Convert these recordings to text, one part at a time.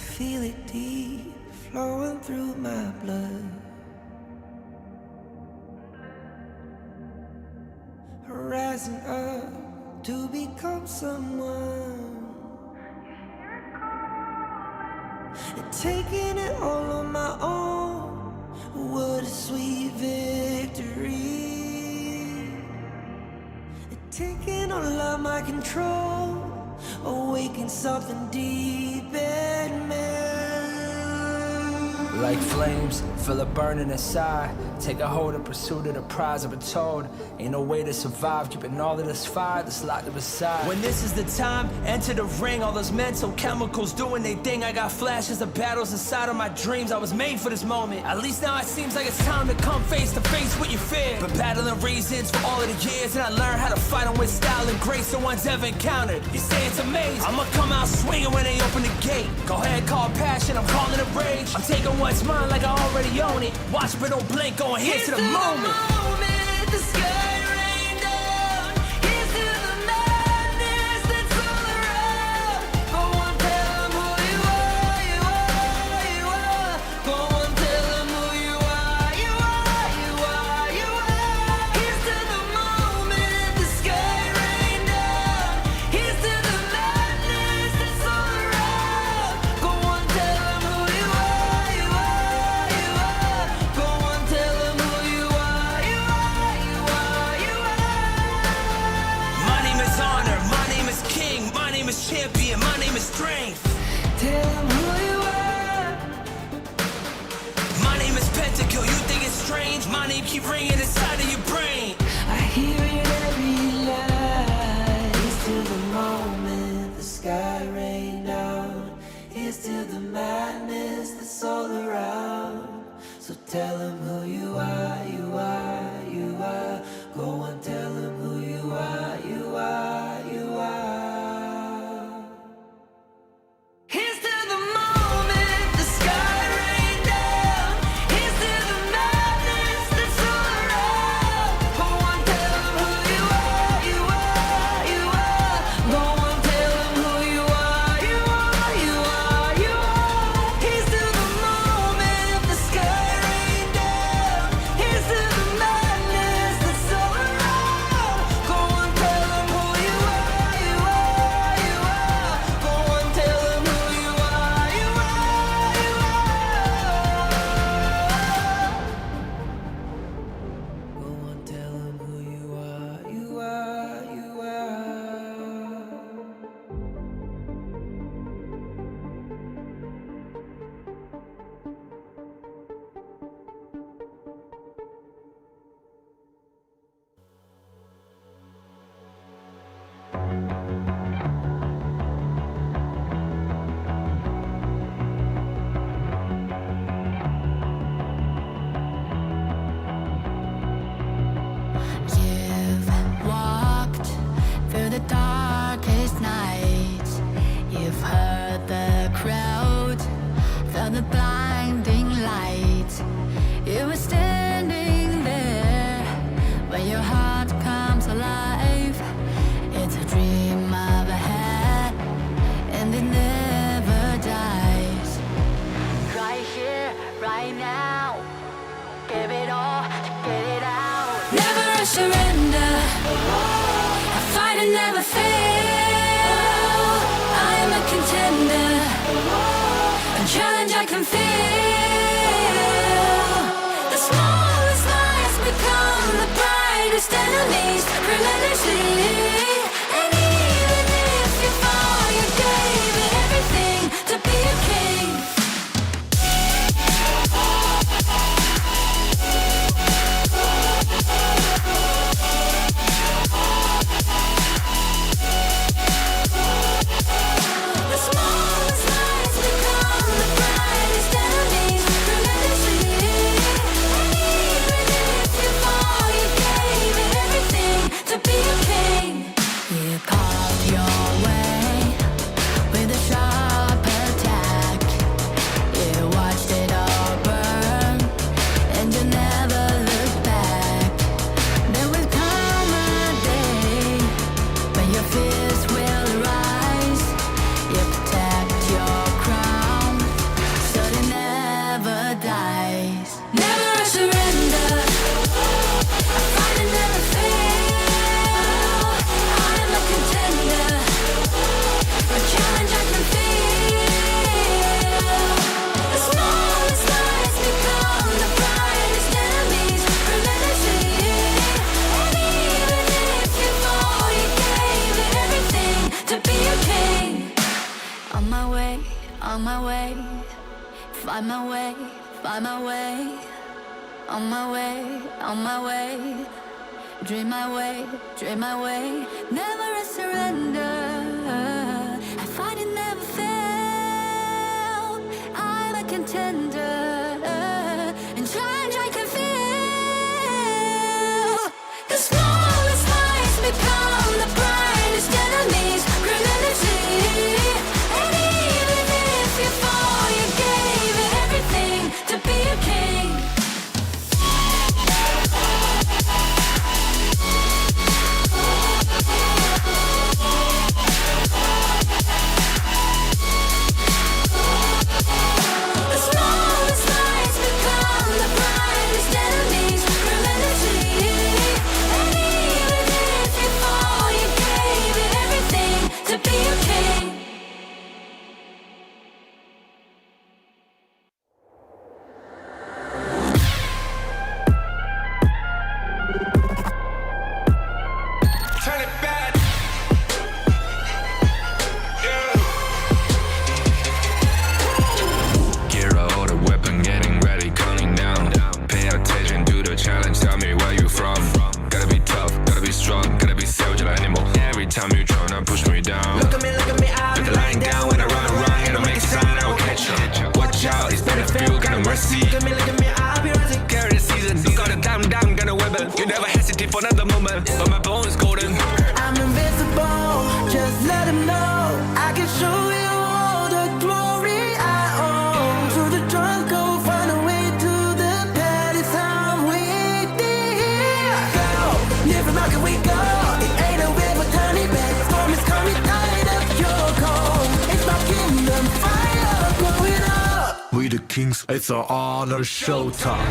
feel it deep, flowing through my blood. Rising up to become someone, and taking it all on my own. What a sweet victory. And taking all of my control, awaken something deep in me. Like flames, feel it burning inside. Take a hold in pursuit of the prize. I've been told ain't no way to survive, keeping all of this fire that's locked up inside. When this is the time, enter the ring. All those mental chemicals doing their thing. I got flashes of battles inside of my dreams. I was made for this moment. At least now it seems like it's time to come face to face with your fear. Been battling reasons for all of the years, and I learned how to fight them with style and grace no one's ever encountered. You say it's amazing, I'ma come out swinging when they open the gate. Go ahead, call passion, I'm calling it rage. I'm taking what's mine like I already own it. Watch but don't blink, going here to the moment. The sky rain down. Here's to the madness that's all around. Go on, tell them who you are, you are, you are. Go on, tell them who you are, you are, you are, you are. Here's to the moment, the sky rain down. Here's to the madness that's all around. Go on, tell them who you are, you are, you are. Go on, tell them who you are, you are, you are, you are. My name is honor, my name is king, my name is champion, my name is strength. Tell them who you are. My name is Pentakill, you think it's strange? My name keep ringing inside of your brain. I hear it every night. Here's to the moment the sky rain down. Here's to the madness that's all around. So tell them who you are, you are, you are. Go and tell them who you are, you are, you are. Here's to the moment the sky rain down. Here's to the madness that's all around. Go on, tell them who you are, you are, you are. Go on, tell them who you are, you are, you are, you are. Here's to the moment the sky rain down. Here's to the madness that's all around. Go on, tell them who you are, you are, you are. Go on, tell them who you are, you are, you are. Go on, tell them who you are, you are, you are. You've walked through the darkest nights. You've heard the crowd, felt the blinding light. You were standing there when your heart comes alive. It's a dream of a head, and it never dies. Right here, right now, give it all, get it out. Never a surrender, I fight and never fail. I am a contender, a challenge I can feel. The smallest lies become the brightest enemies, relentlessly. And even if you fall, you gave it everything to be a king. The smallest lies become the brightest enemies, relentlessly. And even if you fall, you gave it everything to be a on my way, find my way, find my way, on my way, on my way, dream my way, dream my way, never a surrender. I fight it never fail. I'm a contender, and challenge I can feel. The smallest lies become the brightest enemies. Criminality, and even if you fall, you gave it everything to be a king. Kings, it's an honor showtime.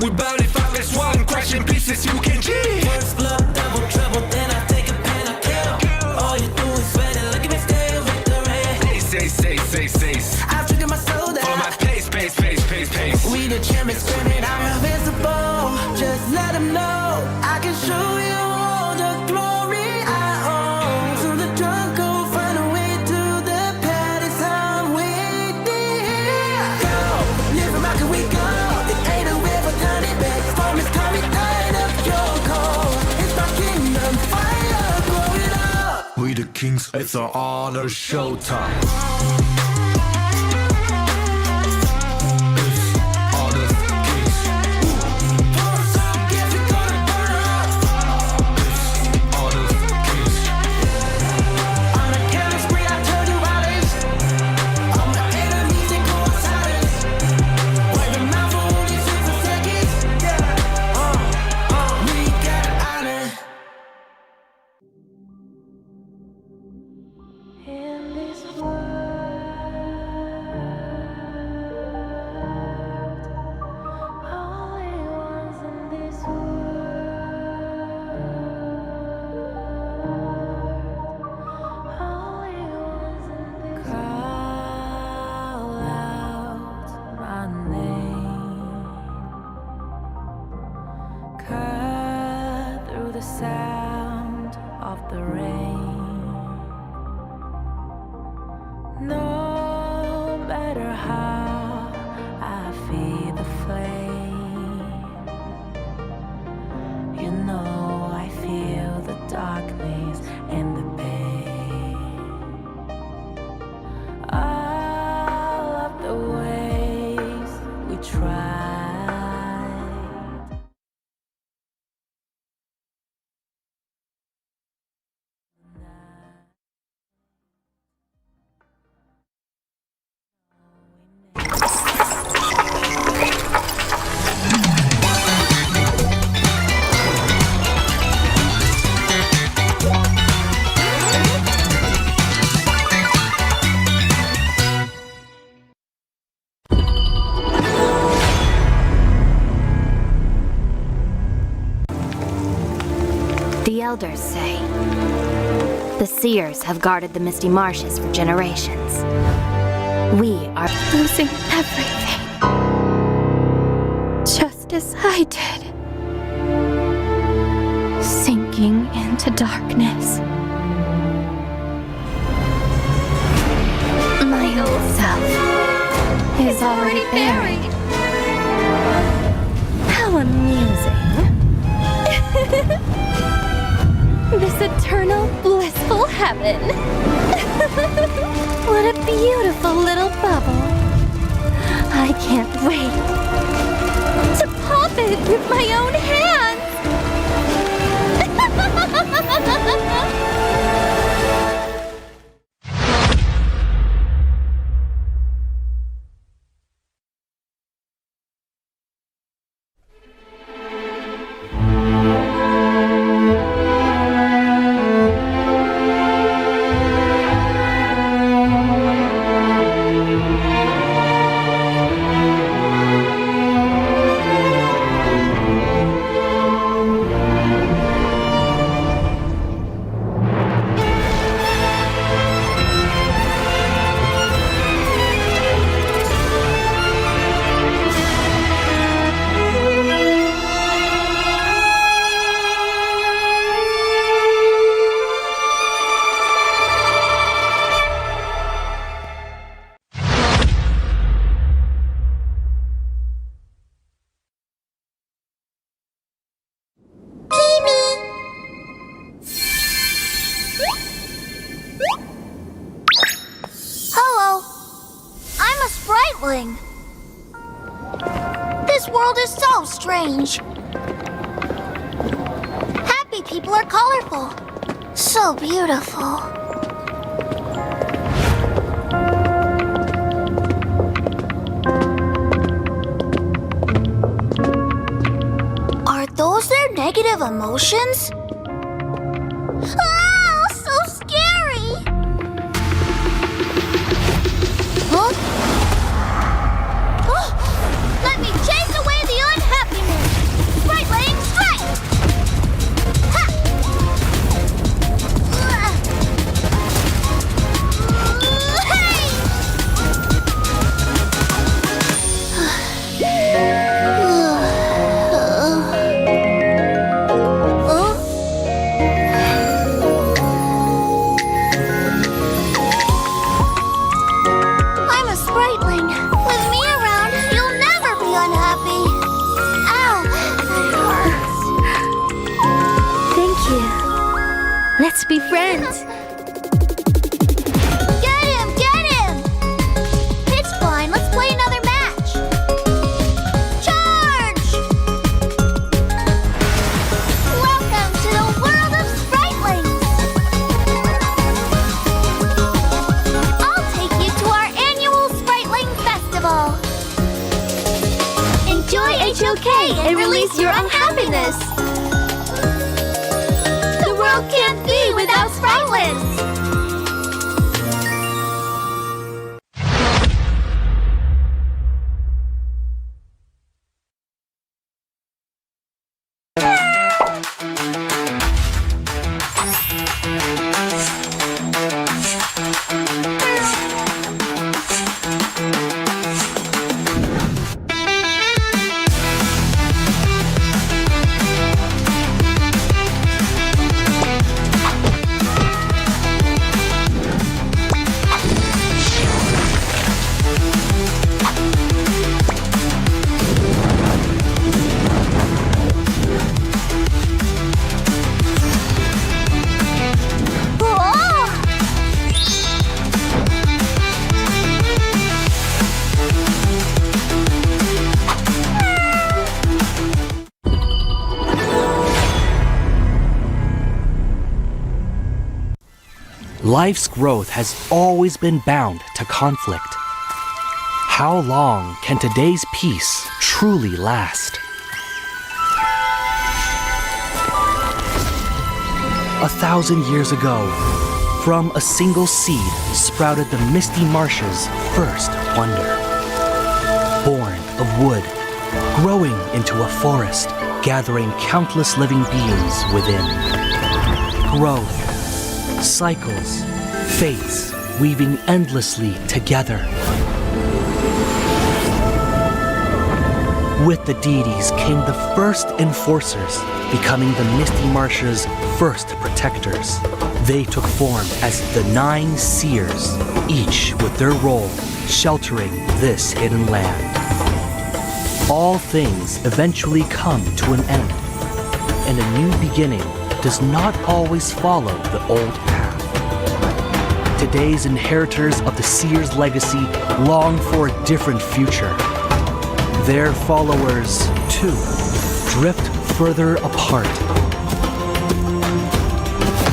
We barely five as one, crashing pieces you can cheat. First blood, double trouble, then I take a pen, I kill. All you do is sweat and look at me still victory. Say. I've triggered my soul down. Follow my pace. We the champions, screaming, I'm invincible. Just let them know I can show you all the glory I own. So the drunk go find a way to the palace I'm waiting. Go, live from how can we go? It ain't a river, tiny bit. Storm is coming, tired of your cold. It's my kingdom, fire, blow it up. We the Kings, it's an honor showtime. The sound of the rain. No matter how I feel the flame, you know I feel the darkness and the pain. All of the ways we try. The elders say the seers have guarded the misty marshes for generations. We are losing everything, just as I did. Sinking into darkness. My old self is already buried. How amusing. This eternal, blissful heaven. What a beautiful little bubble. I can't wait to pop it with my own hands. Hello. I'm a spriteling. This world is so strange. Happy people are colorful. So beautiful. Are those their negative emotions? Ah, so scary! Huh? Oh, let me chase away the unhappiness! Spriteling strike! Ha! I'm a spriteling. With me around, you'll never be unhappy. Ow, that hurts. Thank you. Let's be friends. Get him! Get him! It's fine. Let's play another match. Charge! Welcome to the world of spritelings. I'll take you to our annual Spriteling Festival. Enjoy HOK and release your unhappiness. The world can't be without spritelings. Life's growth has always been bound to conflict. How long can today's peace truly last? 1,000 years ago, from a single seed sprouted the misty marshes' first wonder. Born of wood, growing into a forest, gathering countless living beings within. growth, cycles, fates weaving endlessly together. With the deities came the first enforcers, becoming the Misty Marsh's first protectors. They took form as the 9 seers, each with their role sheltering this hidden land. All things eventually come to an end, and a new beginning does not always follow the old path. Today's inheritors of the seer's legacy long for a different future. Their followers, too, drift further apart.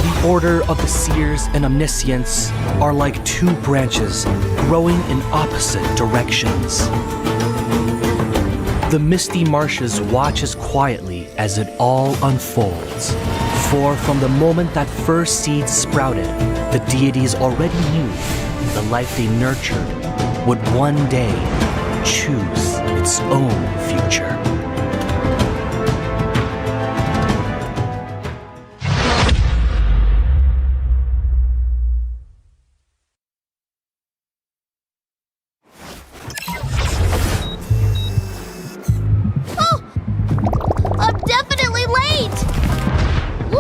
The Order of the Seers and Omniscients are like 2 branches growing in opposite directions. The Misty Marshes watches quietly as it all unfolds. For from the moment that first seed sprouted, the deities already knew the life they nurtured would one day choose its own future. I'm definitely late! Woo!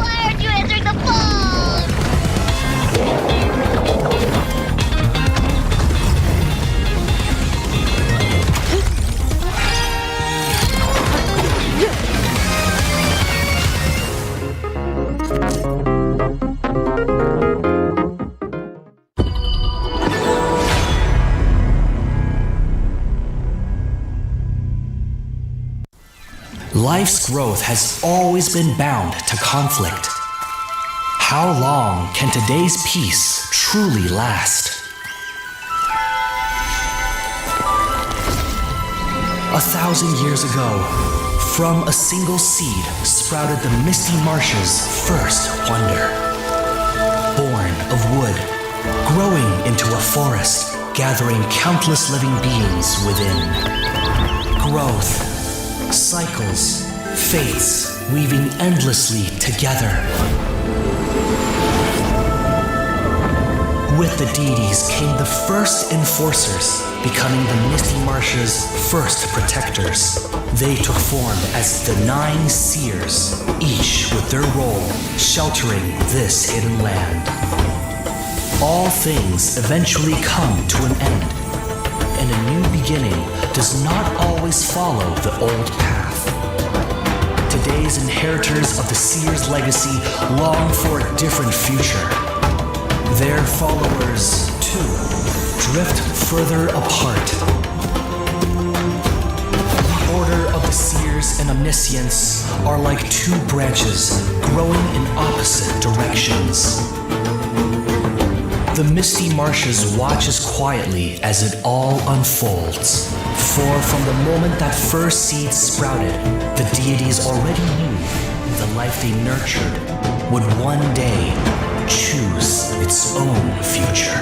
Why aren't you answering the phone? Life's growth has always been bound to conflict. How long can today's peace truly last? 1,000 years ago, from a single seed sprouted the Misty Marsh's first wonder. Born of wood, growing into a forest, gathering countless living beings within. Growth, cycles, fates weaving endlessly together. With the deities came the first enforcers, becoming the Misty Marsh's first protectors. They took form as the 9 seers, each with their role sheltering this hidden land. All things eventually come to an end, and a new beginning does not always follow the old path. Today's inheritors of the seer's legacy long for a different future. Their followers, too, drift further apart. The Order of the Seers and Omniscients are like 2 branches growing in opposite directions. The Misty Marshes watches quietly as it all unfolds. For from the moment that first seed sprouted, the deities already knew the life they nurtured would one day choose its own future.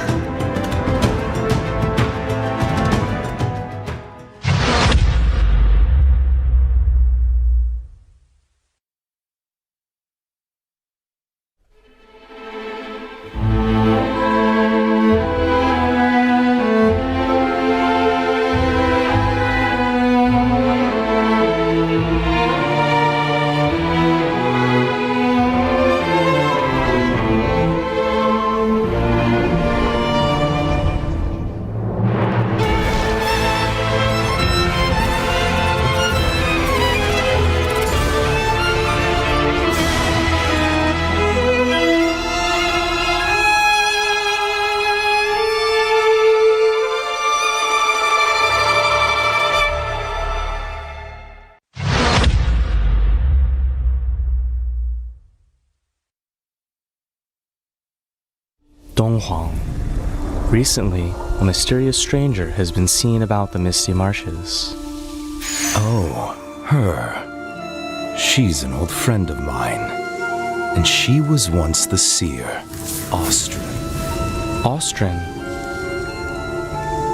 Donghuang. Recently, a mysterious stranger has been seen about the Misty Marshes. Oh, her. She's an old friend of mine. And she was once the seer, Austrin. Austrin,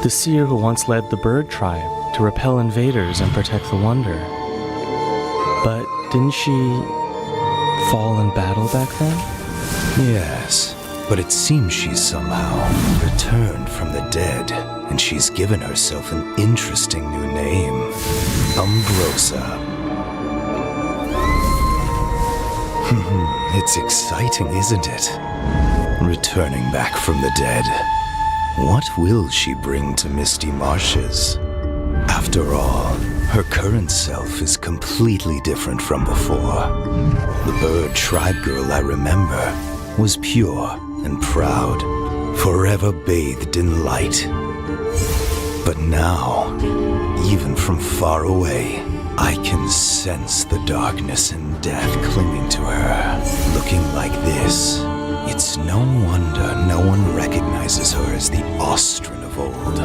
the seer who once led the bird tribe to repel invaders and protect the Wonder. But didn't she fall in battle back then? Yes, but it seems she's somehow returned from the dead, and she's given herself an interesting new name, Umbrosa. It's exciting, isn't it? Returning back from the dead. What will she bring to Misty Marshes? After all, her current self is completely different from before. The bird tribe girl I remember was pure and proud, forever bathed in light. But now, even from far away, I can sense the darkness and death clinging to her. Looking like this, it's no wonder no one recognizes her as the Austrian of old.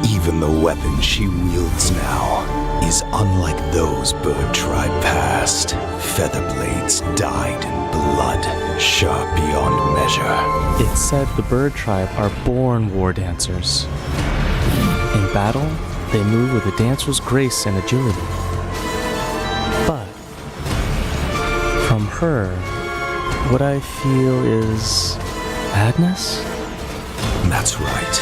Even the weapon she wields now is unlike those bird tribe past. Feather blades dyed in blood, sharp beyond measure. It said the bird tribe are born war dancers. In battle, they move with a dancer's grace and agility. But from her, what I feel is madness? That's right.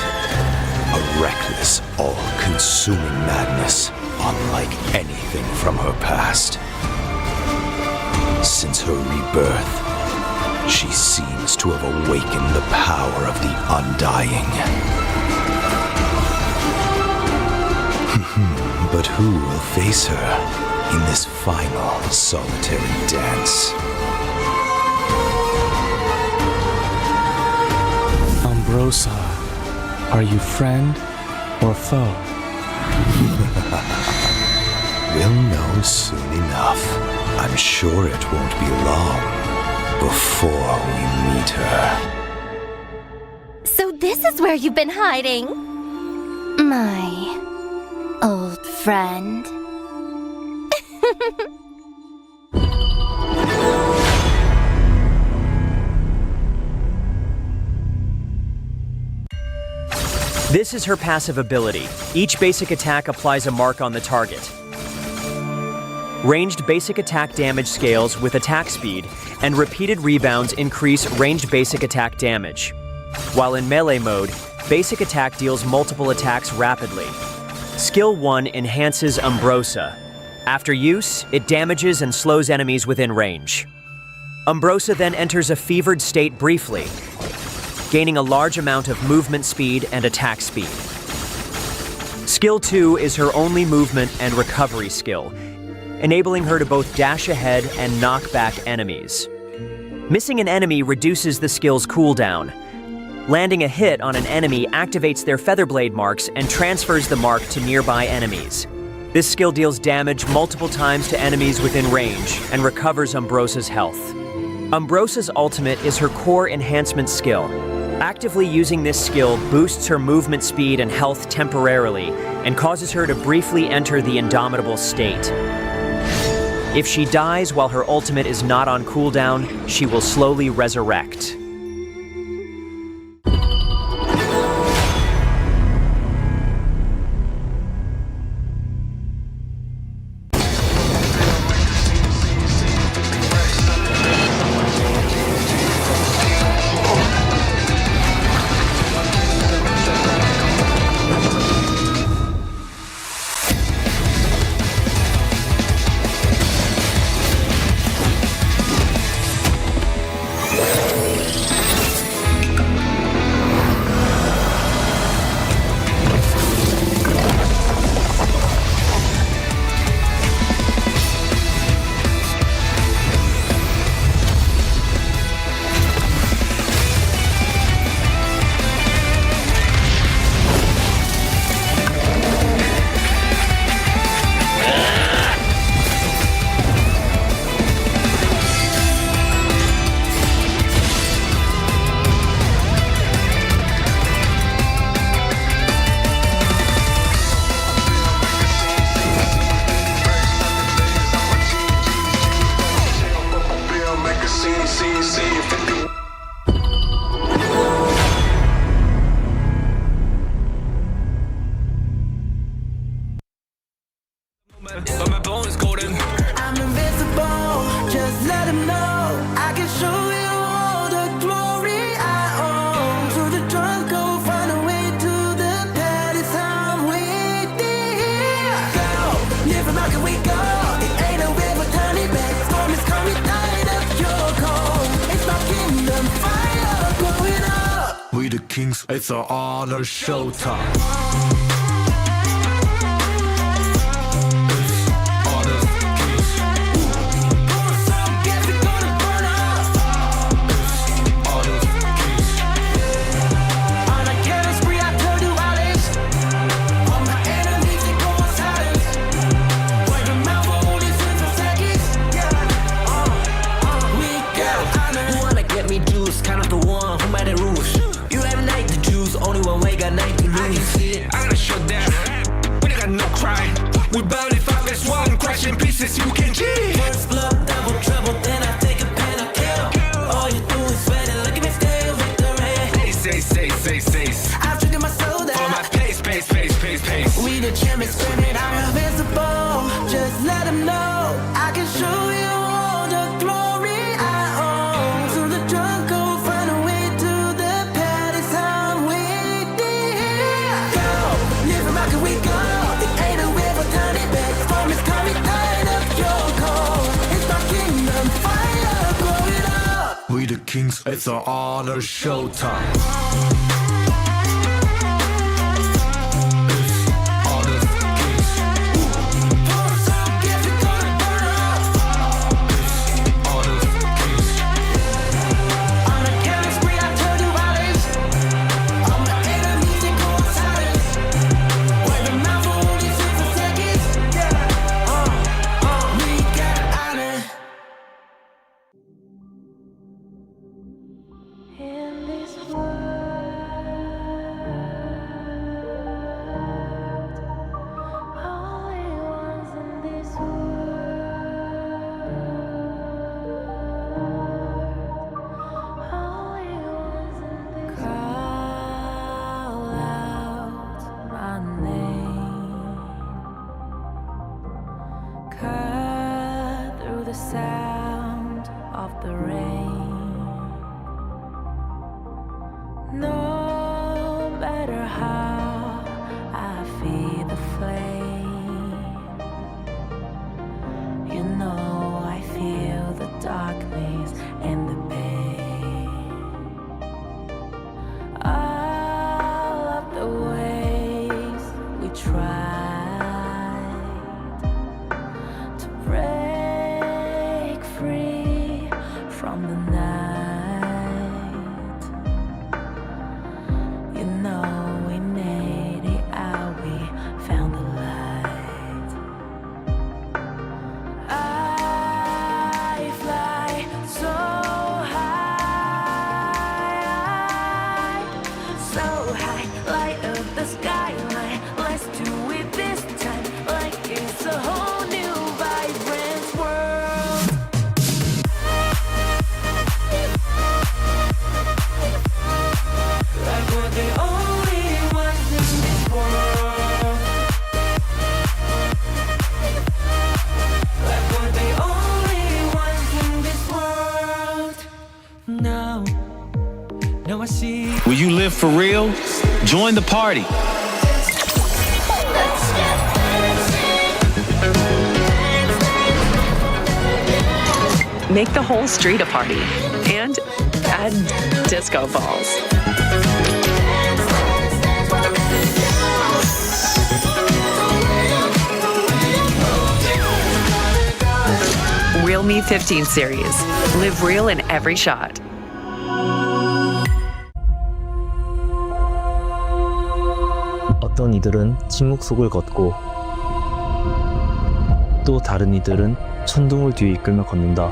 A reckless, all-consuming madness, unlike anything from her past. Since her rebirth, she seems to have awakened the power of the Undying. But who will face her in this final solitary dance? Umbrosa, are you friend or foe? We'll know soon enough. I'm sure it won't be long before we meet her. So this is where you've been hiding? My old friend. This is her passive ability. Each basic attack applies a mark on the target. Ranged basic attack damage scales with attack speed, and repeated rebounds increase ranged basic attack damage. While in melee mode, basic attack deals multiple attacks rapidly. Skill 1 enhances Umbrosa. After use, it damages and slows enemies within range. Umbrosa then enters a fevered state briefly, gaining a large amount of movement speed and attack speed. Skill 2 is her only movement and recovery skill, enabling her to both dash ahead and knock back enemies. Missing an enemy reduces the skill's cooldown. Landing a hit on an enemy activates their featherblade marks and transfers the mark to nearby enemies. This skill deals damage multiple times to enemies within range and recovers Umbrosa's health. Umbrosa's ultimate is her core enhancement skill. Actively using this skill boosts her movement speed and health temporarily and causes her to briefly enter the indomitable state. If she dies while her ultimate is not on cooldown, she will slowly resurrect. kings, it's an honor showtime. We bout it, 5 as 1, crash in pieces, you can cheat. First blood, double trouble, then I take a pen, I kill. All you do is sweat and look at me still victory. Say. I've triggered my soul down. For my pace. We the champions, screaming, I'm invincible. Just let them know I can show you all the glory I own. So the drunk go find a way to the pad, it's time we did. Go, live and rock and we go. It ain't a river, turn it back. Storm is coming, tired of your call. It's my kingdom, fire, blow it up. We the kings, it's an honor showtime. The sound of the rain. No matter how I feel the flame, you know I feel the darkness and the pain. All of the ways we tried to break free from the night, you know we made it out, we found the light. I fly so high, light up the skyline. Let's do it this time, like it's a whole new vibrant world. Like we're the only ones in this world. Like we're the only ones in this world. Now I see. Will you live for real? Join the party. Make the whole street a party and add disco balls. Real Me 15 series. Live real in every shot. 어떤 이들은 침묵 속을 걷고 또 다른 이들은 천둥을 뒤에 이끌며 걷는다.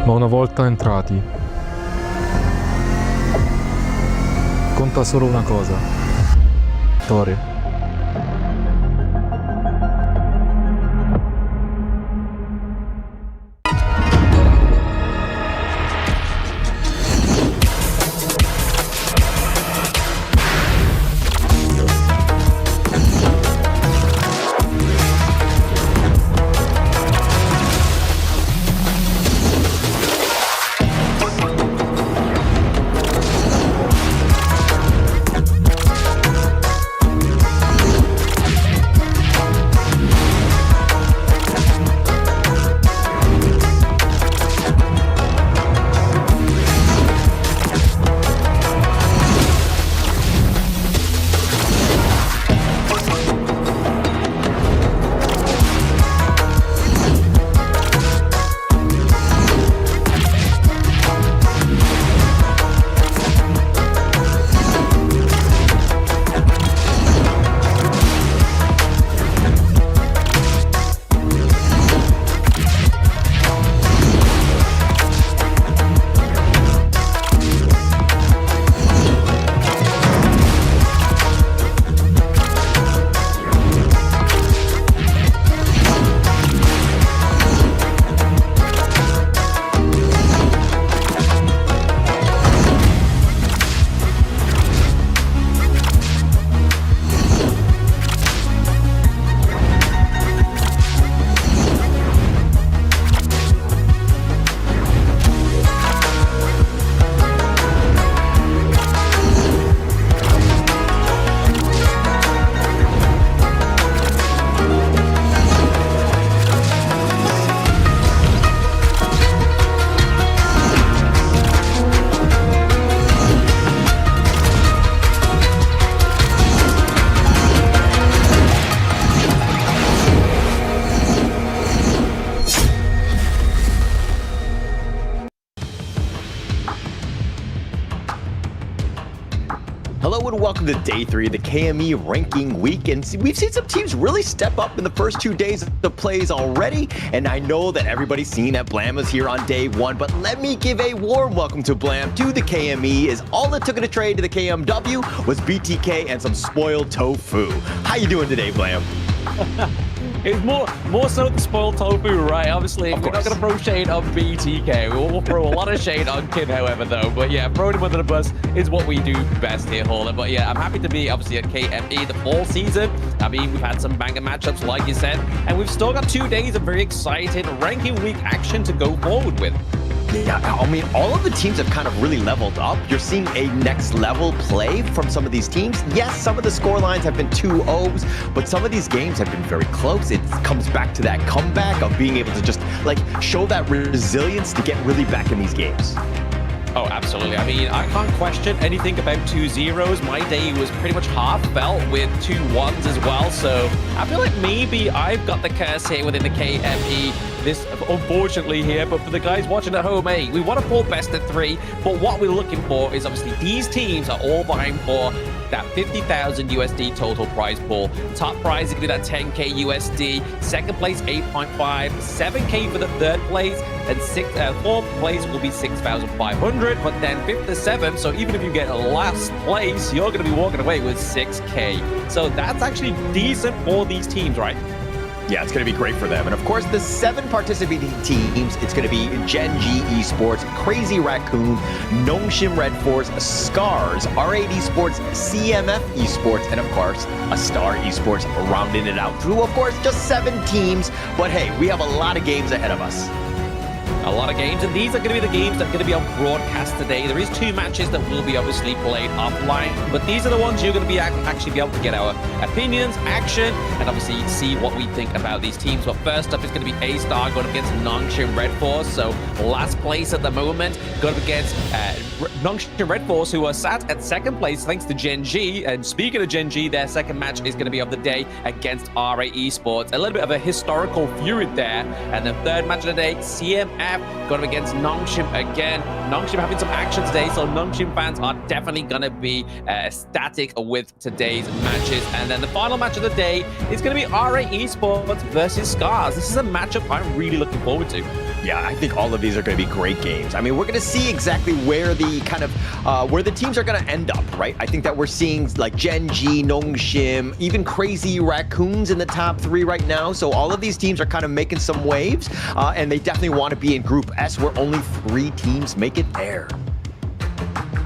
Ma una volta entrati, conta solo una cosa, Tore. welcome to day 3 of the KME ranking week. And we've seen some teams really step up in the first 2 days of the plays already. And I know that everybody's seen that Blam was here on day 1, but let me give a warm welcome to Blam to the KME, as all it took in a trade to the KMW was BTK and some spoiled tofu. How you doing today, Blam? It's more so the spoiled tofu, right? Obviously, we're not going to throw shade on BTK. We'll throw a lot of shade on Kid, however, though. But yeah, throwing him under the bus is what we do best here, Hauler. But yeah, I'm happy to be, obviously, at KME the fall season. I mean, we've had some banger matchups, like you said, and we've still got 2 days of very exciting ranking week action to go forward with. Yeah, I mean, all of the teams have kind of really leveled up. You're seeing a next level play from some of these teams. Yes, some of the score lines have been 2-0s, but some of these games have been very close. It comes back to that comeback of being able to just like show that resilience to get really back in these games. Oh, absolutely. I mean, I can't question anything about 2 0s. My day was pretty much half felt with 2 1s as well. So I feel like maybe I've got the curse here within the KME. This, unfortunately, here, but for the guys watching at home, hey, we want to pull best of 3, but what we're looking for is obviously these teams are all vying for that 50,000 USD total prize pool. Top prize is going to be that 10K USD. Second place, 8.5. 7K for the third place. And fourth place will be 6,500. But then 5th to 7th, so even if you get last place, you're going to be walking away with 6K. So that's actually decent for these teams, right? Yeah, it's going to be great for them. And of course, the 7 participating teams, it's going to be Gen G Esports, Crazy Raccoon, Nongshim Red Force, Scars, R8 Esports, CMF Esports, and of course, a Star Esports rounding it out through, of course, just 7 teams. But hey, we have a lot of games ahead of us. A lot of games, and these are going to be the games that are going to be on broadcast today. There is 2 matches that will be obviously played offline, but these are the ones you're going to be actually be able to get our opinions, action, and obviously see what we think about these teams. But first up is going to be A-Star going up against Nongshim Red Force. So last place at the moment, going up against Nongshim Red Force, who are sat at 2nd place thanks to Gen G. And speaking of Gen G, their second match is going to be of the day against R8 Esports. A little bit of a historical feud there. And the third match of the day, CMF going up against Nongshim again. Nongshim having some action today, so Nongshim fans are definitely going to be ecstatic with today's matches. And then the final match of the day is going to be R8 Esports versus Scars. This is a matchup I'm really looking forward to. Yeah, I think all of these are going to be great games. I mean, we're going to see exactly where the kind of where the teams are going to end up, right? I think that we're seeing like Gen G, Nongshim, even Crazy Raccoons in the top 3 right now. So all of these teams are kind of making some waves, and they definitely want to be in Group S, where only 3 teams make it there.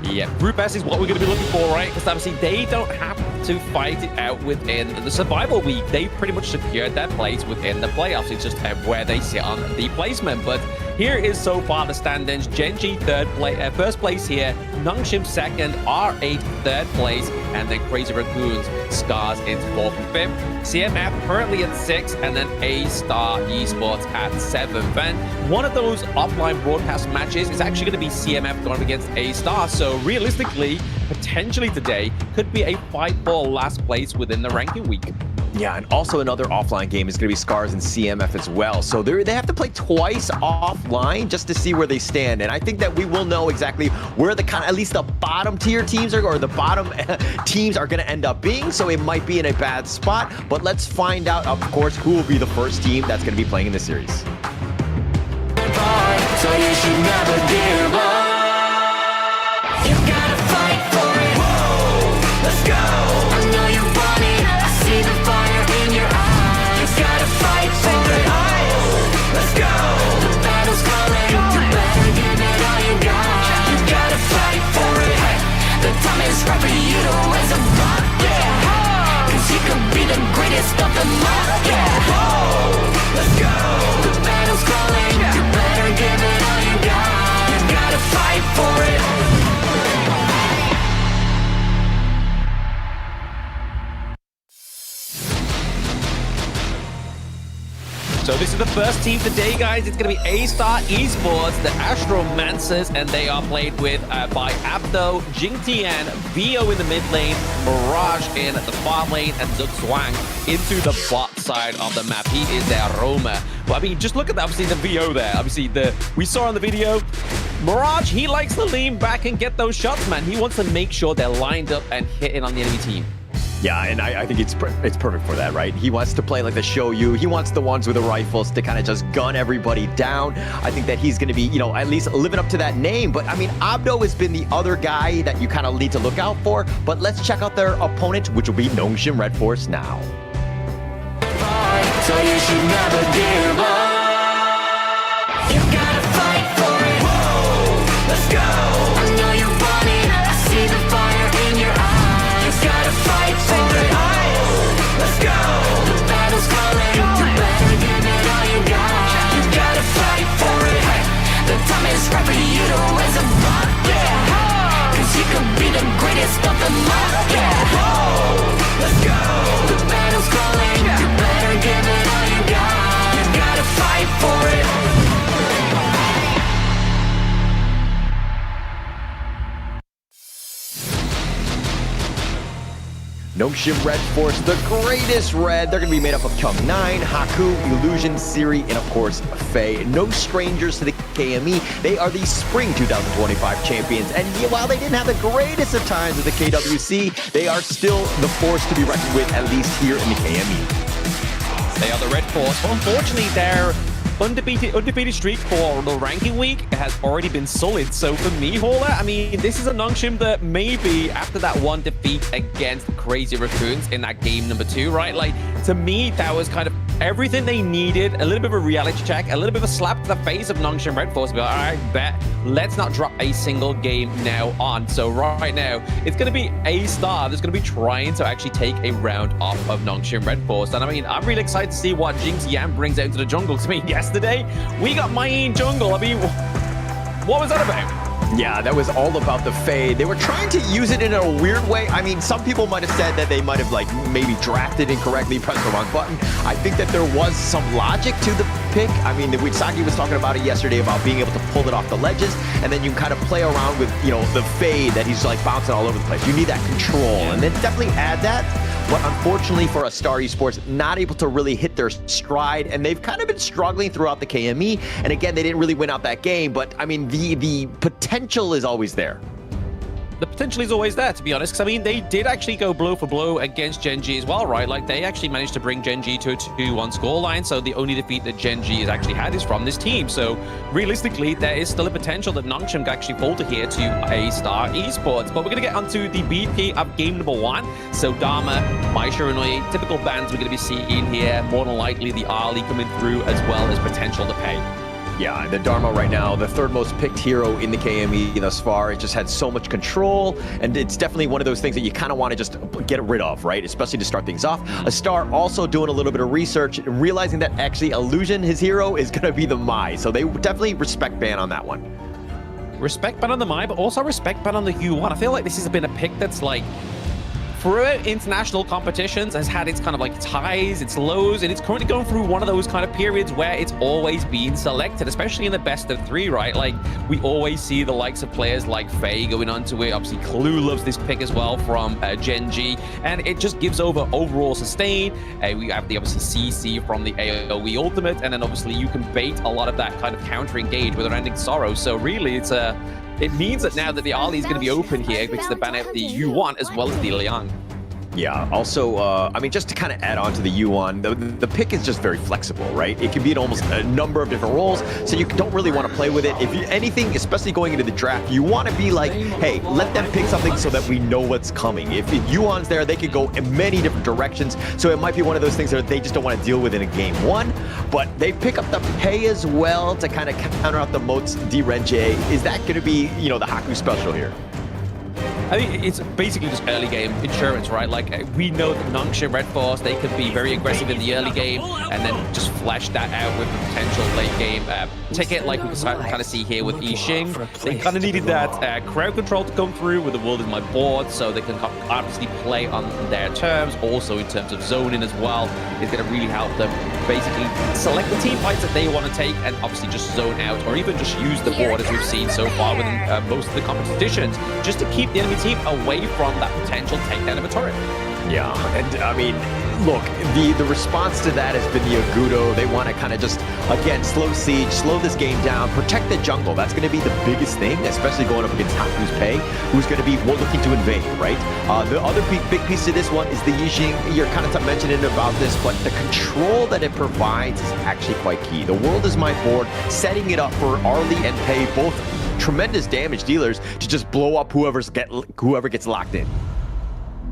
Yeah, Group S is what we're going to be looking for, right? Because obviously they don't have to fight it out within the survival week. They pretty much secured their place within the playoffs. It's just where they sit on the placement. But here is so far the standings. Gen G first place here, Nongshim 2nd, R8 3rd place, and then Crazy Raccoons, Scars in 4th and 5th. CMF currently at 6th, and then A-Star Esports at 7th. And one of those offline broadcast matches is actually going to be CMF going up against A-Star. So realistically, potentially today could be a fight for last place within the ranking week. Yeah, and also another offline game is going to be Scars and CMF as well. So they have to play twice offline just to see where they stand. And I think that we will know exactly where the at least the bottom tier teams are, or the bottom teams are going to end up being. So it might be in a bad spot. But let's find out, of course, who will be the first team that's going to be playing in this series. So you should never give up. You gotta fight for it. Whoa, let's go. I know you want it. I see the fire in your eyes. You gotta fight for it. Let's go. The battle's calling. You better give it all you got. You gotta fight for it. The time is right for you to raise a rock. Yeah. Cause you could be the greatest of them all. Yeah. Let's go. The battle's calling. You better give it all you got. You gotta fight for it. So this is the first team today, guys. It's going to be A-Star Esports, the Astromancers, and they are played with by Abdo, Jingtian, Vio in the mid lane, Mirage in the far lane, and Zug Zwang into the bot side of the map. He is their roamer. But I mean, just look at obviously the VO there. Obviously, we saw on the video, Mirage, he likes to lean back and get those shots, man. He wants to make sure they're lined up and hitting on the enemy team. Yeah, and I think it's perfect for that, right? He wants to play like the Shoyu. He wants the ones with the rifles to kind of just gun everybody down. I think that he's going to be, you know, at least living up to that name. But, I mean, Abdo has been the other guy that you kind of need to look out for. But let's check out their opponent, which will be Nongshim Red Force now. So you should never give up. You gotta fight for it. Whoa, let's go. I know you want it. I see the fire in your eyes. You gotta fight for it. Let's go. The battle's calling. You better give it all you got. You gotta fight for it. The time is right for you to raise a bar. Yeah. Cause you could be the greatest of them all. Yeah. Let's go. The battle's calling. You better give it all you got. You gotta fight for it. Nongshim Red Force, the greatest red. They're going to be made up of Kyung9, Haku, Illusion, Siri, and of course, Faye. No strangers to the KME. They are the Spring 2025 champions. And while they didn't have the greatest of times at the KWC, they are still the force to be reckoned with, at least here in the KME. They are the Red Force. Well, unfortunately, their undefeated streak for the ranking week has already been sullied. So for me, Hauler, I mean, this is a Nongshim that maybe after that one defeat against Crazy Raccoons in that game number 2, right? Like, to me, that was kind of everything they needed. A little bit of a reality check, a little bit of a slap to the face of Nongshim Red Force. Be like, all right, bet. Let's not drop a single game now on. So right now, it's going to be A Star that's going to be trying to actually take a round off of Nongshim Red Force. And I mean, I'm really excited to see what Jinx Yan brings out into the jungle. To me, yesterday, we got Mayin jungle. I mean, what was that about? Yeah, that was all about the Fade. They were trying to use it in a weird way. I mean, some people might have said that they might have, like, maybe drafted incorrectly, pressed the wrong button. I think that there was some logic to the pick. I mean, Witsaki was talking about it yesterday about being able to pull it off the ledges, and then you can kind of play around with, you know, the Fade that he's, like, bouncing all over the place. You need that control, and then definitely add that. But unfortunately for Star Esports, not able to really hit their stride, and they've kind of been struggling throughout the KME. And again, they didn't really win out that game, but I mean, the potential is always there. The potential is always there, to be honest, because I mean, they did actually go blow for blow against Gen.G as well, right? Like, they actually managed to bring Gen.G to a 2-1 scoreline, so the only defeat that Gen.G has actually had is from this team. So realistically, there is still a potential that Nongshim can actually falter here to A Star Esports. But we're going to get onto the BP of game number 1. So Dharma, Mai Shiranui, typical bands we're going to be seeing here. More than likely, the Ali coming through, as well as potential to pay. Yeah, the Dharma right now, the third most picked hero in the KME thus far. It just had so much control, and it's definitely one of those things that you kind of want to just get rid of, right? Especially to start things off. A Star also doing a little bit of research and realizing that actually Illusion, his hero, is going to be the Mai. So they definitely respect ban on that one. Respect ban on the Mai, but also respect ban on the U1. I feel like this has been a pick that's like, throughout international competitions, has had its kind of like its highs, its lows, and it's currently going through one of those kind of periods where it's always being selected, especially in the best of 3, right? Like, we always see the likes of players like Faye going onto it. Obviously, Clue loves this pick as well from Gen.G, and it just gives over overall sustain. We have the obviously CC from the AoE ultimate, and then obviously you can bait a lot of that kind of counter engage with Unending Sorrow. So really, it means that now that the Ali is going to be open here because they ban out the U1 as well as the Liang. Yeah, also, I mean, just to kind of add on to the U1, the pick is just very flexible, right? It can be in almost a number of different roles, so you don't really want to play with it. If you anything, especially going into the draft, you want to be like, hey, let them pick something so that we know what's coming. If Yuan's there, they could go in many different directions, so it might be one of those things that they just don't want to deal with in a game 1, but they pick up the pay as well to kind of counter out the Moats D-Renge. Is that going to be, you know, the Haku special here? I mean, it's basically just early game insurance, right? Like, we know that Nongshim Red Force, they can be very aggressive in the early game and then just flesh that out with the potential late game ticket, like we can kind of see here with Yixing. They kind of needed that crowd control to come through with the world is my board, so they can obviously play on their terms. Also, in terms of zoning as well, is going to really help them basically select the team fights that they want to take and obviously just zone out, or even just use the board as we've seen so far within most of the competitions, just to keep the enemy team away from that potential takedown of a turret. Yeah, and I mean, look, the response to that has been the Agudo. They want to kind of just, again, slow siege, slow this game down, protect the jungle. That's going to be the biggest thing, especially going up against Haku's Pei, who's going to be looking to invade, right? The other big piece of this one is the Yixing. You're kind of mentioning about this, but the control that it provides is actually quite key. The world is my board, setting it up for Arlie and Pei, both tremendous damage dealers, to just blow up whoever gets locked in.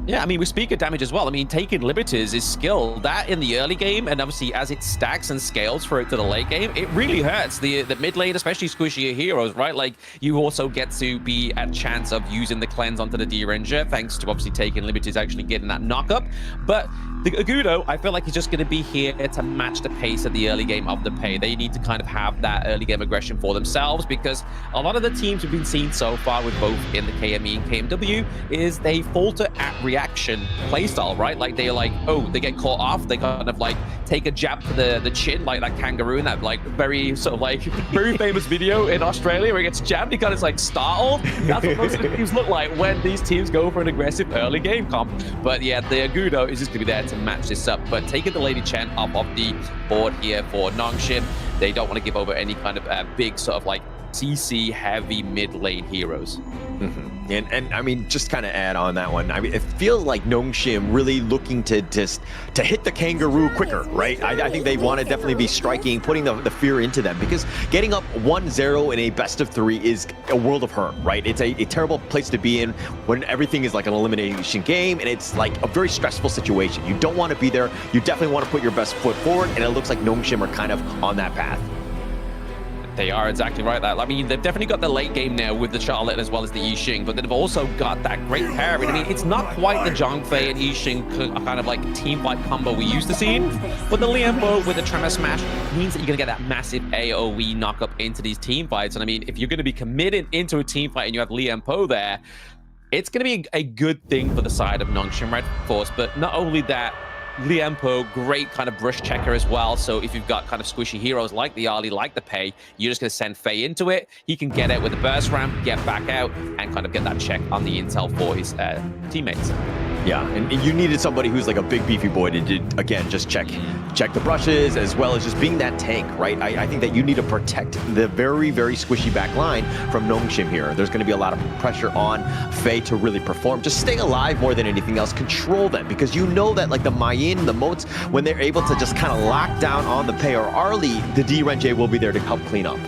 Yeah, I mean, we speak of damage as well. I mean, taking liberties is skill. That in the early game, and obviously as it stacks and scales for it to the late game, it really hurts. The mid lane, especially squishier heroes, right? Like, you also get to be at chance of using the cleanse onto the D-Ranger, thanks to obviously taking liberties, actually getting that knock-up. But the Agudo, I feel like he's just going to be here to match the pace of the early game of the Pei. They need to kind of have that early game aggression for themselves, because a lot of the teams we've been seeing so far with both in the KME and KMW is they falter at reaction playstyle, right? Like, they're like, oh, they get caught off, they kind of like take a jab to the chin, like that kangaroo in that like very sort of like very famous video in Australia where he gets jabbed, he kind of like startled. That's what most of the teams look like when these teams go for an aggressive early game comp. But yeah, the Agudo is just gonna be there to match this up. But taking the Lady Chen up off the board here for Nongshim, they don't want to give over any kind of big sort of like CC heavy mid lane heroes. And I mean, just kind of add on that one, I mean, it feels like Nongshim really looking to hit the kangaroo quicker, right? I think they want to definitely be striking, putting the fear into them, because getting up 1-0 in a best of 3 is a world of hurt, right? It's a terrible place to be in when everything is like an elimination game, and it's like a very stressful situation. You don't want to be there. You definitely want to put your best foot forward, and it looks like Nongshim are kind of on that path. They are exactly right. That, I mean, they've definitely got the late game now with the Charlotte as well as the Yixing, but they've also got that great pairing. I mean, it's not quite the Zhongfei and Yixing kind of like team fight combo we used to see, but the Lianbo with the Tremor Smash means that you're going to get that massive AoE knock up into these team fights. And I mean, if you're going to be committed into a team fight and you have Lianbo there, it's going to be a good thing for the side of Nongshim, right? Of course, but not only that, Lianbo, great kind of brush checker as well. So if you've got kind of squishy heroes like the Ali, like the Pei, you're just going to send Faye into it. He can get it with a burst ramp, get back out, and kind of get that check on the intel for his teammates. Yeah, and you needed somebody who's like a big beefy boy to, again, just check the brushes, as well as just being that tank, right? I think that you need to protect the very, very squishy back line from Nongshim here. There's going to be a lot of pressure on Faye to really perform. Just stay alive more than anything else. Control them, because you know that like the Mayin, the moats, when they're able to just kind of lock down on the Pei or Arlie, the D-Renjay will be there to help clean up.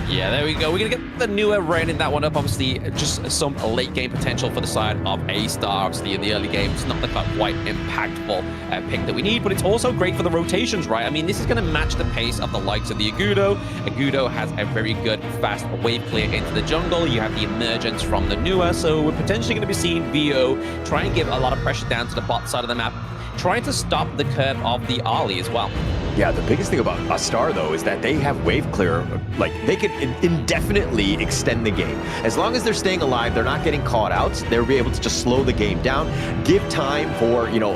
Yeah, there we go. We're going to get the newer raining that one up. Obviously, just some late game potential for the side of A-Star. Obviously, in the early game, it's not the quite impactful pick that we need, but it's also great for the rotations, right? I mean, this is going to match the pace of the likes of the Agudo. Agudo has a very good, fast wave clear into the jungle. You have the emergence from the newer, so we're potentially going to be seeing VO try and give a lot of pressure down to the bot side of the map, trying to stop the curve of the Ali as well. Yeah, the biggest thing about A-Star, though, is that they have wave clear. Like, they could indefinitely extend the game. As long as they're staying alive, they're not getting caught out, they'll be able to just slow the game down, give time for, you know,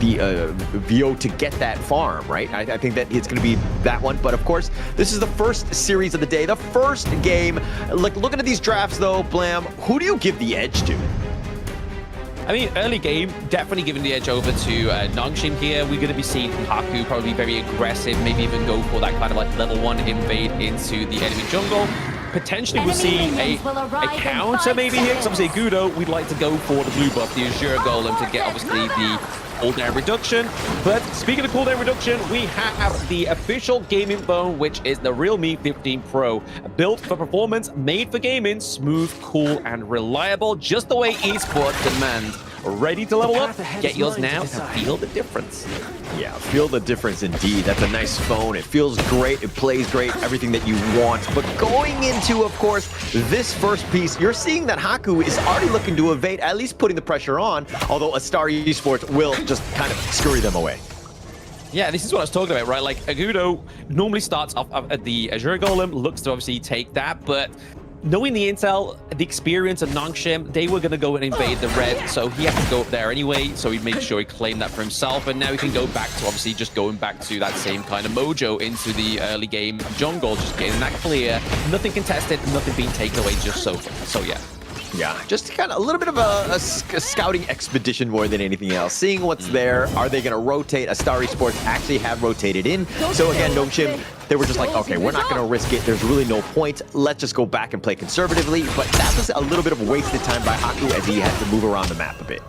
the VO to get that farm, right? I think that it's going to be that one. But, of course, this is the first series of the day, the first game. Like, looking at these drafts, though, Blam, who do you give the edge to? I mean, early game, definitely giving the edge over to Nongshim here. We're going to be seeing Haku probably very aggressive, maybe even go for that kind of like level 1 invade into the enemy jungle. Potentially we'll see a counter maybe here, because obviously Agudo, we'd like to go for the blue buff, the Azure Golem, to get obviously the cooldown reduction. But speaking of cooldown reduction, we have the official gaming phone, which is the Realme 15 Pro. Built for performance, made for gaming, smooth, cool, and reliable, just the way esports demands. Ready to level up? Get yours now and feel the difference. Yeah, feel the difference indeed. That's a nice phone. It feels great. It plays great. Everything that you want. But going into, of course, this first piece, you're seeing that Haku is already looking to evade, at least putting the pressure on, although A-Star Esports will just kind of scurry them away. Yeah, this is what I was talking about, right? Like, Agudo normally starts off at the Azure Golem, looks to obviously take that, but knowing the intel, the experience of Nongshim, they were going to go and invade the red, so he had to go up there anyway, so he made sure he claimed that for himself, and now he can go back to obviously just going back to that same kind of mojo into the early game jungle, just getting that clear, nothing contested, nothing being taken away just so yeah. Yeah, just kind of a little bit of a scouting expedition more than anything else. Seeing what's there. Are they going to rotate? Star Esports actually have rotated in. So again, Nongshim, they were just like, okay, we're not going to risk it. There's really no point. Let's just go back and play conservatively. But that was a little bit of wasted time by Haku as he had to move around the map a bit.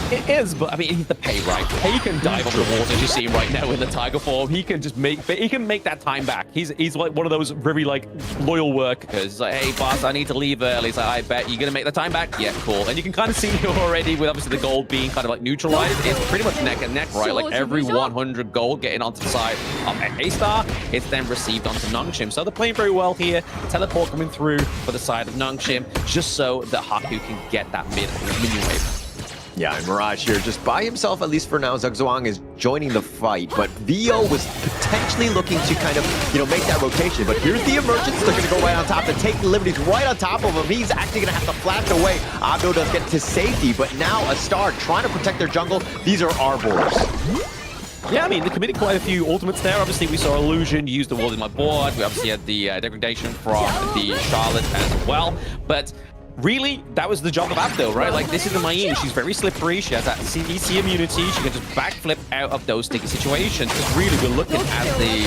It is, but I mean, he's the pay, right? He can dive over the water, as you see him right now in the tiger form. He can just make that time back. He's like one of those very like loyal workers. He's like, hey boss, I need to leave early. He's like, I bet you're gonna make the time back. Yeah, cool. And you can kind of see already with obviously the gold being kind of like neutralized. It's pretty much neck and neck, right? Like every 100 gold getting onto the side of A-Star, it's then received onto Nongshim. So they're playing very well here. Teleport coming through for the side of Nongshim, just so that Haku can get that minion wave. Yeah, and Mirage here just by himself, at least for now. Zugzwang is joining the fight, but VO was potentially looking to kind of, make that rotation. But here's the emergence. They're going to go right on top. They're taking liberties right on top of him. He's actually going to have to flash away. Abdo does get to safety, but now a Star trying to protect their jungle. These are Arbors. Yeah, I mean, they committed quite a few ultimates there. Obviously, we saw Illusion use the wall in my board. We obviously had the degradation from the Charlotte as well. But really, that was the job of Abdo, right? Like, this is the Mayin. She's very slippery. She has that CC immunity. She can just backflip out of those sticky situations. Because really, we're looking at the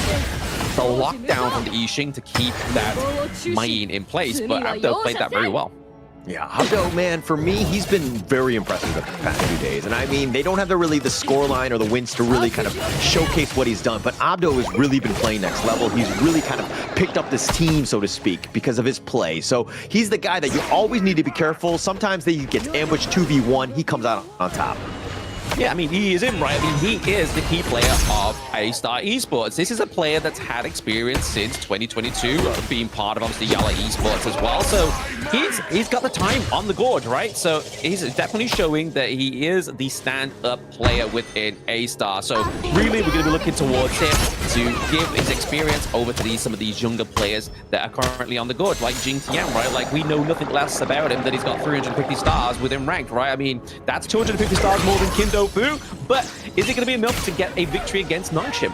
lockdown from the Yixing to keep that Mayin in place. But Abdo played that very well. Yeah, Abdo, man, for me, he's been very impressive the past few days. And I mean, they don't have the score line or the wins to really kind of showcase what he's done. But Abdo has really been playing next level. He's really kind of picked up this team, so to speak, because of his play. So he's the guy that you always need to be careful. Sometimes he gets ambushed 2v1. He comes out on top. Yeah, I mean, he is in, right? I mean, he is the key player of A-Star Esports. This is a player that's had experience since 2022, being part of, obviously, Yala Esports as well. So he's got the time on the gorge, right? So he's definitely showing that he is the stand-up player within A-Star. So really, we're going to be looking towards him to give his experience over to some of these younger players that are currently on the gorge, like Jing Tian, right? Like, we know nothing less about him than he's got 350 stars within ranked, right? I mean, that's 250 stars more than Kindo Fu, but is it going to be enough to get a victory against Nongshim?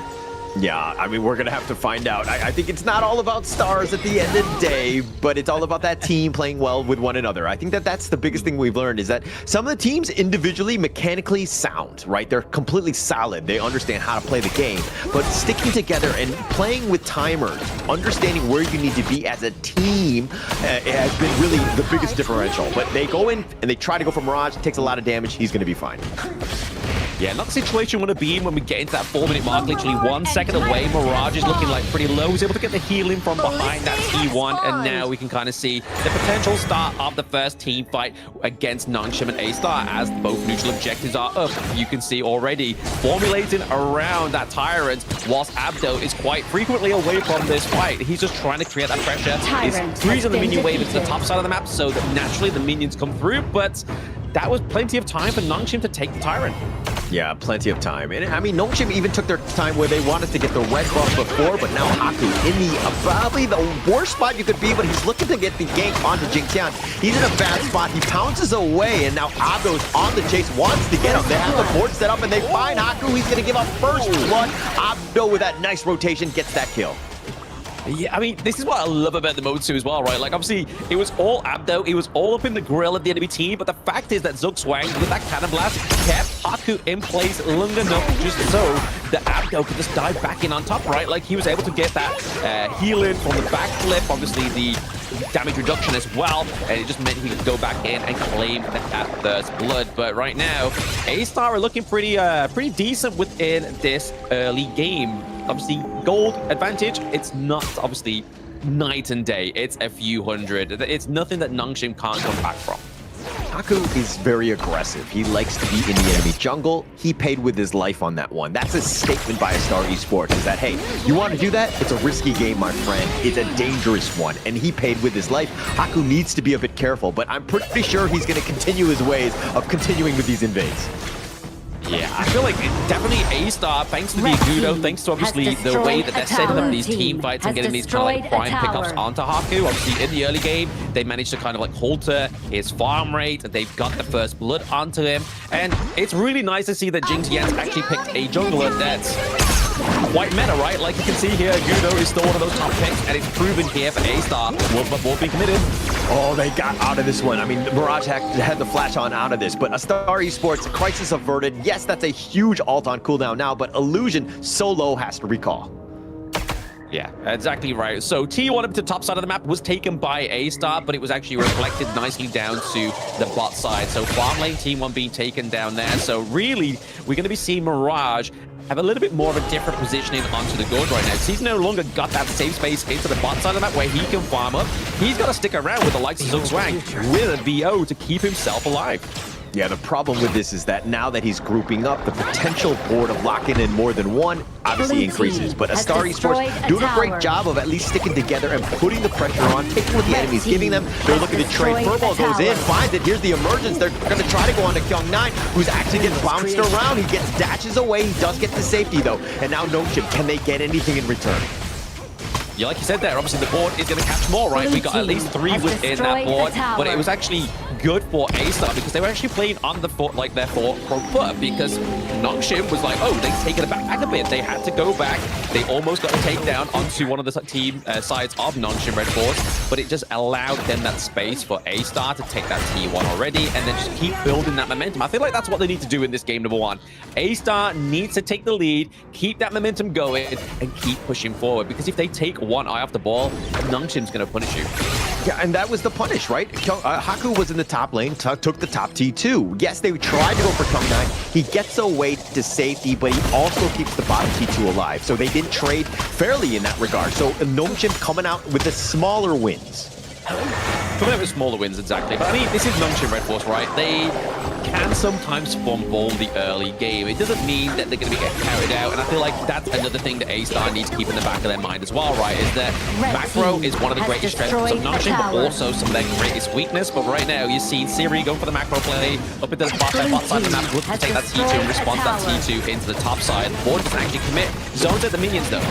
Yeah, I mean, we're going to have to find out. I think it's not all about stars at the end of the day, but it's all about that team playing well with one another. I think that's the biggest thing we've learned is that some of the teams individually, mechanically sound, right? They're completely solid. They understand how to play the game, but sticking together and playing with timers, understanding where you need to be as a team has been really the biggest differential. But they go in and they try to go for Mirage. It takes a lot of damage. He's going to be fine. Yeah, not the situation we want to be in when we get into that 4-minute mark, literally 1 second away. Mirage is looking like pretty low. He's able to get the healing from behind that T1, and now we can kind of see the potential start of the first team fight against Nongshim and A-Star as both neutral objectives are up. You can see already formulating around that Tyrant, whilst Abdo is quite frequently away from this fight. He's just trying to create that pressure. He's freezing the minion wave into the top side of the map so that naturally the minions come through, but that was plenty of time for Nongshim to take the Tyrant. Yeah, plenty of time. And I mean, Nongshim even took their time where they wanted to get the red buff before, but now Haku in the probably the worst spot you could be, but he's looking to get the gank onto Jingtian. He's in a bad spot. He pounces away, and now Abdo's on the chase, wants to get him. They have the board set up, and they find Haku. He's going to give up first blood. Abdo with that nice rotation gets that kill. Yeah, I mean, this is what I love about the mode 2 as well, right? Like, obviously, it was all Abdo, it was all up in the grill of the enemy team, but the fact is that Zugzwang, with that cannon blast, kept Haku in place long enough just so that Abdo could just dive back in on top, right? Like, he was able to get that healing from the backflip, obviously the damage reduction as well, and it just meant he could go back in and claim that first blood. But right now, A-Star are looking pretty decent within this early game. Obviously, gold advantage, it's not obviously night and day. It's a few hundred. It's nothing that Nongshim can't come back from. Haku is very aggressive. He likes to be in the enemy jungle. He paid with his life on that one. That's a statement by Star Esports, is that, hey, you want to do that? It's a risky game, my friend. It's a dangerous one, and he paid with his life. Haku needs to be a bit careful, but I'm pretty sure he's going to continue his ways of continuing with these invades. Yeah, I feel like definitely A-Star, thanks to the Agudo, thanks to obviously the way that they're setting up these team fights and getting these kind of like prime pickups onto Haku. Obviously, in the early game, they managed to kind of like halter his farm rate. They've got the first blood onto him. And it's really nice to see that Jing Tian's actually picked a jungler that's quite meta, right? Like you can see here, Agudo is still one of those top picks, and it's proven here for A-Star. Wolf being committed. Oh, they got out of this one. I mean, Mirage had the flash on out of this, but a Star Esports crisis averted. Yes, that's a huge ult on cooldown now, but Illusion so low has to recall. Yeah, exactly right. So T1 up to the top side of the map was taken by A-Star, but it was actually reflected nicely down to the bot side. So farm lane T1 being taken down there. So really, we're going to be seeing Mirage have a little bit more of a different positioning onto the Gorge right now. So he's no longer got that safe space into the bot side of the map where he can farm up. He's got to stick around with the likes of Zugzwang with a VO to keep himself alive. Yeah, the problem with this is that now that he's grouping up, the potential board of locking in more than one obviously increases. But a Star Esports doing a great job of at least sticking together and putting the pressure on, taking what the enemy's giving them. They're looking to trade. Furball goes in, finds it. Here's the emergence. They're going to try to go on to Kyung9, who's actually getting bounced around. He gets dashes away. He does get the safety, though. And now Notion, can they get anything in return? Yeah, like you said there, obviously the board is going to catch more, right? We got at least 3 within that board, but it was actually good for A-Star because they were actually playing on the foot, like their front foot, because Nongshim was like, oh, they've taken it back a bit. They had to go back. They almost got a takedown onto one of the team sides of Nongshim Red Force, but it just allowed them that space for A-Star to take that T1 already and then just keep building that momentum. I feel like that's what they need to do in this game, number one. A-Star needs to take the lead, keep that momentum going, and keep pushing forward, because if they take one eye off the ball, Nongshim's going to punish you. Yeah, and that was the punish, right? Haku was in the top lane, took the top T2. Yes, they tried to go for Kyung9. He gets away to safety, but he also keeps the bottom T2 alive. So they didn't trade fairly in that regard. So Nongshim coming out with the smaller wins. Coming out with smaller wins, exactly. But I mean, this is Nongshim Red Force, right? They can sometimes fumble the early game. It doesn't mean that they're going to be getting carried out, and I feel like that's another thing that A-Star needs to keep in the back of their mind as well, right? Is that macro is one of the greatest strengths of Nongshim, but also some of their greatest weakness. But right now, you're seeing Siri going for the macro play up into the bot side of the map, looking to take that T2 and respond to that T2 into the top side. Board doesn't actually commit. Zones at the minions, though.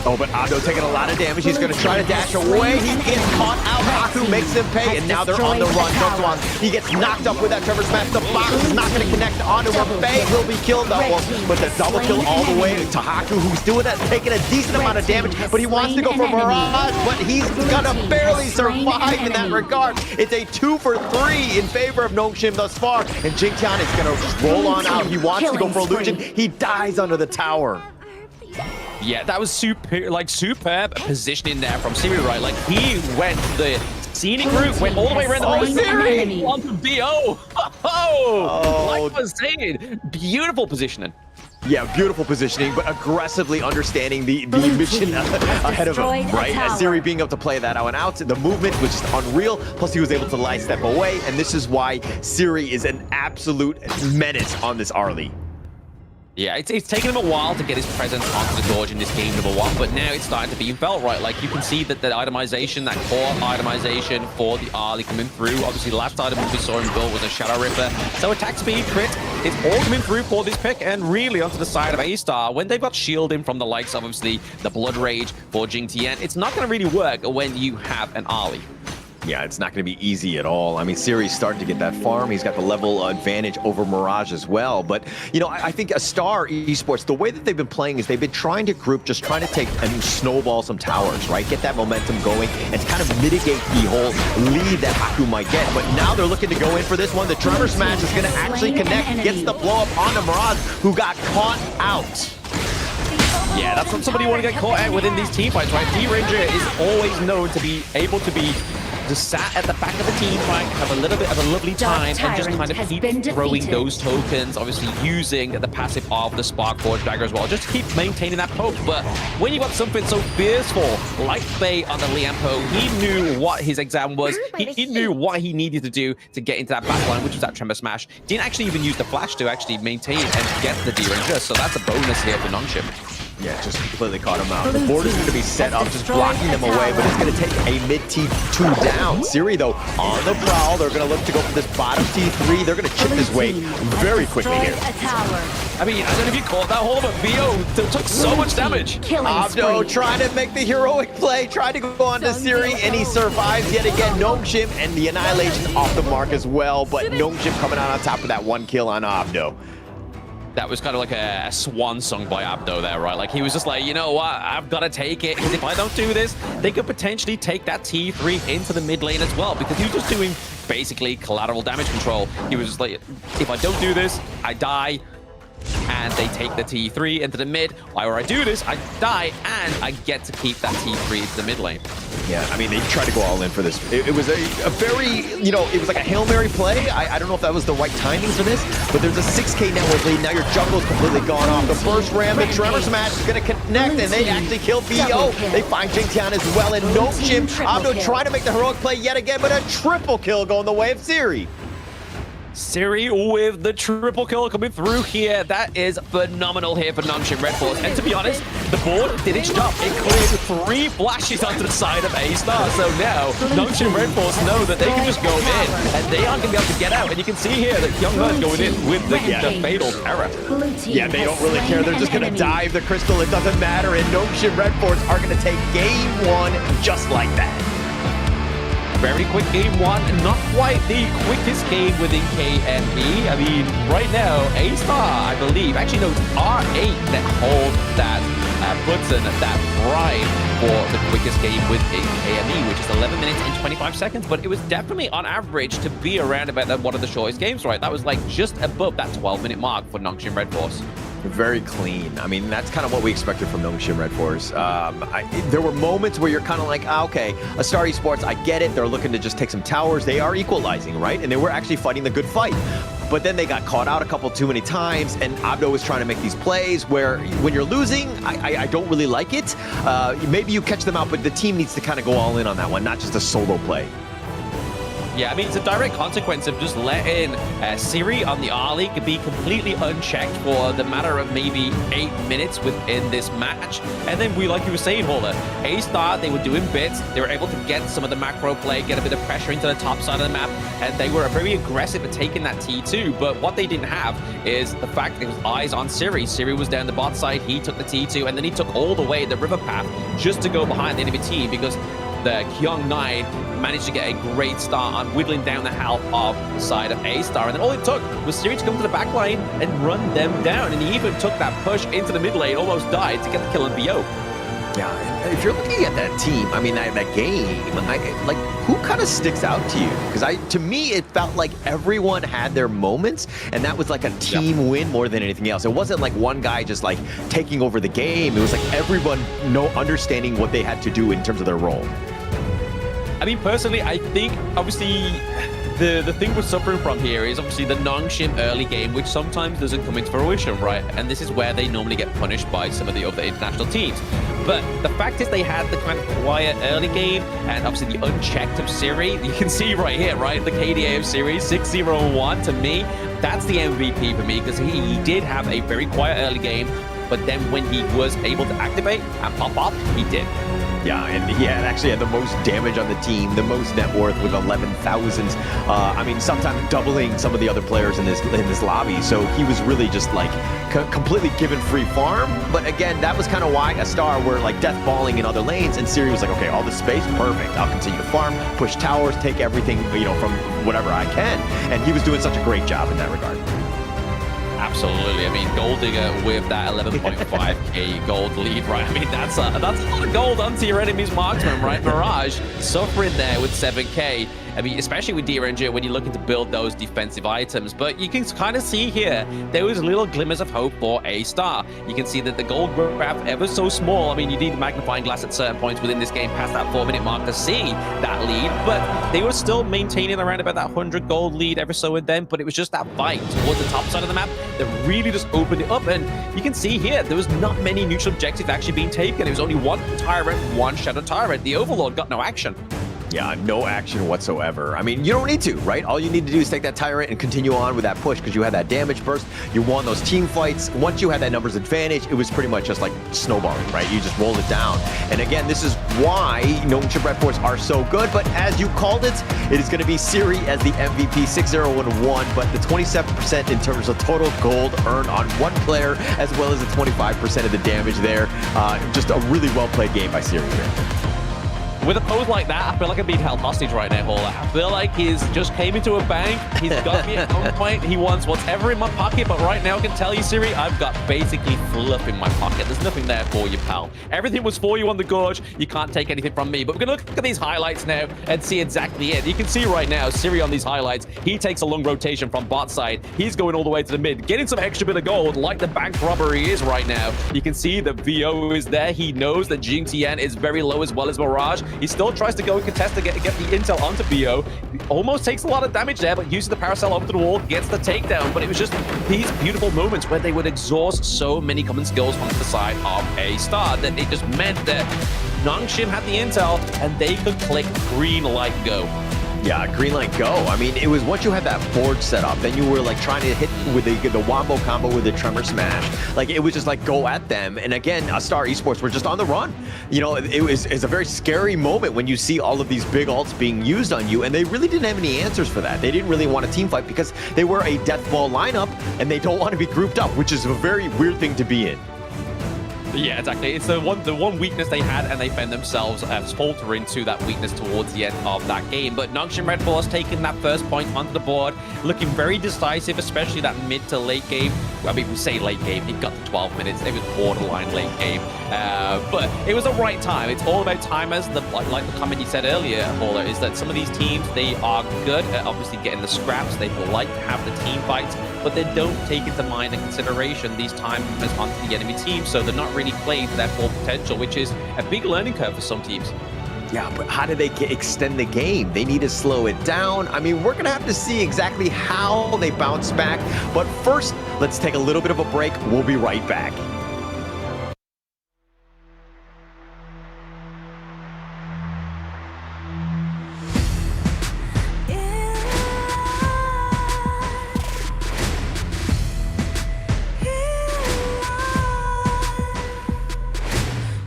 Oh, but Abdo taking a lot of damage. He's going to try to dash away. He gets caught out. Haku makes him pay, and now they're on the run. Zugzwang, he gets knocked up with that Trevor Smash. The box is not going to connect onto him. Faye will be killed, though. But the double kill all the way to Haku, who's doing that, taking a decent amount of damage. But he wants to go for Mirage, but he's going to barely survive in that regard. It's a 2 for 3 in favor of Nongshim thus far. And Jingtian is going to just roll on out. He wants to go for Illusion. He dies under the tower. Yeah, that was superb positioning there from Siri, right? Like, he went the scenic route, went all the way around the whole Siri onto BO. Like I was saying, beautiful positioning. Yeah, beautiful positioning, but aggressively understanding the mission ahead of him, right? As Siri being able to play that out and out, the movement was just unreal, plus he was able to light step away, and this is why Siri is an absolute menace on this Arlie. Yeah, it's taken him a while to get his presence onto the Gorge in this game, number one, but now it's starting to be felt, right? Like, you can see that the itemization, that core itemization for the Arlie coming through. Obviously, the last item we saw him build was a Shadow Ripper. So attack speed, crit, it's all coming through for this pick, and really onto the side of A-Star. When they've got shielding from the likes of, obviously, the Blood Rage for Jingtian, it's not going to really work when you have an Arlie. Yeah, it's not going to be easy at all. I mean, Siri's starting to get that farm. He's got the level advantage over Mirage as well. But, you know, I think a Star Esports, the way that they've been playing is they've been trying to group, just trying to take and snowball some towers, right? Get that momentum going and kind of mitigate the whole lead that Haku might get. But now they're looking to go in for this one. The Tremor Smash is going to actually connect, gets the blow up onto Mirage, who got caught out. Yeah, that's not somebody you want to get caught out within these team fights, right? D-Ranger is always known to be able to be just sat at the back of the team fight, have a little bit of a lovely time, and just kind of keep throwing those tokens, obviously using the passive of the Spark Forge Dagger as well, just to keep maintaining that poke. But when you got something so fearful like Faye on the Liampo, he knew what his exam was. He knew what he needed to do to get into that backline, which was that Tremor Smash. Didn't actually even use the flash to actually maintain and get the D-Ranger, so that's a bonus here for Nongshim. Yeah, just completely caught him out. The board is going to be set up, just blocking them away, but it's going to take a mid T2 down. Siri, though, on the prowl. They're going to look to go for this bottom T3. They're going to chip this way very quickly here. I mean, I don't know if you caught that hold, but BO took so much damage. Abdo trying to make the heroic play, trying to go on to Siri, and he survives yet again. Nongshim and the Annihilation off the mark as well, but Nongshim coming out on top of that one kill on Abdo. that was kind of like a swan song by Abdo there, right? Like, he was just like, you know what? I've got to take it. Because if I don't do this, they could potentially take that T3 into the mid lane as well. Because he was just doing basically collateral damage control. He was just like, if I don't do this, I die. And they take the T3 into the mid. Or I do this, I die, and I get to keep that T3 into the mid lane. Yeah, I mean, they tried to go all in for this. It was a very, you know, it was like a Hail Mary play. I don't know if that was the right timing for this, but there's a 6K network lead. Now your jungle's completely gone off. The first ram, the Tremor Smash is going to connect, and they actually kill BO. They find Jingtian as well, and no Jim. Abdo trying to make the heroic play yet again, but a triple kill going the way of Siri. Siri with the triple kill coming through here. That is phenomenal here for Nongshim Red Force. And to be honest, the board did its job. It cleared 3 flashes onto the side of A-Star. So now Nongshim Red Force know that they can just go in and they aren't going to be able to get out. And you can see here that Young Bird going in with the fatal error. Yeah, they don't really care. They're just going to dive the crystal. It doesn't matter. And Nongshim Red Force are going to take game 1 just like that. Very quick game 1, not quite the quickest game within KME. I mean, right now, A-Star, I believe, actually no, it's R8 that hold that button, that pride for the quickest game within KME, which is 11 minutes and 25 seconds, but it was definitely on average to be around about one of the shortest games, right? That was like just above that 12-minute mark for Nongshim Red Force. Very clean. I mean, that's kind of what we expected from Nongshim Red Force. There were moments where you're kind of like, okay, a Star Esports, I get it. They're looking to just take some towers. They are equalizing, right? And they were actually fighting the good fight. But then they got caught out a couple too many times, and Abdo was trying to make these plays where when you're losing, I don't really like it. Maybe you catch them out, but the team needs to kind of go all in on that one, not just a solo play. Yeah, I mean, it's a direct consequence of just letting Siri on the R-League be completely unchecked for the matter of maybe 8 minutes within this match. And then like you were saying, Hola, A-Star, they were doing bits. They were able to get some of the macro play, get a bit of pressure into the top side of the map, and they were very aggressive at taking that T2. But what they didn't have is the fact that it was eyes on Siri. Siri was down the bot side, he took the T2, and then he took all the way the river path just to go behind the enemy team because the Kyung 9 managed to get a great start on whittling down the health of the side of A-Star. And then all it took was Siri to come to the back line and run them down. And he even took that push into the mid lane, almost died to get the kill on BO. Yeah, and if you're looking at that team, I mean, that game, like, who kind of sticks out to you? Because to me, it felt like everyone had their moments, and that was like a team win more than anything else. It wasn't like one guy just like taking over the game. It was like everyone understanding what they had to do in terms of their role. I mean, personally, I think, obviously, the thing we're suffering from here is obviously the Nongshim early game, which sometimes doesn't come into fruition, right? And this is where they normally get punished by some of the other international teams. But the fact is they had the kind of quiet early game, and obviously the unchecked of Siri. You can see right here, right? The KDA of Siri, 6-0-1. To me, that's the MVP for me, because he did have a very quiet early game, but then when he was able to activate and pop up, he did. Yeah, and he actually had the most damage on the team, the most net worth with 11,000. I mean, sometimes doubling some of the other players in this lobby. So he was really just like completely given free farm. But again, that was kind of why a Star were like death balling in other lanes, and Siri was like, okay, all this space, perfect. I'll continue to farm, push towers, take everything, you know, from whatever I can. And he was doing such a great job in that regard. Absolutely. I mean, Gold Digger with that 11.5k gold lead, right? I mean, that's a lot of gold onto your enemy's marksman, right? Mirage suffering there with 7k. I mean, especially with DRNG when you're looking to build those defensive items. But you can kind of see here, there was little glimmers of hope for A-Star. You can see that the gold graph ever so small. I mean, you need a magnifying glass at certain points within this game past that 4-minute mark to see that lead. But they were still maintaining around about that 100 gold lead ever so and then. But it was just that fight towards the top side of the map that really just opened it up. And you can see here, there was not many neutral objectives actually being taken. It was only one Tyrant, one Shadow Tyrant. The Overlord got no action. Yeah, no action whatsoever. I mean, you don't need to, right? All you need to do is take that Tyrant and continue on with that push because you had that damage burst. You won those team fights. Once you had that numbers advantage, it was pretty much just like snowballing, right? You just rolled it down. And again, this is why Nongshim Red Force are so good. But as you called it, it is going to be Siri as the MVP, 6-0-1, but the 27% in terms of total gold earned on one player, as well as the 25% of the damage there. Just a really well-played game by Siri here. With a pose like that, I feel like I'm being held hostage right now, Hauler. I feel like he's just came into a bank. He's got me at gunpoint. He wants whatever in my pocket, but right now I can tell you, Siri, I've got basically fluff in my pocket. There's nothing there for you, pal. Everything was for you on the gorge. You can't take anything from me. But we're going to look at these highlights now and see exactly it. You can see right now, Siri on these highlights, he takes a long rotation from bot side. He's going all the way to the mid, getting some extra bit of gold like the bank robbery is right now. You can see the VO is there. He knows that GTN is very low as well as Mirage. He still tries to go and contest to get the intel onto VO. Almost takes a lot of damage there, but uses the paracel over to the wall, gets the takedown. But it was just these beautiful moments where they would exhaust so many common skills from the side of A star that it just meant that Nongshim had the intel and they could click green light go. Yeah, green light go. I mean, it was once you had that board set up, then you were like trying to hit with the wombo combo with the tremor smash. Like it was just like go at them. And again, Star Esports were just on the run. You know, it's a very scary moment when you see all of these big ults being used on you, and they really didn't have any answers for that. They didn't really want a team fight because they were a death ball lineup and they don't want to be grouped up, which is a very weird thing to be in. Yeah, exactly. It's the one weakness they had, and they found themselves falter into that weakness towards the end of that game. But Nongshim Red Bull has taken that first point onto the board, looking very decisive, especially that mid to late game. I mean, we say late game, it got to 12 minutes. It was borderline late game, but it was the right time. It's all about timers. Like the comment you said earlier, Hauler, is that some of these teams, they are good at obviously getting the scraps. They like to have the team fights, but they don't take into mind and consideration these timers onto the enemy team, so they're not really playing to their full potential, which is a big learning curve for some teams. Yeah, but how do they extend the game? They need to slow it down. I mean, we're going to have to see exactly how they bounce back. But first, let's take a little bit of a break. We'll be right back.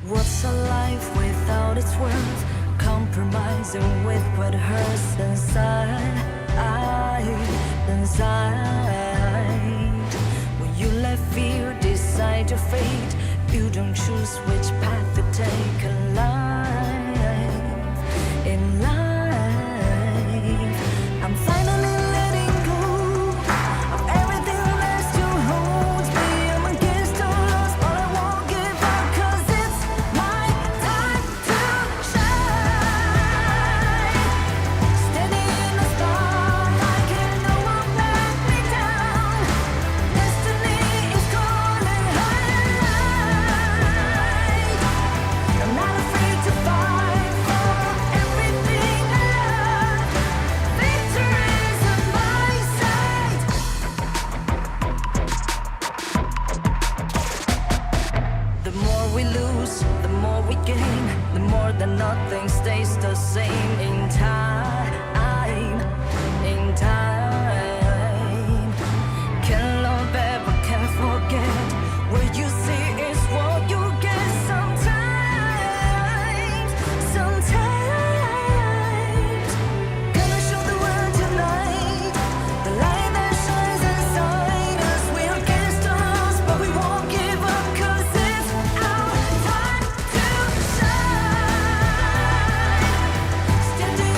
What's a life without its worth? Compromising with what hurts inside. When you let fear decide your fate, you don't choose which path to take in life. In life, I'm finally letting go of everything that still holds me. I'm against the odds, but I won't give up, 'cause it's my time to shine. Standing in the spotlight, and no one let me down. Destiny is calling high. I'm not afraid to fight for everything I love. Victory's on my side. The more we lose, the more we gain. The more that nothing stays the same. In time, can love ever, can forget. What you see is what you get. Sometimes, gonna show the world tonight. The light that shines inside us. We're against the odds, but we won't give up, 'cause it's our time to shine. Standing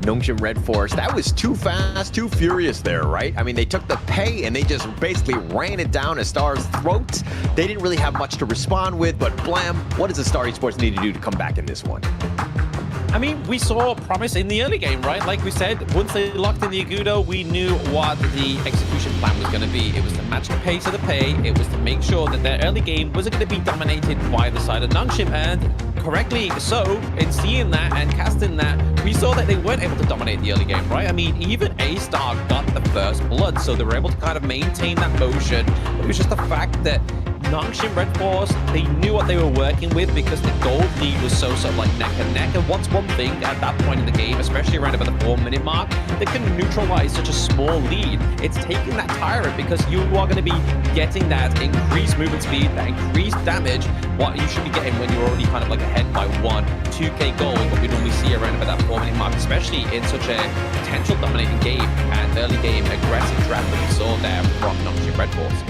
Nongshim Red Force, that was too fast, too furious there, right? I mean, they took the pay and they just basically ran it down Astar's throats. They didn't really have much to respond with, but blam, what does Astar Esports need to do to come back in this one? I mean, we saw promise in the early game, right? Like we said, once they locked in the Agudo, we knew what the execution plan was going to be. It was to match the pay to the pay. It was to make sure that their early game wasn't going to be dominated by the side of Nongshim. And correctly so, in seeing that and casting that, we saw that they weren't able to dominate the early game, right? I mean, even A-Star got the first blood, so they were able to kind of maintain that motion. But it was just the fact that Nongshim Red Force, they knew what they were working with because the gold lead was so like neck and neck. And what's one thing at that point in the game, especially around about the 4-minute mark, that can neutralize such a small lead? It's taking that tyrant, because you are going to be getting that increased movement speed, that increased damage, what you should be getting when you're already kind of like ahead by 2k gold, what we normally see around about that 4-minute mark, especially in such a potential dominating game and early game aggressive draft that we saw there from Nongshim Red Force.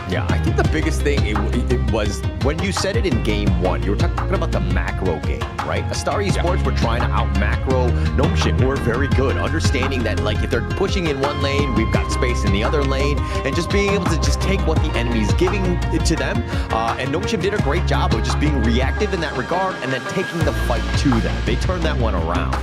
Yeah, I think the biggest thing it was when you said it in game 1, you were talking about the macro game, right? Astar Esports were trying to out-macro Nongshim, who are very good, understanding that, like, if they're pushing in one lane, we've got space in the other lane, and just being able to just take what the enemy's giving to them. And Nongshim did a great job of just being reactive in that regard and then taking the fight to them. They turned that one around.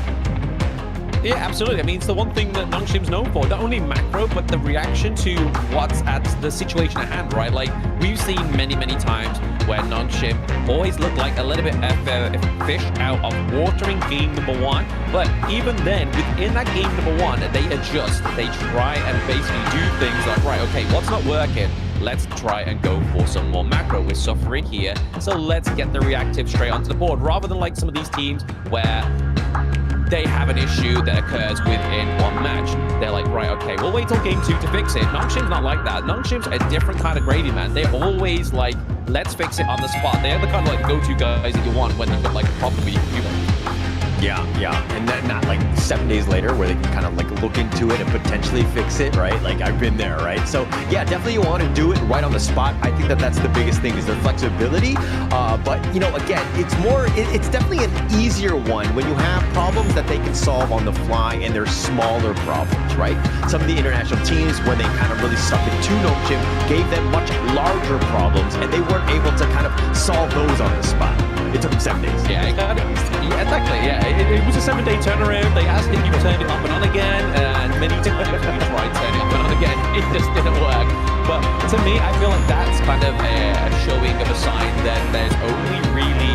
Yeah, absolutely. I mean, it's the one thing that Nongshim's known for. Not only macro, but the reaction to what's at the situation at hand, right? Like, we've seen many, many times where Nongshim always look like a little bit of a fish out of water in game number 1. But even then, within that game number 1, they adjust. They try and basically do things like, right, okay, what's not working? Let's try and go for some more macro. We're suffering here, so let's get the reactive straight onto the board, rather than like some of these teams where they have an issue that occurs within one match. They're like, right, okay, we'll wait till game 2 to fix it. Nongshim's not like that. Nongshim's a different kind of gravy, man. They're always like, let's fix it on the spot. They're the kind of like go-to guys that you want when you've got like a problem with you. Yeah, and then not like 7 days later where they can kind of like look into it and potentially fix it, right? Like, I've been there, right? So yeah, definitely you want to do it right on the spot. I think that that's the biggest thing, is their flexibility. But you know, again, it's definitely an easier one when you have problems that they can solve on the fly, and they're smaller problems, right? Some of the international teams, when they kind of really stuck it to Nongshim, gave them much larger problems, and they weren't able to kind of solve those on the spot. It took them 7 days. Yeah, exactly. Yeah, it was a 7-day turnaround. They asked if you turned it up and on again, and many times we tried turning it up and on again. It just didn't work. But to me, I feel like that's kind of a showing of a sign that there's only really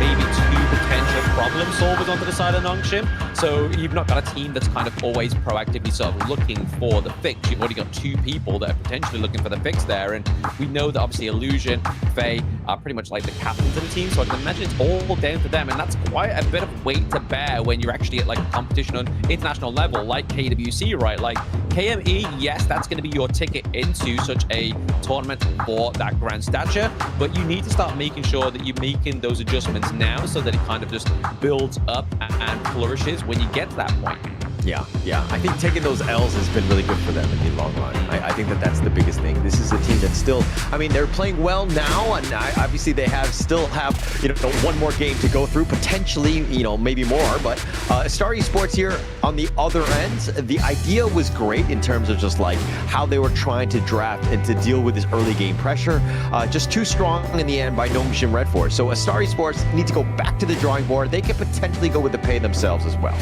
maybe 2 potential problem solvers onto the side of Nongshim. So you've not got a team that's kind of always proactively sort of looking for the fix. You've already got 2 people that are potentially looking for the fix there. And we know that obviously Illusion, Faye are pretty much like the captains of the team. So I can imagine it's all down to them. And that's quite a bit of weight to bear when you're actually at like a competition on international level, like KWC, right? Like KME, yes, that's going to be your ticket into such a tournament for that grand stature. But you need to start making sure that you're making those adjustments now, so that it kind of just builds up and flourishes when you get to that point. Yeah. I think taking those L's has been really good for them in the long run. I think that that's the biggest thing. This is a team that still, I mean, they're playing well now, and obviously they still have, you know, one more game to go through, potentially, you know, maybe more. But Astar Esports here on the other end, the idea was great in terms of just like how they were trying to draft and to deal with this early game pressure. Just too strong in the end by Nongshim Red Force. So Astar Esports need to go back to the drawing board. They could potentially go with the pay themselves as well.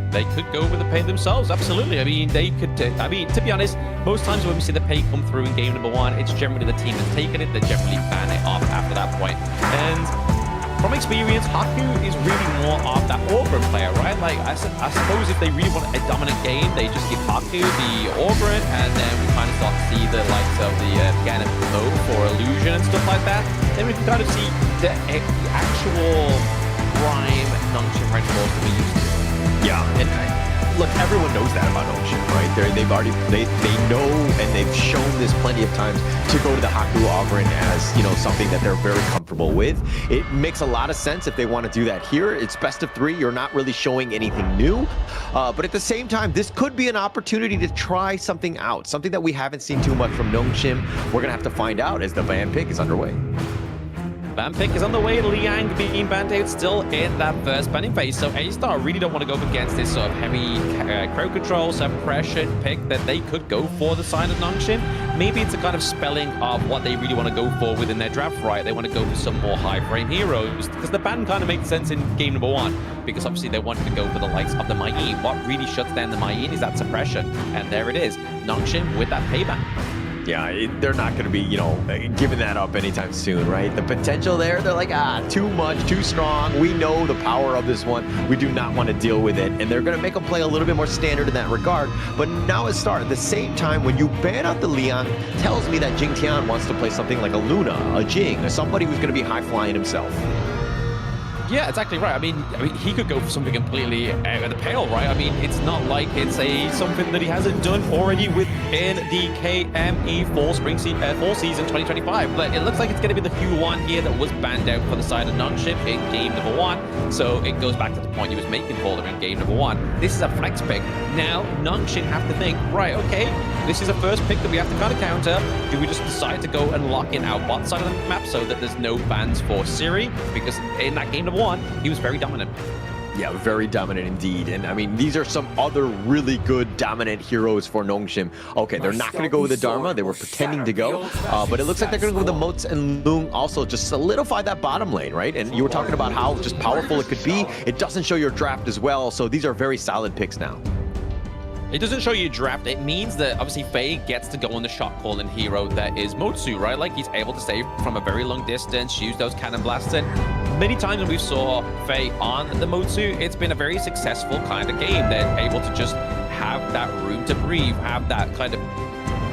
They could go with the pay themselves, absolutely. I mean, they could, to be honest, most times when we see the pay come through in game number 1, it's generally the team that's taken it, they generally ban it off after that point. And from experience, Haku is really more of that Augurin player, right? Like, I suppose if they really want a dominant game, they just give Haku the Augurin, and then we kind of start to see the likes of the Ganon mode for Illusion and stuff like that. Then we can kind of see the actual prime Nongshim Red Force that we used to. Yeah, and look, everyone knows that about Nongshim, right? They know, and they've shown this plenty of times to go to the Haku Augurin as, you know, something that they're very comfortable with. It makes a lot of sense if they want to do that here. It's best of 3. You're not really showing anything new, but at the same time, this could be an opportunity to try something out, something that we haven't seen too much from Nongshim. We're gonna have to find out as the Van pick is underway. ban pick is on the way. Liang being banned out still in that first banning phase. So A-Star really don't want to go up against this sort of heavy crowd control, suppression pick that they could go for the side of Nongshim. Maybe it's a kind of spelling of what they really want to go for within their draft, right? They want to go for some more high frame heroes because the ban kind of makes sense in game number 1 because obviously they wanted to go for the likes of the Mai Yin. What really shuts down the Mai Yin is that suppression. And there it is. Nongshim with that payback. Yeah, they're not going to be, giving that up anytime soon, right? The potential there, they're like, too much, too strong. We know the power of this one. We do not want to deal with it. And they're going to make them play a little bit more standard in that regard. But now it's Star. At the same time, when you ban out the Liang, tells me that Jing Tian wants to play something like a Luna, a Jing, somebody who's going to be high-flying himself. Yeah, exactly right. I mean, he could go for something completely out of the pale, right? I mean, it's not like it's something that he hasn't done already within the KME fall season 2025. But it looks like it's going to be the Q1 here that was banned out for the side of Nongshim in game number 1. So it goes back to the point he was making for in game number 1. This is a flex pick. Now, Nongshim have to think, right, okay, this is a first pick that we have to kind of counter. Do we just decide to go and lock in our bot side of the map so that there's no bans for Siri? Because in that game number 1, he was very dominant. Yeah, very dominant indeed. And I mean, these are some other really good dominant heroes for Nongshim. Okay, they're not going to go with the Dharma. They were pretending to go. But it looks like they're going to go with the Moats and Lung also just solidify that bottom lane, right? And you were talking about how just powerful it could be. It doesn't show your draft as well. So these are very solid picks now. It doesn't show you draft. It means that obviously Faye gets to go on the shot calling hero that is Motsu, right? Like he's able to save from a very long distance, use those cannon blasts. And many times when we saw Faye on the Motsu, it's been a very successful kind of game. They're able to just have that room to breathe, have that kind of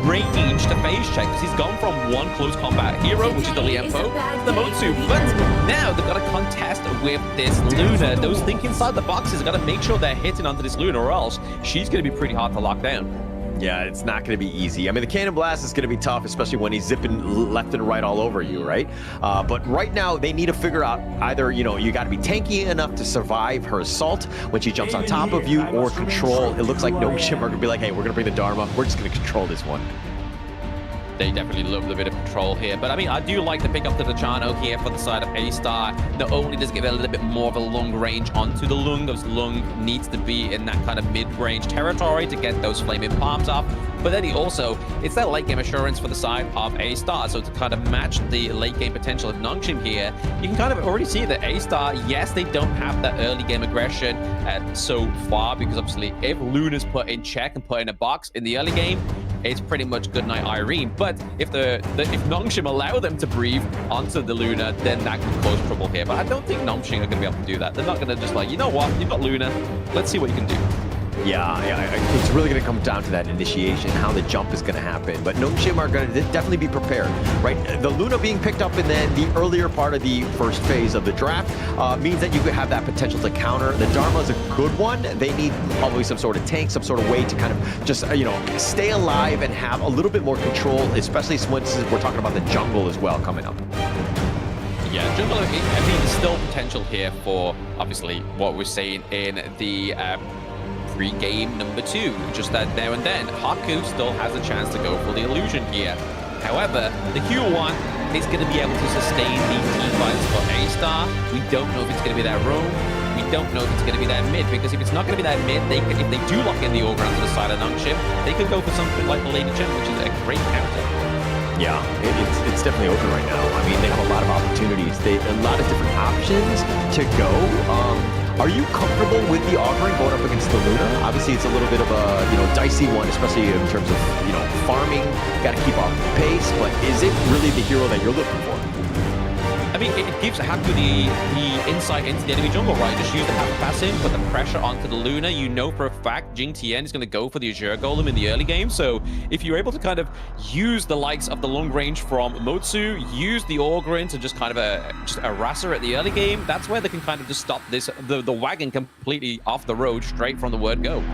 range to phase check, because he's gone from one close combat hero, which is the Liempo, to the Motsu. But now they've got to contest with this Luna. Those think inside the boxes got to make sure they're hitting onto this Luna, or else she's going to be pretty hard to lock down. Yeah, it's not going to be easy. I mean, the cannon blast is going to be tough, especially when he's zipping left and right all over you, right? But right now, they need to figure out either, you got to be tanky enough to survive her assault when she jumps on top of you, or control. It looks like Nongshim are going to be like, hey, we're going to bring the Dharma. We're just going to control this one. They definitely love the bit of control here. But I mean, I do like the pick up to the Chano here for the side of A-Star. Not only does it give it a little bit more of a long range onto the Lung, because Lung needs to be in that kind of mid-range territory to get those flaming palms off. But then it's that late game assurance for the side of A-Star. So to kind of match the late game potential of Nongshim here, you can kind of already see that A-Star, yes, they don't have that early game aggression so far, because obviously if Luna's put in check and put in a box in the early game, it's pretty much goodnight Irene. But if Nongshim allow them to breathe onto the Luna, then that could cause trouble here. But I don't think Nongshim are going to be able to do that. They're not going to just like, you know what, you've got Luna, let's see what you can do. Yeah, it's really going to come down to that initiation, how the jump is going to happen. But Nongshim are going to definitely be prepared, right? The Luna being picked up in then the earlier part of the first phase of the draft means that you could have that potential to counter. The Dharma is a good one. They need probably some sort of tank, some sort of way to kind of just, stay alive and have a little bit more control, especially once we're talking about the jungle as well coming up. Yeah, jungle, I mean, there's still potential here for, obviously, what we're saying in the pre-game number 2, just that there and then. Haku still has a chance to go for the illusion here. However, the Q1 is going to be able to sustain these team fights for A-Star. We don't know if it's going to be that roam. We don't know if it's going to be that mid, because if it's not going to be that mid, if they do lock in the Ogre onto the side of Nongshim, they could go for something like the Lady Gem, which is a great counter. Yeah, it's definitely open right now. I mean, they have a lot of opportunities. A lot of different options to go. Are you comfortable with the Augury going up against the Luna? Obviously, it's a little bit of a dicey one, especially in terms of farming. Got to keep up pace, but is it really the hero that you're looking for? I mean, it gives Haku the insight into the enemy jungle, right? Just use the Haku passive, put the pressure onto the Luna. You know for a fact Jing Tian is going to go for the Azure Golem in the early game. So if you're able to kind of use the likes of the long range from Motsu, use the Ogrin to just kind of just harass her at the early game, that's where they can kind of just stop the wagon completely off the road straight from the word go.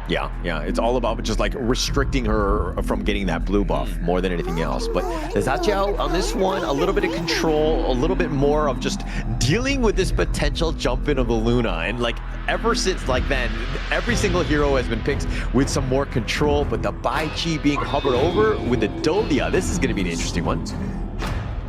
Yeah, it's all about just like restricting her from getting that blue buff more than anything else. But the Zhao on this one, a little bit of control, a little bit more of just dealing with this potential jump in of the Luna. And like ever since like then, every single hero has been picked with some more control, but the Bai Chi being hovered over with the Dolia, this is going to be an interesting one.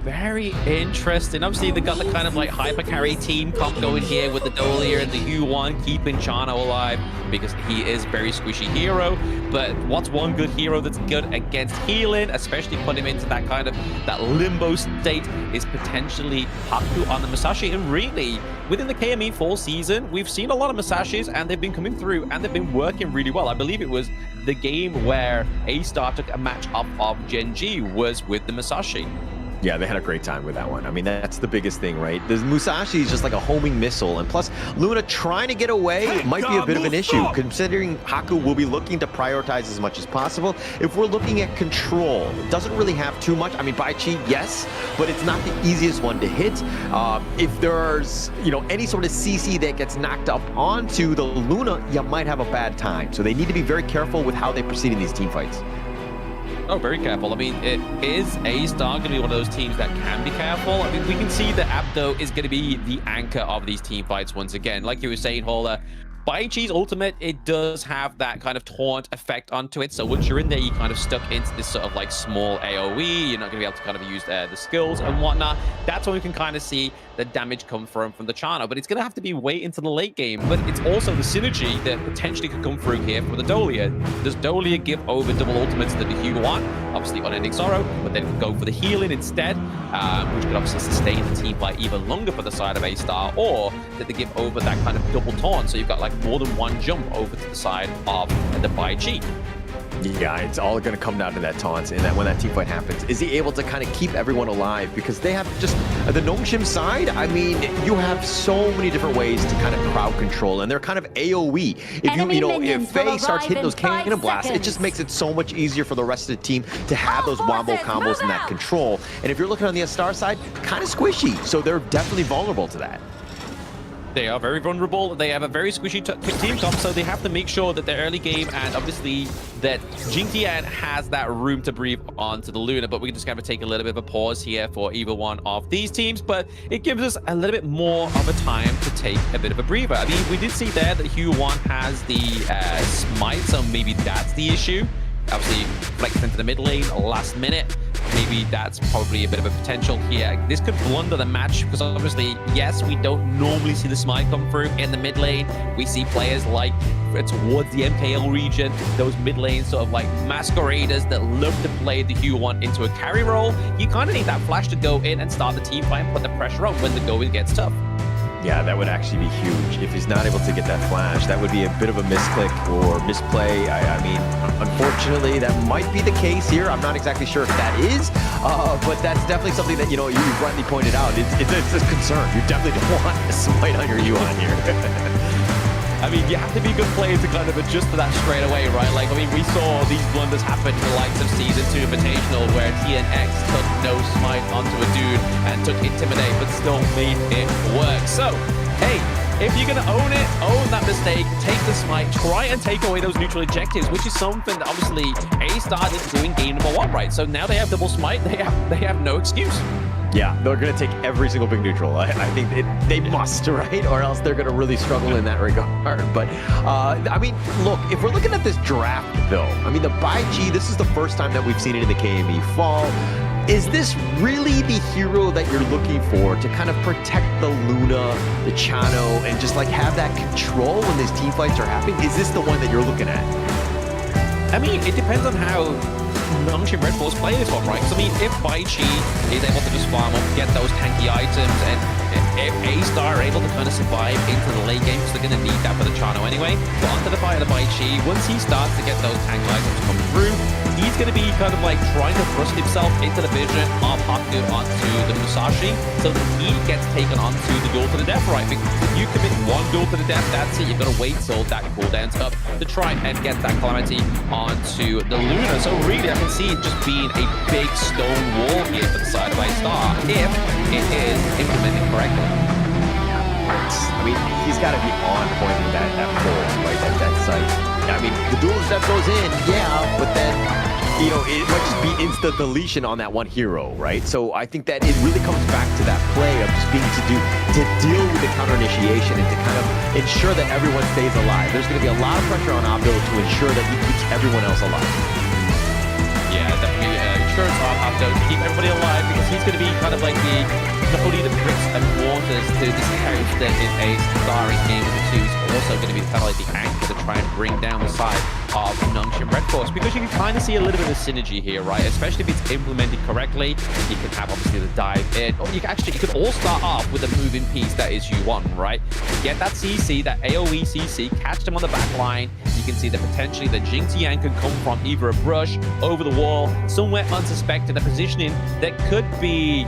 Very interesting. Obviously, they got the kind of like hyper carry team comp going here with the Dolia and the Yu1 keeping Chano alive because he is very squishy hero. But what's one good hero that's good against healing, especially put him into that kind of that limbo state, is potentially Haku on the Musashi. And really, within the KME fall season, we've seen a lot of Musashis and they've been coming through and they've been working really well. I believe it was the game where A-Star took a match up of Genji was with the Musashi. Yeah, they had a great time with that one. I mean, that's the biggest thing, right? The Musashi is just like a homing missile, and plus Luna trying to get away might be a bit of an issue, considering Haku will be looking to prioritize as much as possible. If we're looking at control, it doesn't really have too much. I mean, Baichi, yes, but it's not the easiest one to hit. If there's, you know, any sort of CC that gets knocked up onto the Luna, you might have a bad time. So they need to be very careful with how they proceed in these team fights. Oh, very careful. I mean, it is A-Star going to be one of those teams that can be careful. I mean, we can see that Abdo is going to be the anchor of these team fights once again. Like you were saying, Hola, Baichi's ultimate, it does have that kind of taunt effect onto it. So once you're in there, you're kind of stuck into this sort of like small AoE. You're not going to be able to kind of use the skills and whatnot. That's when we can kind of see the damage come from the Chano. But it's going to have to be way into the late game. But it's also the synergy that potentially could come through here for the Dolia. Does Dolia give over double ultimates to the Yu1? Obviously Unending Sorrow, but then go for the healing instead, which could obviously sustain the team fight even longer for the side of A-Star. Or did they give over that kind of double taunt? So you've got like more than one jump over to the side of the Baichi. Yeah, it's all going to come down to that taunt, and that when that team fight happens, is he able to kind of keep everyone alive? Because they have just the Gnome side. I mean, you have so many different ways to kind of crowd control, and they're kind of AOE. If Faye starts hitting those cannon blasts, it just makes it so much easier for the rest of the team to have those wombo combos and that control. And if you're looking on the Star side, kind of squishy, so they're definitely vulnerable to that. They are very vulnerable. They have a very squishy team comp, so they have to make sure that their early game and obviously that Jingtian has that room to breathe onto the Luna. But we can just kind of take a little bit of a pause here for either one of these teams, but it gives us a little bit more of a time to take a bit of a breather. I mean, we did see there that Yu1 has the smite, so maybe that's the issue. Obviously, flex into the mid lane last minute. Maybe that's probably a bit of a potential here. This could blunder the match because obviously, yes, we don't normally see the smite come through in the mid lane. We see players like towards the MKL region, those mid lane sort of like masqueraders that love to play the Yu1 into a carry role. You kind of need that flash to go in and start the team fight and put the pressure on when the going gets tough. Yeah, that would actually be huge. If he's not able to get that flash, that would be a bit of a misclick or misplay. I mean, unfortunately, that might be the case here. I'm not exactly sure if that is, but that's definitely something that, you know, you've rightly pointed out. It's a concern. You definitely don't want a smite on your Yu1 here. I mean, you have to be a good player to kind of adjust to that straight away, right? Like, I mean, we saw these blunders happen in the likes of Season 2 Invitational, where TNX took no smite onto a dude and took Intimidate, but still made it work. So, hey, if you're going to own it, own that mistake, take the smite, try and take away those neutral objectives, which is something that obviously A-Star didn't do in game number 1, right? So now they have double smite, they have no excuse. Yeah, they're going to take every single big neutral. I think they must, right? Or else they're going to really struggle in that regard. But, I mean, look, if we're looking at this draft, though, I mean, the Baichi, this is the first time that we've seen it in the KME fall. Is this really the hero that you're looking for to kind of protect the Luna, the Chano, and just, like, have that control when these team fights are happening? Is this the one that you're looking at? I mean, it depends on how Nongshim Red Force play this one, right? So, I mean, if Baichi is able to just farm up, get those tanky items, and if A-Star are able to kind of survive into the late game, because they're going to need that for the Chano anyway, but onto the fight of the Baichi, once he starts to get those tank items come through, he's going to be kind of like trying to thrust himself into the vision of Haku onto the Musashi, so that he gets taken onto the duel to the death, right? Because if you commit one duel to the death, that's it. You've got to wait till that cooldown's up to try and get that Calamity onto the Luna. So really, I can see it just being a big stone wall here for the side of A-Star if it is implemented correctly. I mean, he's got to be on point with that pole, right? That site. I mean, the dual step goes in, yeah, but then, you know, it might just be instant deletion on that one hero, right? So I think that it really comes back to that play of just being to deal with the counter initiation and to kind of ensure that everyone stays alive. There's going to be a lot of pressure on Abdo to ensure that he keeps everyone else alive. Yeah, definitely insurance on Abdo to keep everybody alive, because he's going to be kind of like not only the bricks and mortars to this house that is a starring game of the two, he's also going to be kind of like the anchor to try and bring down the side of Nongshim Red Force, because you can kind of see a little bit of synergy here, right? Especially if it's implemented correctly. You can have obviously the dive in, or you could all start off with a moving piece that is U1, right? Get that CC, that AoE CC, catch them on the back line. You can see that potentially the Jing Tian can come from either a brush, over the wall, somewhere unsuspected, a positioning that could be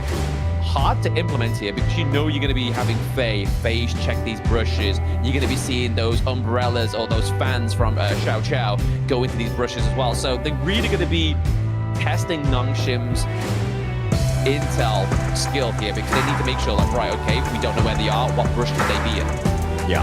hard to implement here, because you know you're going to be having Faye check these brushes. You're going to be seeing those umbrellas or those fans from Xiao Xiao go into these brushes as well. So they're really going to be testing Nongshim's intel skill here, because they need to make sure, like, right, okay, we don't know where they are, what brush could they be in? Yeah.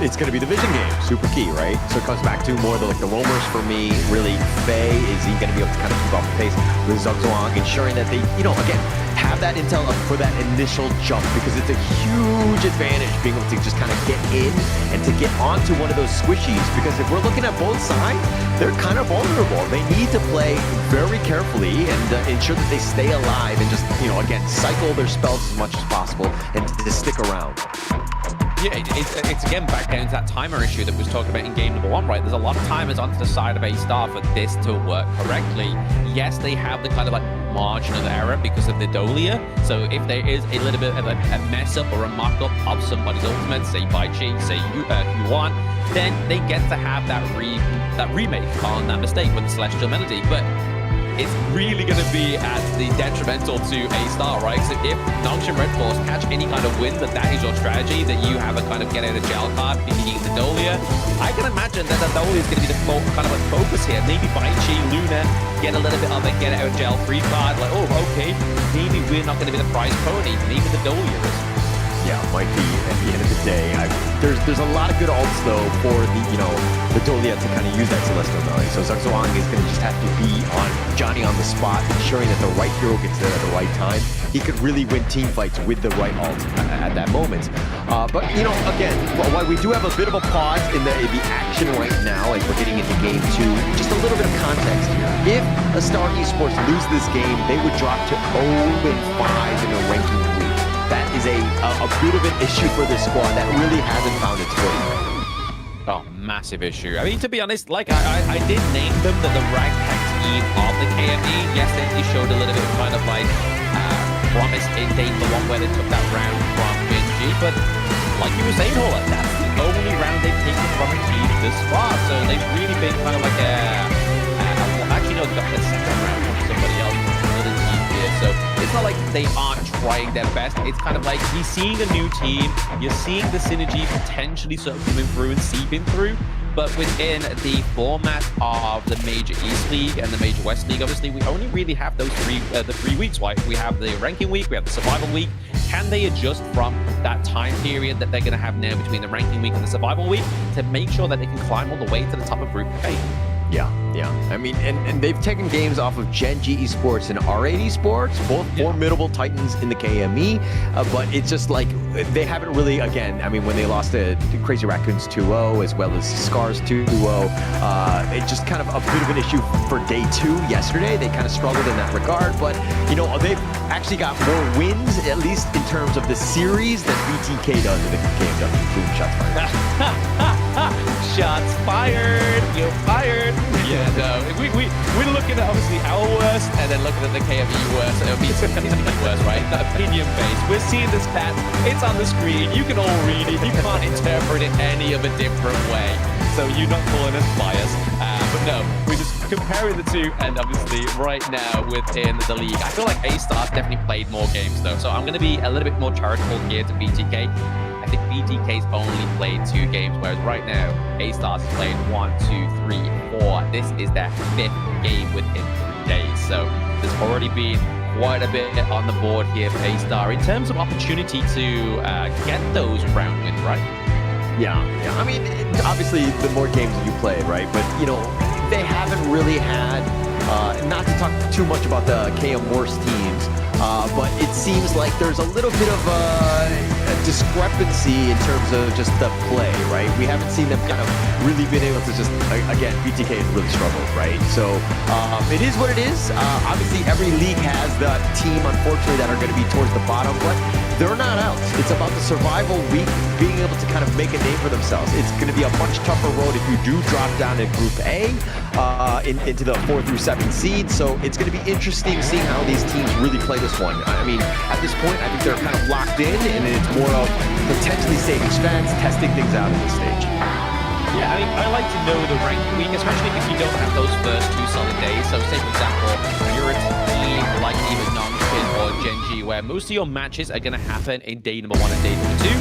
It's going to be the vision game, super key, right? So it comes back to more the roamers for me. Really, Faye, is he going to be able to kind of keep off the pace with Zugzwang, ensuring that they, again, have that intel up for that initial jump, because it's a huge advantage being able to just kind of get in and to get onto one of those squishies, because if we're looking at both sides, they're kind of vulnerable. They need to play very carefully and ensure that they stay alive and just, again, cycle their spells as much as possible and to stick around. Yeah, it's again back down to that timer issue that was talked about in game number 1, right? There's a lot of timers onto the side of A-Star for this to work correctly. Yes, they have the kind of like margin of error because of the Dolia. So if there is a little bit of a mess up or a mock-up of somebody's ultimate, say Bai Chi, say Yuan, then they get to have that remake on that mistake with the Celestial Melody. But it's really going to be at the detrimental to A-Star, right? So if Nongshim Red Force catch any kind of win, that is your strategy, that you have a kind of get-out-of-jail card being the Dolia, I can imagine that the Dolia is going to be the kind of like focus here. Maybe Bai Chi, Luna, get a little bit of a get-out-of-jail-free card, like, oh, okay, maybe we're not going to be the prize pony, maybe the Dolia is. Yeah, might be at the end of the day. There's a lot of good ults though for the Dolia to kind of use that Celestial Melody. So Zugzwang is going to just have to be on Johnny on the spot, ensuring that the right hero gets there at the right time. He could really win team fights with the right ult at that moment. But again, while we do have a bit of a pause in the action right now, as we're getting into game 2, just a little bit of context here. If a Star Esports lose this game, they would drop to 0-5 in the ranking week. That is a bit of an issue for this squad that really hasn't found its footing. Oh, massive issue. I mean, to be honest, like I did name them the ragtag team of the KME. Yes, they showed a little bit of kind of like promise in game 1 where they took that round from Genji, but like you were saying, Hola, that's the only round they've taken from a team this far. So they've really been kind of like actually no, they got the second round from somebody else, another team here. So it's not like they aren't trying their best. It's kind of like you're seeing a new team, you're seeing the synergy potentially sort of coming through and seeping through. But within the format of the Major East League and the Major West League, obviously we only really have those the 3 weeks, right? We have the ranking week, we have the survival week. Can they adjust from that time period that they're going to have now between the ranking week and the survival week to make sure that they can climb all the way to the top of Group A? Yeah. I mean, and they've taken games off of Gen G Esports and R8 Esports, both formidable titans in the KME, but it's just like they haven't really, again, I mean, when they lost to Crazy Raccoons 2-0 as well as Scars 2-0, it just kind of a bit of an issue for day 2 yesterday. They kind of struggled in that regard, but, they've actually got more wins, at least in terms of the series, than BTK does in the KMW. Boom, shots fired. Shots fired! You're fired! Yeah, no, we're looking at obviously our worst and then looking at the KME worst. It'll be something worse, right? The opinion based. We're seeing the stats. It's on the screen. You can all read it. You can't interpret it any of a different way. So you're not calling us biased. But no, we're just comparing the two, and obviously right now within the league, I feel like A-Star's definitely played more games though. So I'm going to be a little bit more charitable here to BTK. I think BTK's only played 2 games, whereas right now, A-Star's played 1, 2, 3, 4. This is their 5th game within 3 days. So there's already been quite a bit on the board here for A-Star in terms of opportunity to get those round wins, right? Yeah. I mean, obviously, the more games that you play, right? But, they haven't really had, not to talk too much about the KM worst teams, but it seems like there's a little bit of discrepancy in terms of just the play, right? We haven't seen them kind of really been able to just, again, BTK has really struggled, right? So it is what it is. Obviously, every league has the team, unfortunately, that are going to be towards the bottom, but they're not out. It's about the survival week, being able to kind of make a name for themselves. It's going to be a much tougher road if you do drop down in Group A into the 4 through 7 seed. So it's going to be interesting seeing how these teams really play this one. I mean, at this point, I think they're kind of locked in, and it's more of potentially saving strengths, testing things out at this stage. Yeah, I mean, I like to know the ranking week, especially if you don't have those first 2 solid days. So say, for example, you're a team like either Nongkin or Genji, where most of your matches are going to happen in day number 1 and day number 2.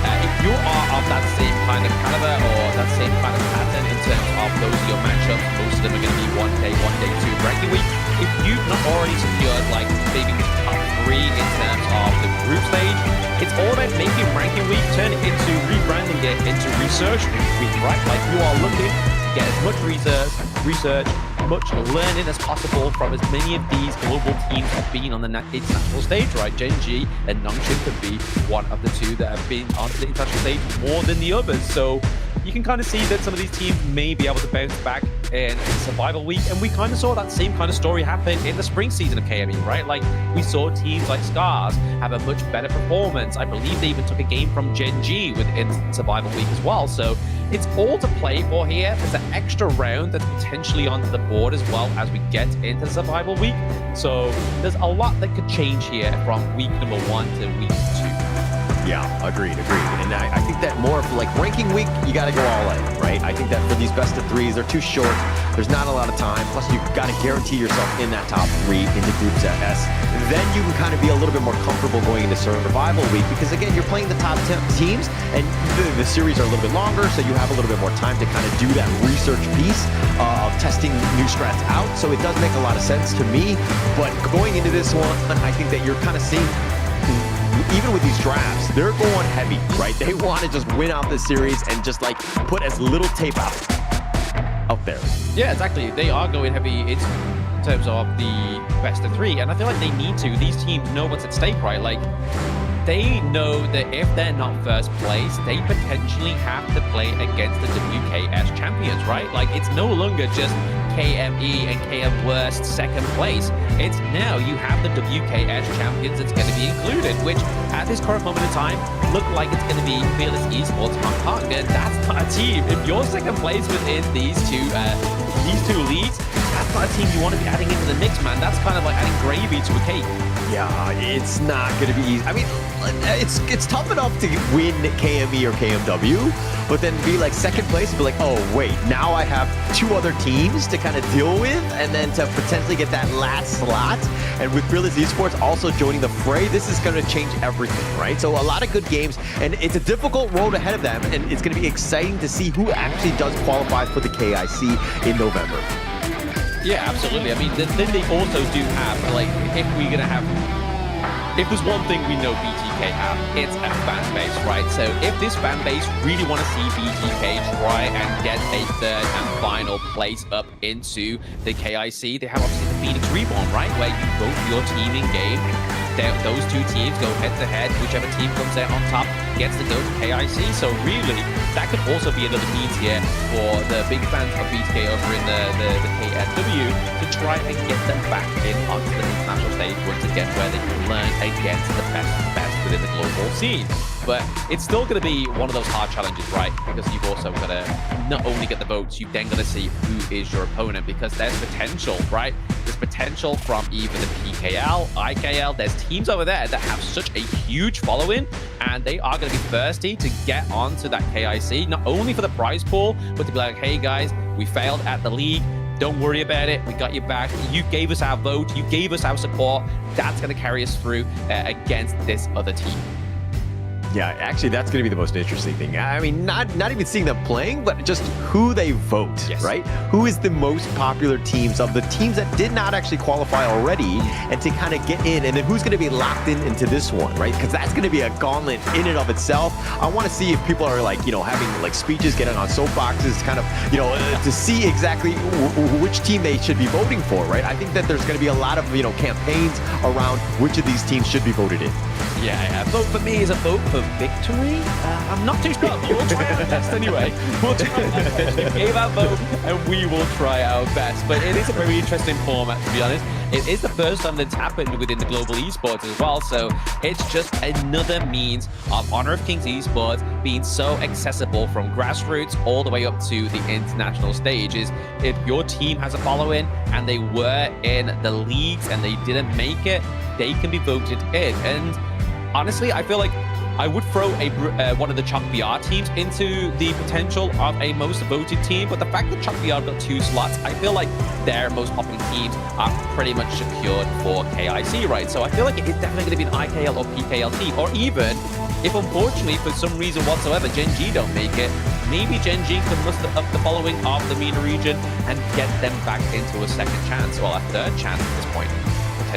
If you are of that same kind of caliber or that same kind of pattern in terms of those are your matchups, most of them are going to be 1 day 2 ranking week. If you've not already secured like maybe top 3 in terms of the group stage, it's all about making ranking week, turn it into rebranding it into research week, right? Like you are looking to get as much research, much learning as possible from as many of these global teams that have been on the international stage, right? Genji and Nongchen could be one of the 2 that have been on the international stage more than the others. So you can kind of see that some of these teams may be able to bounce back in survival week, and we kind of saw that same kind of story happen in the spring season of KME, right? Like we saw teams like Scars have a much better performance. I believe they even took a game from Genji within survival week as well. So it's all to play for here. There's an extra round that's potentially onto the board as well as we get into survival week. So there's a lot that could change here from week number 1 to week 2. Yeah, agreed. And I think that more of like ranking week, you got to go all in, right? I think that for these best of 3s, they're too short. There's not a lot of time. Plus, you've got to guarantee yourself in that top 3 into groups S. Then you can kind of be a little bit more comfortable going into survival week because, again, you're playing the top 10 teams and the series are a little bit longer, so you have a little bit more time to kind of do that research piece of testing new strats out. So it does make a lot of sense to me. But going into this one, I think that you're kind of seeing, even with these drafts, they're going heavy, right? They want to just win out this series and just like put as little tape out there. Yeah, exactly. They are going heavy in terms of the best of 3, and I feel like they need to. These teams know what's at stake, right? Like, they know that if they're not first place, they potentially have to play against the WKS champions, right? Like, it's no longer just KME and KM Worst second place. It's now you have the WKS champions that's going to be included, which at this current moment in time look like it's going to be Fearless Esports Hong Kong, and that's not a team. If you're second place within these two leagues, that's not a team you want to be adding into the mix, man. That's kind of like adding gravy to a cake. Yeah, it's not going to be easy. I mean, it's tough enough to win KME or KMW, but then be like second place and be like, oh, wait, now I have 2 other teams to kind of deal with, and then to potentially get that last slot. And with Fearless Esports also joining the fray, this is going to change everything, right? So a lot of good games, and it's a difficult road ahead of them, and it's going to be exciting to see who actually does qualify for the KIC in November. Yeah, absolutely. I mean, then they also do have, like, if there's one thing we know BTK have, it's a fan base, right? So if this fan base really want to see BTK try and get a 3rd and final place up into the KIC, they have obviously the Phoenix Reborn, right? Where you vote your team in game. Those 2 teams go head-to-head. Whichever team comes out on top gets to go to KIC. So really, that could also be another means here for the big fans of BTK over in the KSW to try and get them back in onto the international stage once again, where they can learn against the best within the global scene. But it's still going to be one of those hard challenges, right? Because you've also got to not only get the votes, you've then got to see who is your opponent, because there's potential, right? There's potential from either the PKL, IKL. There's teams over there that have such a huge following, and they are going to be thirsty to get onto that KIC, not only for the prize pool, but to be like, hey guys, we failed at the league. Don't worry about it. We got you back. You gave us our vote. You gave us our support. That's going to carry us through against this other team. Yeah, actually, that's going to be the most interesting thing. I mean, not even seeing them playing, but just who they vote, right? Who is the most popular teams of the teams that did not actually qualify already, and to kind of get in, and then who's going to be locked in into this one, right? Because that's going to be a gauntlet in and of itself. I want to see if people are like, having like speeches, getting on soapboxes, kind of, to see exactly which team they should be voting for, right? I think that there's going to be a lot of, campaigns around which of these teams should be voted in. Yeah, a vote for me is a vote for victory? I'm not too sure, but we'll try our best anyway. We'll try our best. You gave our vote, and we will try our best. But it is a very interesting format, to be honest. It is the first time that's happened within the global esports as well, so it's just another means of Honor of Kings esports being so accessible from grassroots all the way up to the international stages. If your team has a following and they were in the leagues and they didn't make it, they can be voted in. And honestly, I feel like I would throw one of the Chuck BR teams into the potential of a most voted team, but the fact that Chuck BR got 2 slots, I feel like their most popular teams are pretty much secured for KIC, right? So I feel like it is definitely going to be an IKL or PKL team, or even if unfortunately for some reason whatsoever Gen G don't make it, maybe Gen G can muster up the following of the MENA region and get them back into a second chance, or a third chance at this point.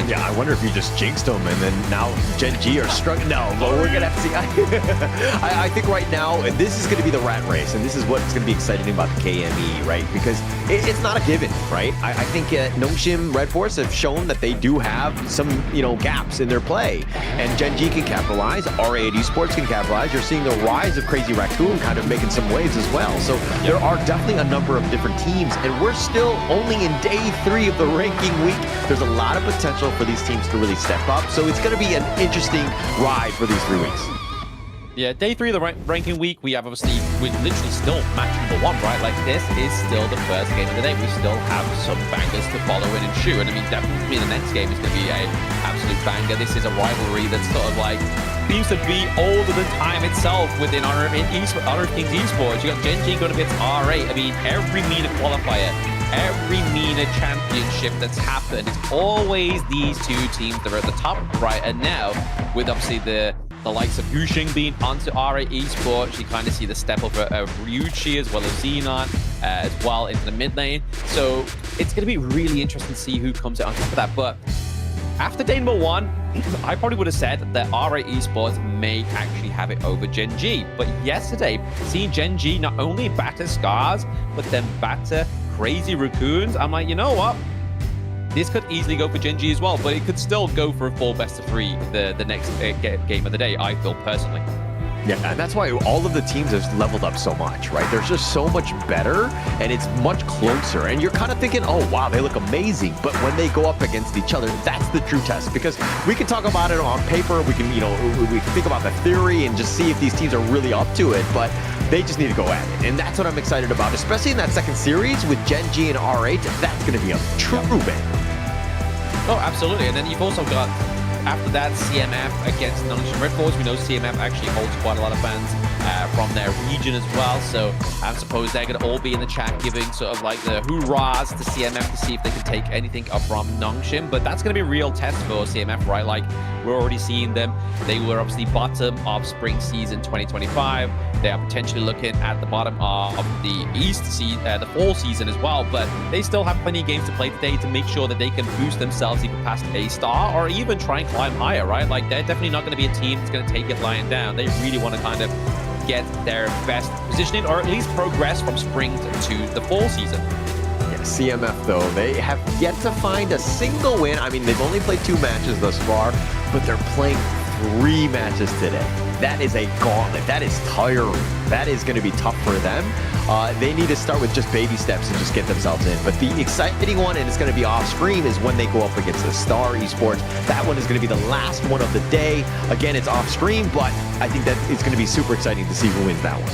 Yeah, I wonder if you just jinxed them and then now Gen G are struggling. No, but we're going to have to see. I think right now, this is going to be the rat race, and this is what's going to be exciting about the KME, right? Because it's not a given, right? I think Nongshim Red Force have shown that they do have some, gaps in their play, and Gen G can capitalize, RA8 Esports can capitalize. You're seeing the rise of Crazy Raccoon kind of making some waves as well. So there are definitely a number of different teams, and we're still only in day 3 of the ranking week. There's a lot of potential for these teams to really step up. So it's going to be an interesting ride for these 3 weeks. Yeah, day 3 of the ranking week, we're literally still match number 1, right? Like, this is still the first game of the day. We still have some bangers to follow in and shoot. And I mean, definitely the next game is going to be an absolute banger. This is a rivalry that's sort of like, seems to be older than time itself within Honor of Kings esports. You got Gen G going to be its R8. I mean, every MENA qualifier, every MENA championship that's happened, it's always these 2 teams that are at the top, right? And now, with obviously the likes of Yushing being onto RA Esports, you kind of see the step up of Ryuchi as well as Xenon as well into the mid lane. So it's going to be really interesting to see who comes out on top of that. But after day number 1, I probably would have said that RA Esports may actually have it over Gen G. But yesterday, seeing Gen G not only batter Scars, but then batter Crazy Raccoons, I'm like, you know what? This could easily go for Gen G as well, but it could still go for a full best of 3 the next game of the day, I feel personally. Yeah, and that's why all of the teams have leveled up so much, right? They're just so much better, and it's much closer. And you're kind of thinking, oh, wow, they look amazing. But when they go up against each other, that's the true test. Because we can talk about it on paper, we can, we can think about the theory and just see if these teams are really up to it. But they just need to go at it. And that's what I'm excited about, especially in that second series with Gen G and R8. That's going to be a true banger. Oh, absolutely. And then you've also got, after that, CMF against Nongshim Red Force. We know CMF actually holds quite a lot of fans from their region as well. So I suppose they're going to all be in the chat giving sort of like the hoorahs to CMF to see if they can take anything up from Nongshim. But that's going to be a real test for CMF, right? Like, we're already seeing them. They were obviously bottom of spring season 2025. They are potentially looking at the bottom of the the fall season as well. But they still have plenty of games to play today to make sure that they can boost themselves even past A-star or even try and climb higher, right? Like, they're definitely not going to be a team that's going to take it lying down. They really want to kind of get their best positioning, or at least progress from spring to the fall season. Yeah, CMF, though, they have yet to find a single win. I mean, they've only played 2 matches thus far, but they're playing 3 matches today. That is a gauntlet. That is tiring. That is going to be tough for them. They need to start with just baby steps and just get themselves in. But the exciting one, and it's going to be off screen, is when they go up against the Star Esports. That one is going to be the last one of the day. Again, it's off screen, but I think that it's going to be super exciting to see who wins that one.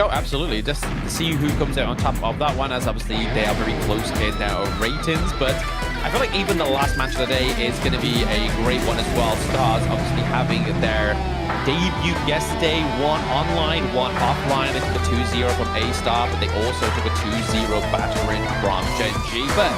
Oh, absolutely. Just to see who comes out on top of that one, as obviously they are very close in now ratings. But I feel like even the last match of the day is going to be a great one as well. Stars obviously having their debut yesterday, 1 online, 1 offline. They took a 2-0 from A-Star, but they also took a 2-0 battering from Gen G. But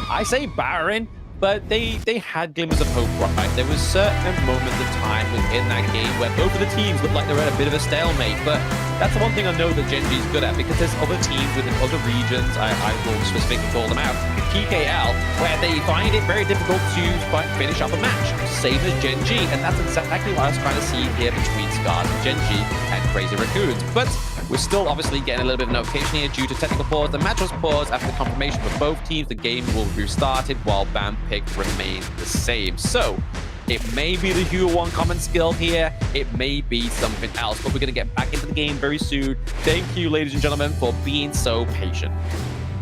I say battering, but they had glimmers of hope, right? There was certain moments of time within that game where both of the teams looked like they were at a bit of a stalemate, but that's the one thing I know that Gen G is good at, because there's other teams within other regions, I will specifically call them out, PKL, where they find it very difficult to finish up a match, same as Gen G, and that's exactly what I was trying to see here between Scars and Gen G and Crazy Raccoons. But we're still obviously getting a little bit of notification here due to technical pause. The match was paused after the confirmation for both teams. The game will be restarted while ban pick remains the same. So It may be the Hue 1 common skill here. It may be something else, but we're going to get back into the game very soon. Thank you, ladies and gentlemen, for being so patient.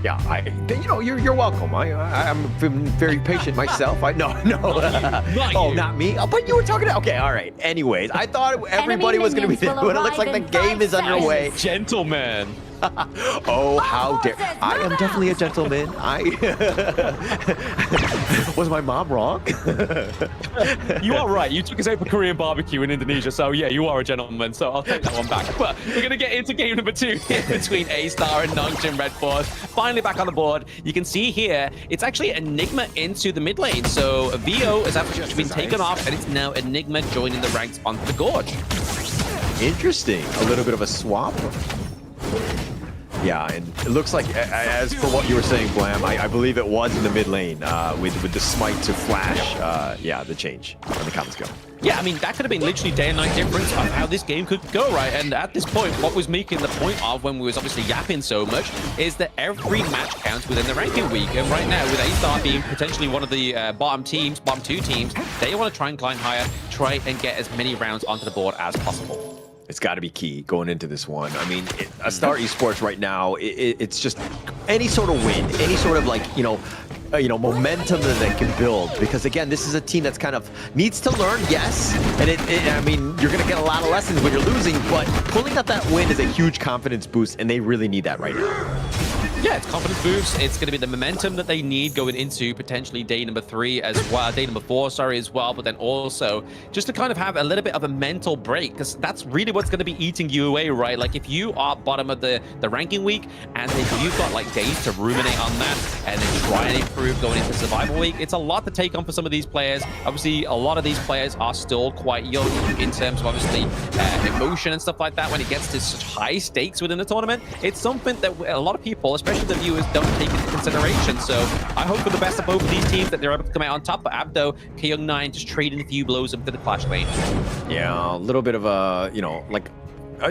Yeah, you're welcome. I'm very patient myself. No. Not me. Oh, but you were talking to. Okay, all right. Anyways, I thought everybody was going to be there, but it looks like the game is underway. Gentlemen. Oh, how dare! I am definitely a gentleman. Was my mom wrong? You are right. You took us out for Korean barbecue in Indonesia, so yeah, you are a gentleman. So I'll take that one back. But we're gonna get into game number 2 here between A-Star and Nongshim Red Force. Finally back on the board. You can see here it's actually Enigma into the mid lane. So VO has actually been taken off, and it's now Enigma joining the ranks onto the Gorge. Interesting. A little bit of a swap. Yeah, and it looks like, as for what you were saying, Blam, I believe it was in the mid lane with the smite to flash. Yeah, the change when the comments go. Yeah, I mean, that could have been literally day and night difference of how this game could go, right? And at this point, what was making the point of when we was obviously yapping so much is that every match counts within the ranking week. And right now, with A-Star being potentially one of the bottom 2 teams, they want to try and climb higher, try and get as many rounds onto the board as possible. It's got to be key going into this one. I mean, Star Esports right now, it's just any sort of win, any sort of like, momentum that they can build. Because again, this is a team that's kind of needs to learn, yes. And I mean, you're going to get a lot of lessons when you're losing, but pulling out that win is a huge confidence boost, and they really need that right now. Yeah, it's confidence boost. It's going to be the momentum that they need going into potentially day number 3 as well, day number 4, sorry, as well. But then also just to kind of have a little bit of a mental break, because that's really what's going to be eating you away, right? Like if you are bottom of the ranking week and then you've got like days to ruminate on that and then try and improve going into survival week, it's a lot to take on for some of these players. Obviously, a lot of these players are still quite young in terms of obviously emotion and stuff like that. When it gets to such high stakes within the tournament, it's something that a lot of people, especially the viewers, don't take into consideration. So I hope for the best of both of these teams that they're able to come out on top. But Abdo, Kyung9 just trading a few blows into the clash lane. Yeah, a little bit of a,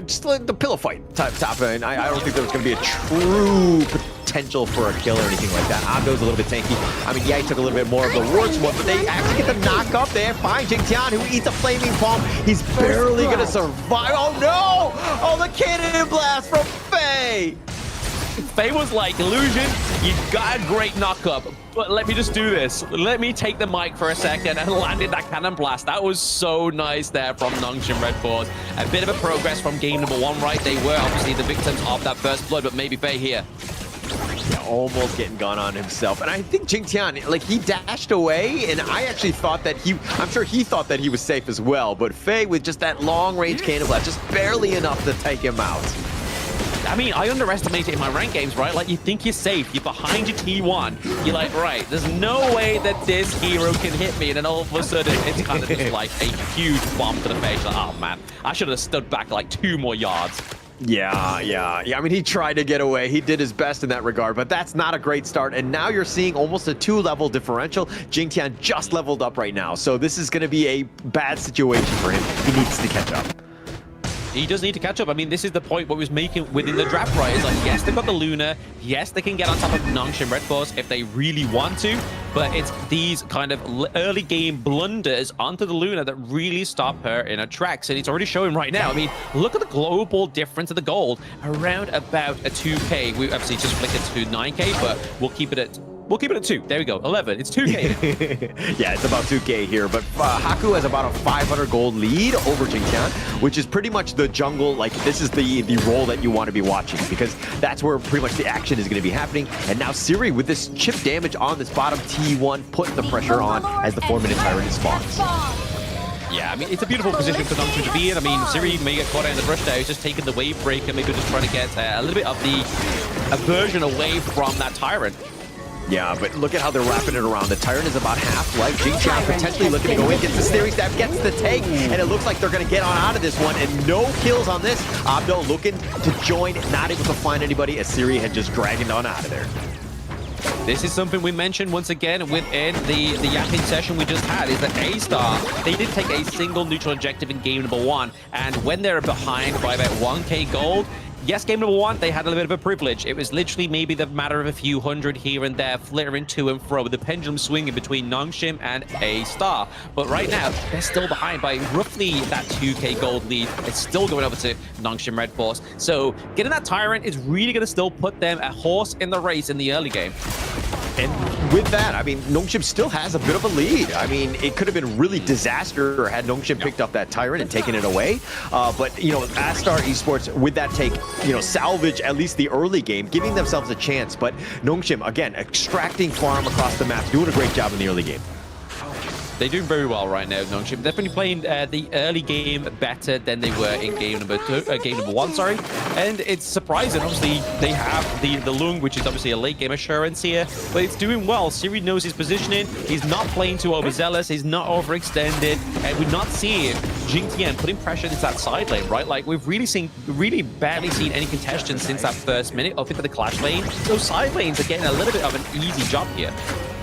just like the pillow fight type. And I don't think there's going to be a true potential for a kill or anything like that. Abdo's a little bit tanky. I mean, yeah, he took a little bit more of the wards one, but they actually get the knock up there. Find Jingtian, who eats a flaming palm. He's barely going to survive. Oh no! Oh, the cannon blast from Faye! Faye was like, Illusion, you got a great knock-up, but let me just do this. Let me take the mic for a second and landed that cannon blast. That was so nice there from Nongshim Red Force. A bit of a progress from game number 1, right? They were obviously the victims of that first blood, but maybe Faye here. Yeah, almost getting gone on himself. And I think Jingtian, like, he dashed away, and I actually thought that I'm sure he thought that he was safe as well, but Faye with just that long-range cannon blast, just barely enough to take him out. I mean, I underestimate it in my rank games, right? Like, you think you're safe, you're behind your T1, you're like, right, there's no way that this hero can hit me, and then all of a sudden, it's kind of just like a huge bomb to the face. Like, oh, man, I should have stood back like 2 more yards. Yeah. I mean, he tried to get away. He did his best in that regard, but that's not a great start. And now you're seeing almost a 2-level differential. Jingtian just leveled up right now, so this is going to be a bad situation for him. He needs to catch up. He does need to catch up. I mean, this is the point what was making within the draft, right? It's like, yes, they've got the Luna. Yes, they can get on top of Nongshim Red Force if they really want to. But it's these kind of early game blunders onto the Luna that really stop her in her tracks. And it's already showing right now. I mean, look at the global difference of the gold. Around about a 2K. We obviously just flicked it to 9K, but we'll keep it at 2. There we go. 11. It's 2K. Yeah, it's about 2K here. But Haku has about a 500 gold lead over Jingtian, which is pretty much the jungle. Like, this is the role that you want to be watching, because that's where pretty much the action is going to be happening. And now Siri, with this chip damage on this bottom T1, putting the pressure on as the 4-minute tyrant spawns. Yeah, I mean, it's a beautiful position for Nongshim to be in. I mean, Siri may get caught out in the rush there. He's just taking the wave breaker, maybe just trying to get a little bit of the aversion away from that tyrant. Yeah, but look at how they're wrapping it around. The Tyrant is about half life. Jingtian potentially looking to go in, gets the Snary Stab, gets the take, and it looks like they're going to get on out of this one, and no kills on this. Abdo looking to join, not able to find anybody, as Siri had just dragged on out of there. This is something we mentioned once again within the yapping session we just had, is that A-Star, they did take a single neutral objective in game number 1, and when they're behind by about 1K gold, yes, game number 1, they had a little bit of a privilege. It was literally maybe the matter of a few hundred here and there, flittering to and fro, with the pendulum swinging between Nongshim and A-Star. But right now, they're still behind by roughly that 2k gold lead. It's still going over to Nongshim Red Force. So getting that Tyrant is really going to still put them a horse in the race in the early game. And with that, I mean, Nongshim still has a bit of a lead. I mean, it could have been really disaster had Nongshim picked up that Tyrant and taken it away. But, you know, A-Star Esports, with that take, you know, salvage at least the early game, giving themselves a chance. But Nongshim, again, extracting farm across the map, doing a great job in the early game. They're doing very well right now, Nongshim. Definitely playing the early game better than they were in game number 1, sorry. And it's surprising. Obviously, they have the Lung, which is obviously a late game assurance here, but it's doing well. Siri knows his positioning. He's not playing too overzealous. He's not overextended. And we're not seeing Jingtian putting pressure into that side lane, right? Like, we've really barely seen any contention since that first minute up into the clash lane. Those side lanes are getting a little bit of an easy job here.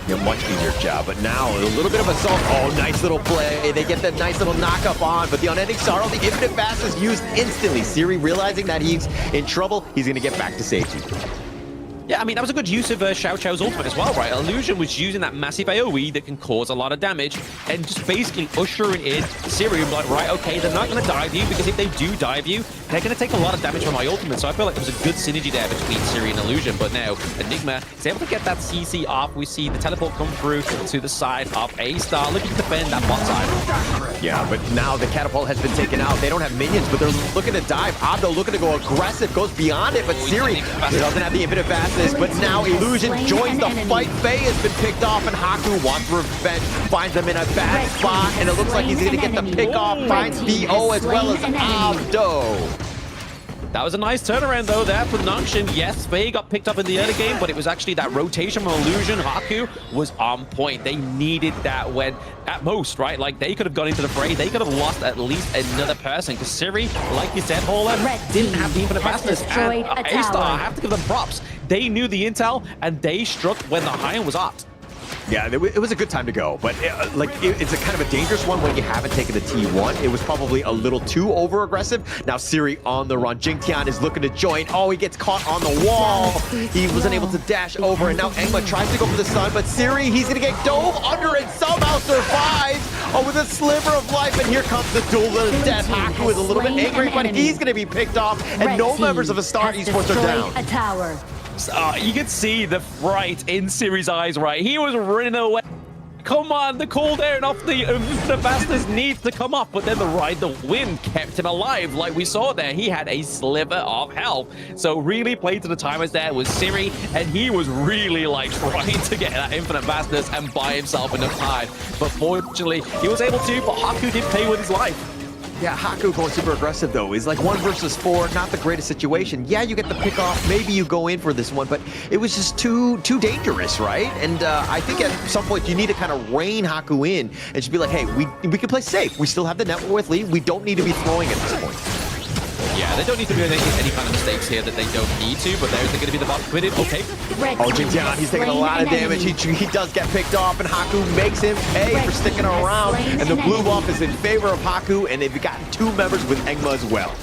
A much easier job, but now a little bit of assault. Oh, nice little play. They get that nice little knock up on, but the unending sorrow, the infinite fast is used instantly. Siri realizing that he's in trouble, he's going to get back to safety. Yeah, I mean, that was a good use of Xiao Chao's ultimate as well, right? Illusion was using that massive AoE that can cause a lot of damage and just basically ushering in Siri. Like, right, okay, they're not going to dive you, because if they do dive you, they're going to take a lot of damage from my ultimate. So I feel like there was a good synergy there between Siri and Illusion. But now Enigma is able to get that CC off. We see the teleport come through to the side of A-Star, looking to defend that bot side. Yeah, but now the catapult has been taken out. They don't have minions, but they're looking to dive. Abdo looking to go aggressive, goes beyond it, but Siri doesn't have the infinite fastness. But now Illusion joins the fight. Faye has been picked off, and Haku wants revenge. Finds them in a bad spot, and it looks like he's going to get the pick off. Finds BO as well as Abdo. That was a nice turnaround, though, there for Nongshim. Yes, Faye got picked up in the early game, but it was actually that rotation from Illusion. Haku was on point. They needed that when, at most, right? Like, they could have gone into the fray. They could have lost at least another person, because Siri, like you said, Hauler, didn't have the infinite fastness. And A-Star, I have to give them props. They knew the intel, and they struck when the iron was hot. Yeah, it was a good time to go, but it's a kind of a dangerous one when you haven't taken the T1. It was probably a little too over-aggressive. Now Siri on the run. Jingtian is looking to join. Oh, he gets caught on the wall. He wasn't able to dash over, and now Engma tries to go for the sun, but Siri, he's going to get dove under and somehow survives. Oh, with a sliver of life, and here comes the duel of death. Haku is a little bit angry, but he's going to be picked off, and no members of A-Star Esports are down. A tower. You can see the fright in Siri's eyes, right? He was running away. Come on, the cooldown off the fastest needs to come up, but then the wind kept him alive, like we saw there. He had a sliver of health, so really played to the timers there with Siri, and he was really like trying to get that infinite fastness and buy himself enough time. But fortunately, he was able to, but Haku did pay with his life. Yeah, Haku going super aggressive, though, is like 1 versus 4, not the greatest situation. Yeah, you get the pick off, maybe you go in for this one, but it was just too dangerous, right? And I think at some point you need to kind of rein Haku in and just be like, hey, we can play safe. We still have the net worth lead. We don't need to be throwing at this point. Yeah, they don't need to be making any kind of mistakes here that they don't need to, but there's going to be the bot quitted. Okay. Oh, Jingtian, he's taking a lot of damage. He does get picked off, and Haku makes him pay for sticking around. And the blue buff is in favor of Haku, and they've gotten 2 members with Engma as well.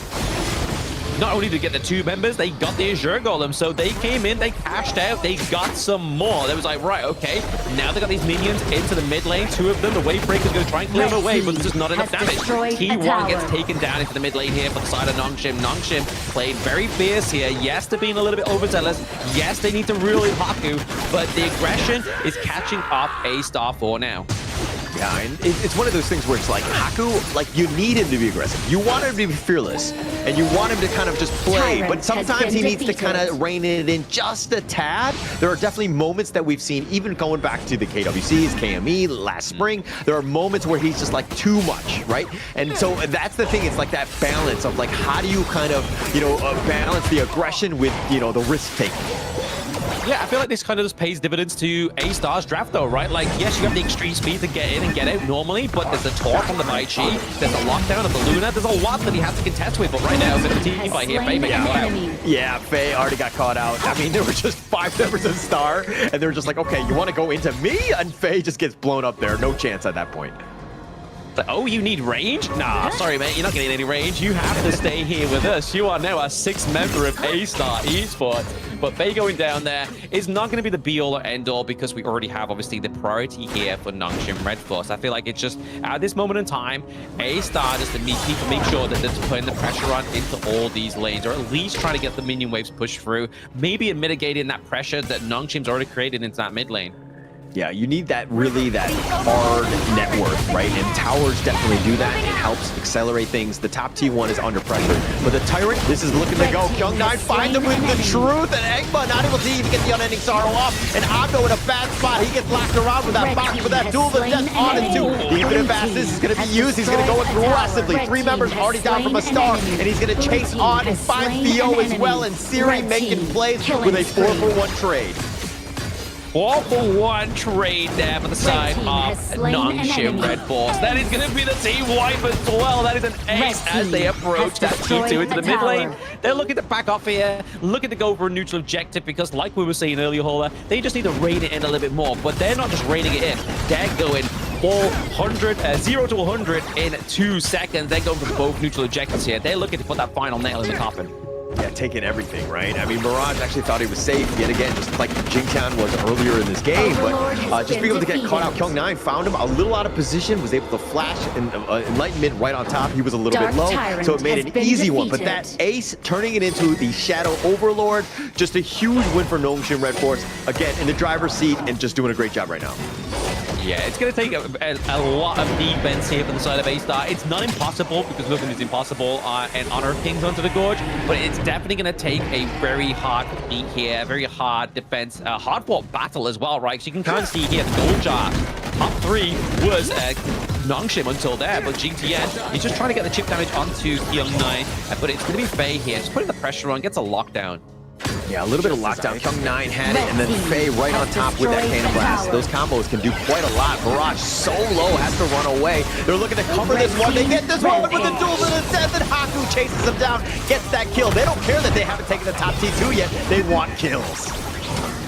Not only did they get the 2 members, they got the Azure Golem. So they came in, they cashed out, they got some more. They was like, right, okay, now they got these minions into the mid lane. 2 of them, the Wavebreaker's going to try and clear them away, but there's just not enough damage. T1 gets taken down into the mid lane here for the side of Nongshim. Nongshim played very fierce here. Yes, they're being a little bit overzealous. Yes, they need to rule in Haku, but the aggression is catching up A-Star for now. Yeah, and it's one of those things where it's like, Haku, like, you need him to be aggressive. You want him to be fearless, and you want him to kind of just play, but sometimes he needs to kind of rein it in just a tad. There are definitely moments that we've seen, even going back to the KWCs, KME, last spring, there are moments where he's just like too much, right? And so that's the thing, it's like that balance of like, how do you kind of, balance the aggression with, the risk-taking? Yeah, I feel like this kind of just pays dividends to A-Star's draft, though, right? Like, yes, you have the extreme speed to get in and get out normally, but there's the torque on the Bai Chi, there's the lockdown of the Luna, there's a lot that he has to contest with, but right now, it's a team by here, Faye got caught out. Yeah, Faye already got caught out. I mean, there were just 5 members of Star, and they were just like, okay, you want to go into me? And Faye just gets blown up there. No chance at that point. Like, oh, you need range? Nah, sorry, mate. You're not getting any range. You have to stay here with us. You are now a 6th member of A-Star Esports. But Faye going down there is not going to be the be-all or end-all because we already have, obviously, the priority here for Nongshim Red Force. I feel like it's just, at this moment in time, A-Star just to need to make sure that they're putting the pressure on into all these lanes, or at least trying to get the minion waves pushed through, maybe mitigating that pressure that Nongshim's already created into that mid lane. Yeah, you need that hard net worth, right? And towers definitely do that. It helps accelerate things. The top T1 is under pressure. But the Tyrant, this is looking to go. Kyung9 finds him with the truth, and Egma not able to even get the unending sorrow off. And Abdo in a bad spot. He gets locked around with that box, with that duel of death on and two. The infinite fastness is going to be used. He's going to go aggressively. 3 members already down from a star, and he's going to chase on and find Theo as well. And Siri making plays with a 4-for-1 trade. 4-for-1 trade there for the side of Nongshim Red Force. That is going to be the team wipe as well. That is an ace as they approach that T2 into the mid lane. They're looking to back off here, looking to go for a neutral objective because, like we were saying earlier, Hola, they just need to rein it in a little bit more. But they're not just reining it in. They're going 0 to 100 in 2 seconds. They're going for both neutral objectives here. They're looking to put that final nail in the coffin. Yeah, taking everything, right? I mean, Mirage actually thought he was safe yet again, just like Jingtown was earlier in this game. But just being able to get caught out, Kyung9 found him a little out of position, was able to flash and enlighten mid right on top. He was a little bit low, so it made an easy one. But that ace, turning it into the Shadow Overlord, just a huge win for Nongshim Red Force. Again, in the driver's seat and just doing a great job right now. Yeah, it's going to take a lot of defense here from the side of A-Star. It's not impossible, because nothing is impossible and Honor Kings onto the Gorge, but it's definitely going to take a very hard beat here, a very hard defense, hard-fought battle as well, right? So you can kind of see here, the gold jar, top 3 was Nongshim until there, but GTN, he's just trying to get the chip damage onto Kyung9, but it's going to be Faye here, just putting the pressure on, gets a lockdown. Yeah, a little bit of lockdown. Kyung9 had it, and then Faye right on top with that Cannon Blast. Those combos can do quite a lot. Barrage so low, has to run away. They're looking to cover this one. They get this one with the duel to the death, and Haku chases them down, gets that kill. They don't care that they haven't taken the top T2 yet. They want kills.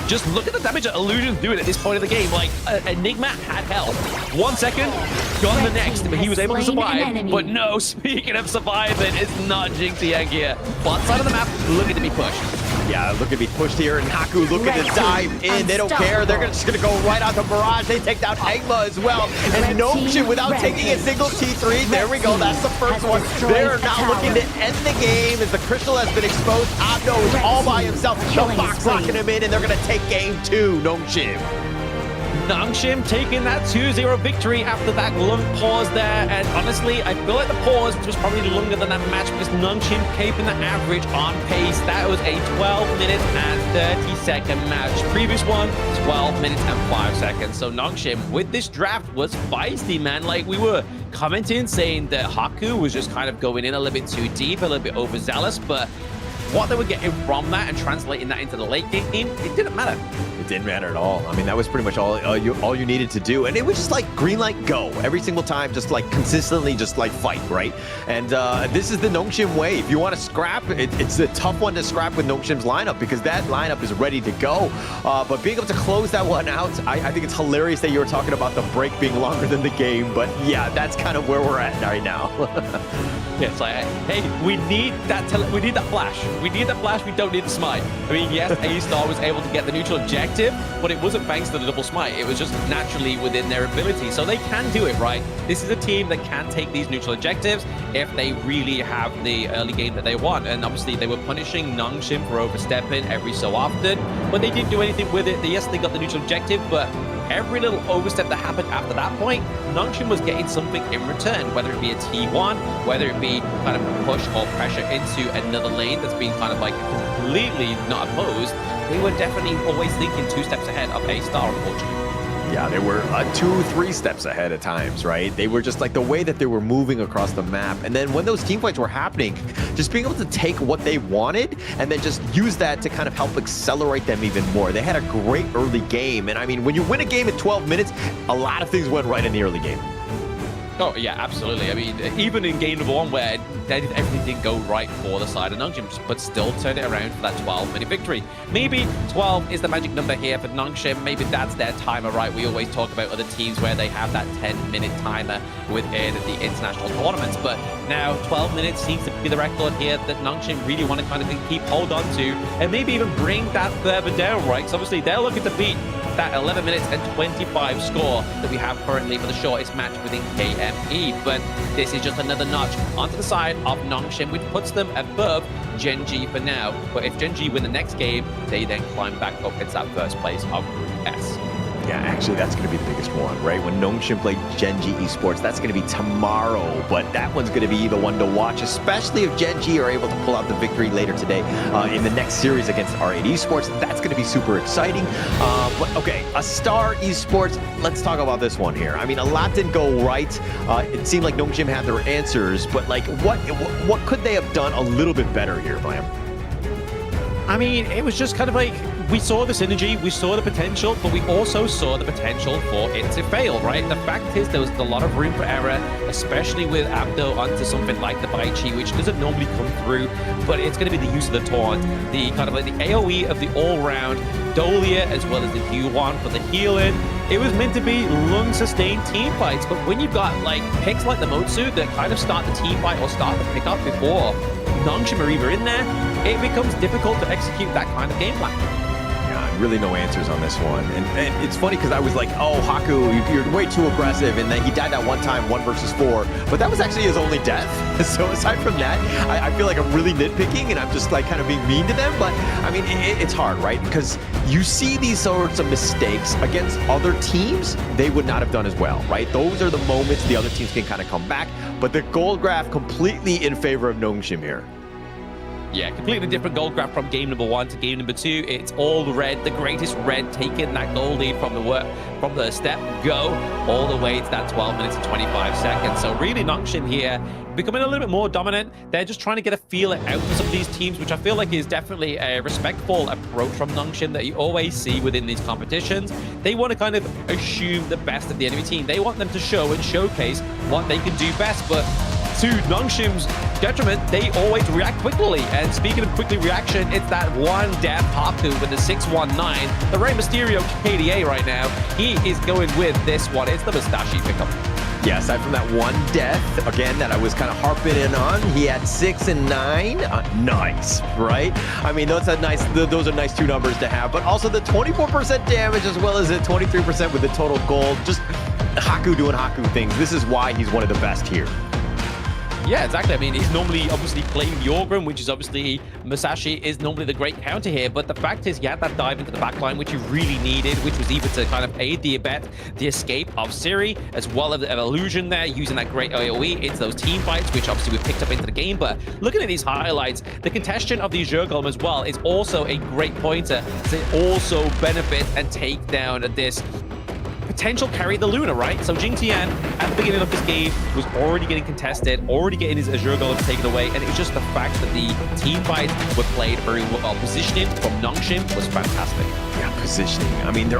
Just look at the damage that Illusion's doing at this point of the game. Like, Enigma had health. 1 second, gone the next, but he was able to survive. But no, speaking of surviving, it's not Jingtian here. Bot side of the map, looking to be pushed. Yeah, looking to be pushed here, and Haku looking to dive in. They don't care. They're just going to go right onto Barrage. They take down Egma as well. And Nongshim, without taking a single T3, there we go. That's the first one. They're now looking to end the game as the Crystal has been exposed. Abdo is all by himself. The Fox locking him in, and they're going to take game 2, Nongshim. Nongshim taking that 2-0 victory after that long pause there. And honestly, I feel like the pause was probably longer than that match because Nongshim keeping the average on pace. That was a 12 minutes and 30-second match. Previous one, 12 minutes and 5 seconds. So Nongshim with this draft was feisty, man. Like we were commenting saying that Haku was just kind of going in a little bit too deep, a little bit overzealous, but what they were getting from that and translating that into the late game, it didn't matter. It didn't matter at all. I mean, that was pretty much all you needed to do. And it was just like green light, go. Every single time, just like consistently just like fight, right? And this is the Nongshim way. If you want to scrap, it's a tough one to scrap with Nongshim's lineup because that lineup is ready to go. But being able to close that one out, I think it's hilarious that you were talking about the break being longer than the game. But yeah, that's kind of where we're at right now. Yeah, it's like, hey, we need that flash. We need that flash, we don't need the smite. I mean, yes, A-Star was able to get the neutral objective, but it wasn't thanks to the double smite. It was just naturally within their ability. So they can do it, right? This is a team that can take these neutral objectives if they really have the early game that they want. And obviously, they were punishing Nongshim for overstepping every so often, but they didn't do anything with it. Yes, they got the neutral objective, but every little overstep that happened after that point, Nongshim was getting something in return, whether it be a T1, whether it be kind of push or pressure into another lane that's been kind of like completely not opposed. They were definitely always thinking 2 steps ahead of A-Star, unfortunately. Yeah, they were 2-3 steps ahead at times, right? They were just like the way that they were moving across the map. And then when those team fights were happening, just being able to take what they wanted and then just use that to kind of help accelerate them even more. They had a great early game. And I mean, when you win a game in 12 minutes, a lot of things went right in the early game. Oh, yeah, absolutely. I mean, even in game number 1, where everything didn't go right for the side of Nongshim, but still turned it around for that 12-minute victory. Maybe 12 is the magic number here for Nongshim. Maybe that's their timer, right? We always talk about other teams where they have that 10-minute timer within the international tournaments, but now 12 minutes seems to be the record here that Nongshim really want to kind of keep hold on to, and maybe even bring that further down, right? Because obviously they're looking to beat that 11 minutes and 25 score that we have currently for the shortest match within KME, but this is just another notch onto the side of Nongshim, which puts them above Gen.G for now. But if Gen.G win the next game, they then climb back up into that first place of Group S. Yeah, actually, that's going to be the biggest one, right? When Nongshim play Gen.G Esports, that's going to be tomorrow, but that one's going to be the one to watch, especially if Gen.G are able to pull out the victory later today in the next series against R8 Esports. That's going to be super exciting. But okay, a Star Esports, let's talk about this one here. I mean, a lot didn't go right. It seemed like Nongshim had their answers, but like, what could they have done a little bit better here, Blam? I mean, it was just kind of like, we saw the synergy, we saw the potential, but we also saw the potential for it to fail, right? The fact is there was a lot of room for error, especially with Abdo onto something like the Baichi, which doesn't normally come through, but it's going to be the use of the taunt, the kind of like the AoE of the all-round Dolia, as well as the Yuan for the healing. It was meant to be lung-sustained team fights, but when you've got like picks like the Motsu that kind of start the team fight or start the pick up before Nongshim are either in there, it becomes difficult to execute that kind of game plan. Really no answers on this one. And it's funny because I was like, oh, Haku, you're way too aggressive. And then he died that one time, 1 versus 4. But that was actually his only death. So aside from that, I feel like I'm really nitpicking and I'm just like kind of being mean to them. But I mean, it's hard, right? Because you see these sorts of mistakes against other teams, they would not have done as well, right? Those are the moments the other teams can kind of come back. But the gold graph completely in favor of Nongshim here. Yeah, completely different gold graph from game number 1 to game number 2. It's all red, the greatest red, taking that gold lead from the step go all the way to that 12 minutes and 25 seconds. So really Nongshim here becoming a little bit more dominant. They're just trying to get a feel out for some of these teams, which I feel like is definitely a respectful approach from Nongshim that you always see within these competitions. They want to kind of assume the best of the enemy team. They want them to show and showcase what they can do best, but to Nongshim's detriment, they always react quickly. And speaking of quickly reaction, it's that one death Haku with the 619. The Rey Mysterio KDA right now, he is going with this one. It's the Mustache pickup. Yeah, aside from that one death, again, that I was kind of harping in on, he had 6 and 9. Nice, right? I mean, those are nice 2 numbers to have, but also the 24% damage as well as the 23% with the total gold. Just Haku doing Haku things. This is why he's one of the best here. Yeah, exactly. I mean, he's normally obviously playing Yorgrim, which is obviously Musashi is normally the great counter here. But the fact is, he had that dive into the backline, which you really needed, which was either to kind of aid the escape of Siri, as well as an illusion there, using that great AoE into those team fights, which obviously we picked up into the game. But looking at these highlights, the contestation of the Yorgrim as well is also a great pointer to also benefit and take down this potential carry the Luna, right? So Jing Tian, at the beginning of this game, was already getting contested, already getting his Azure Golem taken away, and it's just the fact that the team fights were played very well. Positioning from Nongshim was fantastic. Yeah, positioning. I mean, they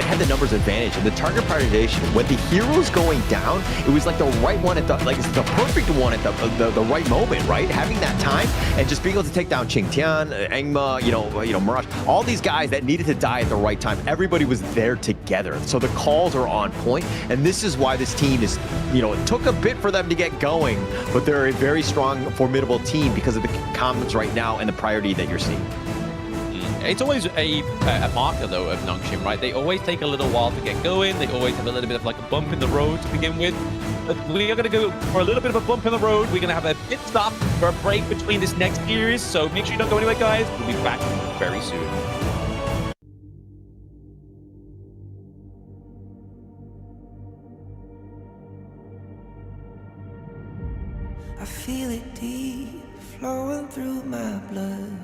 had the numbers advantage, and the target prioritization, when the hero's going down, it was like the right one at the perfect one at the right moment, right? Having that time and just being able to take down Jing Tian, Engma, Mirage, all these guys that needed to die at the right time. Everybody was there together. So the calls are on point, and this is why this team is, it took a bit for them to get going, but they're a very strong, formidable team because of the comments right now and the priority that you're seeing. It's always a marker, though, of Nongshim, right? They always take a little while to get going. They always have a little bit of like a bump in the road to begin with. But we are going to go for a little bit of a bump in the road. We're going to have a pit stop for a break between this next series. So make sure you don't go anywhere, guys. We'll be back very soon. I feel it deep flowing through my blood.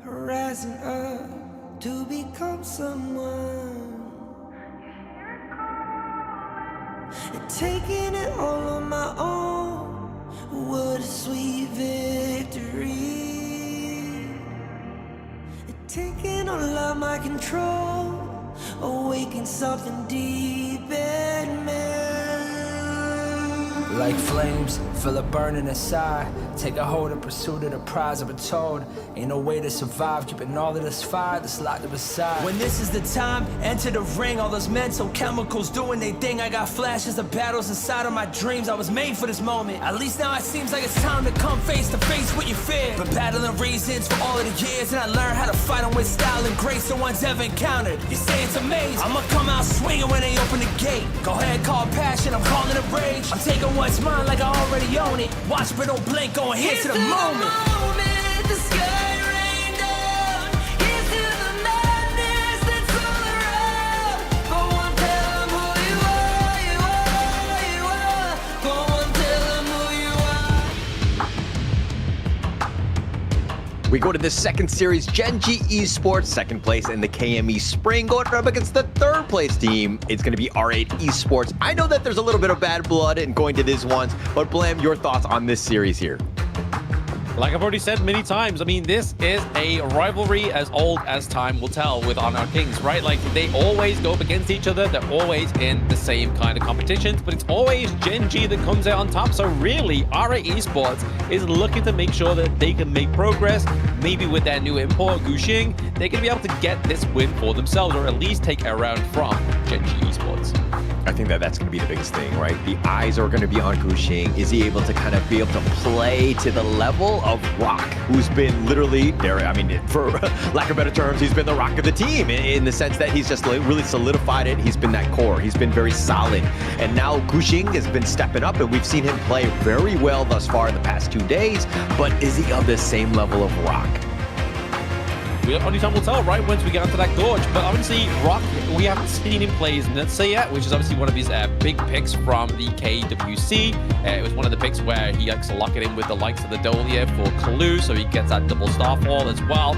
Rising up to become someone, and taking it all on my own. What a sweet victory. And taking all of my control awaken something deep in me. Like flames, feel it burning inside. Take a hold of pursuit of the prize. I've been told ain't no way to survive, keeping all of this fire that's locked up inside. When this is the time, enter the ring. All those mental chemicals doing their thing. I got flashes of battles inside of my dreams. I was made for this moment. At least now it seems like it's time to come face to face with your fear. Been battling reasons for all of the years, and I learned how to fight them with style and grace no one's ever encountered. You say it's amazing, I'ma come out swinging when they open the gate. Go ahead, call passion, I'm calling it rage. I'm taking what's mine like I already own it. Watch but don't blink, going here to the moment. The sky rained down. Here's to the madness that's all around. Go on, tell them who you are, you are, you are. Go on, tell them who you are. We go to the second series, Genji Esports, second place in the KME Spring, going up against the third place team. It's going to be R8 Esports. I know that there's a little bit of bad blood in going to these ones, but Blam, your thoughts on this series here? Like I've already said many times, I mean, this is a rivalry as old as time will tell with Honor Kings, right? Like, they always go up against each other. They're always in the same kind of competitions, but it's always Genji that comes out on top. So really, R8 Esports is looking to make sure that they can make progress. Maybe with their new import, Guxing, they're going to be able to get this win for themselves, or at least take a round from Genji Esports. I think that that's going to be the biggest thing, right? The eyes are going to be on Guxing. Is he able to kind of be able to play to the level of Rock, who's been literally there? I mean, for lack of better terms, he's been the rock of the team in the sense that he's just really solidified it. He's been that core. He's been very solid. And now Guxing has been stepping up, and we've seen him play very well thus far in the past 2 days. But is he of the same level of Rock? Only time will tell, right, once we get onto that gorge. But obviously, Rock, we haven't seen him play his Nutsa yet, which is obviously one of his big picks from the KWC. It was one of the picks where he likes to lock it in with the likes of the Dolia for Kalu, so he gets that double starfall as well.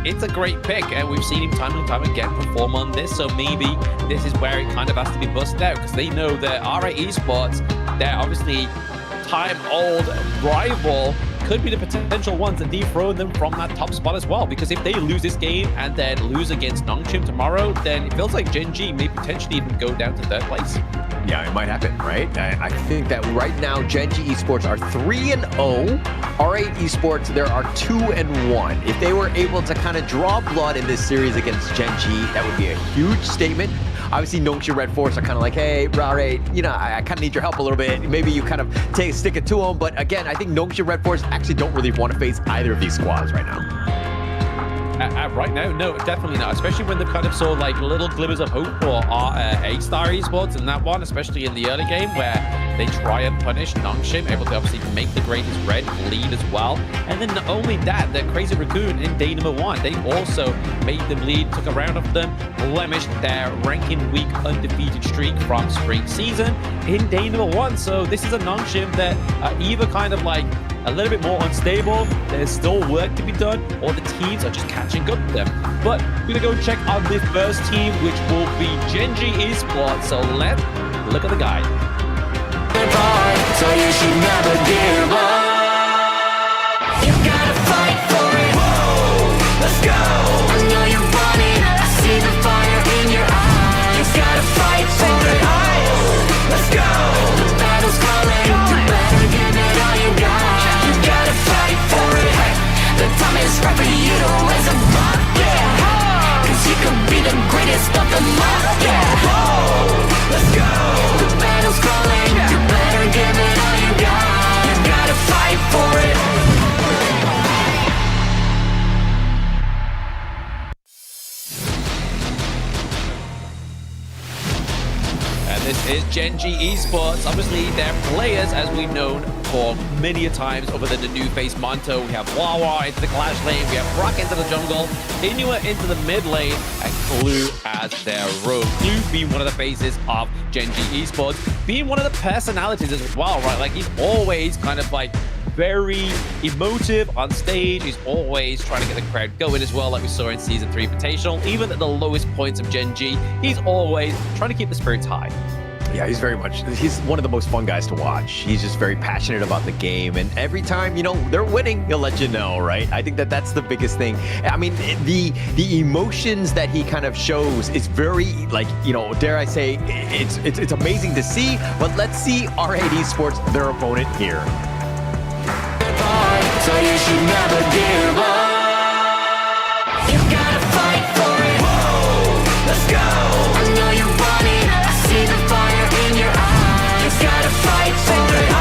It's a great pick, and we've seen him time and time again perform on this, so maybe this is where it kind of has to be busted out, because they know that R8 Esports, they're obviously time-old rival, could be the potential ones that dethrone them from that top spot as well. Because if they lose this game and then lose against Nongshim tomorrow, then it feels like Genji may potentially even go down to third place. Yeah, it might happen, right? I think that right now, Genji Esports are 3-0. R8 Esports, there are 2-1. If they were able to kind of draw blood in this series against Genji, that would be a huge statement. Obviously, Nongshim Red Force are kind of like, hey, R8, you know, I kind of need your help a little bit. Maybe you kind of stick it to them. But again, I think Nongshim Red Force actually don't really want to face either of these squads right now. Right now, no, definitely not. Especially when they've kind of saw like little glimmers of hope for A-Star Esports in that one, especially in the early game where they try and punish Nongshim, able to obviously make the greatest red lead as well. And then not only that, the Crazy Raccoon in day number 1, they also made them lead, took a round of them, blemished their ranking week undefeated streak from spring season in day number 1. So this is a Nongshim that are either kind of like a little bit more unstable, there's still work to be done, or the teams are just catching up to them. But we're gonna go check on the first team, which will be Genji Esports. So let's look at the guide. So you should never give up. You gotta fight for it. Whoa, let's go. I know you want it. I see the fire in your eyes. You gotta fight for it. Let's go. The battle's calling. You better give it all you got. You gotta fight for it. The time is right for you to raise a up. Yeah. Cause you could be the greatest of them all. Yeah. Whoa, let's go. The battle's calling. You better give it all you got. You gotta fight for it. This is Genji Esports. Obviously, they're players, as we've known for many a times, other than the new face Monto. We have Wawa into the Clash lane, we have Brock into the jungle, Inua into the mid lane, and Clue as their rogue. Clue being one of the faces of Genji Esports, being one of the personalities as well, right? Like, he's always kind of like very emotive on stage. He's always trying to get the crowd going as well, like we saw in Season 3 Invitational. Even at the lowest points of Genji, he's always trying to keep the spirits high. Yeah, he's one of the most fun guys to watch. He's just very passionate about the game. And every time, they're winning, he'll let you know, right? I think that's the biggest thing. I mean, the emotions that he kind of shows is very, dare I say, it's amazing to see. But let's see R8 Esports, their opponent here. So you should never give up. You gotta fight for it. Whoa, let's go. I know you want it. I see the fire in your eyes. You gotta fight for it.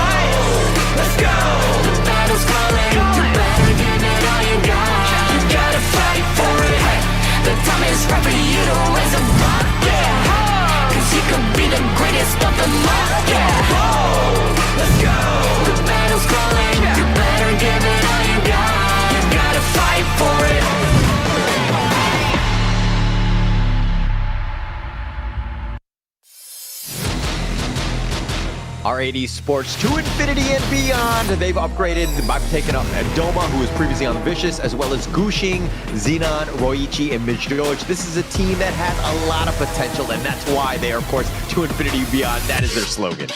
Let's go. The battle's calling. You better give it all you got. You gotta fight for it. The time is right for you to raise a rock. Yeah. Cause you could be the greatest of them all. Yeah. Whoa, let's go. The battle's calling. You better give it all you got. You gotta fight for it. R8 Esports to infinity and beyond. They've upgraded by taking up Doma, who was previously on Vicious, as well as Gushing, Xenon, Roichi, and Midgeorge. This is a team that has a lot of potential, and that's why they are, of course, to infinity and beyond. That is their slogan.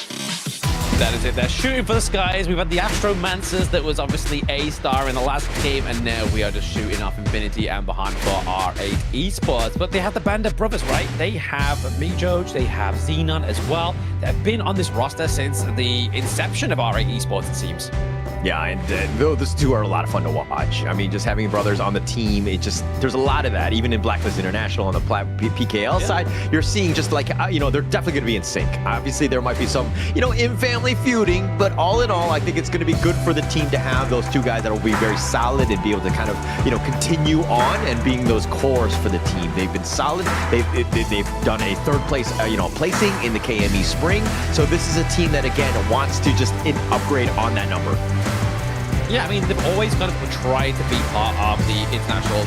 That is it. They're shooting for the skies. We've had the Astromancers that was obviously a star in the last game, and now we are just shooting off infinity and behind for R8 Esports. But they have the band of brothers, right? They have Mijoj, they have Xenon as well. They've been on this roster since the inception of R8 Esports, it seems. Yeah, and those two are a lot of fun to watch. I mean, just having brothers on the team, there's a lot of that. Even in Blacklist International on the PKL side, you're seeing just like, they're definitely going to be in sync. Obviously, there might be some, in-family feuding, but all in all, I think it's going to be good for the team to have those two guys that will be very solid and be able to kind of, continue on and being those cores for the team. They've been solid. They've done a third place, placing in the KME Spring. So this is a team that, again, wants to just upgrade on that number. Yeah, I mean, they've always kind of tried to be part of the international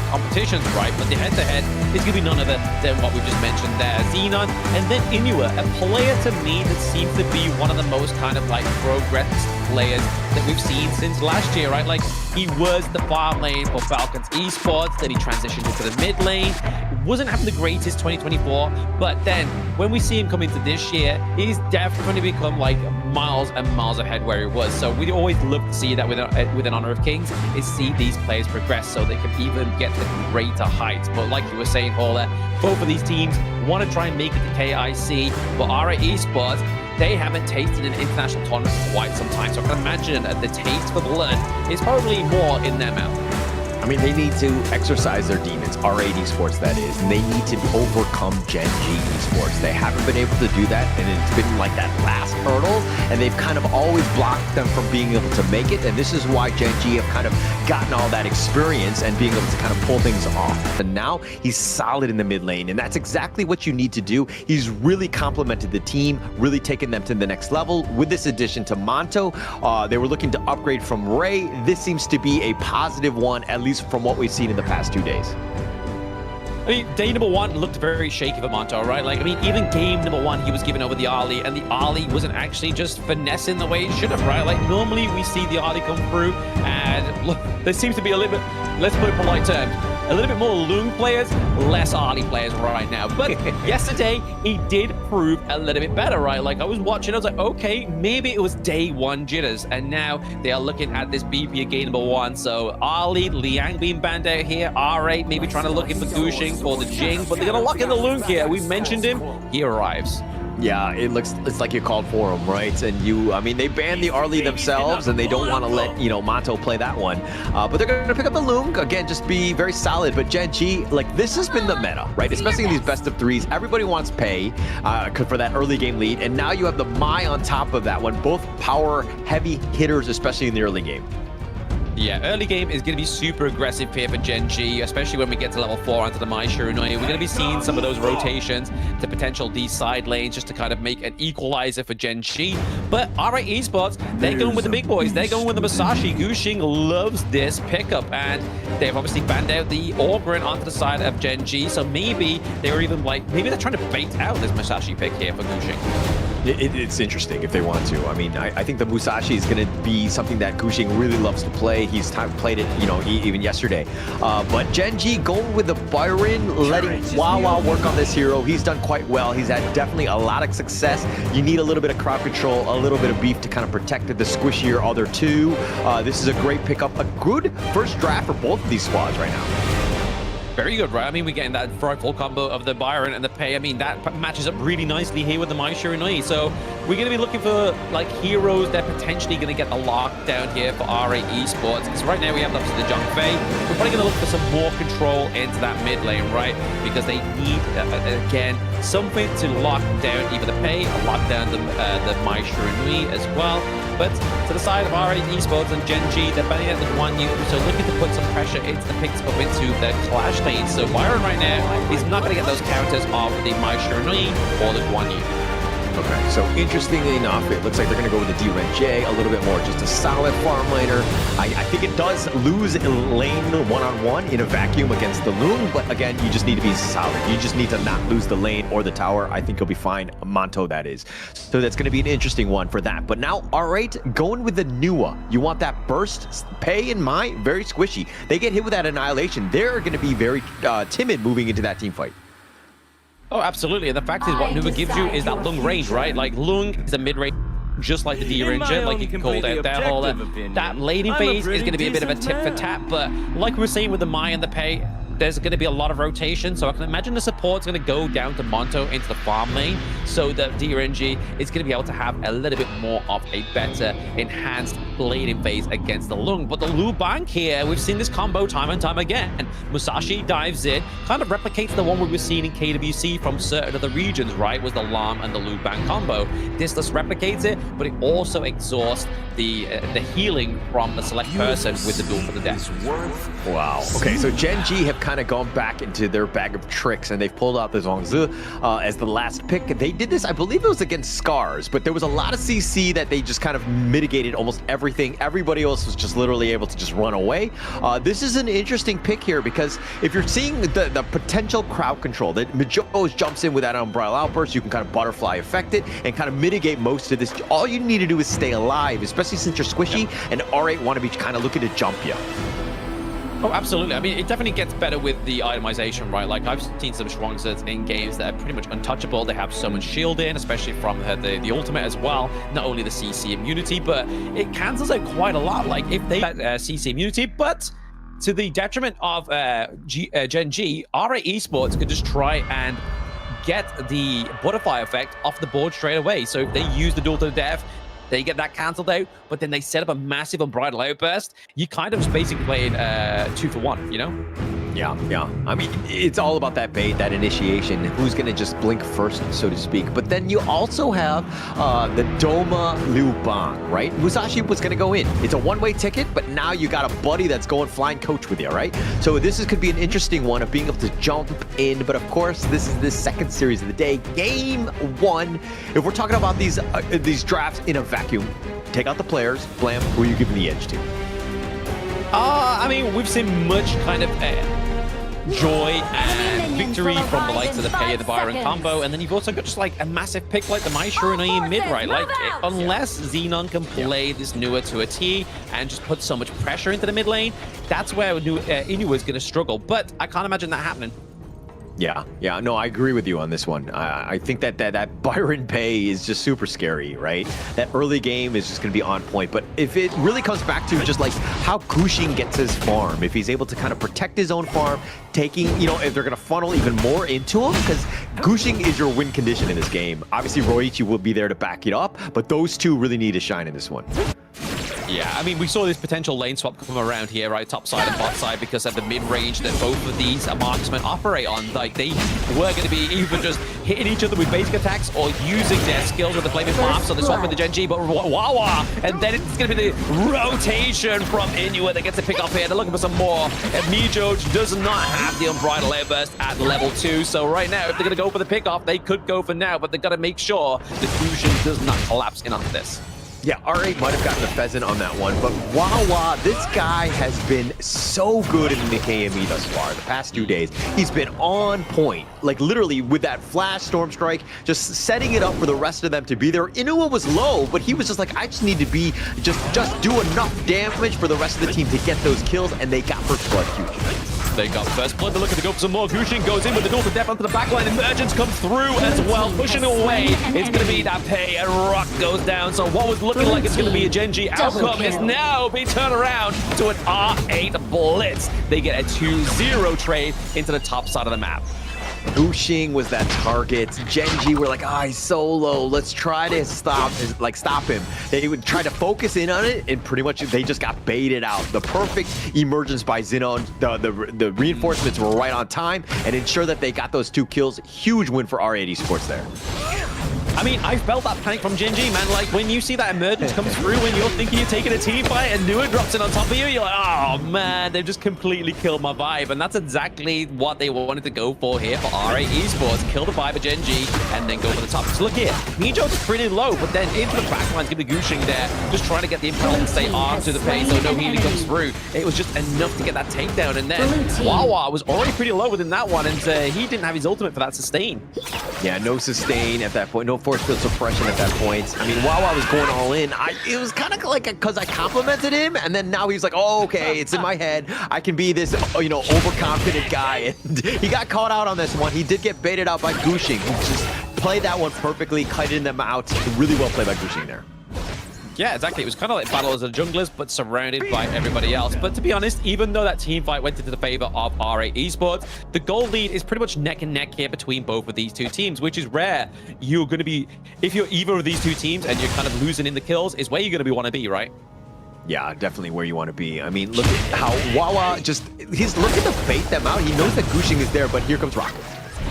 competitions, right? But the head-to-head is going to be none other than what we just mentioned there. Xenon, and then Inua, a player to me that seems to be one of the most kind of like progressed players that we've seen since last year, right? Like, he was the farm lane for Falcons Esports, then he transitioned into the mid lane. Wasn't having the greatest 2024, but then when we see him come into this year, he's definitely become like miles and miles ahead where he was. So we always love to see that with an Honor of Kings, is see these players progress so they can even get to greater heights. But like you were saying, Paula, both of these teams want to try and make it to KIC, but R8 Esports, they haven't tasted an international tournament for quite some time. So I can imagine that the taste for blood is probably more in their mouth. I mean, they need to exercise their demons, R8 Esports that is, and they need to overcome Gen G Esports. They haven't been able to do that, and it's been like that last hurdle, and they've kind of always blocked them from being able to make it, and this is why Gen G have kind of gotten all that experience and being able to kind of pull things off. And now he's solid in the mid lane, and that's exactly what you need to do. He's really complemented the team, really taken them to the next level. With this addition to Monto, they were looking to upgrade from Ray. This seems to be a positive one, at least from what we've seen in the past 2 days. I mean, day number one looked very shaky for Monto, right? Like, I mean, even game number one, he was giving over the Arlie, and the Arlie wasn't actually just finessing the way it should have, right? Like, normally we see the Arlie come through, and look, there seems to be a little bit, let's put it polite terms, a little bit more Loon players, less Arlie players right now. But yesterday, he did prove a little bit better, right? Like, I was watching, I was like, okay, maybe it was day one jitters, and now they are looking at this BP at game number one. So Arlie, Liang being banned out here, R8 maybe trying to look in for Gushing for the Jing, but they're gonna lock in the Loon here. We mentioned him, he arrives. Yeah, it's like you called for him, right? And I mean, they banned the Arlie themselves, and they don't want to let, Monto play that one. But they're going to pick up the Loom, again, just be very solid. But Gen G, like, this has been the meta, right? Especially in these best of threes. Everybody wants pay for that early game lead, and now you have the Mai on top of that one. Both power-heavy hitters, especially in the early game. Yeah, early game is going to be super aggressive here for Gen G, especially when we get to level 4 onto the Mai Shirunoi. We're going to be seeing some of those rotations to potential D side lanes just to kind of make an equalizer for Gen G. But R8 Esports, they're going with the big boys. They're going with the Masashi. Gushing loves this pickup, and they've obviously banned out the Orgrin onto the side of Gen G, so maybe they were even like, maybe they're trying to bait out this Masashi pick here for Gushing. It's interesting if they want to. I mean, I think the Musashi is going to be something that Gushing really loves to play. He's played it, you know, even yesterday. But Genji going with the Byron, letting Wawa work on this hero. He's done quite well. He's had definitely a lot of success. You need a little bit of crowd control, a little bit of beef to kind of protect the squishier other two. This is a great pickup. A good first draft for both of these squads right now. Very good, right? I mean, we're getting that frightful combo of the Byron and the Pei. I mean, that matches up really nicely here with the Mai Shiranui. So we're going to be looking for, like, heroes that are potentially going to get the lockdown here for RA Esports. Because right now we have obviously the Zhang Fei. We're probably going to look for some more control into that mid lane, right? Because they need, again, something to lock down either the Pei or lock down the Mai Shiranui as well. But to the side of RA Esports and Genji, they're betting at the Guan Yu, so looking to put some pressure into the picks up into the Clash lane. So Byron right now is not going to get those counters of the Mai Shiranui or the Guan Yu. Okay, so interestingly enough, it looks like they're going to go with the D-Ren-J a little bit more, just a solid farm laner. I think it does lose lane one-on-one in a vacuum against the Loon, but again, you just need to be solid. You just need to not lose the lane or the tower. I think you'll be fine. Monto, that is. So that's going to be an interesting one for that. But now, R8, going with the Nua. You want that burst? Pei and Mai, very squishy. They get hit with that Annihilation. They're going to be very timid moving into that team fight. Oh, absolutely. And the fact is what Nua gives you is that Lung range, right? Like, Lung is a mid-range, just like the D-Ranger, like you called out there, Holler. That laning phase is going to be a bit of a tip for tap, but like we were saying with the Mai and the Pei, there's going to be a lot of rotation, so I can imagine the support's going to go down to Monto into the farm lane, so that DRNG is going to be able to have a little bit more of a better enhanced laning phase against the Lung. But the Lu Bang here, we've seen this combo time and time again. And Musashi dives in, kind of replicates the one we were seeing in KWC from certain other regions, right? Was the Lam and the Lu Bang combo. This just replicates it, but it also exhausts the healing from the select person with the Duel for the Death. Wow. Okay, so Genji have kind of gone back into their bag of tricks, and they've pulled out the Zhuangzi as the last pick. They did this, I believe it was against Scars, but there was a lot of CC that they just kind of mitigated almost everything. Everybody else was just literally able to just run away. This is an interesting pick here, because if you're seeing the potential crowd control, that Majo jumps in with that Umbrella Outburst, you can kind of butterfly affect it and kind of mitigate most of this. All you need to do is stay alive, especially since you're squishy, and R8 want to be kind of looking to jump you. Oh, absolutely. I mean, it definitely gets better with the itemization, right? Like, I've seen some Zhuangzi in games that are pretty much untouchable. They have so much shield in, especially from the ultimate as well. Not only the CC immunity, but it cancels out quite a lot. Like, if they CC immunity, but to the detriment of Gen G, RA Esports could just try and get the butterfly effect off the board straight away. So if they use the duel to the death, they get that cancelled out, but then they set up a massive unbridled outburst. You kind of just basically playing 2 for 1, you know? Yeah. I mean, it's all about that bait, that initiation. Who's going to just blink first, so to speak. But then you also have the Doma Liu Bang, right? Musashi was going to go in. It's a one-way ticket, but now you got a buddy that's going flying coach with you, right? So this could be an interesting one of being able to jump in. But of course, this is the second series of the day. Game 1. If we're talking about these drafts in a vacuum, take out the players. Blam, who are you giving the edge to? I mean, we've seen much kind of joy and victory from the likes of the Pei and the Byron combo, and then you've also got just like a massive pick like the Mai Shiranui mid, right? Like, unless Xenon can play this Nua to a T and just put so much pressure into the mid lane, that's where Inu is going to struggle, but I can't imagine that happening. Yeah, no, I agree with you on this one. I think that Byron Pei is just super scary, right? That early game is just going to be on point, but if it really comes back to just like how Gushing gets his farm, if he's able to kind of protect his own farm, taking, you know, if they're going to funnel even more into him, because Gushing is your win condition in this game. Obviously, Roichi will be there to back it up, but those two really need to shine in this one. Yeah, I mean, we saw this potential lane swap come around here, right? Top side and bot side, because of the mid-range that both of these marksmen operate on. Like, they were going to be either just hitting each other with basic attacks or using their skills with the flaming farm. So they swap with the Gen G, but Wawa! And then it's going to be the rotation from Inuit that gets to pick up here. They're looking for some more. And Mijo does not have the Unbridled Airburst at level 2. So right now, if they're going to go for the pickoff, they could go for now, but they've got to make sure the fusion does not collapse in onto this. Yeah, R8 might have gotten the pheasant on that one, but Wawa, this guy has been so good in the KME thus far. The past 2 days, he's been on point. Like literally with that flash storm strike, just setting it up for the rest of them to be there. Inua was low, but he was just like, I just need to be, just do enough damage for the rest of the team to get those kills, and they got first blood huge. They got first blood. They're looking to go for some more. Gushing goes in with the duel to death onto the backline. Emergence comes through as well, pushing away. It's going to be that pay, and Rock goes down. So what was looking like it's going to be a Genji outcome is now being turned around to an R8 blitz. They get a 2-0 trade into the top side of the map. Gushing was that target. Genji were like, he's so low. Let's try to stop him. They would try to focus in on it, and pretty much they just got baited out. The perfect emergence by Xenon. The reinforcements were right on time and ensure that they got those 2 kills. Huge win for R8 Esports there. I mean, I felt that panic from Genji, man. Like, when you see that emergence come through, when you're thinking you're taking a team fight and Nua drops in on top of you, you're like, oh, man, they've just completely killed my vibe. And that's exactly what they wanted to go for here for R8 Esports. Kill the vibe of Genji and then go for the top. So look here, Mijo's pretty low, but then into the backlines, give the Gushing there, just trying to get the impel and stay on to the pace so no healing comes through. It was just enough to get that takedown. And then Wawa was already pretty low within that one, and he didn't have his ultimate for that sustain. Yeah, no sustain at that point, no force field suppression at that point. I mean, Wawa was going all in. It was kind of like because I complimented him, and then now he's like, oh, okay, it's in my head. I can be this, overconfident guy. And he got caught out on this one. He did get baited out by Gushing, who just played that one perfectly, kited them out. Really well played by Gushing there. Yeah, exactly. It was kind of like battle as a junglers, but surrounded by everybody else. But to be honest, even though that team fight went into the favor of R8 Esports, the gold lead is pretty much neck and neck here between both of these two teams, which is rare. You're going to be, if you're either of these two teams and you're kind of losing in the kills, is where you're going to want to be, right? Yeah, definitely where you want to be. I mean, look at how Wawa he's looking to bait them out. He knows that Gushing is there, but here comes Rocket.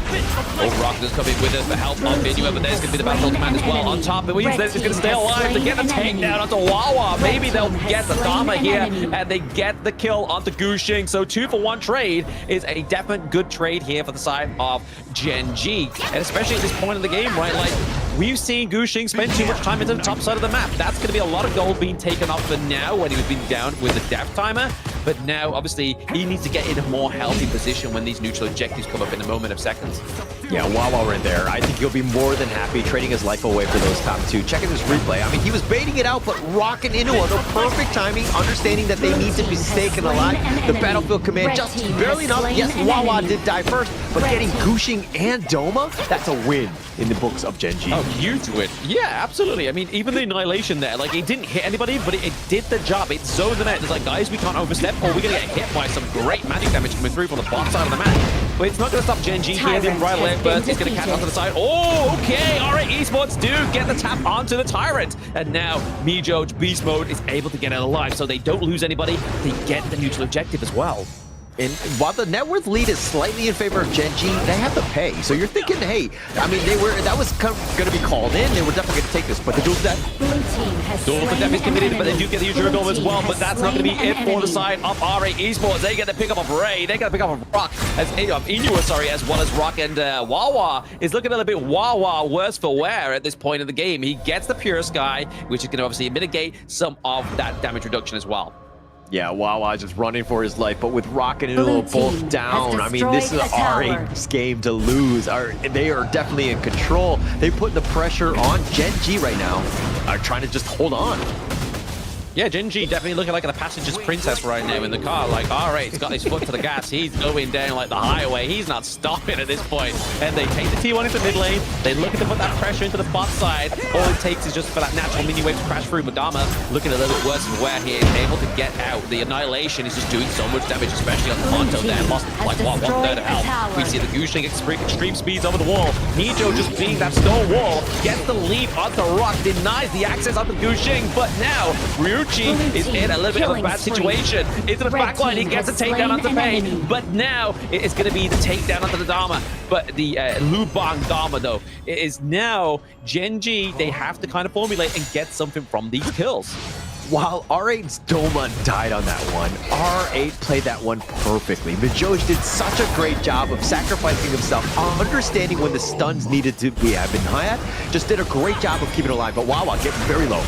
Oh, Rock is coming with us for help on Inua, but there's going to be the Battle Command as well on top. It means that he's going to stay alive to get the takedown onto Wawa. Maybe they'll get the Dharma here, and they get the kill onto Gushing. So 2-for-1 trade is a definite good trade here for the side of Genji. And especially at this point in the game, right? Like, we've seen Gushing spend too much time into the top side of the map. That's going to be a lot of gold being taken off for now when he was being down with the death timer. But now, obviously, he needs to get in a more healthy position when these neutral objectives come up in a moment of seconds. Yeah, Wawa right there. I think he'll be more than happy trading his life away for those top 2. Checking this replay. I mean, he was baiting it out, but Rock and Inua, the perfect timing, understanding that they need to be staken alive. The battlefield command just barely enough. Yes, Wawa did die first, but getting Gushing and Doma, that's a win in the books of Genji. Oh, huge win. Yeah, absolutely. I mean, even the annihilation there, like, it didn't hit anybody, but it did the job. It zoned them out. It's like, guys, we can't overstep, or we're going to get hit by some great magic damage coming through from the bottom side of the map. But it's not going to stop Genji here. The right left burst is going to catch onto the side. Oh, okay. R8 Esports do get the tap onto the Tyrant. And now Mijo Beast Mode is able to get it alive, so they don't lose anybody. They get the neutral objective as well. And while the net worth lead is slightly in favor of Genji, they have to pay. So you're thinking, hey, I mean, that was going to be called in. They were definitely going to take this, but the duel to death. Duel to death is committed, but they do get the usual goal as well. But that's not going to be it for the side of R8 Esports. They get the pick up of Ray. They get the pick up of Rock, Inua, as well as Rock, and Wawa is looking a little bit Wawa worse for wear at this point in the game. He gets the Pure Sky, which is going to obviously mitigate some of that damage reduction as well. Yeah, Wawa just running for his life, but with Rocket and Inua both down, I mean, this is R8's game to lose. They are definitely in control. They put the pressure on Genji right now, are trying to just hold on. Yeah, Genji definitely looking like the passenger's princess right now in the car. Like, R8's got his foot to the gas. He's going down like the highway. He's not stopping at this point. And they take the T1 into mid lane. They look to put that pressure into the bot side. All it takes is just for that natural mini wave to crash through. Madama looking a little bit worse than where he is able to get out. The annihilation is just doing so much damage, especially on Ponto there. Lost like what, 1/3 of health. We see the Gushing extreme speeds over the wall. Mijo just being that stone wall, gets the leap onto Rock, denies the access onto Gushing, but now Ryuchi is in a little bit of a bad situation. Into the backline, he gets a takedown onto Pain, but now it's going to be the takedown onto the Dharma. But the Lubang Dharma, though, it is now Genji. They have to kind of formulate and get something from these kills. While R8's Doma died on that one, R8 played that one perfectly. Majoj did such a great job of sacrificing himself, understanding when the stuns needed to be been high at. Just did a great job of keeping it alive, but Wawa getting very low.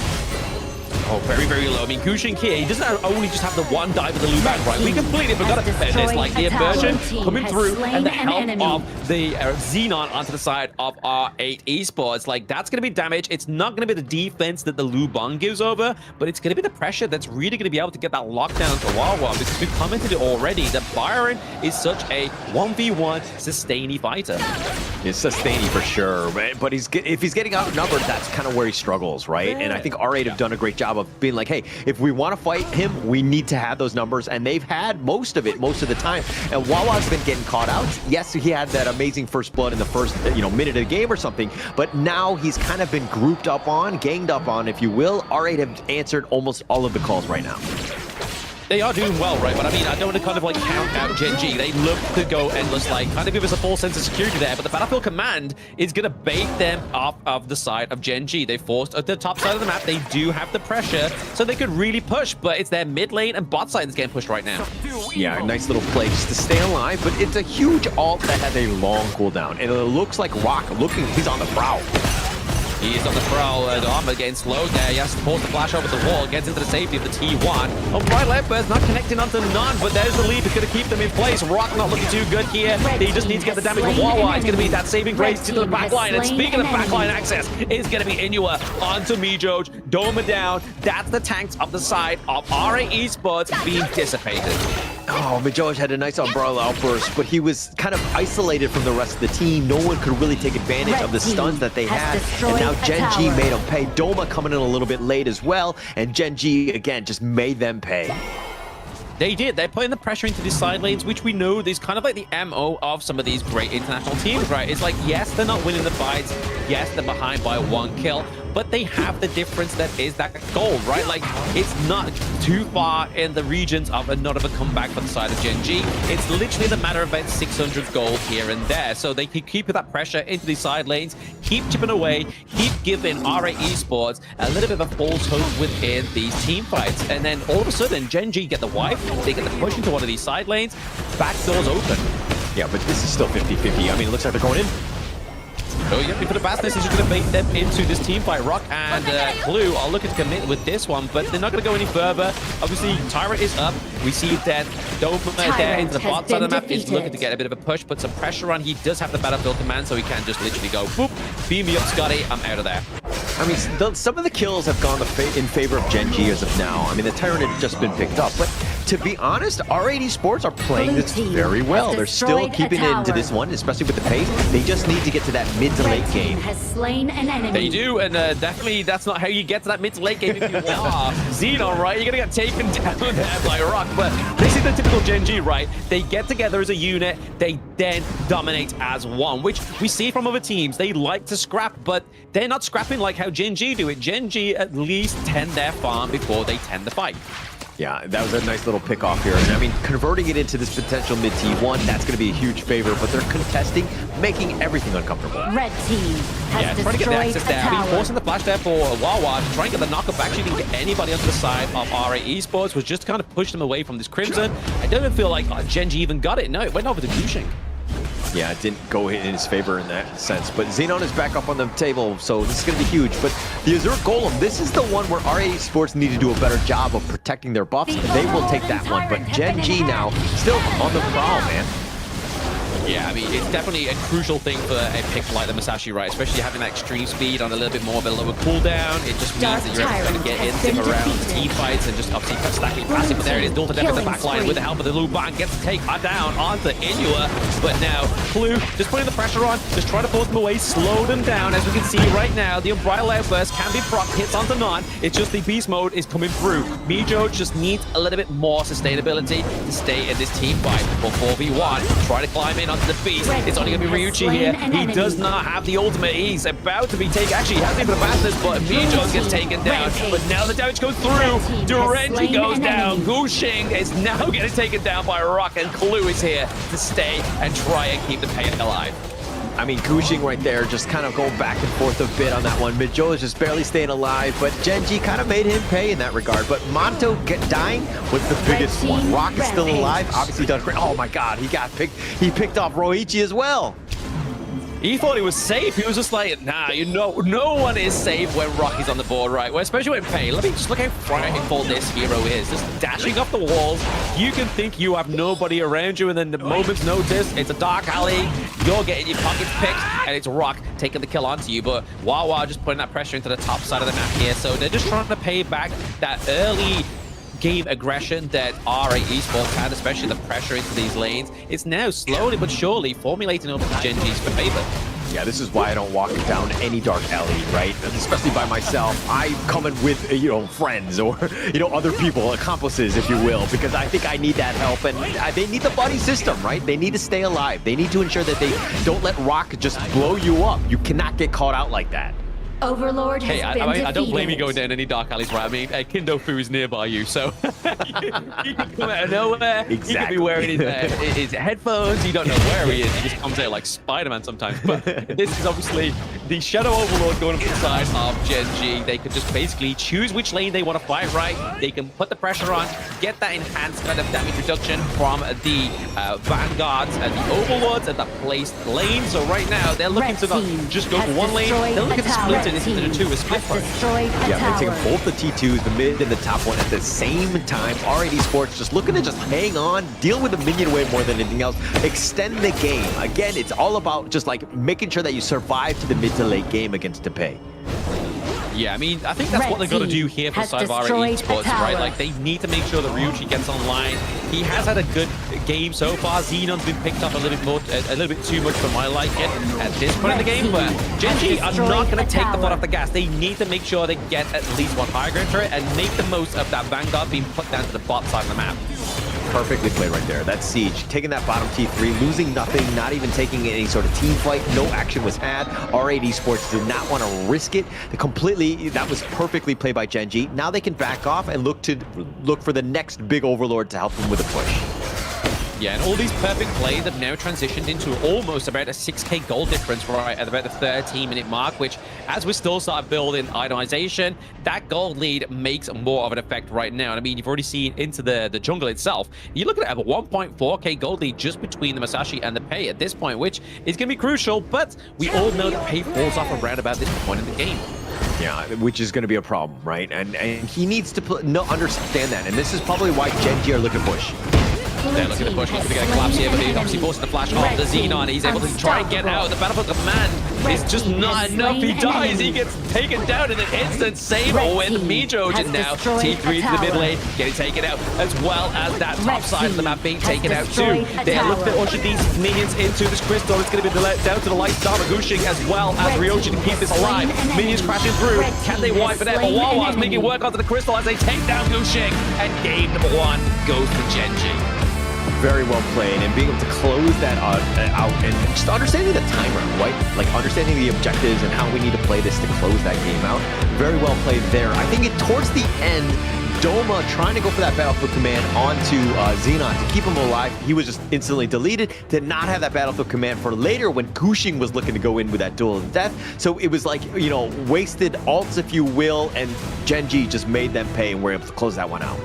Oh, very, very low. I mean, Gushing here, he doesn't only just have the one dive with the Luban, right? We completely forgot about this. Like the immersion coming through and the help of the Xenon onto the side of R8 Esports. Like, that's going to be damage. It's not going to be the defense that the Luban gives over, but it's going to be the pressure that's really going to be able to get that lockdown to Wawa, because we've commented it already that Byron is such a 1v1 sustainy fighter. It's sustainy for sure, but if he's getting outnumbered, that's kind of where he struggles, right? And I think R8 have done a great job of being like, hey, if we want to fight him, we need to have those numbers, and they've had most of the time. And Wawa's been getting caught out. Yes, he had that amazing first blood in the first minute of the game or something, but now he's kind of been grouped up on, ganged up on, if you will. R8 have answered almost all of the calls right now. They are doing well, right? But I mean, I don't want to kind of like count out Gen G. They look to go endless, like kind of give us a false sense of security there. But the Battlefield Command is going to bait them off of the side of Gen G. They forced at the top side of the map. They do have the pressure, so they could really push. But it's their mid lane and bot side that's getting pushed right now. Yeah, nice little play just to stay alive. But it's a huge ult that has a long cooldown, and it looks like Rock he's on the prowl. He is on the prowl. Armor getting slowed there. He has to force the flash over the wall. Gets into the safety of the T1. Oh, right left burst not connecting onto none, but there's the lead. It's going to keep them in place. Rock not looking too good here. He just needs to get the damage from Wawa. It's going to be that saving grace to the backline. And speaking of backline access, it's going to be Inua onto Mijoj. Doma down. That's the tanks of the side of RA Esports being dissipated. Oh, Mijoj had a nice umbrella outburst, but he was kind of isolated from the rest of the team. No one could really take advantage of the stuns that they had. And now Gen G made them pay. Doma coming in a little bit late as well, and Gen G, again, just made them pay. They did. They're putting the pressure into these side lanes, which we know is kind of like the MO of some of these great international teams, right? It's like, yes, they're not winning the fights. Yes, they're behind by 1 kill, but they have the difference that is that gold, right? Like, it's not too far in the regions of not of a comeback for the side of Gen G. It's literally the matter of about 600 gold here and there. So they can keep that pressure into these side lanes, keep chipping away, keep giving RA Esports a little bit of a false hope within these team fights. And then all of a sudden, Gen G get the wipe, they get the push into one of these side lanes, back doors open. Yeah, but this is still 50-50. I mean, it looks like they're going in. Oh, yeah, for the Bastards, is just going to bait them into this team fight. Rock and Clue are looking to commit with this one, but they're not going to go any further. Obviously, Tyrant is up. We see that Doma there into the bot side of the map is looking to get a bit of a push, put some pressure on. He does have the Battlefield Command, so he can just literally go, boop, beam me up, Scotty, I'm out of there. I mean, some of the kills have gone in favor of Gen G as of now. I mean, the Tyrant had just been picked up, but to be honest, R8 Esports are playing this very well. They're still keeping it into this one, especially with the pace. They just need to get to that mid to late game. They do, and definitely that's not how you get to that mid to late game if you are Xenon, right? You're going to get taken down there by Rock, but this is the typical Gen G, right? They get together as a unit, they then dominate as one, which we see from other teams. They like to scrap, but they're not scrapping like how Gen G do it. Gen G at least tend their farm before they tend the fight. Yeah, that was a nice little pick off here. And I mean, converting it into this potential mid T1, that's going to be a huge favor, but they're contesting, making everything uncomfortable. Red team has trying to get the access there. I mean, forcing the flash there for Wawa to try and get the knockup back. She didn't get anybody onto the side of RA Esports, was just kind of push them away from this Crimson. I don't even feel like Gen G even got it. No, it went over to Gushing. Yeah, it didn't go in his favor in that sense. But Xenon is back up on the table, so this is going to be huge. But the Azure Golem, this is the one where RA Sports need to do a better job of protecting their buffs. They will take that one. But Gen G now still on the prowl, man. Yeah, I mean, it's definitely a crucial thing for a pick like the Musashi, right? Especially having that extreme speed on a little bit more of a lower cooldown. It just means that you're able to get in, zip around team fights, and just obviously stacking passive. But there it is, Dalton Death in the backline with the help of the Luban gets to take her down onto Inua. But now, Clue just putting the pressure on, just trying to force them away, slow them down. As we can see right now, the Umbrella Outburst can be proc, hits onto none. It's just the beast mode is coming through. Mijo just needs a little bit more sustainability to stay in this team fight. For 4v1, try to climb in onto the beast. It's only going to be Ryuchi here. He does not have the ultimate. He's about to be taken. Actually, he hasn't even advanced this, but Mijo gets taken down. But now the damage goes through. Duranji goes down. Gushing is now getting taken down by Rock, and Clue is here to stay and try and keep the pain alive. I mean, Gushing right there, just kind of going back and forth a bit on that one. Mijo is just barely staying alive, but Gen G kind of made him pay in that regard. But Monto dying was the biggest one. Rock is still alive, obviously done great. Oh my God, he got picked. He picked off Roichi as well. He thought he was safe. He was just like, nah, no one is safe when Rocky's on the board, right? Well, especially when Pei. Let me just look how frightful this hero is. Just dashing off the walls. You can think you have nobody around you, and then the moment's notice, it's a dark alley. You're getting your pockets picked, and it's Rock taking the kill onto you. But Wawa just putting that pressure into the top side of the map here. So they're just trying to pay back that early game aggression that RA Esports had, especially the pressure into these lanes. It's now slowly but surely formulating over to Gen G's favor. Yeah, this is why I don't walk down any dark alley, right? Especially by myself. I come in with, friends or, other people, accomplices, if you will, because I think I need that help. And they need the buddy system, right? They need to stay alive. They need to ensure that they don't let Rock just blow you up. You cannot get caught out like that. Overlord has been defeated. I don't blame you going down any dark alleys, right? I mean, Kindo Fu is nearby you, so you can come out of nowhere. Exactly. He could be wearing his headphones. You don't know where he is. He just comes out like Spider-Man sometimes. But this is obviously the Shadow Overlord going up the side of Gen G. They could just basically choose which lane they want to fight, right? They can put the pressure on, get that enhanced kind of damage reduction from the Vanguards and the Overlords at the placed lane. So right now, they're looking to not just go for one lane. They're looking to split it into the two, a split fight. Yeah, they're taking both the T2s, the mid and the top one at the same time. RA Esports just looking to just hang on, deal with the minion wave more than anything else, extend the game. Again, it's all about just like making sure that you survive to the mid to late game against Depay. Yeah, I mean, I think that's what they're going to do here for the side of RA Esports, right? Like, they need to make sure that Ryuichi gets online. He has had a good game so far. Xenon's been picked up a little bit too much for my liking at this point in the game, but Gen G are not going to take the foot off the gas. They need to make sure they get at least one high ground turret and make the most of that Vanguard being put down to the bot side of the map. Perfectly played right there. That Siege, taking that bottom T3, losing nothing, not even taking any sort of team fight. No action was had. RA Esports did not want to risk it. That was perfectly played by Gen G. Now they can back off and look for the next big Overlord to help them with a push. Yeah, and all these perfect plays have now transitioned into almost about a 6k gold difference right at about the 13-minute mark, which, as we still start building itemization, that gold lead makes more of an effect right now. And I mean, you've already seen into the jungle itself. You're looking at a 1.4k gold lead just between the Masashi and the Pei at this point, which is going to be crucial, but we all know that Pei falls off around about this point in the game. Yeah, which is going to be a problem, right? And he needs to understand that. And this is probably why Gen G are looking to push. They're looking to push. He's going to get a collapse here, but he's obviously forcing the flash off the Xenon. He's able to try and get out. The Battlefield Command is just not enough. He dies. He gets taken down in an instant. Same with Mijoujin now. T3 to the mid lane, getting taken out, as well as that top side of the map being taken out too. They're looking to usher these minions into this crystal. It's going to be down to the light star Magushing as well as Ryuichi to keep this alive. Minions crashing through. Can they wipe it out? But Wawa's making work onto the crystal as they take down Gushing. And game number 1 goes to Gen G. Very well played, and being able to close that out and just understanding the timer, right? Like understanding the objectives and how we need to play this to close that game out. Very well played there. I think towards the end, Doma trying to go for that Battlefield Command onto Xenon to keep him alive. He was just instantly deleted. Did not have that Battlefield Command for later when Gushing was looking to go in with that duel of death. So it was like, wasted ults, if you will, and Gen G just made them pay and were able to close that one out.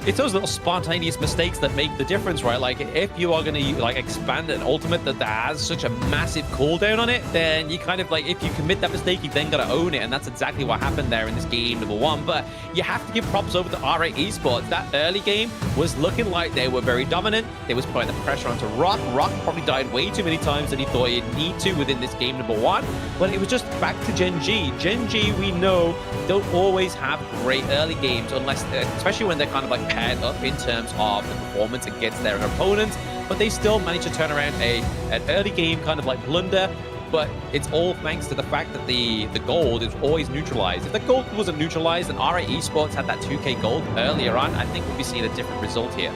It's those little spontaneous mistakes that make the difference, right? Like, if you are going to expand an ultimate that has such a massive cooldown on it, then you kind of if you commit that mistake, you then got to own it, and that's exactly what happened there in this game number 1. But you have to give props over to RA Esports. That early game was looking like they were very dominant. They was putting the pressure onto Rock. Rock probably died way too many times than he thought he'd need to within this game number 1. But it was just back to Gen G. Gen G, we know, don't always have great early games, unless, especially when they're kind of paired up in terms of the performance against their opponents, but they still manage to turn around an early game kind of blunder. But it's all thanks to the fact that the gold is always neutralized. If the gold wasn't neutralized and RA Esports had that 2k gold earlier on, I think we'd be seeing a different result here.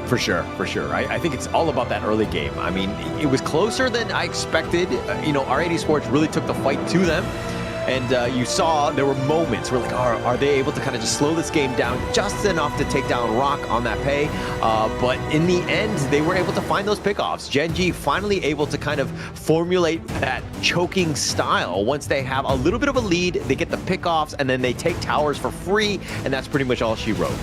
For sure. I think it's all about that early game. I mean, it was closer than I expected. RA Esports really took the fight to them. And you saw there were moments where are they able to kind of just slow this game down just enough to take down Rock on that Pei? But in the end, they were able to find those pickoffs. Gen G finally able to kind of formulate that choking style. Once they have a little bit of a lead, they get the pickoffs, and then they take towers for free, and that's pretty much all she wrote.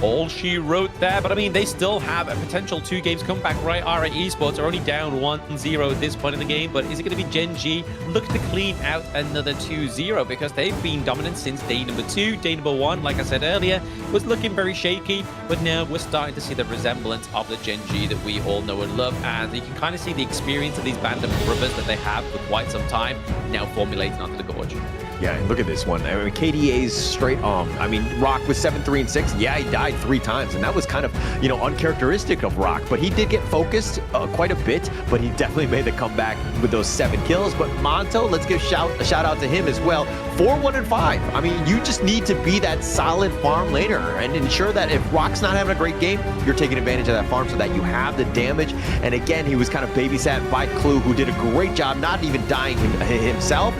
all she wrote there. But I mean, they still have a potential 2 games comeback, right? RA Esports are only down 1-0 at this point in the game, but is it going to be Gen G looking to clean out another 2-0? Because they've been dominant since day number 2. Day number 1, like I said earlier, was looking very shaky, but now we're starting to see the resemblance of the Gen G that we all know and love, and you can kind of see the experience of these band of brothers that they have for quite some time now formulating onto the Gorge. Yeah, and look at this one. I mean, KDA's straight I mean, Rock was 7-3-6. Yeah, he died 3 times, and that was kind of, you know, uncharacteristic of Rock. But he did get focused quite a bit, but he definitely made the comeback with those 7 kills. But Monto, let's give a shout out to him as well. 4-1-5. I mean, you just need to be that solid farm laner and ensure that if Rock's not having a great game, you're taking advantage of that farm so that you have the damage. And again, he was kind of babysat by Clue, who did a great job, not even dying himself,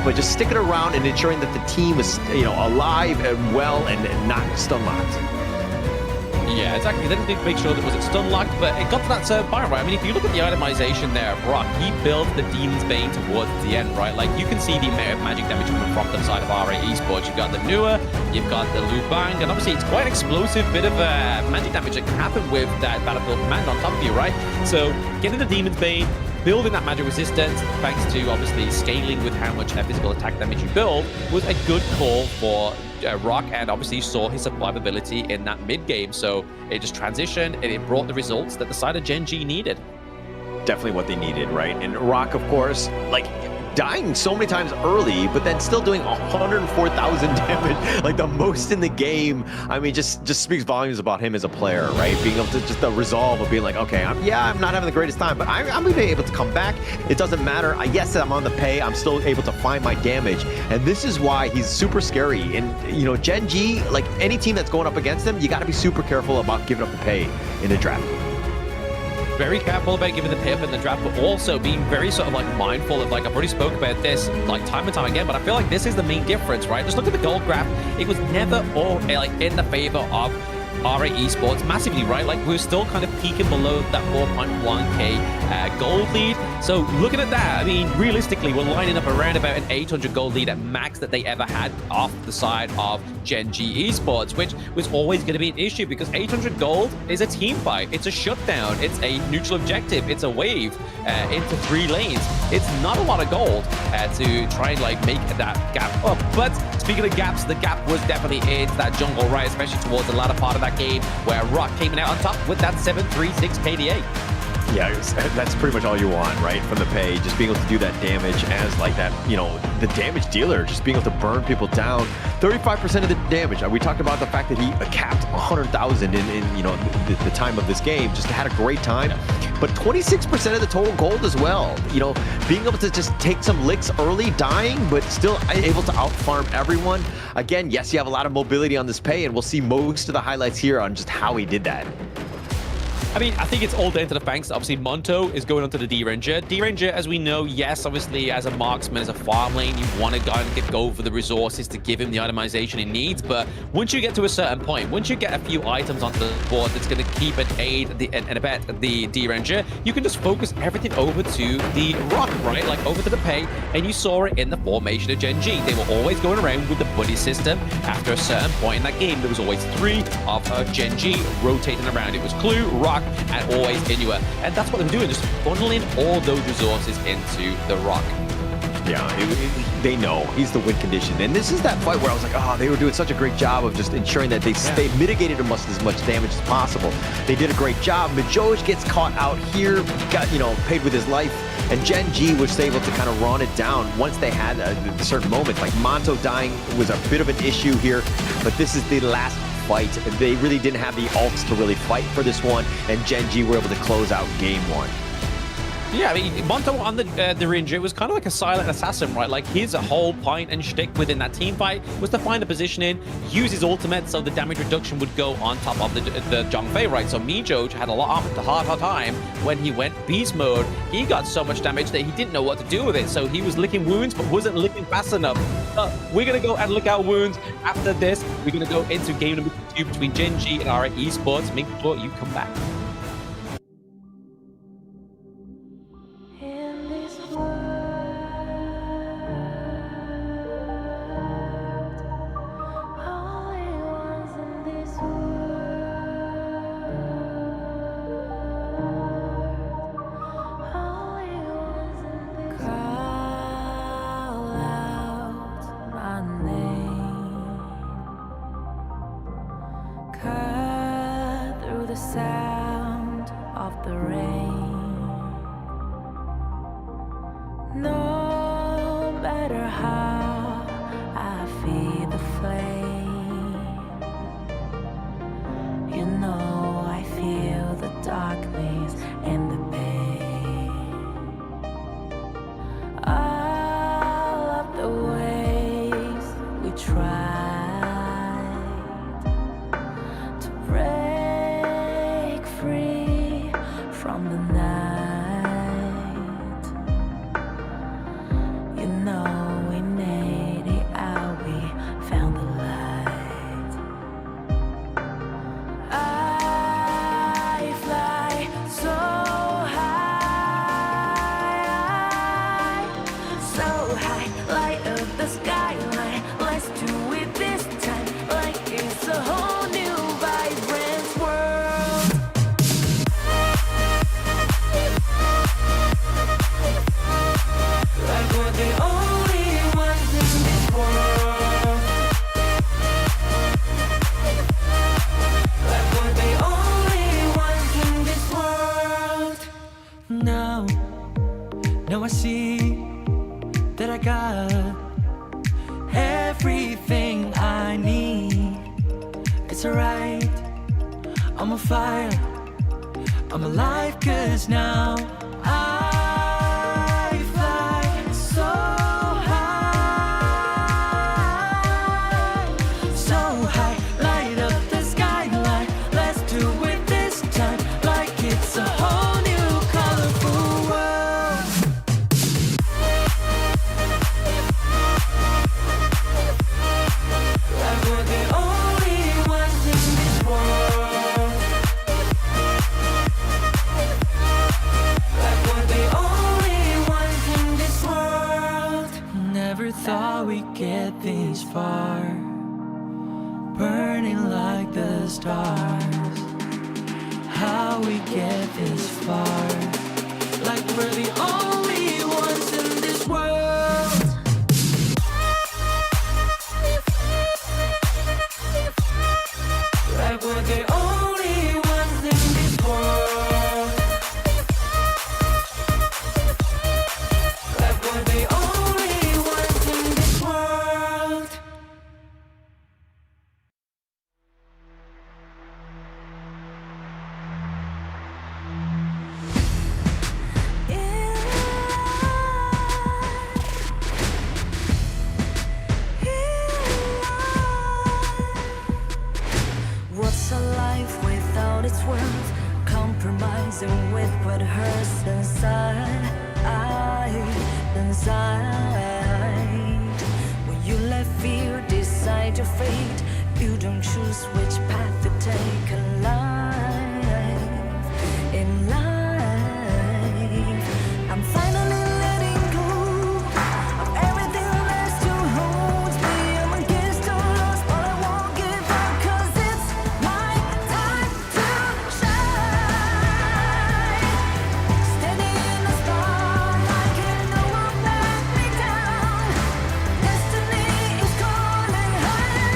but just sticking around and ensuring that the team is, you know, alive and well and not stun locked. Yeah, exactly. They didn't make sure that it was stun locked, but it got to that certain point, right? I mean, if you look at the itemization there of Rock, he built the Demon's Bane towards the end, right? Like, you can see the amount of magic damage coming from the side of RA Esports. You've got the Nua, you've got the Lu Bang, and obviously it's quite an explosive bit of magic damage that can happen with that Battlefield Command on top of you, right? So, getting the Demon's Bane, building that magic resistance, thanks to obviously scaling with how much physical attack damage you build, was a good call for Rock, and obviously you saw his survivability in that mid game. So it just transitioned and it brought the results that the side of Gen G needed. Definitely what they needed, right? And Rock, of course, like, dying so many times early, but then still doing 104,000 damage, like the most in the game. I mean, just speaks volumes about him as a player, right? Being able to just the resolve of being like, okay, I'm not having the greatest time, but I'm going to be able to come back. It doesn't matter. Yes, I'm on the pay. I'm still able to find my damage. And this is why he's super scary. And, you know, Gen G, like any team that's going up against him, you got to be super careful about giving up the pay in the draft. Very careful about giving the pay up in the draft, but also being very sort of like mindful of, like, I've already spoke about this like time and time again, but I feel like this is the main difference, right? Just look at the gold graph. It was never all like in the favor of RA Esports massively, right? Like, we're still kind of peaking below that 4.1k gold lead. So looking at that, I mean, realistically, we're lining up around about an 800 gold lead at max that they ever had off the side of Gen G Esports, which was always going to be an issue because 800 gold is a team fight. It's a shutdown. It's a neutral objective. It's a wave into 3 lanes. It's not a lot of gold to try and like make that gap up. But speaking of gaps, the gap was definitely into that jungle, right? Especially towards the latter part of that game where Rock came out on top with that 736 KDA. Yeah, that's pretty much all you want, right? From the pay, just being able to do that damage as like that, you know, the damage dealer, just being able to burn people down. 35% of the damage. We talked about the fact that he capped 100,000 in you know, the time of this game. Just had a great time. But 26% of the total gold as well. You know, being able to just take some licks early, dying, but still able to out-farm everyone. Again, yes, you have a lot of mobility on this pay, and we'll see most of the highlights here on just how he did that. I mean, I think it's all down to the thanks. Obviously, Monto is going onto the D-Ranger. D-Ranger, as we know, yes, obviously, as a marksman, as a farm lane, you want to go for the resources to give him the itemization he needs. But once you get to a certain point, once you get a few items onto the board that's going to keep and aid and abet the D-Ranger, you can just focus everything over to the Rock, right? Like, over to the pay. And you saw it in the formation of Gen G. They were always going around with the buddy system. After a certain point in that game, there was always 3 of Gen G rotating around. It was Clue, Rock, and always Inua. And that's what they're doing, just funneling all those resources into the Rock. Yeah, they know he's the win condition. And this is that fight where I was like, oh, they were doing such a great job of just ensuring that they mitigated as much damage as possible. They did a great job. Majoj gets caught out here, got, you know, paid with his life. And Gen G was able to kind of run it down once they had a certain moment. Like, Monto dying was a bit of an issue here, but this is the last fight. They really didn't have the ults to really fight for this one, and Gen G were able to close out game 1. Yeah, I mean, Monto on the Ranger was kind of like a silent assassin, right? Like, his whole point and shtick within that team fight was to find the positioning, use his ultimate so the damage reduction would go on top of the Zhongfei, right? So Mijoj had a lot of a hard time when he went beast mode. He got so much damage that he didn't know what to do with it. So he was licking wounds, but wasn't licking fast enough. We're going to go and lick our wounds. After this, we're going to go into game number 2 between Gen G and RA Esports. Make sure you come back. All it was in this world. the rain. No matter how I feed the flame, you know I feel the darkness and the pain. All of the ways we tried to break free from the night, you know we made it out, we found the light. I fly so high, light up the skyline. Let's do it this time, like it's a whole new vibrant world. Like we're the only ones in this world. Like we're the only ones in this world. Now I see that I got everything I need. It's alright, I'm on fire, I'm alive, 'cause now I fly so high, light up the skyline. Let's do it this time, like it's a whole new colorful world. Like we're the only ones in this world. Like we're the only ones in this world. Never thought we'd get this far, burning like the stars. How we get this far, like we're the only ones in this world. Like we're the only ones in this world. Like we're the only ones in this world. What's a life without its worth? Compromising with what hurts inside. When you let fear decide your fate, you don't choose which path to take in life. I'm finally letting go of everything that still holds me. I'm against all odds, but I won't give up, 'cause it's my time to shine. Standing in the spotlight, can no one let me down. Destiny is calling high.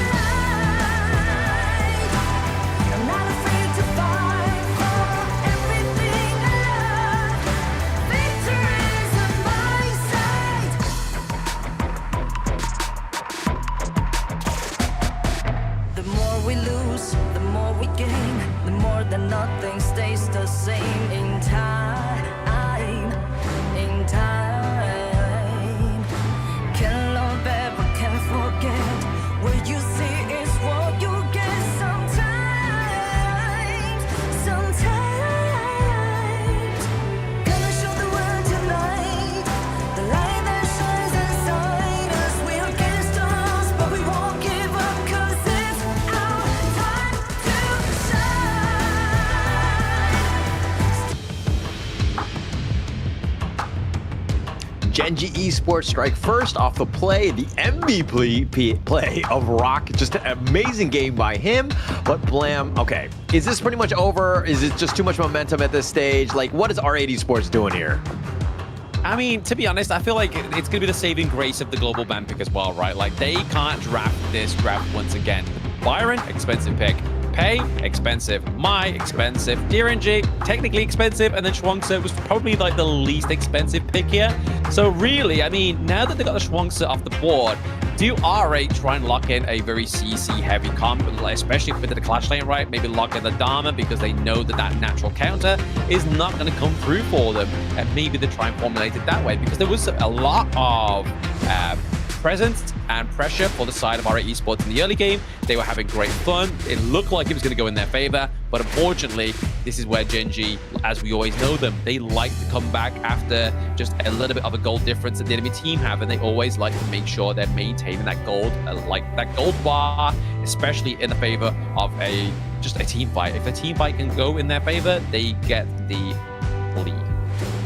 I'm not afraid to fight for everything I love. Victory's on my side. The more we lose, the more we gain. The more that nothing stays the same in time. Can't love ever, can't forget. What you see is what you get sometimes. Gonna show the world tonight the light that shines inside us. We're against the odds, but we won't give up, 'cause it's our time to shine. Genji Esports strike first off the play, the MVP play of Rock. Just an amazing game by him. But Blam, okay, is this pretty much over? Is it just too much momentum at this stage? Like, what is R8 Esports doing here? I mean, to be honest, I feel like it's going to be the saving grace of the global ban pick as well, right? Like, they can't draft this draft once again. Byron, expensive pick. Pei, expensive. Mai, expensive. DRNG, technically expensive. And then Shuangzi was probably like the least expensive pick here. So really, I mean, now that they got the Shuangzi off the board, do R8 try and lock in a very CC heavy comp, especially with the Clash lane, right? Maybe lock in the Dharma because they know that that natural counter is not going to come through for them. And maybe they try and formulate it that way because there was a lot of presence and pressure for the side of R8 Esports in the early game. They were having great fun. It looked like it was going to go in their favor, but unfortunately, this is where Gen.G, as we always know them, they like to come back after just a little bit of a gold difference that the enemy team have, and they always like to make sure they're maintaining that gold, like that gold bar, especially in the favor of just a team fight. If a team fight can go in their favor, they get the lead.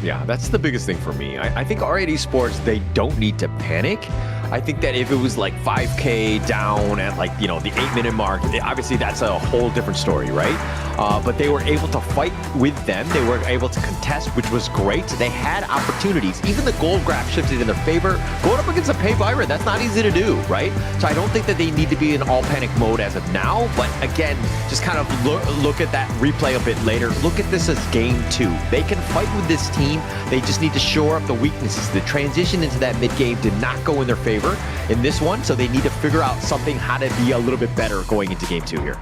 Yeah, that's the biggest thing for me. I think R8 Esports, they don't need to panic. I think that if it was like 5K down at like, you know, the 8-minute mark, obviously that's a whole different story, right? But they were able to fight with them. They were able to contest, which was great. They had opportunities. Even the gold graph shifted in their favor. Going up against a Pei Byron, that's not easy to do, right? So I don't think that they need to be in all panic mode as of now. But again, just kind of look at that replay a bit later. Look at this as game 2. They can fight with this team. They just need to shore up the weaknesses. The transition into that mid game did not go in their favor in this one, so they need to figure out something, how to be a little bit better going into game 2 here.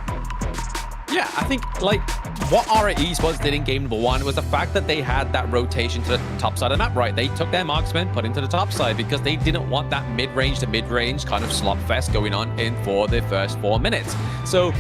Yeah, I think like what R8 Esports did in game number 1 was the fact that they had that rotation to the top side of the map, right? They took their marksmen, put into the top side because they didn't want that mid-range to mid-range kind of slop fest going on in for the first 4 minutes. So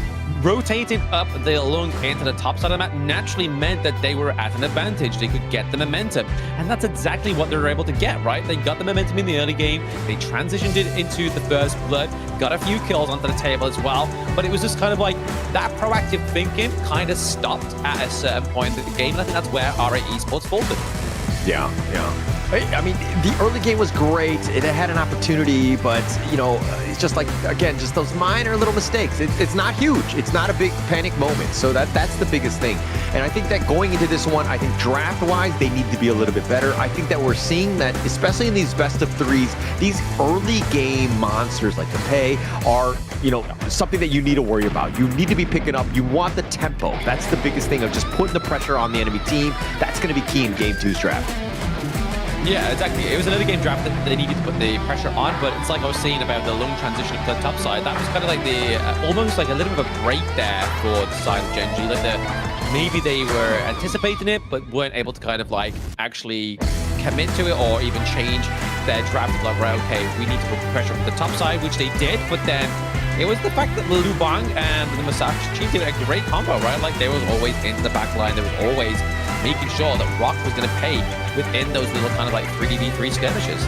rotating up the Lung into the top side of the map naturally meant that they were at an advantage. They could get the momentum. And that's exactly what they were able to get, right? They got the momentum in the early game. They transitioned it into the first blood, got a few kills onto the table as well. But it was just kind of like that proactive thinking kind of stopped at a certain point in the game. And I think that's where R8 Esports faltered. Yeah. I mean, the early game was great. It had an opportunity, but, you know, it's just like, again, just those minor little mistakes. It's not huge. It's not a big panic moment. So that's the biggest thing. And I think that going into this one, I think draft-wise, they need to be a little bit better. I think that we're seeing that, especially in these best of threes, these early game monsters like the Pei are, you know, something that you need to worry about. You need to be picking up. You want the tempo. That's the biggest thing of just putting the pressure on the enemy team. That's going to be key in game 2's draft. Yeah, exactly. It was another game draft that they needed to put the pressure on, but it's like I was saying about the Lung transition to the top side. That was kind of like the almost like a little bit of a break there for the side of Gen.G. Like maybe they were anticipating it, but weren't able to kind of like actually commit to it or even change their draft. Like, right, okay, we need to put pressure on the top side, which they did, but then it was the fact that Lu Bang and the Musashi did a great combo, right? Like they was always into the back line. They was always making sure that Rock was going to pay within those little kind of like 3v3 skirmishes.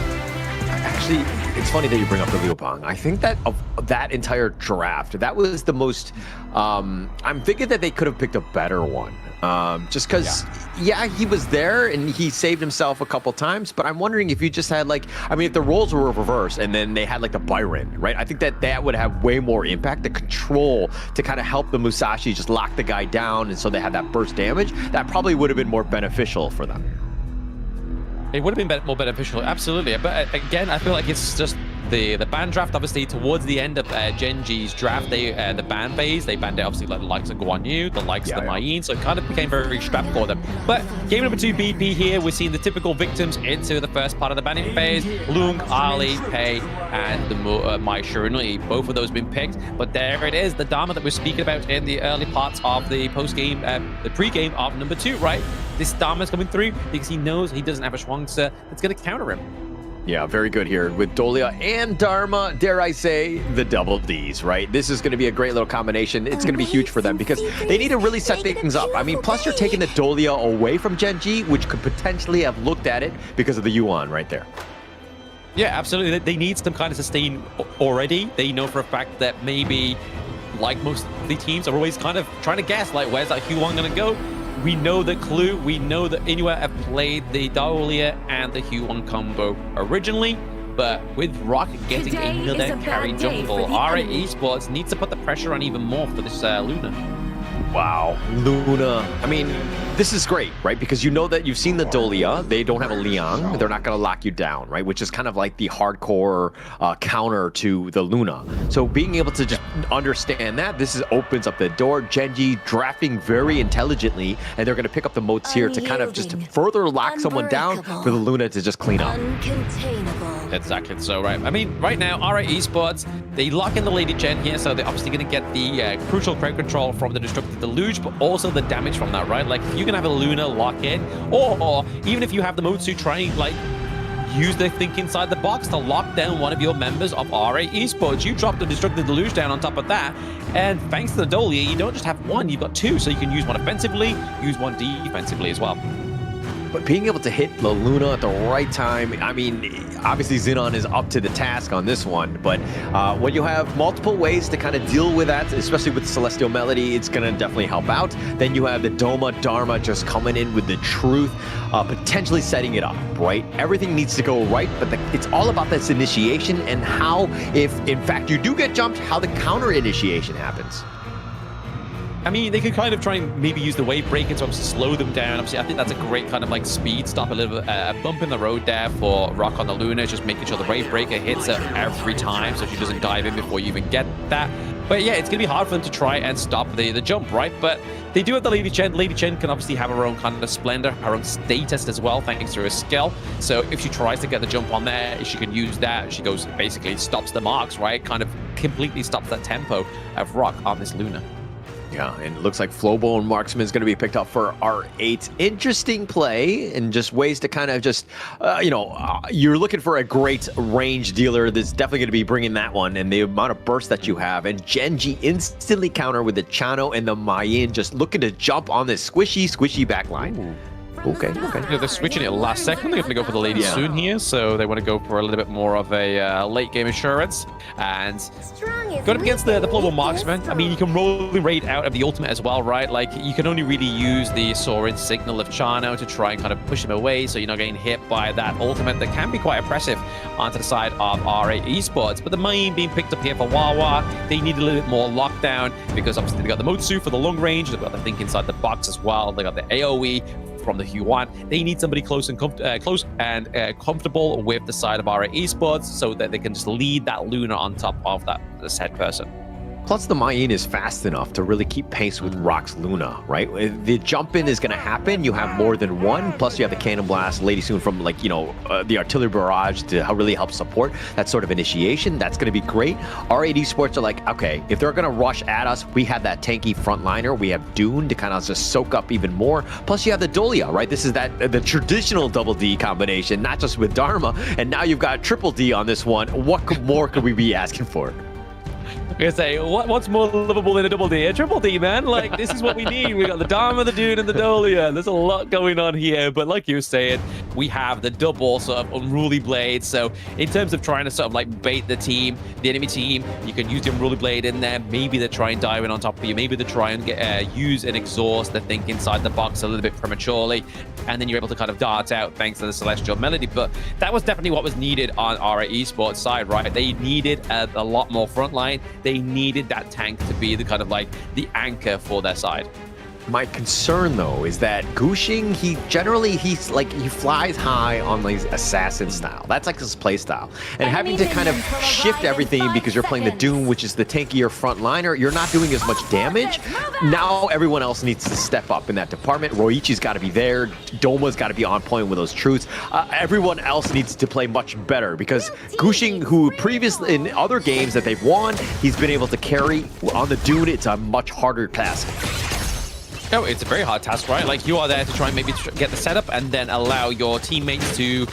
Actually, it's funny that you bring up the Liu Bang. I think that of that entire draft, that was the most, I'm thinking that they could have picked a better one. Just because, yeah, he was there and he saved himself a couple times, but I'm wondering if you just had like, I mean, if the roles were reversed and then they had like the Byron, right? I think that would have way more impact, the control to kind of help the Musashi just lock the guy down, and so they had that burst damage. That probably would have been more beneficial for them. It would have been more beneficial, absolutely. But again, I feel like it's just the ban draft, obviously, towards the end of Gen.G's draft, the ban phase, they banned it, obviously, like the likes of Guan Yu, the likes of the Mayin, so it kind of became very strapped for them. But game number 2 BP here, we're seeing the typical victims into the first part of the banning phase. Lung, Ali, Pei, and the Mai Shirunui, both of those been picked. But there it is, the Dharma that we're speaking about in the early parts of the post-game, the pre-game of number 2, right? This Dharma's coming through because he knows he doesn't have a Shuangzi that's going to counter him. Yeah, very good here with Dolia and Dharma, dare I say, the double Ds, right? This is going to be a great little combination. It's going to be huge for them because they need to really set things up. I mean, plus you're taking the Dolia away from Gen.G, which could potentially have looked at it because of the Yuan right there. Yeah, absolutely. They need some kind of sustain already. They know for a fact that maybe, like most of the teams, are always kind of trying to guess, like, where's that Huan going to go? We know that Clue, we know that Inuit have played the Daolia and the Huan combo originally, but with Rock getting another carry jungle, R8 Esports needs to put the pressure on even more for this Luna. Wow, Luna. I mean, this is great, right? Because you know that you've seen the Dolia. They don't have a Liang. They're not going to lock you down, right? Which is kind of like the hardcore counter to the Luna. So being able to just understand that, opens up the door. Genji drafting very intelligently, and they're going to pick up the moats here to kind of just further lock someone down for the Luna to just clean up. Exactly so, right. I mean, right now, RA Esports, they lock in the Lady Chen here, so they're obviously going to get the crucial crowd control from the Destructive Deluge, but also the damage from that, right? Like, if you can have a Luna lock in, or even if you have the Motsu try and, like, use the think inside the box to lock down one of your members of RA Esports. You drop the Destructive Deluge down on top of that, and thanks to the Dolia, you don't just have one, you've got two, so you can use one offensively, use one defensively as well. But being able to hit the Luna at the right time, I mean, obviously Xenon is up to the task on this one, but when you have multiple ways to kind of deal with that, especially with Celestial Melody, it's going to definitely help out. Then you have the Doma Dharma just coming in with the truth, potentially setting it up, right? Everything needs to go right, but it's all about this initiation and how, if in fact you do get jumped, how the counter initiation happens. I mean, they could kind of try and maybe use the wave breaker to obviously slow them down. Obviously, I think that's a great kind of like speed stop, a little bit, a bump in the road there for Rock on the Luna, just making sure the wave breaker hits her every time so she doesn't dive in before you even get that. But yeah, it's going to be hard for them to try and stop the jump, right? But they do have the Lady Chen. Lady Chen can obviously have her own kind of splendor, her own status as well, thanks to her skill. So if she tries to get the jump on there, she can use that. She goes, basically stops the marks, right? Kind of completely stops that tempo of Rock on this Luna. Yeah, and it looks like Flowbone Marksman is going to be picked up for R8. Interesting play, and just ways to kind of just, you're looking for a great range dealer that's definitely going to be bringing that one, and the amount of burst that you have. And Genji instantly counter with the Chano and the Mayin, just looking to jump on this squishy backline. Ooh. Okay. Yeah, they're switching it last second. They're going to go for the Lady Soon here, so they want to go for a little bit more of a late game assurance. And going up against the Flowbone Marksman, I mean, you can roll the raid out of the ultimate as well, right? Like, you can only really use the Soaring Signal of Chano to try and kind of push him away, so you're not getting hit by that ultimate that can be quite oppressive onto the side of R8 Esports. But the main being picked up here for Wawa, they need a little bit more lockdown, because obviously they got the Motsu for the long range, they've got the Think inside the box as well, they got the AoE from the Huan. They need somebody close and comfortable with the side of RA Esports so that they can just lead that Luna on top of that said person. Plus, the Mayin is fast enough to really keep pace with Rock's Luna, right? The jump in is going to happen. You have more than one. Plus, you have the Cannon Blast, Lady Soon from, like, the Artillery Barrage to really help support that sort of initiation. That's going to be great. R8 Esports are like, okay, if they're going to rush at us, we have that tanky frontliner. We have Dune to kind of just soak up even more. Plus, you have the Dolia, right? This is the traditional double D combination, not just with Dharma. And now you've got triple D on this one. What more could we be asking for? I'm gonna say, what's more livable than a double D? A triple D, man. Like, this is what we need. We got the Dharma, the Dune, and the Dolia. There's a lot going on here, but like you were saying, we have the double sort of unruly blade. So in terms of trying to sort of like bait the enemy team, you can use the unruly blade in there. Maybe they try and dive in on top of you. Maybe they try and use and exhaust the Think inside the box a little bit prematurely, and then you're able to kind of dart out thanks to the Celestial Melody. But that was definitely what was needed on our esports side, right? They needed a lot more frontline. They needed that tank to be the kind of like the anchor for their side. My concern, though, is that Gushing, he flies high on like assassin style. That's like his play style. And having to kind of shift everything because you're playing the Doom, which is the tankier frontliner, you're not doing as much damage. Now everyone else needs to step up in that department. Roichi's got to be there. Doma's got to be on point with those truths. Everyone else needs to play much better because Gushing, who previously in other games that they've won, he's been able to carry on the Dune. It's a much harder task. Oh, it's a very hard task, right? Like, you are there to try and maybe get the setup and then allow your teammates to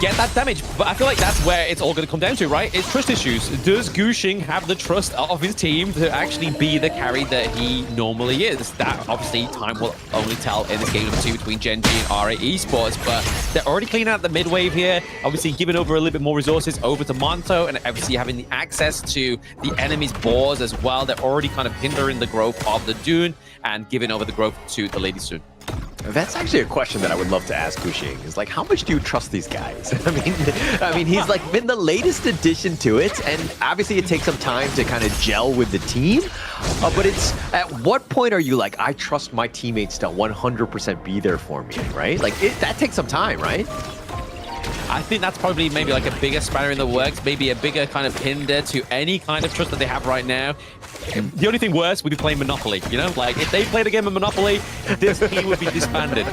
get that damage. But I feel like that's where it's all going to come down to, right? It's trust issues. Does Gushing have the trust of his team to actually be the carry that he normally is? That, obviously, time will only tell in this game number 2 between Genji and RA Esports, but they're already cleaning out the mid-wave here, obviously giving over a little bit more resources over to Monto, and obviously having the access to the enemy's boars as well. They're already kind of hindering the growth of the Dune and giving over the growth to the Lady Soon. That's actually a question that I would love to ask Gushing. Is like, how much do you trust these guys? I mean, he's like been the latest addition to it, and obviously it takes some time to kind of gel with the team. But it's at what point are you like, I trust my teammates to 100% be there for me, right? Like that takes some time, right? I think that's probably maybe like a bigger spanner in the works, maybe a bigger kind of hinder to any kind of trust that they have right now. The only thing worse would be playing Monopoly, you know? Like, if they played a game of Monopoly, this team would be disbanded.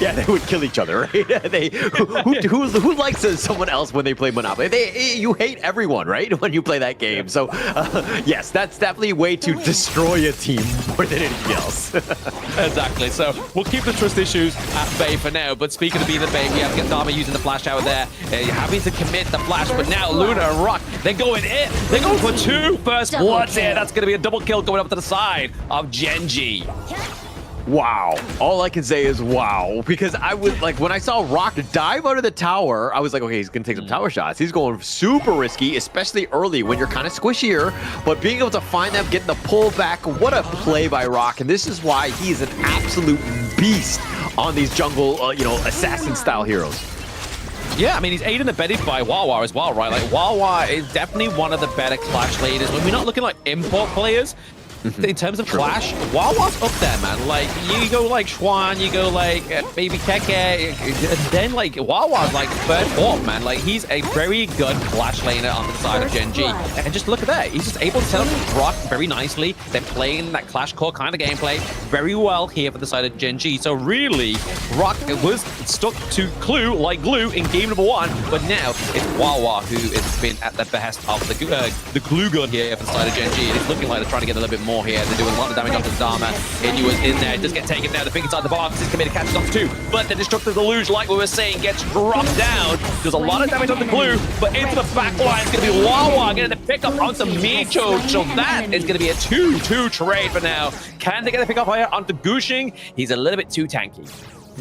Yeah, they would kill each other, right? Who likes someone else when they play Monopoly? You hate everyone, right? When you play that game. So, yes, that's definitely a way to destroy a team more than anything else. Exactly. So, we'll keep the trust issues at bay for now. But speaking of being at bay, we have Dama using the flash out there. Having to commit the flash, but now Luna and Rock, they're going in. They're going for 2 first bloods here. That's going to be a double kill going up to the side of Genji. Wow. All I can say is wow. Because I was like, when I saw Rock dive under the tower, I was like, okay, he's going to take some tower shots. He's going super risky, especially early when you're kind of squishier. But being able to find them, getting the pull back, what a play by Rock. And this is why he's an absolute beast on these jungle, assassin-style heroes. Yeah, I mean, he's aided and abetted by Wawa as well, right? Like, Wawa is definitely one of the better Clash leaders. When we're not looking like import players, in terms of Clash, Wawa's up there, man. Like, you go like Schwan, you go like Baby Keke, and then like Wawa's like third, fourth, man. Like, he's a very good Clash laner on the side of Genji. And just look at that. He's just able to set up Rock very nicely. They're playing that Clash core kind of gameplay very well here for the side of Genji. So really, Rock was stuck to Clue like glue in game number 1, but now it's Wawa who has been at the behest of the glue gun here for the side of Genji. And it's looking like they're trying to get a little bit more here. They're doing a lot of damage onto Dama. Inyu is in there. Does get taken down. The pink inside the box is committed catches off too. But the Destructive Deluge, like we were saying, gets dropped down. There's a lot of damage on the glue, but into the back line it's going to be Wawa getting the pickup onto Micho. So that is going to be a 2-2 trade for now. Can they get the pickup here onto Gushing? He's a little bit too tanky.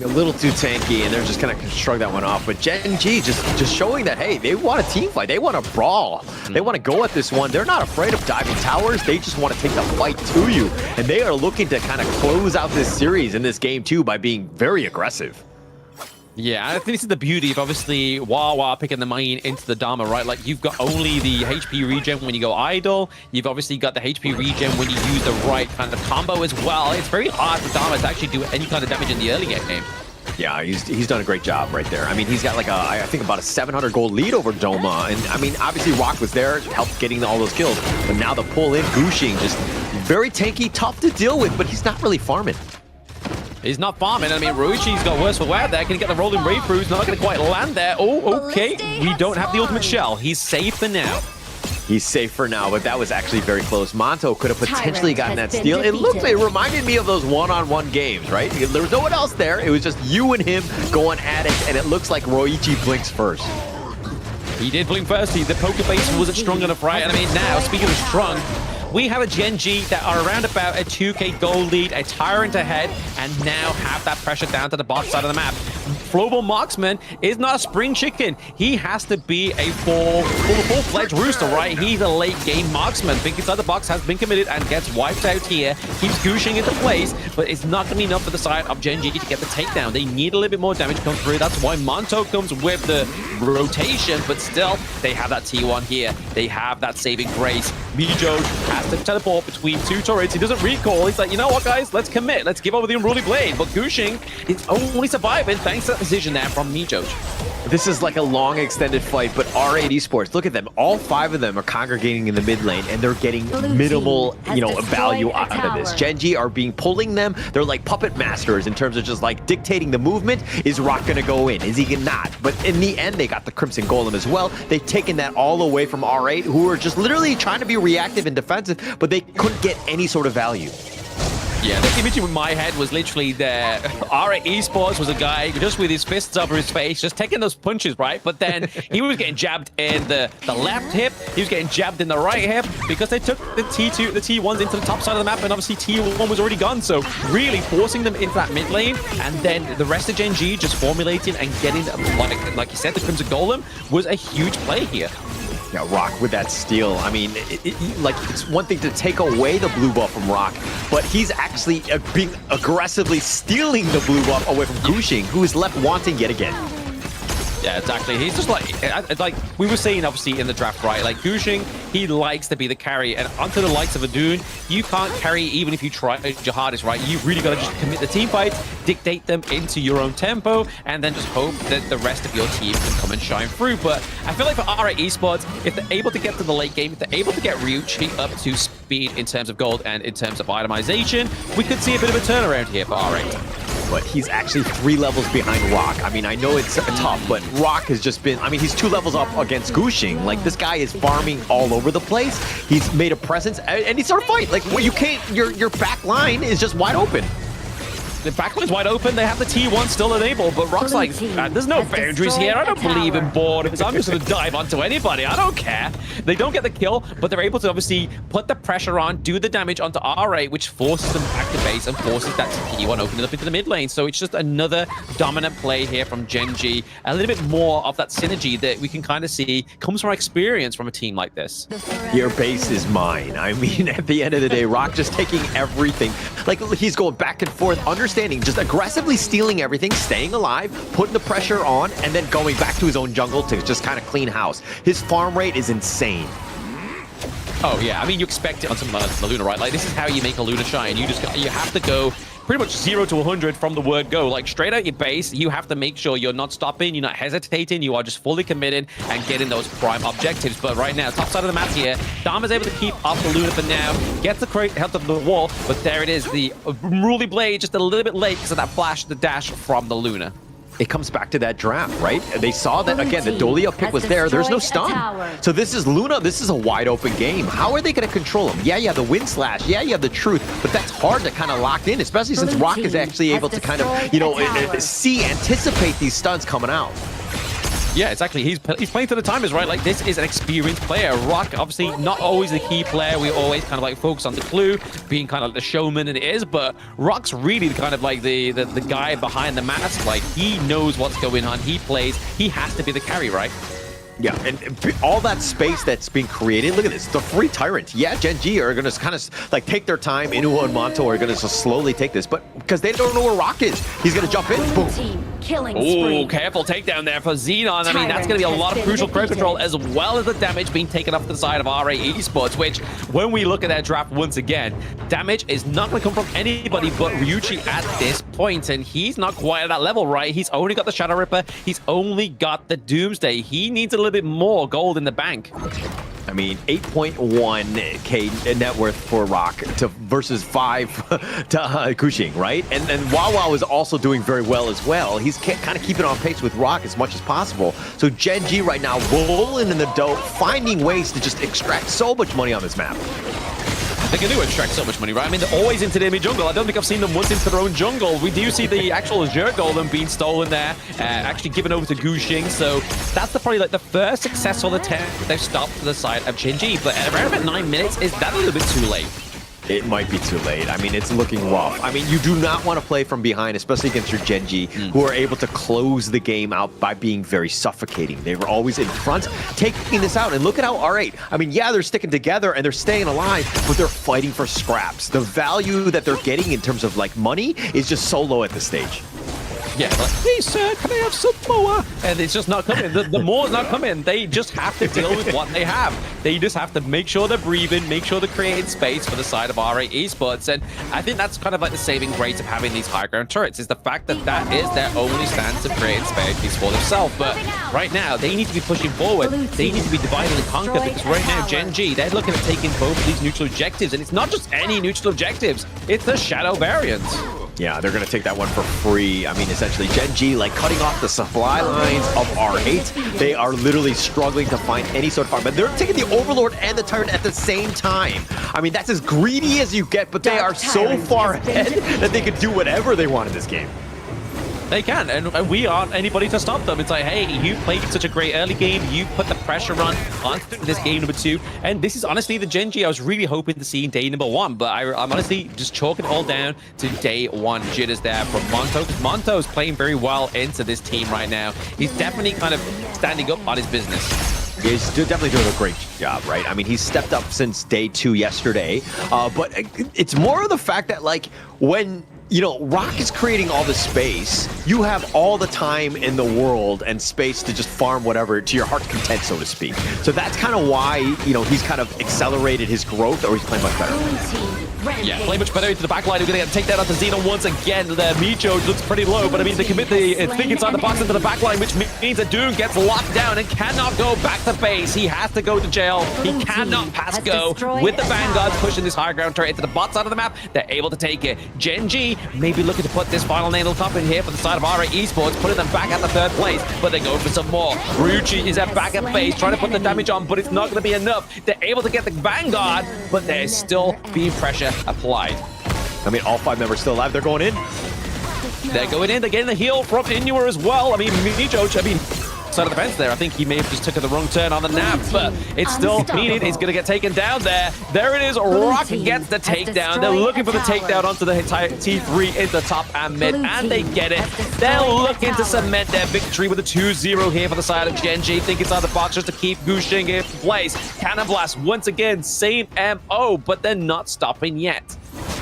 A little too tanky, and they're just gonna shrug that one off. But Genji just showing that, hey, they want a team fight. They want to brawl. They want to go at this one. They're not afraid of diving towers. They just want to take the fight to you. And they are looking to kind of close out this series in this game, too, by being very aggressive. Yeah, I think this is the beauty of obviously Wawa picking the main into the Dama, right? Like, you've got only the HP regen when you go idle. You've obviously got the HP regen when you use the right kind of combo as well. It's very hard for Dama to actually do any kind of damage in the early game. Yeah, he's done a great job right there. I mean, he's got like I think about a 700 gold lead over Doma. And I mean, obviously Rock was there, helped getting all those kills. But now the pull in, Gushing, just very tanky, tough to deal with, but he's not really farming. He's not farming. I mean, Ruichi's got worse for wear there. Can he get the rolling raid throughs? Not going to quite land there. Oh, okay. We don't have the ultimate shell. He's safe for now. He's safe for now, but that was actually very close. Monto could have potentially gotten that steal. It reminded me of those one-on-one games, right? There was no one else there. It was just you and him going at it, and it looks like Ruichi blinks first. He did blink first. The poker base wasn't strong enough, right? And I mean, now, speaking of strong, we have a Genji that are around about a 2k gold lead, a Tyrant ahead, and now have that pressure down to the bot side of the map. Flowable Marksman is not a spring chicken. He has to be a full-fledged rooster, right? He's a late-game marksman. Think inside the box has been committed and gets wiped out here. Keeps Gushing into place, but it's not going to be enough for the side of Genji to get the takedown. They need a little bit more damage to come through. That's why Monto comes with the rotation, but still, they have that T1 here. They have that saving grace. Mijo has to teleport between two turrets. He doesn't recall. He's like, you know what, guys? Let's commit. Let's give over the Unruly Blade. But Gushing is only surviving thanks to that decision there from Mijo. This is like a long extended fight, but R8 Esports, look at them. All 5 of them are congregating in the mid lane, and they're getting minimal, value out of this. Genji are pulling them. They're like puppet masters in terms of just like dictating the movement. Is Rock gonna go in? Is he not? But in the end, they got the Crimson Golem as well. They've taken that all away from R8, who are just literally trying to be reactive and defensive, but they couldn't get any sort of value. Yeah, the image in my head was literally there. R8 Esports was a guy just with his fists over his face, just taking those punches, right? But then he was getting jabbed in the left hip. He was getting jabbed in the right hip because they took the T1s into the top side of the map, and obviously T1 was already gone. So really forcing them into that mid lane, and then the rest of Genji just formulating and getting, like you said, the Crimson Golem was a huge play here. Yeah, Rock with that steal. I mean, like, it's one thing to take away the blue buff from Rock, but he's actually being aggressively stealing the blue buff away from Gushing, who is left wanting yet again. Yeah, exactly. He's just like we were saying, obviously, in the draft, right? Like, Gushing, he likes to be the carry. And onto the likes of Adun, you can't carry even if you try your hardest, right? You really got to just commit the team fights, dictate them into your own tempo, and then just hope that the rest of your team can come and shine through. But I feel like for R8 Esports, if they're able to get to the late game, if they're able to get Ryuchi up to speed in terms of gold and in terms of itemization, we could see a bit of a turnaround here for R8. But he's actually 3 levels behind Rock. I mean, I know it's tough, but Rock has just been, I mean, he's 2 levels up against Gushing. Like, this guy is farming all over the place. He's made a presence, and he's sort of fight. Like, well, you can't, your back line is just wide open. The backline's wide open. They have the T1 still enabled, but Rock's like, there's no boundaries here. I don't believe in borders. I'm just going to dive onto anybody. I don't care. They don't get the kill, but they're able to obviously put the pressure on, do the damage onto R8, which forces them back to base and forces that T1 opening up into the mid lane. So it's just another dominant play here from Gen G. A little bit more of that synergy that we can kind of see comes from experience from a team like this. Your base is mine. I mean, at the end of the day, Rock just taking everything. Like, he's going back and forth, understanding, just aggressively stealing everything, staying alive, putting the pressure on, and then going back to his own jungle to just kind of clean house. His farm rate is insane. Oh, yeah. I mean, you expect it on something like the Luna, right? Like, this is how you make a Luna shine. You have to go pretty much 0 to 100 from the word go. Like, straight out your base, you have to make sure you're not stopping, you're not hesitating, you are just fully committed and getting those prime objectives. But right now, top side of the map here, Dharma's able to keep up the Luna for now, gets the help of the wall, but there it is, the Unruly Blade just a little bit late because of that flash, the dash from the Luna. It comes back to that draft, right? They saw that, again, the Dolia pick was there. There's no stun. So this is Luna. This is a wide open game. How are they going to control him? Yeah, you have the Wind Slash. Yeah, you have the Truth. But that's hard to kind of lock in, especially since Rock is actually able to kind of, you know, anticipate these stuns coming out. Yeah, exactly. He's playing to the timers, right? Like, this is an experienced player. Rock, obviously, not always the key player. We always kind of like focus on the clue, being kind of the showman it is, but Rock's really kind of like the guy behind the mask. Like, he knows what's going on. He plays. He has to be the carry, right? Yeah, and all that space that's being created, look at this, the free Tyrant. Yeah, Gen G are going to kind of like take their time. Inuo and Monto are going to slowly take this, but because they don't know where Rock is, he's going to jump in. Boom. Oh, careful takedown there for Xenon. I mean, that's going to be a lot of crucial crowd control, as well as the damage being taken off to the side of R8 Esports, which, when we look at their draft once again, damage is not going to come from anybody but Ryuchi at this point, and he's not quite at that level, right? He's only got the Shadow Ripper. He's only got the Doomsday. He needs a little bit more gold in the bank. I mean, 8.1k net worth for Rock versus 5 to Gushing, right? And Wawa is also doing very well as well. He's kind of keeping on pace with Rock as much as possible. So Gen G right now rolling in the dough, finding ways to just extract so much money on this map. They can do extract so much money, right? I mean, they're always into their mid-jungle. I don't think I've seen them once into their own jungle. We do see the actual Azure Golem being stolen there, actually given over to Gushing. So that's probably like the first successful attempt they've stopped to the side of Gen G. But at around about 9 minutes, is that a little bit too late? It might be too late. I mean, it's looking rough. I mean, you do not want to play from behind, especially against your Gen G, who are able to close the game out by being very suffocating. They were always in front, taking this out. And look at how R8, I mean, yeah, they're sticking together and they're staying alive, but they're fighting for scraps. The value that they're getting in terms of, like, money is just so low at this stage. Yeah, like, hey, sir, can I have some more? And it's just not coming. The more's not coming. They just have to deal with what they have. They just have to make sure they're breathing, make sure they're creating space for the side of R8 Esports. And I think that's kind of like the saving grace of having these high ground turrets, is the fact that that is their only stance of creating space for themselves. But right now, they need to be pushing forward. They need to be divided and conquered, because right now, Gen G, they're looking at taking both of these neutral objectives. And it's not just any neutral objectives. It's the Shadow variants. Yeah, they're going to take that one for free. I mean, essentially, Gen G, like, cutting off the supply lines of R8. They are literally struggling to find any sort of farm. But they're taking the Overlord and the Tyrant at the same time. I mean, that's as greedy as you get, but they are so far ahead that they can do whatever they want in this game. They can, and we aren't anybody to stop them. It's like, hey, you played such a great early game, you put the pressure on this game number 2, and this is honestly the Gen G I was really hoping to see in day number 1, but I'm honestly just chalking it all down to day 1 jitters there from Monto. Monto's playing very well into this team right now. He's definitely kind of standing up on his business. He's definitely doing a great job, right? I mean, he's stepped up since day 2 yesterday, but it's more of the fact that, like, when Rock is creating all the space, you have all the time in the world and space to just farm whatever to your heart's content, so to speak. So that's kind of why, he's kind of accelerated his growth, or he's playing much better. Yeah, play much better into the backline. We're going to take that onto Xenon once again. The Micho looks pretty low, but I mean, they commit the think inside the box into the backline, which means that Doom gets locked down and cannot go back to base. He has to go to jail. He cannot pass go with the Vanguards pushing this high ground turret into the bot side of the map. They're able to take it. Gen G maybe looking to put this final natal top in here for the side of RA Esports, putting them back at the 3rd place, but they go for some more. Ryuchi is at back at base, trying to put the damage on, but it's not going to be enough. They're able to get the Vanguard, but there's still being pressure applied. I mean, all 5 members still alive. They're going in. They're going in. They're getting the heal from Inua as well. I mean, Mijo, side of the fence there. I think he may have just took the wrong turn on the nap, but it's still needed. He's going to get taken down there. There it is. Rock gets the takedown. They're looking for the takedown onto the entire T3 into top and mid, and they get it. They're looking to cement their victory with a 2-0 here for the side of Gen G. Think inside the box just to keep Gushing in place. Cannon Blast, once again, same MO, but they're not stopping yet.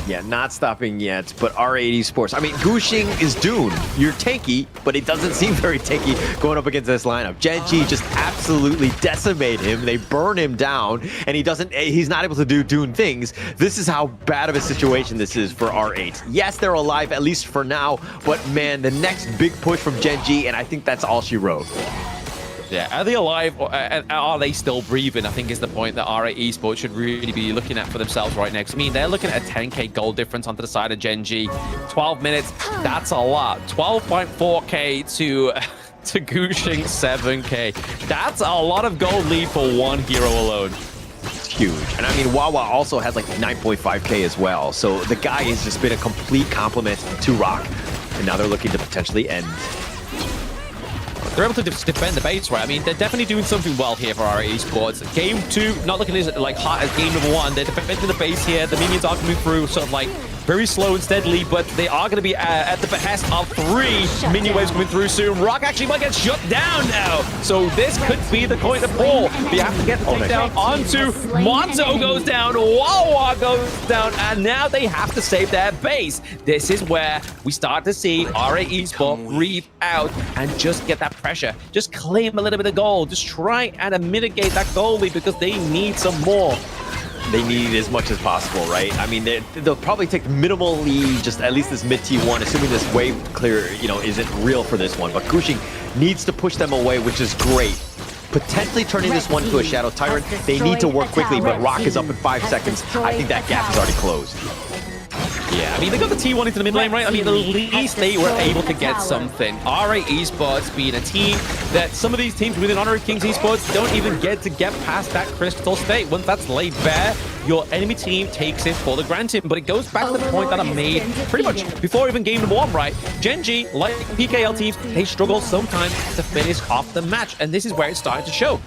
Yeah, not stopping yet, but R8 Esports. I mean, Gushing is Dune. You're tanky, but it doesn't seem very tanky going up against this lineup. Gen G just absolutely decimate him. They burn him down, and he's not able to do Dune things. This is how bad of a situation this is for R8. Yes, they're alive, at least for now, but man, the next big push from Gen G, and I think that's all she wrote. Yeah, are they alive or are they still breathing? I think is the point that RA Esports should really be looking at for themselves right now. 'Cause, I mean, they're looking at a 10k gold difference onto the side of Gen G. 12 minutes, that's a lot. 12.4k to Gushing 7k. That's a lot of gold lead for one hero alone. It's huge. And I mean, Wawa also has like 9.5k as well. So the guy has just been a complete compliment to Rock. And now they're looking to potentially end. They're able to defend the base, right? I mean, they're definitely doing something well here for RA Esports. Game 2, not looking as like hot as game number 1. They're defending the base here. The minions are coming through sort of like very slow and steadily, but they are going to be at the behest of 3 minion waves coming through soon. Rock actually might get shut down now. So this could be the coin to pull. They have to get the takedown onto Monto goes down, Wawa goes down, and now they have to save their base. This is where we start to see RA Esports breathe out and just get that pressure. Just claim a little bit of gold. Just try and mitigate that goal lead because they need some more. They need as much as possible, right? I mean, they'll probably take minimally just at least this mid T1, assuming this wave clear, isn't real for this one. But Gushing needs to push them away, which is great. Potentially turning this one to a Shadow Tyrant. They need to work quickly, but Rock is up in 5 seconds. I think that gap is already closed. Yeah, I mean, they got the T1 into the mid lane, right? I mean, at least they were able to get something. RA Esports being a team that some of these teams within Honor of Kings Esports don't even get past that crystal state. Once that's laid bare, your enemy team takes it for the granted. But it goes back to the point that I made pretty much before even game number 1, right? Gen G, like PKL teams, they struggle sometimes to finish off the match. And this is where it started to show.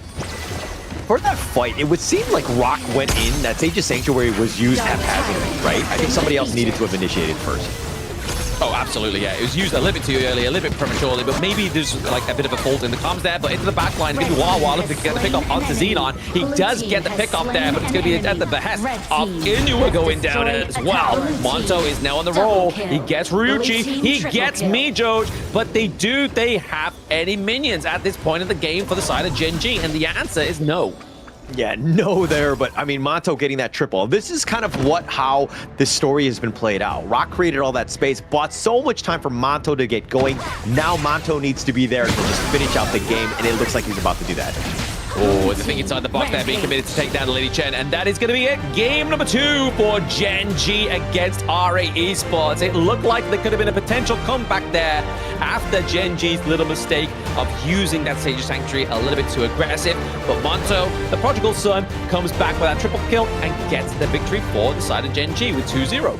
For that fight, it would seem like Rock went in, that Sage of Sanctuary was used haphazardly, right? I think somebody else needed to have initiated first. Oh, absolutely, yeah. It was used a little bit too early, a little bit prematurely, but maybe there's like a bit of a fault in the comms there, but into the back line, maybe Wawa looking to get the pick up onto Xenon. He does get the pick up there, but it's going to be at the behest of Inua going down as well. Monto is now on the roll. He gets Ryuchi, he gets Mijo, but they have any minions at this point in the game for the side of Gen G? And the answer is no. Yeah, no there, but I mean, Monto getting that triple. This is kind of how this story has been played out. Rock created all that space, bought so much time for Monto to get going. Now Monto needs to be there to just finish out the game, and it looks like he's about to do that. Oh, the thing inside the box there being committed to take down Lady Chen, and that is going to be it. Game number 2 for Gen G against RA Esports. It looked like there could have been a potential comeback there after Gen G's little mistake of using that Sage of Sanctuary a little bit too aggressive. But Monto, the prodigal son, comes back with that triple kill and gets the victory for the side of Gen G with 2-0.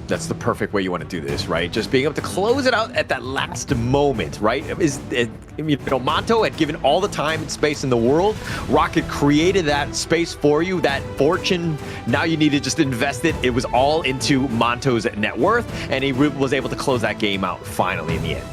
That's the perfect way you want to do this, right? Just being able to close it out at that last moment, right? Monto had given all the time and space in the world. Rocket created that space for you, that fortune. Now you need to just invest it. It was all into Monto's net worth, and he was able to close that game out finally in the end.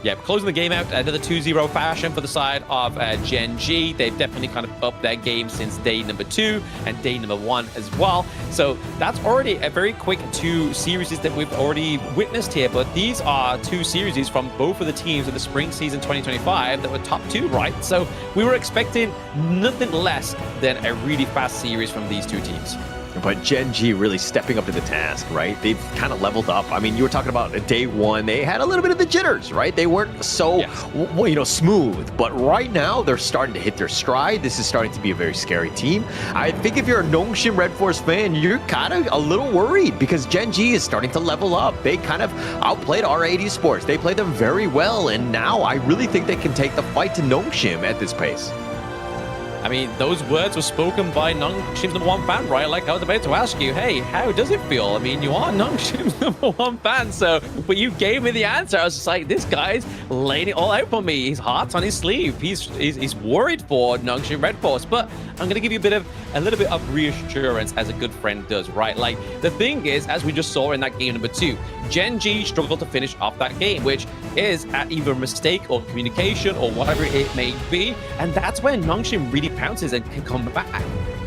Yeah, closing the game out, another 2-0 fashion for the side of Gen G. They've definitely kind of upped their game since day number 2 and day number 1 as well. So that's already a very quick 2 series that we've already witnessed here. But these are 2 series from both of the teams of the spring season 2025 that were top 2, right? So we were expecting nothing less than a really fast series from these 2 teams. But Gen G really stepping up to the task, right? They've kind of leveled up. I mean, you were talking about day 1, they had a little bit of the jitters, right? They weren't so, smooth. But right now, they're starting to hit their stride. This is starting to be a very scary team. I think if you're a Nongshim Red Force fan, you're kind of a little worried because Gen G is starting to level up. They kind of outplayed R8 Esports. They played them very well, and now I really think they can take the fight to Nongshim at this pace. I mean, those words were spoken by Nongshim's #1 fan, right? Like, I was about to ask you, hey, how does it feel? I mean, you are Nongshim's #1 fan, so, but you gave me the answer. I was just like, this guy's laying it all out for me. His heart's on his sleeve. He's worried for Nongshim Red Force, but I'm going to give you a little bit of reassurance as a good friend does, right? Like, the thing is, as we just saw in that game number 2, Gen G struggled to finish off that game, which is at either a mistake or communication or whatever it may be, and that's when Nongshim really pounces and can come back.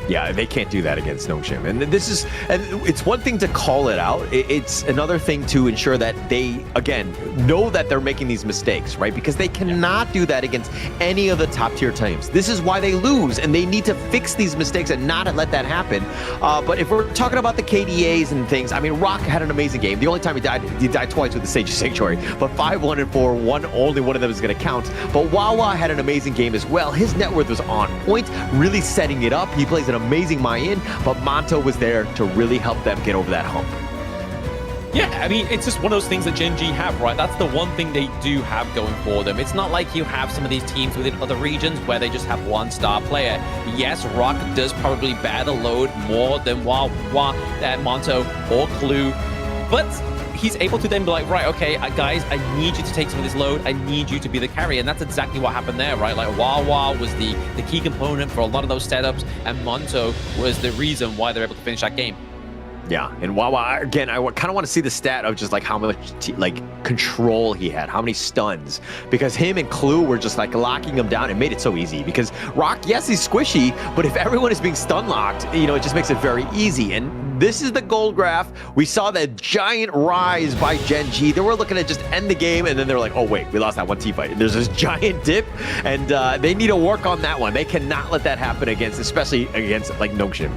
Yeah, they can't do that against Nongshim. And it's one thing to call it out. It's another thing to ensure that they, again, know that they're making these mistakes, right? Because they cannot do that against any of the top tier teams. This is why they lose, and they need to fix these mistakes and not let that happen. But if we're talking about the KDAs and things, I mean, Rock had an amazing game. The only time he died twice with the Sage of Sanctuary, but 5-1 and 4, only one of them is going to count. But Wawa had an amazing game as well. His net worth was on point, really setting it up. He plays an amazing Mayan, but Monto was there to really help them get over that hump. Yeah, I mean, it's just one of those things that Gen G have, right? That's the one thing they do have going for them. It's not like you have some of these teams within other regions where they just have one star player. Yes, Rock does probably bear the load more than Monto or Clue, but he's able to then be like, right, okay, guys, I need you to take some of this load. I need you to be the carry. And that's exactly what happened there, right? Like, Wawa was the key component for a lot of those setups, and Monto was the reason why they're able to finish that game. Yeah, and Wawa, again, I kind of want to see the stat of just like how much control he had, how many stuns, because him and Clue were just like locking him down. It made it so easy because Rock, yes, he's squishy, but if everyone is being stun locked, it just makes it very easy. And this is the gold graph. We saw that giant rise by Gen G. They were looking to just end the game, and then they were like, oh wait, we lost that one team fight. There's this giant dip, and they need to work on that one. They cannot let that happen especially against like Nongshim.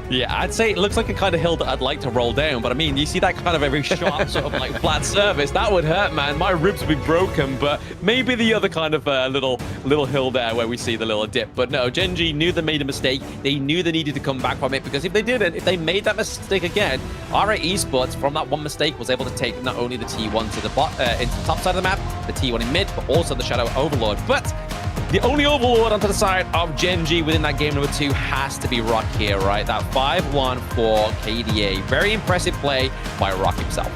Yeah, I'd say it looks like a kind of hill that I'd like to roll down, but I mean, you see that kind of very sharp sort of like flat surface, that would hurt, man. My ribs would be broken, but maybe the other kind of little hill there where we see the little dip. But no, Gen G knew they made a mistake. They knew they needed to come back from it, because if they didn't, if they made that mistake again, R8 Esports from that one mistake was able to take not only the T1 to the into the top side of the map, the T1 in mid, but also the Shadow Overlord. But the only Overlord onto the side of Gen G within that game number 2 has to be Rock here, right? That 5-1 for KDA. Very impressive play by Rock himself.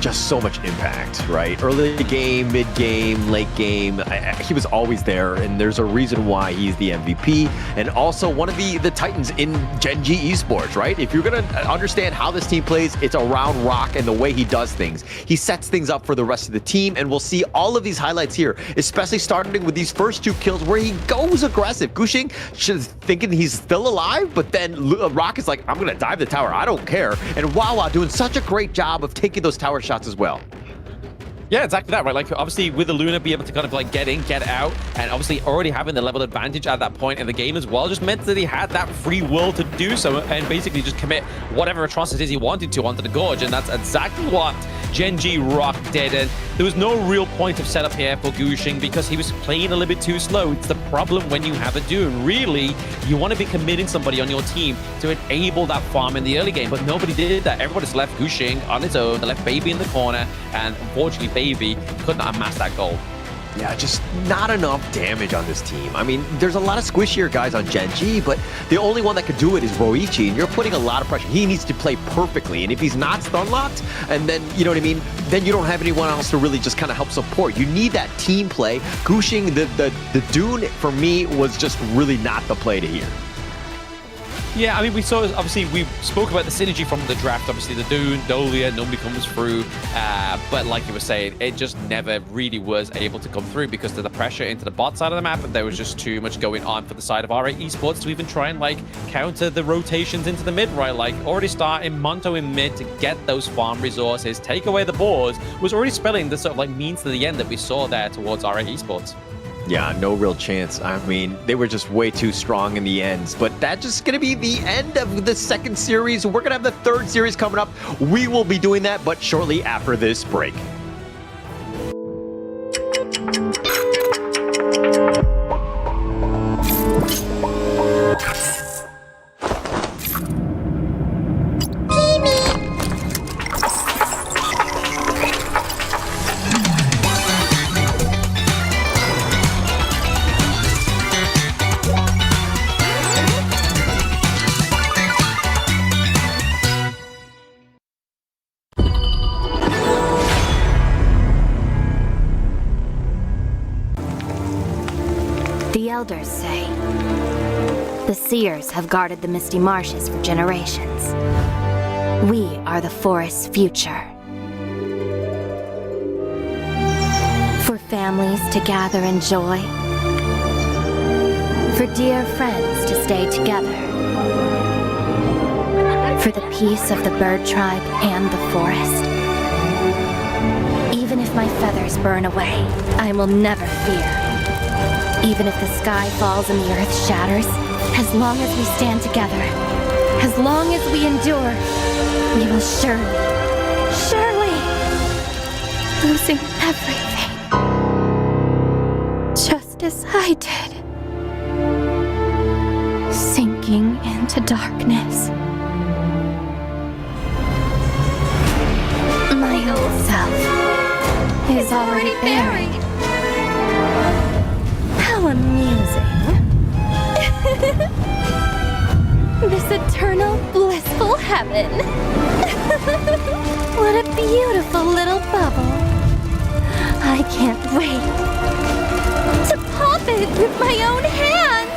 Just so much impact, right? Early game, mid game, late game, he was always there, and there's a reason why he's the MVP, and also one of the titans in Gen G Esports, right? If you're gonna understand how this team plays, it's around Rock and the way he does things. He sets things up for the rest of the team, and we'll see all of these highlights here, especially starting with these first 2 kills where he goes aggressive. Gushing thinking he's still alive, but then Rock is like, I'm gonna dive the tower, I don't care. And Wawa doing such a great job of taking those tower shots as well. Yeah, exactly that, right? Like, obviously, with the Luna be able to kind of like get in, get out, and obviously already having the level advantage at that point in the game as well, just meant that he had that free will to do so and basically just commit whatever atrocities he wanted to onto the Gorge, and that's exactly what Gen G Rock did. And there was no real point of setup here for Gushing because he was playing a little bit too slow. It's the problem when you have a Dune. Really, you want to be committing somebody on your team to enable that farm in the early game, but nobody did that. Everybody just left Gushing on his own. They left Baby in the corner, and unfortunately, Baby could not amass that gold. Yeah, just not enough damage on this team. I mean, there's a lot of squishier guys on Gen G, but the only one that could do it is Roichi, and you're putting a lot of pressure. He needs to play perfectly, and if he's not stun locked, and then, you know what I mean, then you don't have anyone else to really just kind of help support. You need that team play. Gushing, the Dune, for me, was just really not the play to hear. Yeah, I mean, we saw, obviously, we spoke about the synergy from the draft. Obviously, the Dune, Dolia, nobody comes through. But like you were saying, it just never really was able to come through because of the pressure into the bot side of the map, and there was just too much going on for the side of RA Esports to even try and, like, counter the rotations into the mid, right? Like, already starting Monto in mid to get those farm resources, take away the boards, was already spelling the sort of, like, means to the end that we saw there towards RA Esports. Yeah, no real chance. I mean, they were just way too strong in the ends. But that's just going to be the end of the second series. We're going to have the third series coming up. We will be doing that, but shortly after this break. The elders say the seers have guarded the misty marshes for generations. We are the forest's future. For families to gather in joy. For dear friends to stay together. For the peace of the bird tribe and the forest. Even if my feathers burn away, I will never fear. Even if the sky falls and the earth shatters, as long as we stand together, as long as we endure, we will surely, losing everything. Just as I did. Sinking into darkness. My old self is already buried. How amusing. This eternal, blissful heaven. What a beautiful little bubble. I can't wait to pop it with my own hands.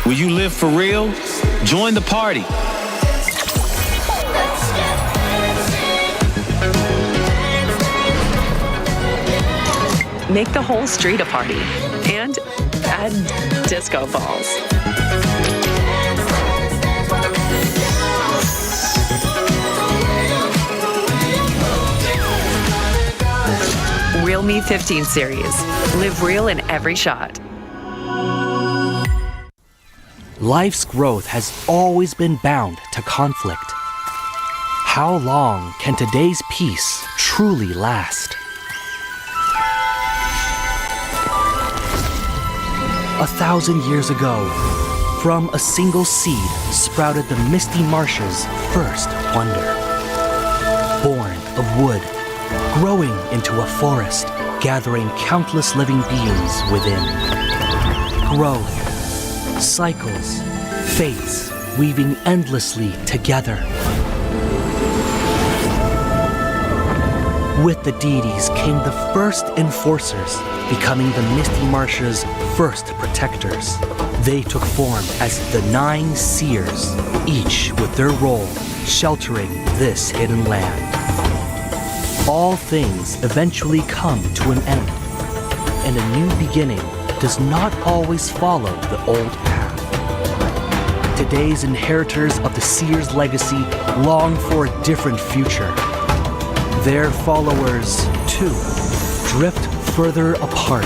Will you live for real? Join the party. Make the whole street a party. And add disco balls. Real Me 15 series. Live real in every shot. Life's growth has always been bound to conflict. How long can today's peace truly last? 1,000 years ago, from a single seed sprouted the misty marshes' first wonder. Born of wood, growing into a forest, gathering countless living beings within. Growth, cycles, fates weaving endlessly together. With the deities came the first enforcers, becoming the misty marshes' first protectors. They took form as the 9 seers, each with their role sheltering this hidden land. All things eventually come to an end, and a new beginning does not always follow the old path. Today today's inheritors of the Seers' legacy long for a different future. Their followers, too, drift further apart.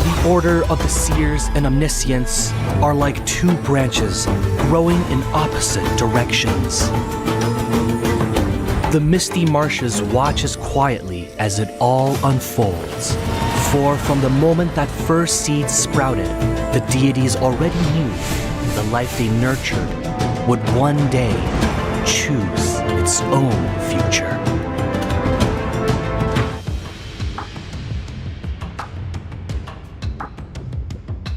The Order of the Seers and Omniscients are like two branches growing in opposite directions. The Misty Marshes watches quietly as it all unfolds. For from the moment that first seed sprouted, the deities already knew the life they nurtured would one day choose its own future.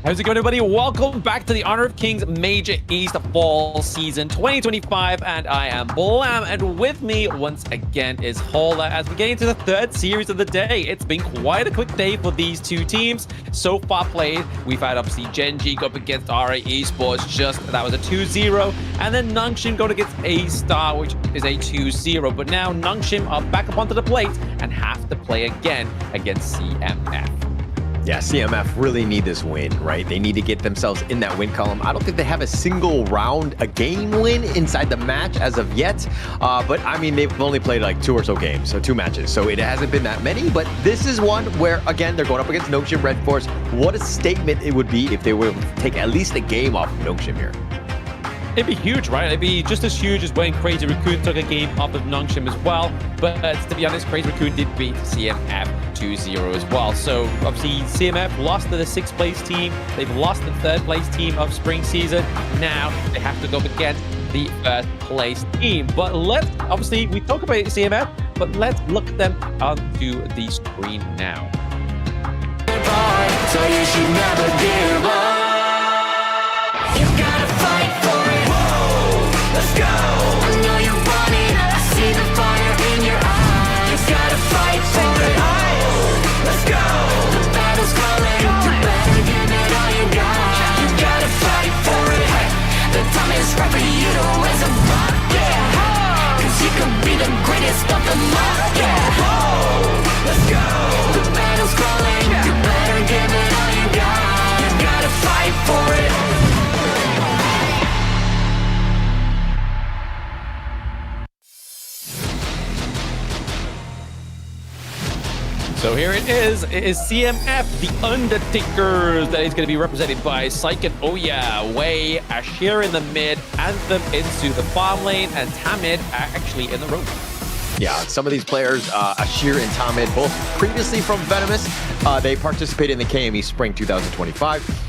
How's it going, everybody? Welcome back to the Honor of Kings Major East Fall Season 2025, and I am Blam, and with me once again is Hola as we get into the third series of the day. It's been quite a quick day for these two teams. So far played, we've had obviously Genji go up against RA Esports, that was a 2-0, and then Nongshim going against A-Star, which is a 2-0, but now Nongshim are back up onto the plate and have to play again against CMF. Yeah, CMF really need this win, right? They need to get themselves in that win column. I don't think they have a single round, a game win inside the match as of yet. But I mean, they've only played like 2 or so games, so 2 matches. So it hasn't been that many, but this is one where, again, they're going up against Nongshim Red Force. What a statement it would be if they were to take at least a game off of Nongshim here. It'd be huge, right? It'd be just as huge as when Crazy Raccoon took a game off of Nongshim as well. But to be honest, Crazy Raccoon did beat CMF 2-0 as well. So obviously CMF lost to the 6th place team. They've lost the 3rd place team of spring season. Now they have to go up against the 1st place team. But obviously we talk about CMF, but let's look at them onto the screen now. So you should never give up. You gotta fight for it. Whoa, let's go. I know you want it. I see the fire in your eyes. You gotta fight for it. Let's go. The battle's calling. You better give it all you got. You gotta fight for it. The time is right for you to raise a bar. Yeah. Cause you could be the greatest of them all. Yeah. Let's go. The battle's calling. You better give it all you got. You gotta fight for it. So here it is CMF, the Undertakers, that is going to be represented by Psych and Oya, Wei, Ashir in the mid, Anthem into the farm lane, and Tamid actually in the room. Yeah, some of these players, Ashir and Tamid, both previously from Venomous, they participated in the KME Spring 2025.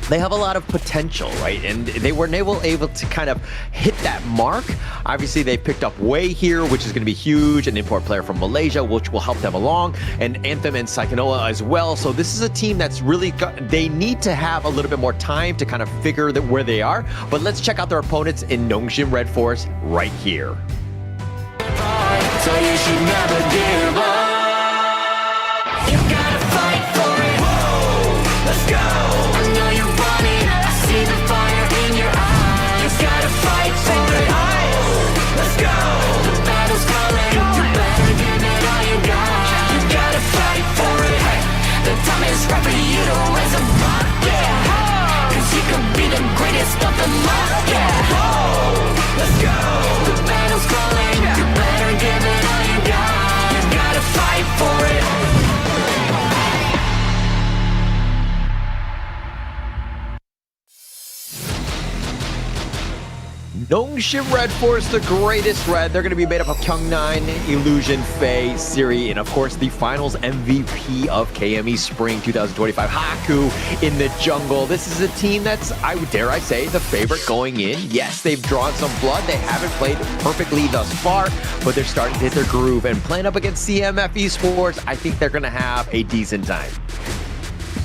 They have a lot of potential, right? And they were able to kind of hit that mark. Obviously, they picked up Wei here, which is going to be huge, an import player from Malaysia, which will help them along, and Anthem and Psychonoa as well. So this is a team that's really they need to have a little bit more time to kind of figure where they are. But let's check out their opponents in Nongshim Red Force right here. So you should never give up. You gotta fight for it. Whoa, let's go. I know you want it. I see the fire in your eyes. You gotta fight for it. Let's go. The battle's calling. You better give it all you got. You gotta fight for it. The time is right for you to raise a bar. Yeah. Cause you could be the greatest of them all. Yeah. Let's go. The battle's calling. You better give it all you got. You gotta fight for it. Nongshim Red Force, the greatest red. They're going to be made up of Kyung9, Illusion, Faye, Siri, and of course the finals MVP of KME Spring 2025, Haku in the jungle. This is a team that's, dare I say, the favorite going in. Yes, they've drawn some blood. They haven't played perfectly thus far, but they're starting to hit their groove. And playing up against CMF Esports, I think they're going to have a decent time.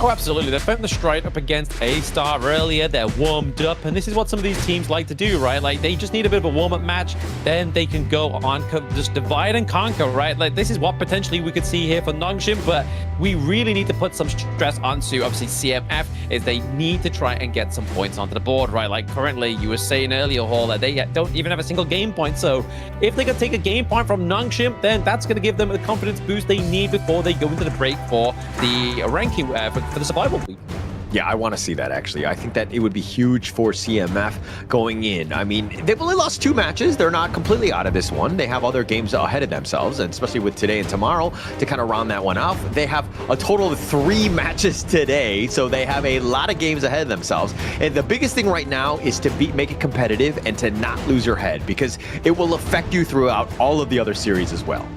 Oh, absolutely. They found the stride up against A-Star earlier. They're warmed up, and this is what some of these teams like to do, right? Like, they just need a bit of a warm-up match, then they can go on, just divide and conquer, right? Like, this is what potentially we could see here for Nongshim, but we really need to put some stress onto, obviously, CMF, is they need to try and get some points onto the board, right? Like, currently, you were saying earlier, Hall, that they don't even have a single game point, so if they could take a game point from Nongshim, then that's going to give them the confidence boost they need before they go into the break for the ranking, for the survival week. Yeah, I want to see that, actually. I think that it would be huge for CMF going in. I mean, they've only lost 2 matches. They're not completely out of this one. They have other games ahead of themselves, and especially with today and tomorrow to kind of round that one off. They have a total of 3 matches today, so they have a lot of games ahead of themselves. And the biggest thing right now is to make it competitive and to not lose your head, because it will affect you throughout all of the other series as well.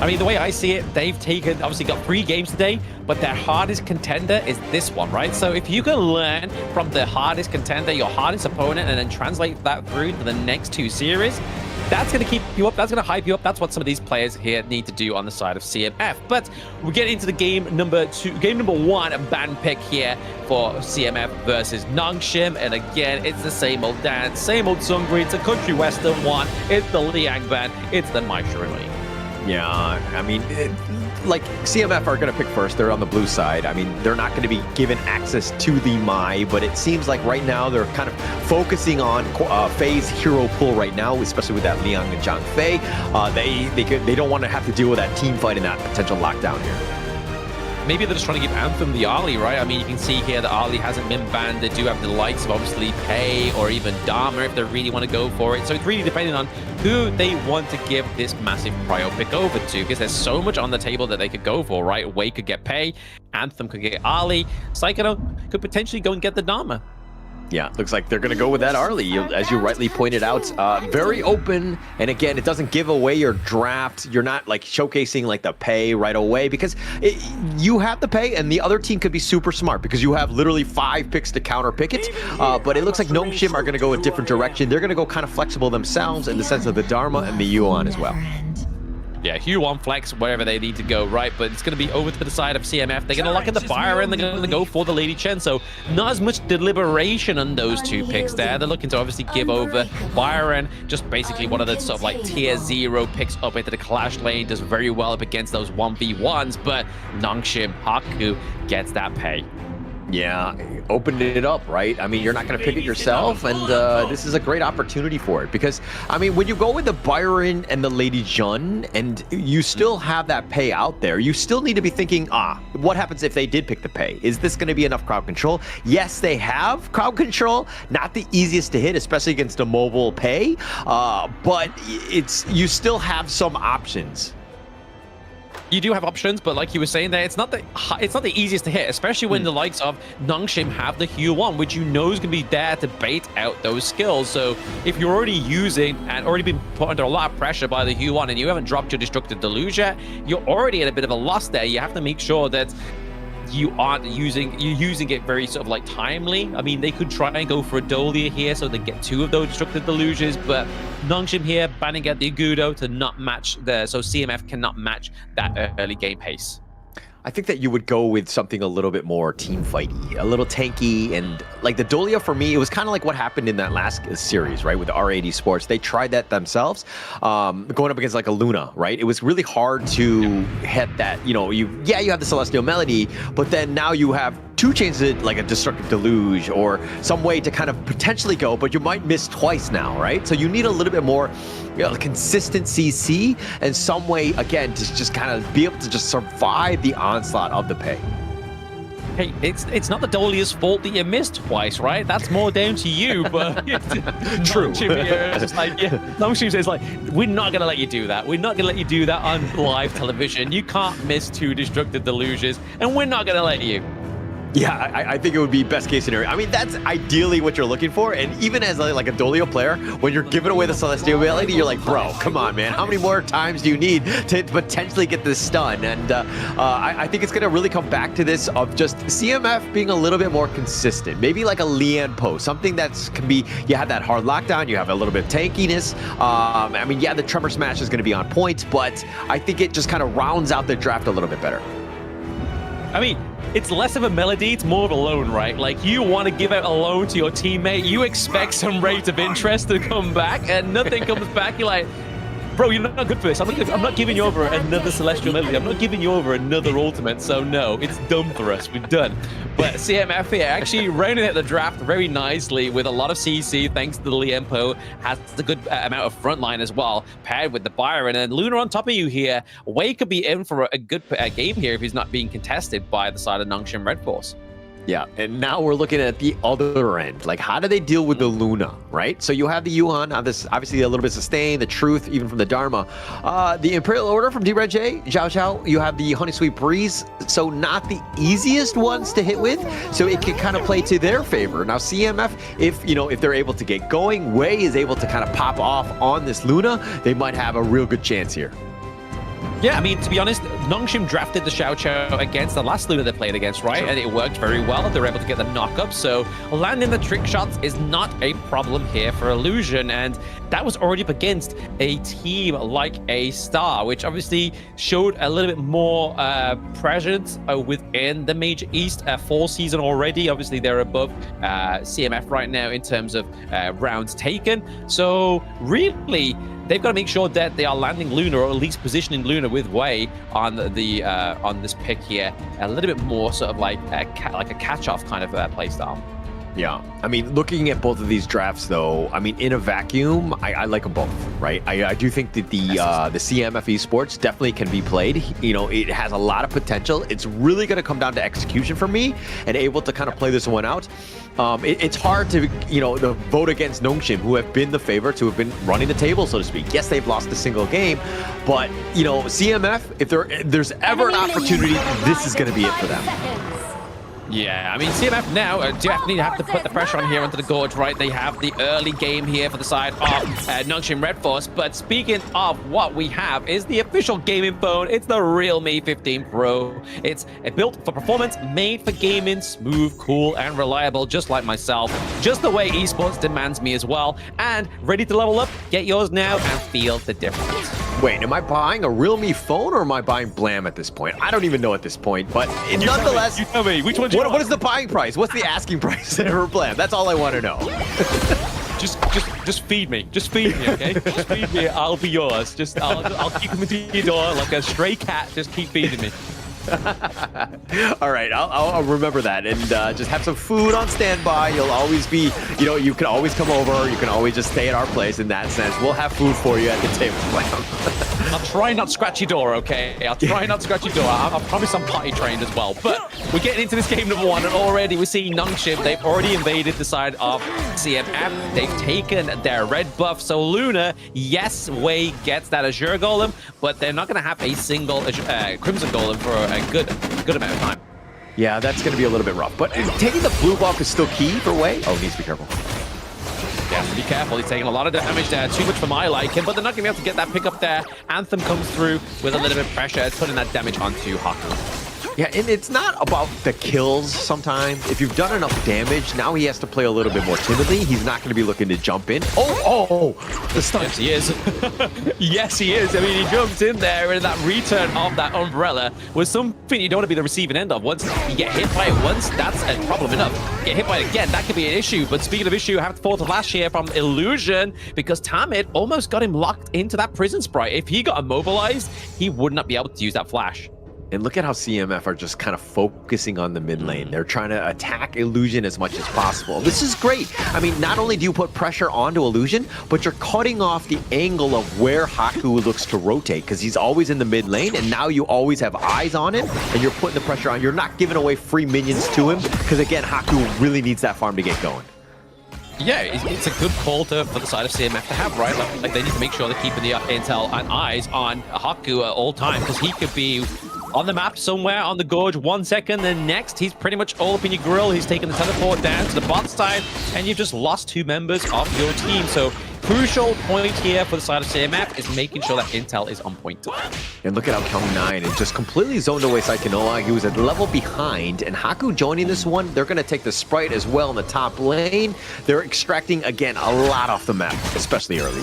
I mean, the way I see it, they've obviously got 3 games today, but their hardest contender is this one, right? So if you can learn from the hardest contender, your hardest opponent, and then translate that through to the next 2 series, that's going to keep you up. That's going to hype you up. That's what some of these players here need to do on the side of CMF. But we get into the game number 1, a ban pick here for CMF versus Nongshim. And again, it's the same old dance, same old Sungri. It's a country western one. It's the Liang ban. It's the Mai Shirui. Yeah, I mean, like, CMF are going to pick first. They're on the blue side. I mean, they're not going to be given access to the Mai, but it seems like right now they're kind of focusing on Fei's hero pool right now, especially with that Liang and Zhang Fei. They don't want to have to deal with that team fight and that potential lockdown here. Maybe they're just trying to give Anthem the Ali, right? I mean, you can see here that Ali hasn't been banned. They do have the likes of obviously Pei or even Dharma if they really want to go for it. So it's really depending on who they want to give this massive prio pick over to, because there's so much on the table that they could go for, right? Wei could get Pei, Anthem could get Ali, Psycho could potentially go and get the Dharma. Yeah, looks like they're going to go with that Arlie, as you rightly pointed out. Very open, and again, it doesn't give away your draft. You're not like showcasing like the Pei right away, because you have the Pei, and the other team could be super smart because you have literally 5 picks to counter pick it. But it looks like Nongshim are going to go a different direction. They're going to go kind of flexible themselves in the sense of the Dharma and the Yuan as well. Yeah, Huon flex wherever they need to go, right? But it's going to be over to the side of CMF. They're going to lock in the Byron. They're going to go for the Lady Chen. So not as much deliberation on those 2 picks there. They're looking to obviously give over Byron, just basically one of the sort of like tier 0 picks up into the Clash lane. Does very well up against those 1v1s, but Nongshim Haku gets that Pei. Yeah, opened it up, right? I mean, you're not going to pick it yourself, and this is a great opportunity for it, because, I mean, when you go with the Byron and the Lady Jun, and you still have that Pei out there, you still need to be thinking, what happens if they did pick the Pei? Is this going to be enough crowd control? Yes, they have crowd control. Not the easiest to hit, especially against a mobile Pei, but you still have some options. You do have options, but like you were saying there, it's not the easiest to hit, especially when the likes of Nongshim have the Huon, which you know is going to be there to bait out those skills. So if you're already using and already been put under a lot of pressure by the Huon and you haven't dropped your Destructive Deluge yet, you're already at a bit of a loss there. You have to make sure that you're using it very sort of like timely. I mean, they could try and go for a Dolia here so they get 2 of those Destructive Deluges, but Nongshim here banning at the Agudo to not match so CMF cannot match that early game pace. I think that you would go with something a little bit more team fighty, a little tanky, and like the Dolia for me, it was kind of like what happened in that last series, right, with the R80 Sports. They tried that themselves, going up against like a Luna, right? It was really hard to hit that, you have the Celestial Melody, but then now you have 2 chances like a Destructive Deluge or some way to kind of potentially go, but you might miss twice now, right? So you need a little bit more consistent CC and some way, again, to just kind of be able to just survive the onslaught of the Pei. Hey, it's not the Dolia's fault that you missed twice, right? That's more down to you, but true. Nongshim says like, we're not gonna let you do that. We're not gonna let you do that on live television. You can't miss 2 Destructive Deluges, and we're not gonna let you. Yeah, I think it would be best case scenario. I mean, that's ideally what you're looking for. And even as like a Dolio player, when you're giving away the Celestial ability, you're like, bro, come on, man. How many more times do you need to potentially get this stun? And I think it's going to really come back to this of just CMF being a little bit more consistent. Maybe like a Lian Po, something that's can be, you have that hard lockdown, you have a little bit of tankiness. I mean, yeah, the Tremor Smash is going to be on point, but I think it just kind of rounds out the draft a little bit better. I mean, it's less of a melody, it's more of a loan, right? Like, you want to give out a loan to your teammate, you expect some rate of interest to come back, and nothing comes back. You're like, bro, you're not good for this. I'm not giving you over another Celestial Melody. I'm not giving you over another Ultimate, so no, it's done for us. We're done. But CMF here actually rounding out the draft very nicely with a lot of CC, thanks to the Liempo. Has a good amount of frontline as well, paired with the Byron. And Luna on top of you here. Wei could be in for a good game here if he's not being contested by the side of Nongshim Red Force. Yeah, and now we're looking at the other end. Like, how do they deal with the Luna, right? So you have the Yuan, this obviously a little bit sustained, the Truth, even from the Dharma. The Imperial Order from D-Red J, Zhao Zhao, you have the Honey Sweet Breeze, so not the easiest ones to hit with, so it can kind of play to their favor. Now, CMF, if they're able to get going, Wei is able to kind of pop off on this Luna, they might have a real good chance here. Yeah, I mean, to be honest, Nongshim drafted the Xiao Qiao against the last Luna they played against, right? Sure. And it worked very well. They were able to get the knock-up, so landing the trick shots is not a problem here for Illusion, and that was already up against a team like A-Star, which obviously showed a little bit more presence within the Major East fall season already. Obviously, they're above CMF right now in terms of rounds taken, so really, they've got to make sure that they are landing Luna, or at least positioning Luna with Wei on the on this pick here a little bit more sort of like a catch-off kind of playstyle. Yeah, I mean, looking at both of these drafts, though, I mean, in a vacuum, I like them both, right? I do think that the CMF esports definitely can be played. You know, it has a lot of potential. It's really going to come down to execution for me and able to kind of play this one out. It's hard to, to vote against Nongshim, who have been the favorites, who have been running the table, so to speak. Yes, they've lost a single game, but, CMF, if there's ever an opportunity, this is going to be it for them. Yeah, I mean, CMF now definitely have to put the pressure on here onto the Gorge, right? They have the early game here for the side of Nongshim Red Force. But speaking of what we have is the official gaming phone. It's the Realme 15 Pro. It's built for performance, made for gaming, smooth, cool, and reliable, just like myself. Just the way esports demands me as well. And ready to level up? Get yours now and feel the difference. Wait, am I buying a Realme phone or am I buying Blam at this point? I don't even know at this point, but nonetheless... You tell me. Which one do you want? What is the buying price? What's the asking price for Blam? That's all I want to know. Just feed me. Just feed me, okay? Just feed me. I'll be yours. I'll keep coming to your door like a stray cat. Just keep feeding me. All right, I'll remember that, and just have some food on standby. You'll always be, you can always come over. You can always just stay at our place in that sense. We'll have food for you at the table. I'll try not to scratch your door, okay? I'll try not to scratch your door. I promise I'm potty trained as well. But we're getting into this game number one, and already we're seeing Nongshim. They've already invaded the side of CMF. They've taken their red buff. So Luna, yes, Wei gets that Azure Golem, but they're not going to have a single Crimson Golem for a good amount of time. Yeah, that's going to be a little bit rough. But taking the blue buff is still key for Wei. Oh, he needs to be careful. He has to be careful. He's taking a lot of damage there. Too much for my liking, but they're not going to be able to get that pick up there. Anthem comes through with a little bit of pressure. It's putting that damage onto Haku. Yeah, and it's not about the kills sometimes. If you've done enough damage, now he has to play a little bit more timidly. He's not going to be looking to jump in. Oh, the stun. Yes, he is. Yes, he is. I mean, he jumps in there, and that return of that umbrella was something you don't want to be the receiving end of. Once you get hit by it once, that's a problem enough. Get hit by it again, that could be an issue. But speaking of issue, I have to fall to flash here from Illusion, because Tamid almost got him locked into that prison sprite. If he got immobilized, he would not be able to use that flash. And look at how CMF are just kind of focusing on the mid lane. They're trying to attack Illusion as much as possible. This is great. I mean, not only do you put pressure onto Illusion, but you're cutting off the angle of where Haku looks to rotate, because he's always in the mid lane, and now you always have eyes on him, and you're putting the pressure on. You're not giving away free minions to him, because again, Haku really needs that farm to get going. Yeah, it's a good call for the side of CMF to have, right? Like they need to make sure they're keeping the intel and eyes on Haku at all time, because he could be on the map somewhere on the Gorge 1 second, then next he's pretty much all up in your grill. He's taking the teleport down to the bot side, and you've just lost 2 members of your team. So crucial point here for the side of CMF is making sure that intel is on point. And look at how Kong9 is just completely zoned away Saikanoa. He was a level behind, and Haku joining this one, they're going to take the Sprite as well in the top lane. They're extracting, again, a lot off the map, especially early.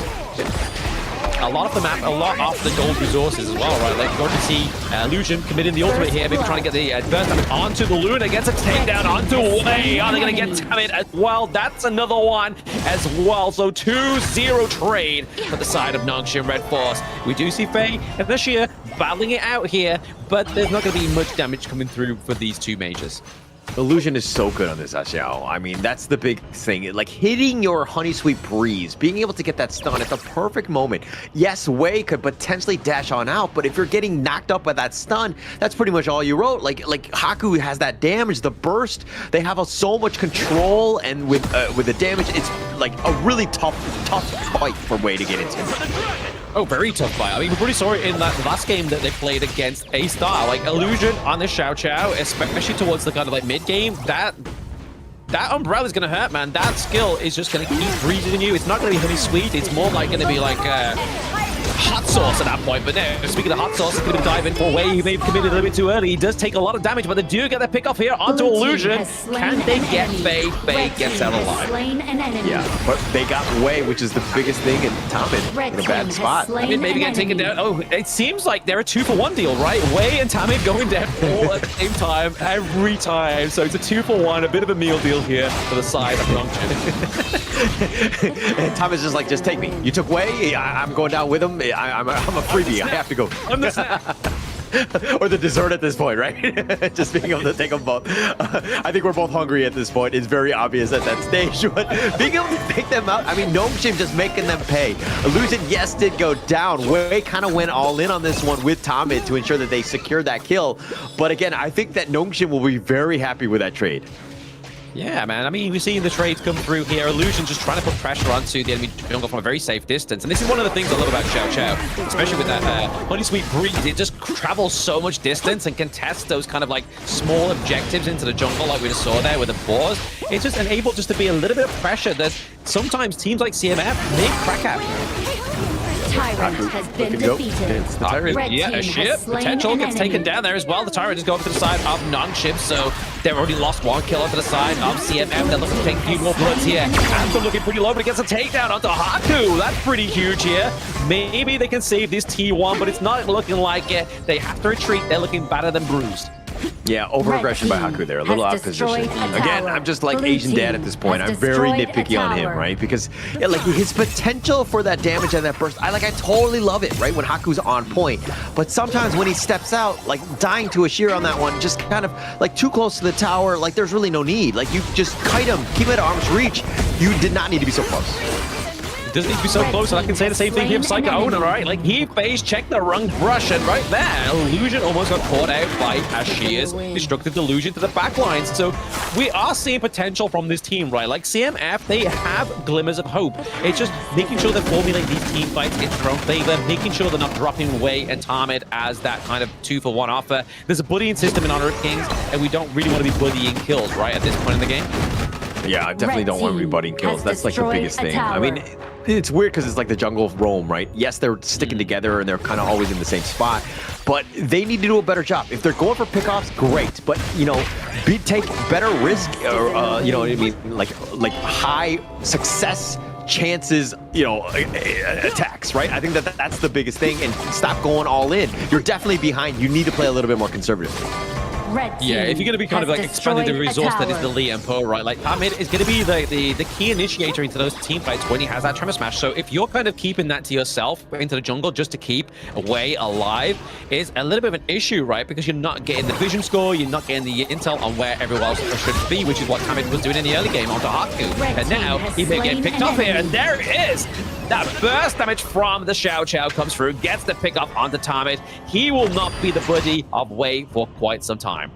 A lot of the map, a lot off the gold resources as well, right? Like, you're going to see Illusion committing the ultimate here, maybe trying to get the burst damage onto the Luna, gets a takedown onto Wei. Are they going to get Tamid as well? That's another one as well. So 2-0 trade for the side of Nongshim Red Force. We do see Faye and Nashir battling it out here, but there's not going to be much damage coming through for these 2 majors. Illusion is so good on this Xiao. I mean, that's the big thing. Like, hitting your Honey Sweet Breeze, being able to get that stun at the perfect moment. Yes, Wei could potentially dash on out, but if you're getting knocked up by that stun, that's pretty much all you wrote. Like Haku has that damage, the burst. They have so much control, and with the damage, it's like a really tough fight for Wei to get into. Oh, very tough fight. I mean, we pretty saw it in that last game that they played against A-Star. Like, Illusion on the Xiao Qiao, especially towards the kind of like mid-game, that umbrella is going to hurt, man. That skill is just going to keep freezing you. It's not going to be Honey Sweet. It's more like going to be like hot sauce at that point. But no, speaking of hot sauce, it's going to dive in for Wei. He may have committed a little bit too early. He does take a lot of damage, but they do get the pick off here onto Illusion. Can they get Faye? Faye gets out alive. Yeah, but they got Wei, which is the biggest thing, and Tamid in a bad spot. I mean, maybe get taken down. Oh, it seems like they're a 2-for-1 deal, right? Wei and Tamid going down all at the same time, every time. So it's a 2-for-1, a bit of a meal deal here for the side of Nongchen. And Tamid's just like, just take me. You took Wei, I'm going down with him. I'm a freebie. I have to go. I'm the snap. Or the dessert at this point, right? Just being able to take them both. I think we're both hungry at this point. It's very obvious at that stage. But being able to take them out, I mean, Nongshim just making them pay. Illusion, yes, did go down. Wei kind of went all in on this one with Tamid to ensure that they secured that kill. But again, I think that Nongshim will be very happy with that trade. Yeah, man. I mean, we're seeing the trades come through here. Illusion just trying to put pressure onto the enemy jungle from a very safe distance. And this is one of the things I love about Xiao Qiao, especially with that Honey Sweet Breeze. It just travels so much distance and can test those kind of like small objectives into the jungle like we just saw there with the boars. It's just enabled just to be a little bit of pressure that sometimes teams like CMF may crack at. Tyrant has been defeated. It's the Tyrant, yeah, a ship. Potential gets taken down there as well. The Tyrant is going to the side of Nongshim, so they've already lost one kill onto the side of CMF. They're looking to take a few more bloods here. And they're looking pretty low, but it gets a takedown onto Haku. That's pretty huge here. Maybe they can save this T1, but it's not looking like it. They have to retreat. They're looking better than bruised. Yeah, over-aggression by Haku there, a little out of position. Again, I'm just like Asian dad at this point. I'm very nitpicky on him, right? Because yeah, like his potential for that damage and that burst, I totally love it, right? When Haku's on point. But sometimes when he steps out, like dying to a shear on that one, just kind of like too close to the tower, like there's really no need. Like you just kite him, keep him at arm's reach. You did not need to be so close. It doesn't need to be so close, and I can say the same thing here of Psycho Owner, right? Like, he phase checked the wrong brush, and right there, Illusion almost got caught out by Ashia's destructive delusion to the backlines. So we are seeing potential from this team, right? Like, CMF, they have glimmers of hope. It's just making sure they formulate these team fights in their own favor, making sure they're not dropping Wei and Tamid as that kind of 2-for-1 offer. There's a buddying system in Honor of Kings, and we don't really want to be buddying kills, right, at this point in the game. Yeah, I definitely don't want to be buddying kills. That's like the biggest thing. I mean, it's weird because it's like the jungle of Rome, right? Yes, they're sticking together and they're kind of always in the same spot, but they need to do a better job. If they're going for pickoffs, great, but you know, take better risk, or you know what I mean, like high success chances, you know, attacks, right? I think that that's the biggest thing, and stop going all in. You're definitely behind. You need to play a little bit more conservative. Yeah, if you're going to be kind of like expanding the resource that is the Lee and Po, right? Like, Tamid is going to be the key initiator into those team fights when he has that Tremor Smash. So if you're kind of keeping that to yourself into the jungle just to keep Wei alive, is a little bit of an issue, right? Because you're not getting the vision score, you're not getting the intel on where everyone else should be, which is what Tamid was doing in the early game onto Haku. And now he may get picked off here, and there it is! That burst damage from the Xiao Qiao comes through, gets the pick up onto Tamid. He will not be the buddy of Wei for quite some time.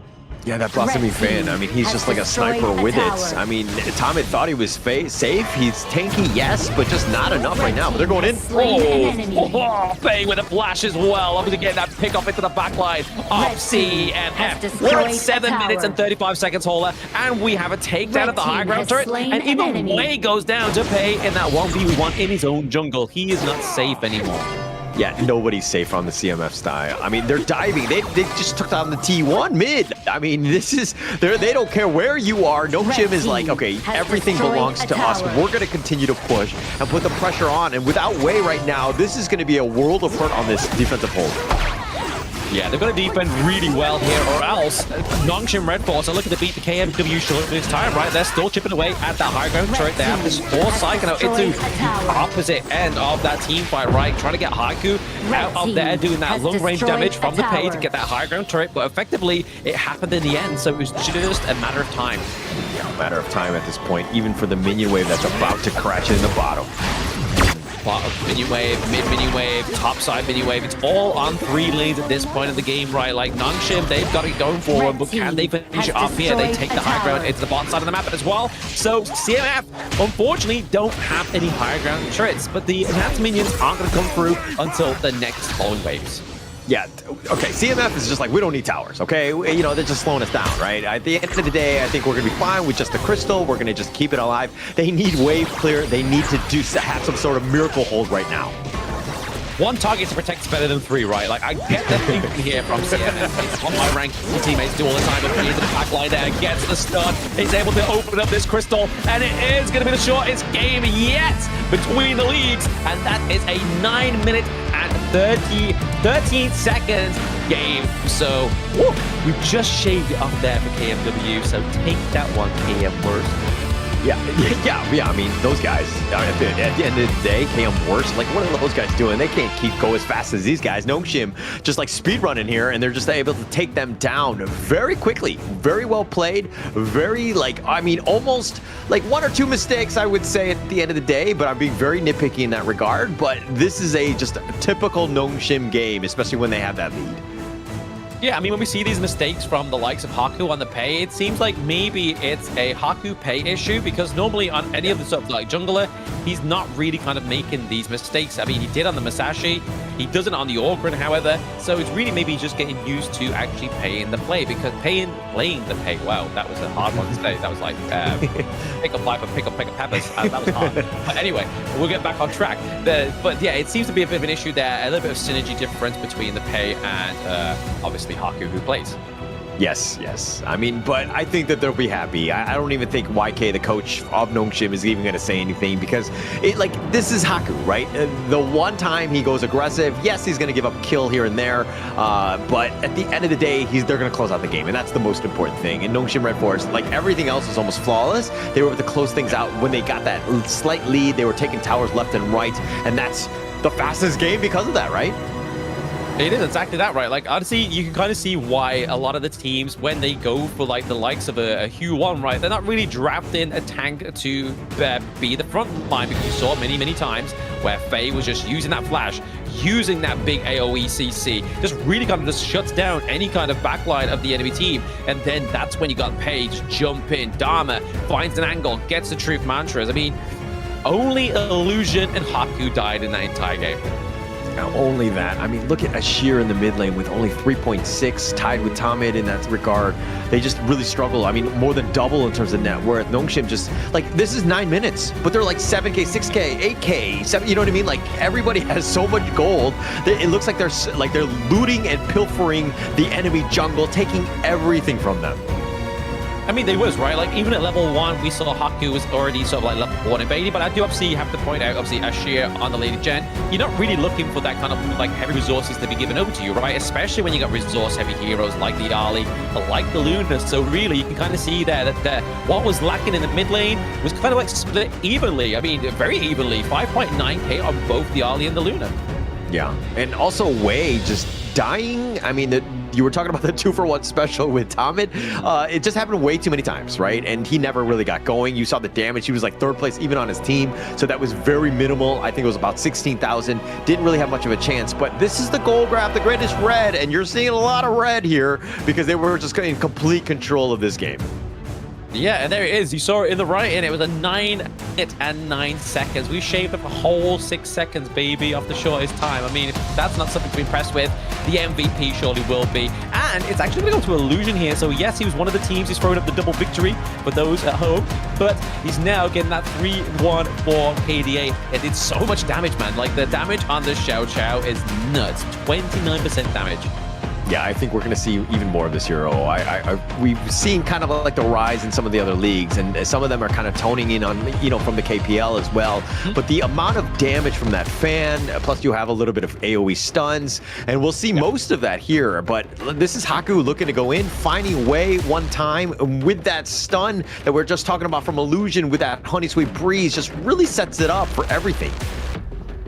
Yeah, that Blossoming Fan, I mean, he's just like a sniper with it. I mean, Tamid thought he was safe. He's tanky, yes, but just not enough right now. But they're going in. Oh, Faye with a flash as well. Obviously getting that pick off into the backline of CMF. We're at 7 minutes and 35 seconds, Hola, and we have a takedown of the high ground turret. And even Wei goes down to pay in that 1v1 in his own jungle. He is not safe anymore. Yeah, nobody's safe on the CMF style. I mean, they're diving. They just took down the T1 mid. I mean, this is, they don't care where you are. Nongshim is like, okay, everything belongs to us. We're going to continue to push and put the pressure on. And without Wei right now, this is going to be a world of hurt on this defensive hold. Yeah, they've got to defend really well here, or else Nongshim Red Force are looking to beat the KMW short this time, right? They're still chipping away at the high ground turret. They have this force Psycho into the opposite end of that team fight, right? Trying to get Haku out of there, doing that long-range damage from the pay to get that high ground turret, but effectively, it happened in the end, so it was just a matter of time. Yeah, a matter of time at this point, even for the minion wave that's about to crash in the bottom. Minion wave, mid minion wave, top side minion wave. It's all on 3 lanes at this point of the game, right? Like Nongshim, they've got it going forward, but can they finish it off here? They take the high ground into the bottom side of the map as well. So CMF, unfortunately, don't have any higher ground turrets, but the enhanced minions aren't going to come through until the next following waves. Yeah, okay, CMF is just like, we don't need towers, okay? You know, they're just slowing us down, right? At the end of the day, I think we're going to be fine with just the crystal. We're going to just keep it alive. They need wave clear. They need to have some sort of miracle hold right now. 1 target to protect is better than 3, right? Like, I get the thinking here from CMF. It's what my rank teammates do all the time, but into the back line there, gets the stun, is able to open up this crystal, and it is going to be the shortest game yet between the leagues, and that is a 9-minute and 13 seconds game. So, woo, we just shaved it off there for KMW, so take that one, KM Worst. Yeah. I mean, those guys, at the end of the day, KM Worst, like, what are those guys doing? They can't go as fast as these guys. Nongshim just like speed running here, and they're just able to take them down very quickly. Very well played. Very, like, I mean, almost like 1 or 2 mistakes, I would say, at the end of the day, but I'm being very nitpicky in that regard. But this is just a typical Nongshim game, especially when they have that lead. Yeah, I mean, when we see these mistakes from the likes of Haku on the pay, it seems like maybe it's a Haku pay issue, because normally on any of the sort of like jungler, he's not really kind of making these mistakes. I mean, he did on the Masashi, he doesn't on the Orgrin, however, so it's really maybe just getting used to actually paying the play, because playing the pay, wow, that was a hard one to say. That was like, pick up pipe and pick up peppers. That was hard. But anyway, we'll get back on track. But yeah, it seems to be a bit of an issue there, a little bit of synergy difference between the pay and obviously Haku, who plays. Yes. I mean, but I think that they'll be happy. I don't even think YK, the coach of Nongshim, is even going to say anything, because this is Haku, right? The one time he goes aggressive, yes, he's going to give up kill here and there, but at the end of the day, they're going to close out the game, and that's the most important thing. And Nongshim Red Force, like everything else, was almost flawless. They were able to close things out when they got that slight lead. They were taking towers left and right, and that's the fastest game because of that, right? It is exactly that, right? Like, honestly, you can kind of see why a lot of the teams, when they go for like the likes of a Hue 1, right, they're not really drafting a tank to be the front line, because you saw many times where Faye was just using that flash, using that big AoE CC, just really kind of just shuts down any kind of backline of the enemy team. And then that's when you got Paige jump in. Dharma finds an angle, gets the truth mantras. I mean, only Illusion and Haku died in that entire game. Now, only that. I mean, look at Ashir in the mid lane with only 3.6, tied with Tamid in that regard. They just really struggle. I mean, more than double in terms of net worth. Nongshim just, like, this is 9 minutes, but they're like 7K, 6K, 8K, 7, you know what I mean? Like, everybody has so much gold. It looks like they're looting and pilfering the enemy jungle, taking everything from them. I mean, they was, right? Like, even at level 1, we saw Haku was already sort of like level 1 invading, but I do obviously have to point out, obviously, Ashir on the Lady Gen, you're not really looking for that kind of, like, heavy resources to be given over to you, right? Especially when you got resource-heavy heroes like the Ali, like the Luna. So really, you can kind of see there that what was lacking in the mid lane was kind of like split evenly. I mean, very evenly, 5.9k on both the Ali and the Luna. Yeah, and also Wei just dying. I mean, you were talking about the 2-for-1 special with Tamid. It just happened way too many times, right? And he never really got going. You saw the damage. He was like 3rd place even on his team. So that was very minimal. I think it was about 16,000. Didn't really have much of a chance. But this is the gold grab, the greatest red. And you're seeing a lot of red here because they were just in complete control of this game. Yeah, and there it is. You saw it in the right, and it was a 9-minute and 9 seconds. We shaved up a whole 6 seconds, baby, off the shortest time. I mean, if that's not something to be impressed with, the MVP surely will be. And it's actually going to go to Illusion here. So yes, he was one of the teams who's throwing up the double victory for those at home, but he's now getting that 3-1 for KDA. It did so much damage, man. Like, the damage on the Xiao Qiao is nuts. 29% damage. Yeah, I think we're going to see even more of this hero. We've seen kind of like the rise in some of the other leagues, and some of them are kind of toning in on, from the KPL as well. But the amount of damage from that fan, plus you have a little bit of AoE stuns, and we'll see most of that here. But this is Haku looking to go in, finding way one time with that stun that we're just talking about from Illusion with that Honey Sweet Breeze, just really sets it up for everything.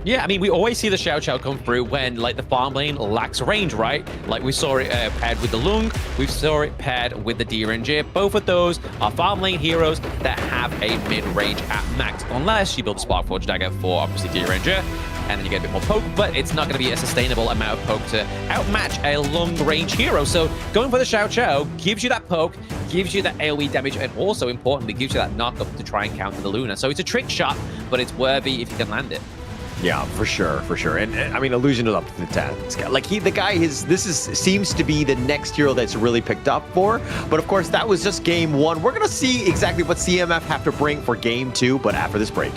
Yeah, I mean, we always see the Xiao Xiao come through when, like, the farm lane lacks range, right? Like, we saw it paired with the Lung, we saw it paired with the Diranger. Both of those are farm lane heroes that have a mid-range at max, unless you build a Sparkforge Dagger for, obviously, Diranger, and then you get a bit more poke, but it's not going to be a sustainable amount of poke to outmatch a long-range hero. So going for the Xiao Xiao gives you that poke, gives you that AoE damage, and also, importantly, gives you that knock-up to try and counter the Luna. So it's a trick shot, but it's worthy if you can land it. Yeah, for sure. And I mean, Illusion is up to the task. Like seems to be the next hero that's really picked up for. But of course, that was just game 1. We're gonna see exactly what CMF have to bring for game 2, but after this break.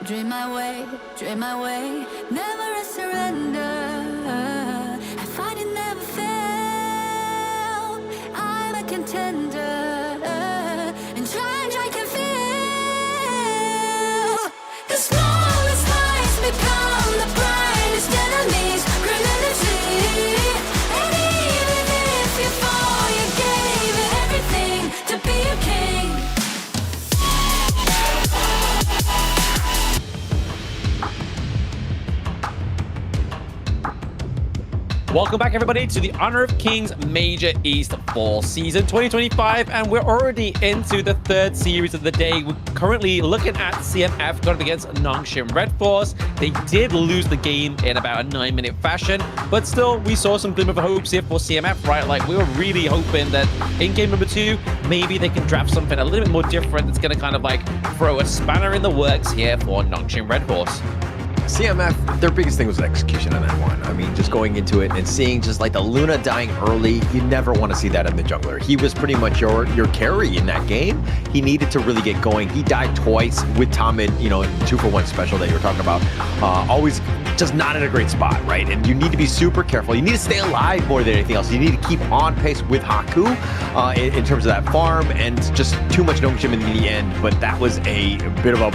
Dream my way, never a surrender. I fight and never fail. I'm a contender, and challenge I can feel. The smallest lies become the brightest enemies, relentlessly. And even if you fall, you gave it everything to be a king. Welcome back, everybody, to the Honor of Kings Major East Fall Season 2025, and we're already into the 3rd series of the day. We're currently looking at CMF going up against Nongshim Red Force. They did lose the game in about a 9-minute fashion, but still, we saw some glimmer of hope here for CMF, right? Like, we were really hoping that in game number 2, maybe they can draft something a little bit more different that's going to kind of like throw a spanner in the works here for Nongshim Red Horse. CMF, their biggest thing was execution on that one. I mean, just going into it and seeing just like the Luna dying early, you never want to see that in the jungler. He was pretty much your carry in that game. He needed to really get going. He died twice with Tom in, 2-for-1 special that you were talking about. Always just not in a great spot, right? And you need to be super careful. You need to stay alive more than anything else. You need to keep on pace with Haku in terms of that farm, and just too much Nongshim in the end. But that was a bit of a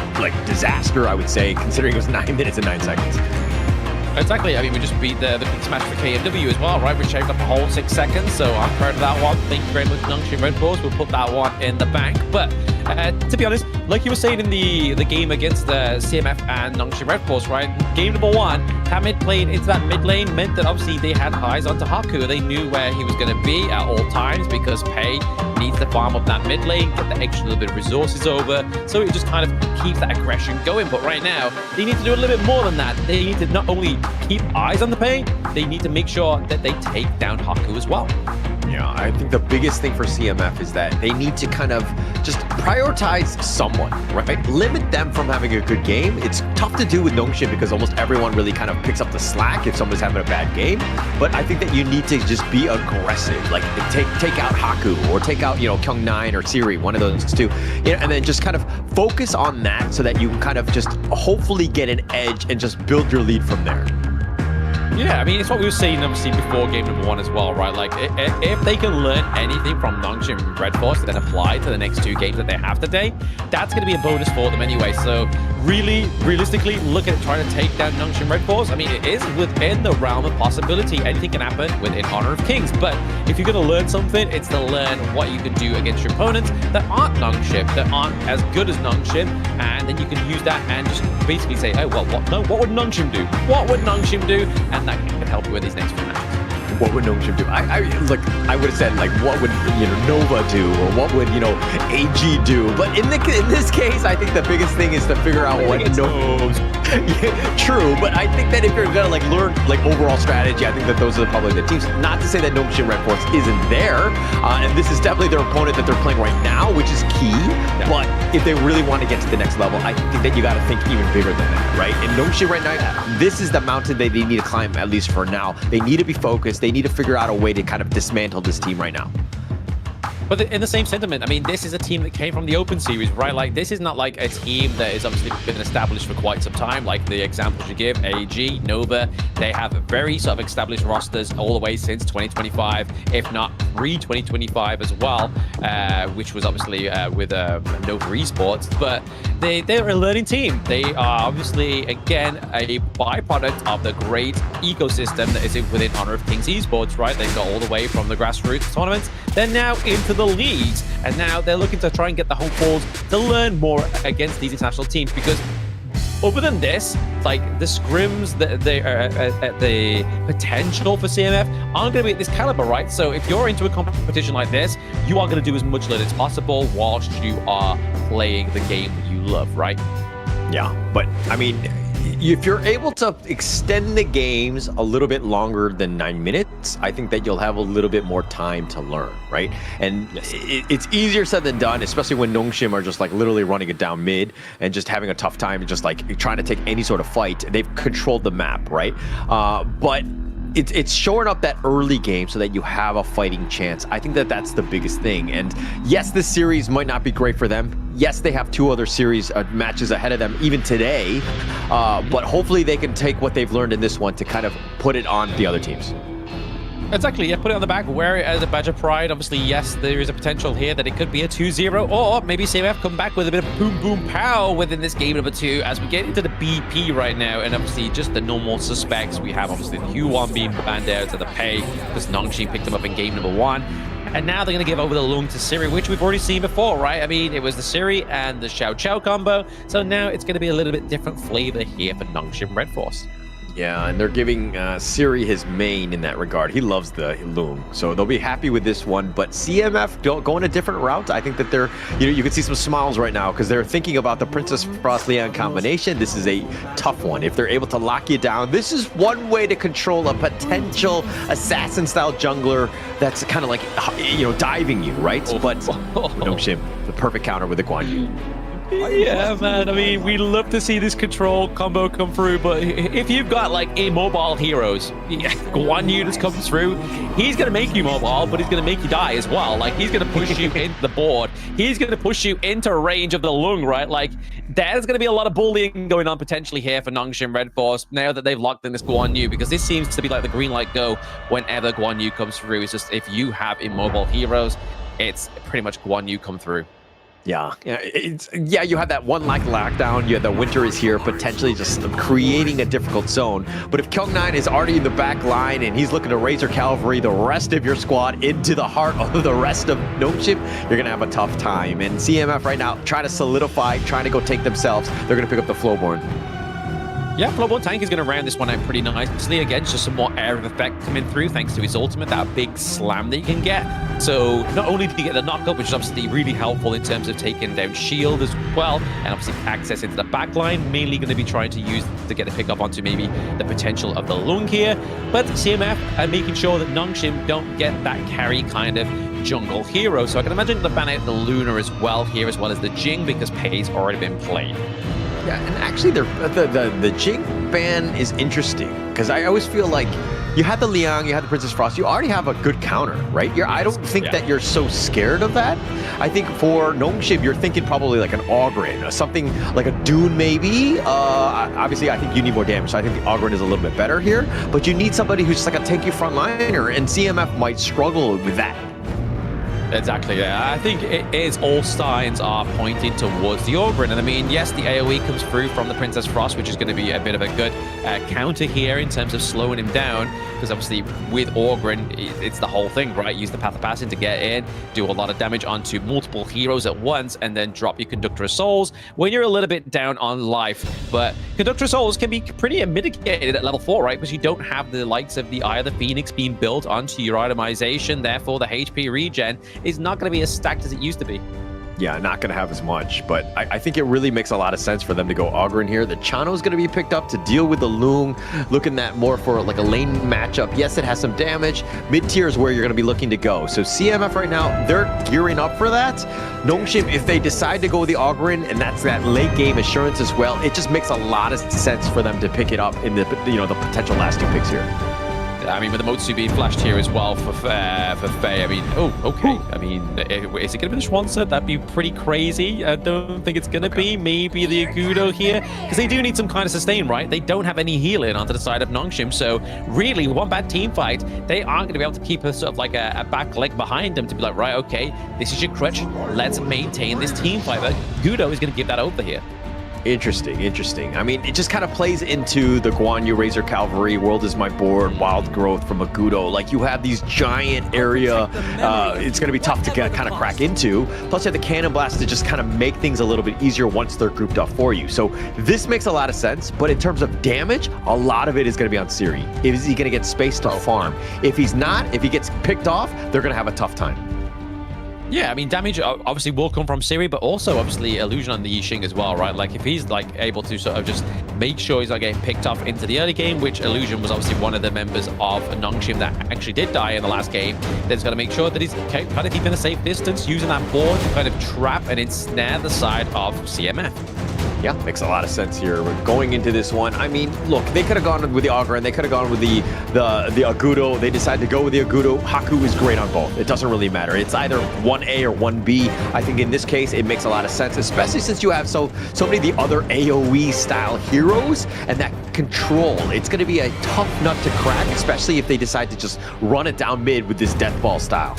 disaster, I would say, considering it was 9 minutes and 9 seconds. Exactly. I mean, we just beat the quick smash for KMW as well, right? We shaved up a whole 6 seconds, so I'm proud of that one. Thank you very much, Nongshim Red Force. We'll put that one in the bank. But to be honest, like you were saying in the game against the CMF and Nongshim Red Force, right? Game number 1, KME playing into that mid lane meant that obviously they had eyes onto Haku. They knew where he was going to be at all times, because Pei needs to farm up that mid lane, get the extra little bit of resources over, so it just kind of keeps that aggression going. But right now, they need to do a little bit more than that. They need to not only keep eyes on the Pei, they need to make sure that they take down Haku as well. Yeah, I think the biggest thing for CMF is that they need to kind of just prioritize someone, right? Limit them from having a good game. It's tough to do with Nongshim because almost everyone really kind of picks up the slack if someone's having a bad game. But I think that you need to just be aggressive, like take out Haku or take out, Kyung9 or Siri, one of those two, and then just kind of focus on that so that you can kind of just hopefully get an edge and just build your lead from there. Yeah, I mean, it's what we were saying, obviously, before game number 1 as well, right? Like, if they can learn anything from Nongshim Red Force and then apply to the next 2 games that they have today, that's going to be a bonus for them anyway. So, really, realistically, look at trying to take down Nongshim Red Force. I mean, it is within the realm of possibility. Anything can happen within Honor of Kings. But if you're going to learn something, it's to learn what you can do against your opponents that aren't Nongshim, that aren't as good as Nongshim, and then you can use that and just basically say, oh, well, what would Nongshim do? What would Nongshim do? And that can help you with these next few matches. What would Nongshim do? I would have said, what would Nova do, or what would AG do? But in this case, I think the biggest thing is to figure out what Nova. Yeah, true, but I think that if you're gonna learn overall strategy, I think that those are probably the teams. Not to say that Nongshim Red Force isn't there, and this is definitely their opponent that they're playing right now, which is key. Yeah. But if they really want to get to the next level, I think that you got to think even bigger than that, right? And Nongshim right now, this is the mountain they need to climb, at least for now. They need to be focused. They need to figure out a way to kind of dismantle this team right now. But in the same sentiment, I mean, this is a team that came from the Open Series, right? Like, this is not like a team that has obviously been established for quite some time, like the examples you give, AEG, Nova. They have very sort of established rosters all the way since 2025, if not pre-2025 as well, which was obviously with Nova Esports. But they're a learning team. They are obviously, again, a byproduct of the great ecosystem that is within Honor of Kings Esports, right? They got all the way from the grassroots tournaments. They're now into the leagues, and now they're looking to try and get the home calls to learn more against these international teams, because other than this, like the scrims, the potential for CMF aren't going to be at this caliber, right? So if you're into a competition like this, you are going to do as much learning as possible whilst you are playing the game that you love, right? Yeah, but I mean, if you're able to extend the games a little bit longer than 9 minutes, I think that you'll have a little bit more time to learn, right? And it's easier said than done, especially when Nongshim are just literally running it down mid and just having a tough time, just trying to take any sort of fight. They've controlled the map, right? But it's shoring up that early game so that you have a fighting chance. I think that that's the biggest thing. And yes, this series might not be great for them. Yes, they have 2 other series matches ahead of them even today, but hopefully they can take what they've learned in this one to kind of put it on the other teams. Exactly, yeah, put it on the back, wear it as a badge of pride. Obviously, yes, there is a potential here that it could be a 2-0, or maybe CMF come back with a bit of boom, boom, pow within this game number 2 as we get into the BP right now, and obviously just the normal suspects. We have obviously the Q1 being banned out to the Pei, because Nongshim picked him up in game number 1. And now they're going to give over the Lung to Siri, which we've already seen before, right? I mean, it was the Siri and the Xiao Chao combo, so now it's going to be a little bit different flavor here for Nongshim Red Force. Yeah, and they're giving Siri his main in that regard. He loves the Loom, so they'll be happy with this one. But CMF going a different route. I think that they're, you can see some smiles right now because they're thinking about the Princess Frost Leon combination. This is a tough one. If they're able to lock you down, this is one way to control a potential assassin-style jungler that's kind of diving you, right? But Nongshim, the perfect counter with the Guan Yu. Yeah, man. I mean, we love to see this control combo come through, but if you've got like immobile heroes, Guan Yu just comes through, he's gonna make you mobile, but he's gonna make you die as well. Like, he's gonna push you into the board. He's gonna push you into range of the Lung, right? Like, there's gonna be a lot of bullying going on potentially here for Nongshim Red Force now that they've locked in this Guan Yu, because this seems to be like the green light go whenever Guan Yu comes through. It's just if you have immobile heroes, it's pretty much Guan Yu come through. Yeah, you have that one lockdown, you have the winter is here, potentially just creating a difficult zone. But if Kyung9 is already in the back line and he's looking to Razor Cavalry the rest of your squad into the heart of the rest of Nongshim, you're going to have a tough time. And CMF right now trying to solidify, trying to go take themselves. They're going to pick up the Flowborn. Yeah, Flowborn Tank is going to round this one out pretty nicely. Again, just some more area of effect coming through thanks to his ultimate, that big slam that you can get. So not only do you get the knockup, which is obviously really helpful in terms of taking down shield as well, and obviously access into the backline, mainly going to be trying to use to get a pick up onto maybe the potential of the Lung here. But CMF are making sure that Nongshim don't get that carry kind of jungle hero. So I can imagine the ban out the Luna as well here, as well as the Jing, because Pei's already been played. Yeah, and actually the Jing ban is interesting, because I always feel like you had the Liang, you had the Princess Frost, you already have a good counter, right? I don't think that you're so scared of that. I think for Nongshim, you're thinking probably like an Oghren, something like a Dune maybe. Obviously, I think you need more damage, so I think the Oghren is a little bit better here, but you need somebody who's just like a tanky frontliner, and CMF might struggle with that. Exactly, yeah. I think it is all signs are pointing towards the Oghren. And I mean, yes, the AoE comes through from the Princess Frost, which is going to be a bit of a good counter here in terms of slowing him down. Because obviously with Oghren, it's the whole thing, right? Use the Path of Passing to get in, do a lot of damage onto multiple heroes at once, and then drop your Conductor of Souls when you're a little bit down on life. But Conductor of Souls can be pretty mitigated at level 4, right? Because you don't have the likes of the Eye of the Phoenix being built onto your itemization. Therefore, the HP regen is not going to be as stacked as it used to be. Yeah, not going to have as much, but I think it really makes a lot of sense for them to go Oghren here. The Chano is going to be picked up to deal with the Lung, looking at more for like a lane matchup. Yes, it has some damage. Mid-tier is where you're going to be looking to go. So CMF right now, they're gearing up for that. Nongshim, if they decide to go the Oghren, and that's that late game assurance as well, it just makes a lot of sense for them to pick it up in the the potential last two picks here. I mean, with the Motsu being flashed here as well for Faye, I mean, oh, okay. I mean, is it going to be the Schwanzer? That'd be pretty crazy. I don't think it's going to be. Maybe the Agudo here, because they do need some kind of sustain, right? They don't have any healing onto the side of Nongshim, so really, one bad team fight, they aren't going to be able to keep a sort of like a back leg behind them to be like, right, okay, this is your crutch. Let's maintain this team fight. But Agudo is going to give that over here. Interesting. I mean, it just kind of plays into the Guan Yu Razor Cavalry, World is my board, Wild Growth from Agudo. Like, you have these giant area, it's going to be tough to kind of crack into. Plus, you have the Cannon Blast to just kind of make things a little bit easier once they're grouped up for you. So this makes a lot of sense, but in terms of damage, a lot of it is going to be on Siri. Is he going to get space to farm? If he's not, if he gets picked off, they're going to have a tough time. Yeah, I mean, damage obviously will come from Siri, but also obviously illusion on the Yixing as well, right? Like, if he's like able to sort of just make sure he's not getting picked off into the early game, which illusion was obviously one of the members of Nongshim that actually did die in the last game, then he's got to make sure that he's kind of keeping a safe distance, using that board to kind of trap and ensnare the side of CMF. Yeah, makes a lot of sense here. We're going into this one. I mean, look, they could have gone with the Oghren, they could have gone with the Agudo. They decided to go with the Agudo. Haku is great on both. It doesn't really matter. It's either 1A or 1B. I think in this case, it makes a lot of sense, especially since you have so many of the other AoE style heroes and that control. It's going to be a tough nut to crack, especially if they decide to just run it down mid with this death ball style.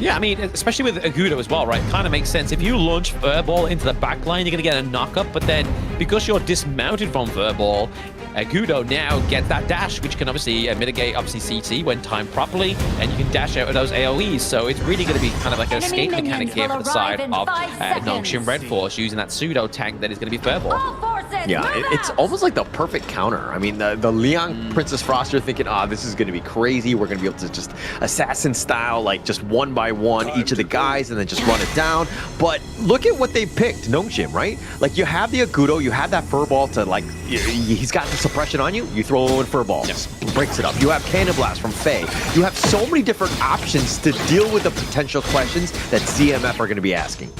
Yeah, I mean, especially with Agudo as well, right? Kind of makes sense. If you launch Furball into the backline, you're going to get a knock-up, but then because you're dismounted from Furball, Agudo now gets that dash, which can obviously mitigate CT when timed properly, and you can dash out of those AoEs. So it's really going to be kind of like an escape mechanic here for the side of Nongshim Red Force, using that pseudo tank that is going to be Furball. Yeah, it's almost like the perfect counter. I mean, the Liang Princess Frost, you're thinking, this is going to be crazy. We're going to be able to just assassin style, like just one by one each of the guys and then just run it down. But look at what they picked, Nongshim, right? Like, you have the Agudo, you have that Furball to, like, he's got the suppression on you, you throw in Furball, breaks it up. You have Cannon Blast from Faye. You have so many different options to deal with the potential questions that CMF are going to be asking.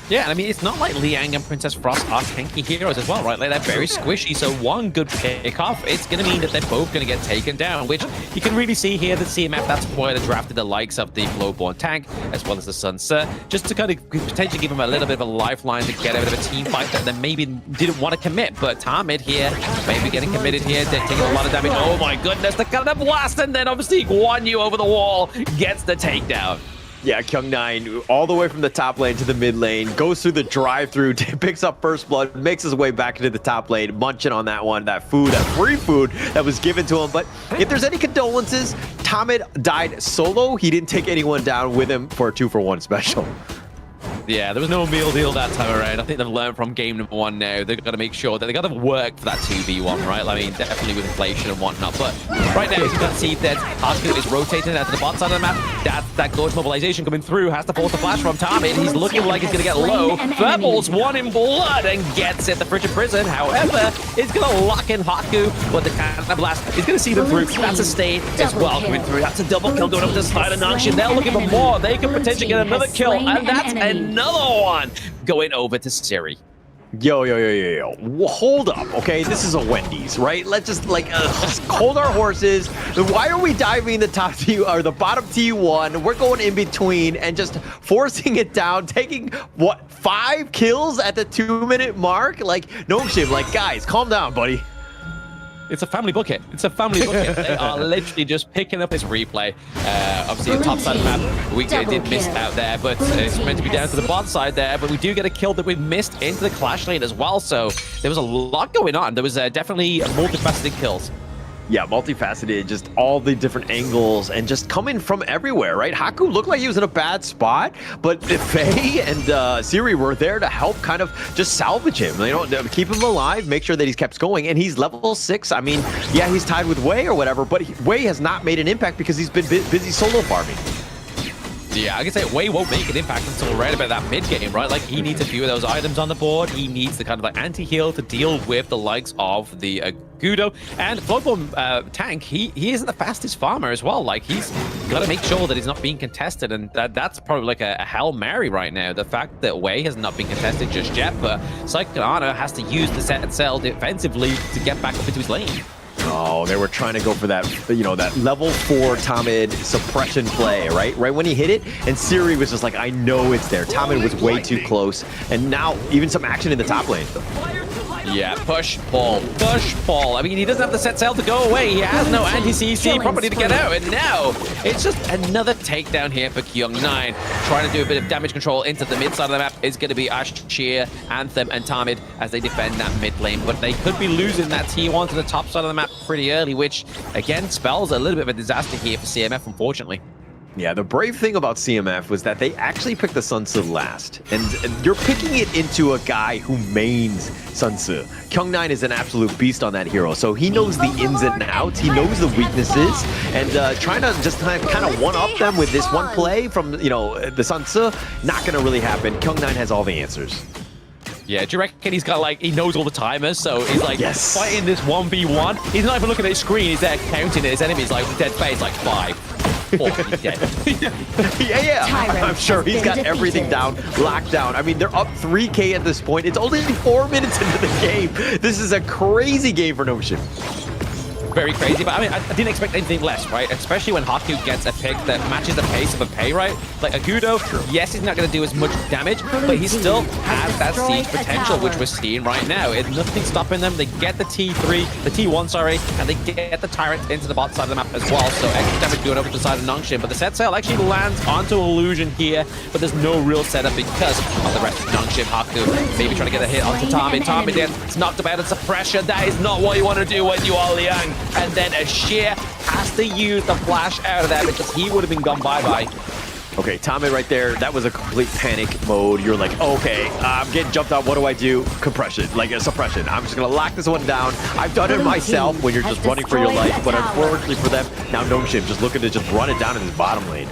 Yeah, and I mean, it's not like Liang and Princess Frost are tanky heroes as well, right? Like, they're very squishy, so one good pick-off, it's going to mean that they're both going to get taken down, which you can really see here that CMF, that's why they drafted the likes of the Flowborn tank, as well as the Sun Tzu, just to kind of potentially give them a little bit of a lifeline to get out of a team fight that they maybe didn't want to commit. But Tarmid here, maybe getting committed here, taking a lot of damage. Oh my goodness, the kind of blast, and then obviously Guan Yu over the wall gets the takedown. Yeah, Kyung9 all the way from the top lane to the mid lane, goes through the drive-through, picks up first blood, makes his way back into the top lane, munching on that one, that food, that free food that was given to him. But if there's any condolences, Tarmid died solo. He didn't take anyone down with him for a 2-for-1 special. Yeah, there was no meal deal that time around. I think they've learned from game number 1 now. They've got to make sure that they got to work for that 2v1, right? I mean, definitely with inflation and whatnot. But right now, as you can see that Haku is rotating out to the bot side of the map. That Gorge mobilization coming through has to force the flash from Tarmid. He's looking like he's going to get low. Purple's one in blood and gets it. The Frigid Prison, however, is going to lock in Haku, but the Cannon Blast is going to see them through. That's a stay as well coming through. That's a double kill going up to the side of Nongshim. They're looking for more. They could potentially get another kill, and that's another one going over to Siri. Yo. Hold up, okay? This is a Wendy's, right? Let's just, just hold our horses. Why are we diving the top T or the bottom T1? We're going in between and just forcing it down, taking, what, 5 kills at the 2-minute mark? Like, Nongshim, guys, calm down, buddy. It's a family bucket. It's a family bucket. They are literally just picking up this replay. Obviously, the top side of the map, we did miss out there, but it's meant to be down to the bottom side there. But we do get a kill that we missed into the clash lane as well. So there was a lot going on. There was definitely multifaceted kills. Yeah, multifaceted, just all the different angles and just coming from everywhere, right? Haku looked like he was in a bad spot, but Faye and Siri were there to help kind of just salvage him, keep him alive, make sure that he's kept going, and he's level 6. I mean, yeah, he's tied with Wei or whatever, but Wei has not made an impact because he's been busy solo farming. Yeah, I can say Wei won't make an impact until right about that mid game, right? Like, he needs a few of those items on the board. He needs the kind of anti-heal to deal with the likes of the Gudo. And Flowborn tank, he isn't the fastest farmer as well. Like, he's got to make sure that he's not being contested, and that's probably like a Hail Mary right now. The fact that Wei has not been contested just yet, but Psychonana has to use the set cell defensively to get back up into his lane. Oh, they were trying to go for that, that level 4 Tarmid suppression play, right? Right when he hit it, and Siri was just like, I know it's there. Tarmid was way too close, and now even some action in the top lane. Yeah, push, pull. I mean, he doesn't have the set sail to go away. He has no anti-CC property to get out, and now it's just another takedown here for Kyung9. Trying to do a bit of damage control into the mid side of the map is going to be Ash, Cheer, Anthem, and Tarmid as they defend that mid lane, but they could be losing that T1 to the top side of the map pretty early, which, again, spells a little bit of a disaster here for CMF, unfortunately. Yeah, the brave thing about CMF was that they actually picked the Sun Tzu last. And you're picking it into a guy who mains Sun Tzu. Kyung9 is an absolute beast on that hero, so he knows the ins and outs, he knows the weaknesses, and trying to just kind of one-up them with this one play from, the Sun Tzu, not going to really happen. Kyung9 has all the answers. Yeah, do you reckon he's got, he knows all the timers, so he's, fighting this 1v1. He's not even looking at his screen, he's there counting at his enemies, dead face, 5. 4, he's dead. yeah. I'm sure he's got everything down, locked down. I mean, they're up 3K at this point. It's only 4 minutes into the game. This is a crazy game for Nongshim. Very crazy, but I mean, I didn't expect anything less, right? Especially when Haku gets a pick that matches the pace of a Pei, right? Like a Gudo, yes, he's not going to do as much damage, but he still has that siege potential, which we're seeing right now. It's nothing stopping them. They get the T1, sorry, and they get the Tyrant into the bot side of the map as well. So extra damage going over to the side of Nongshim, but the set sail actually lands onto Illusion here, but there's no real setup because of the rest of Nongshim. Haku maybe trying to get a hit onto Tarmid. Tarmid it's knocked about in suppression. That is not what you want to do when you are Liang. And then a Sheer has to use the flash out of there because he would have been gone bye-bye. Okay, Tarmid right there, that was a complete panic mode. You're like, okay, I'm getting jumped out. What do I do? Compression, a suppression. I'm just going to lock this one down. I've done it myself when you're just running for your life, but unfortunately for them, now Nongshim just looking to just run it down in his bottom lane.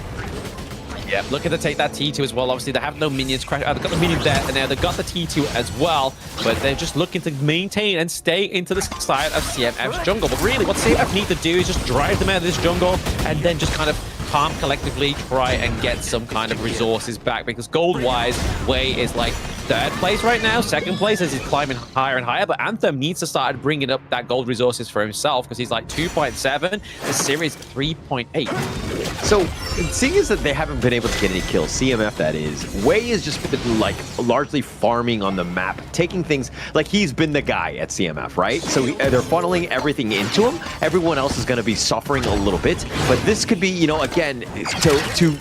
Yeah, looking to take that T2 as well. Obviously, they have no minions. They've got the minions there, and now they've got the T2 as well. But they're just looking to maintain and stay into the side of CMF's jungle. But really, what CMF need to do is just drive them out of this jungle and then just kind of calm collectively try and get some kind of resources back, because gold-wise, Wei is like third place right now, second place as he's climbing higher and higher, but Anthem needs to start bringing up that gold resources for himself, because he's like 2.7, the series 3.8. So, seeing as that they haven't been able to get any kills, CMF that is, Wei is just been like largely farming on the map, taking things, like he's been the guy at CMF, right? So they're funneling everything into him. Everyone else is going to be suffering a little bit, but this could be, you know, again, to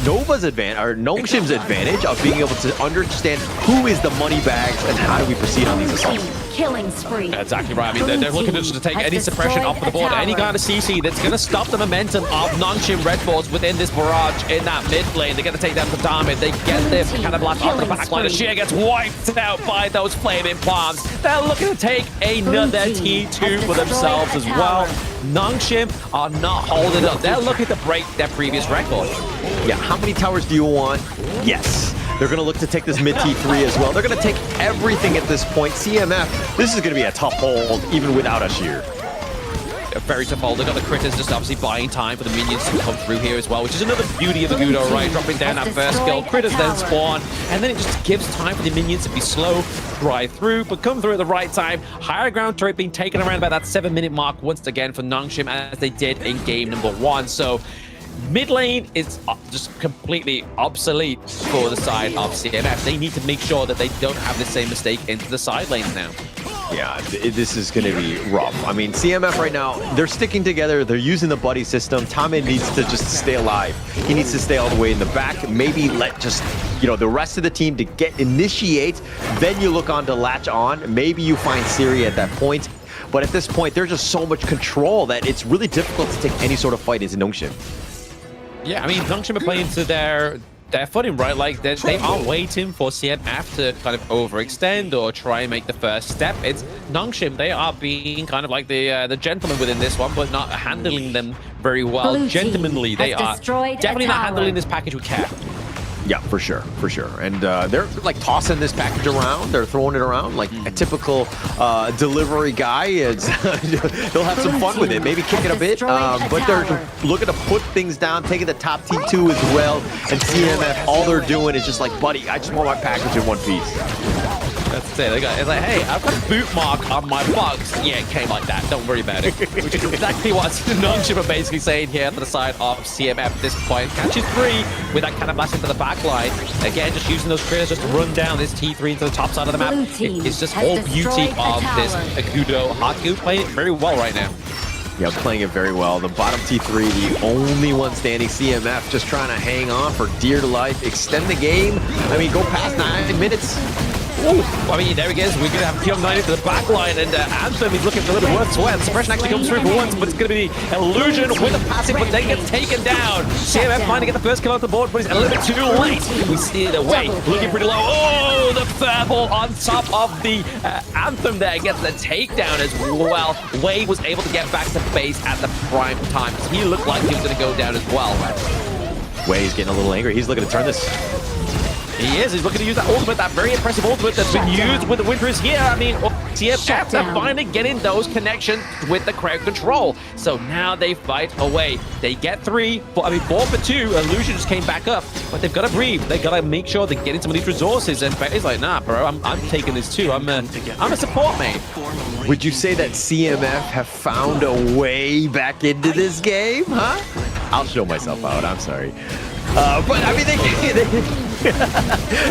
Nova's advantage, or Nongshim's advantage of being able to understand who is the money bags and how do we proceed on these assaults. Killing spree. That's exactly right. I mean, they're looking to just take any suppression off the board, any kind of CC that's going to stop the momentum of Nongshim Red Balls within this barrage in that mid lane. They're going to take down the Diamond. They get their kind of blast off the back line. Ashir gets wiped out by those flaming palms. They're looking to take another T2 for themselves as well. Nongshim are not holding up. They're looking to break their previous record. Yeah, how many towers do you want? Yes. They're going to look to take this mid T3 as well. They're going to take everything at this point. CMF, this is going to be a tough hold, even without Ashir. A very tough hold. They've got the critters just obviously buying time for the minions to come through here as well, which is another beauty of the Gudo, right? Dropping down that first kill. Critters then spawn, and then it just gives time for the minions to be slow, drive through, but come through at the right time. Higher ground turret being taken around about that 7-minute mark once again for Nongshim, as they did in game number 1. So mid lane is just completely obsolete for the side of CMF. They need to make sure that they don't have the same mistake into the side lanes now. Yeah, this is going to be rough. I mean, CMF right now, they're sticking together. They're using the buddy system. Tame needs to just stay alive. He needs to stay all the way in the back. Maybe let just, you know, the rest of the team to initiate. Then you look on to latch on. Maybe you find Siri at that point. But at this point, there's just so much control that it's really difficult to take any sort of fight into Nongshim. Yeah, I mean, Nongshim are playing to their footing, right? Like, they aren't waiting for CMF to kind of overextend or try and make the first step. It's Nongshim. They are being kind of like the gentleman within this one, but not handling them very well. Gentlemanly, they are definitely not handling this package with care. Yeah, for sure, for sure. And they're like tossing this package around. They're throwing it around like a typical delivery guy. They'll have some fun with it, maybe kick it a bit. But they're looking to put things down, taking the top T2 as well. And CMF, all they're doing is just like, buddy, I just want my package in one piece. That's it. It's like, hey, I've got a boot mark on my box. Yeah, it came like that. Don't worry about it. Which is exactly what Nongshim are basically saying here for the side of CMF at this point. Catches 3 with that kind of blast into the back line. Again, just using those critters just to run down this T3 into the top side of the map. It's just all beauty of this Akudo Haku playing it very well right now. Yeah, playing it very well. The bottom T3, the only one standing. CMF just trying to hang on for dear life. Extend the game. I mean, go past 9 minutes. Ooh, I mean, there he is. We're going to have Kyung9 into the back line, and Anthem is looking for a little bit worth sweat. Suppression actually comes through for once, but it's going to be Illusion with a passive, but then gets taken down. CMF trying to get the first kill off the board, but he's a little bit too late. We see it away, looking pretty low. Oh, the furball on top of the Anthem there gets the takedown as well. Wei was able to get back to base at the prime time, so he looked like he was going to go down as well. Wei's getting a little angry. He's looking to turn this. He is. He's looking to use that ultimate, that very impressive ultimate that's been used with the Winters here. I mean, CMF are finally getting those connections with the crowd control. So now they fight away. They get 3, 4 for 2. Illusion just came back up, but they've got to breathe. They've got to make sure they're getting some of these resources. And he's like, nah, bro, I'm taking this too. I'm a support mate. Would you say that CMF have found a way back into this game, huh? I'll show myself out. I'm sorry. But I mean,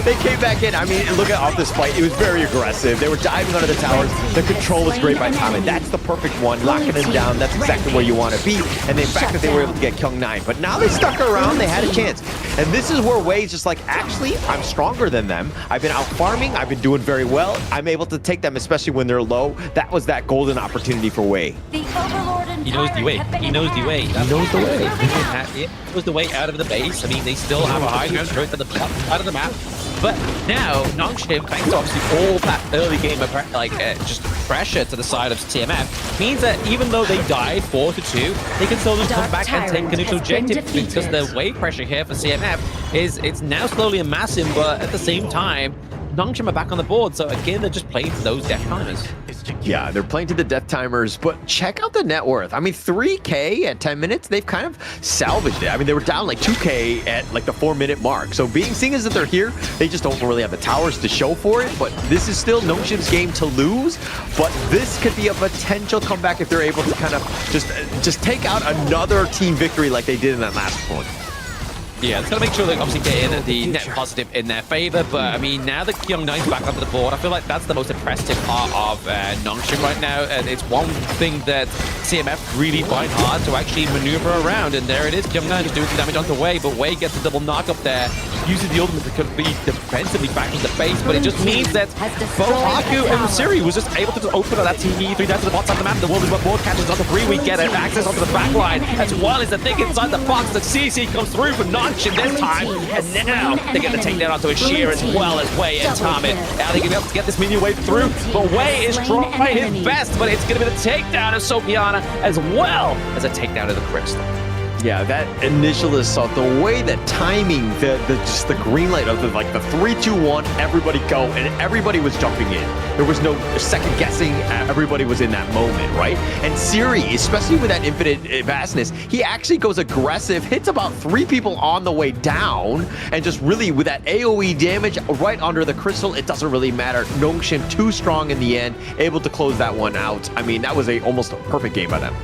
they came back in. I mean, look at off this fight. It was very aggressive. They were diving under the towers. The control was great by Tame. That's the perfect one. Locking him down. That's exactly where you want to be. And the fact that they were able to get Kyung9. But now they stuck around. They had a chance. And this is where Wei's just like, actually, I'm stronger than them. I've been out farming. I've been doing very well. I'm able to take them, especially when they're low. That was that golden opportunity for Wei. He knows the way. He knows the way. He knows the way. It was the way out of the base. I mean, they still have a high ground through to the out of the map. But now, Nongshim, thanks to obviously all that early game of just pressure to the side of CMF, means that even though they died 4-2, they can still just come back and take a neutral objective, because the wave pressure here for CMF it's now slowly amassing, but at the same time, Nongshim are back on the board, so again, they're just playing for those death timers. Yeah, they're playing to the death timers, but check out the net worth. I mean, 3K at 10 minutes, they've kind of salvaged it. I mean, they were down like 2K at like the 4-minute mark. So seeing as that they're here, they just don't really have the towers to show for it, but this is still Nongshim's game to lose, but this could be a potential comeback if they're able to kind of just take out another team victory like they did in that last one. Yeah, it's got to make sure they obviously get in the net positive in their favor, but I mean, now that Kyung-9's back onto the board, I feel like that's the most impressive part of Nongshim right now, and it's one thing that CMF really find hard to actually maneuver around, and there it is, Kyung-9 just doing some damage onto Wei, but Wei gets a double knock up there, uses the ultimate to compete defensively back into the base, but it just means that both Haku and Siri was just able to just open up that TE3 down to the bot side of the map. The world is what board catches onto 3, we get access onto the back line, as well as the thing inside the box. The CC comes through for Nongshim this time, and now they get the takedown onto a Sheer as well as Wei and Tomit. Are they going to be able to get this minion wave through? But Wei is trying his best, but it's going to be the takedown of Sofiana as well as a takedown of the Crystal. Yeah, that initial assault, the way that timing, just the green light of the 3, 2, 1, everybody go, and everybody was jumping in. There was no second guessing. Everybody was in that moment, right? And Siri, especially with that infinite vastness, he actually goes aggressive, hits about 3 people on the way down, and just really with that AoE damage right under the crystal, it doesn't really matter. Nongshim too strong in the end, able to close that one out. I mean, that was almost a perfect game by them.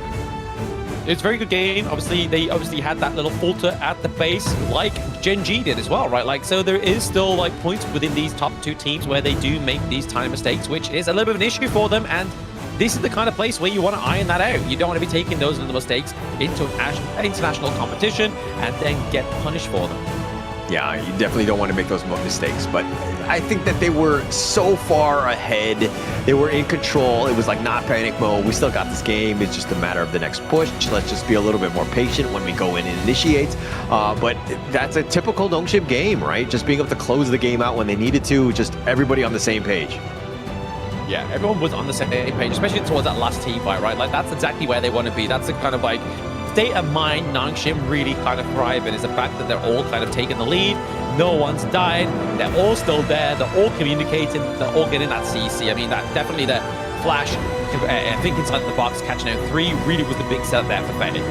It's a very good game. Obviously, they had that little falter at the base, like Gen G did as well, right? Like, so there is still like points within these top 2 teams where they do make these tiny mistakes, which is a little bit of an issue for them. And this is the kind of place where you want to iron that out. You don't want to be taking those little mistakes into an international competition and then get punished for them. Yeah, you definitely don't want to make those mistakes, but I think that they were so far ahead. They were in control. It was like not panic mode. We still got this game. It's just a matter of the next push. Let's just be a little bit more patient when we go in and initiate. But that's a typical Nongshim game, right? Just being able to close the game out when they needed to, just everybody on the same page. Yeah, everyone was on the same page, especially towards that last team fight, right? Like, that's exactly where they want to be. That's the kind of like state of mind Nongshim really kind of thrive in, is the fact that they're all kind of taking the lead. No one's died. They're all still there. They're all communicating. They're all getting that CC. I mean, that definitely the flash, I think inside the box, catching out 3 really was the big set there for Fade.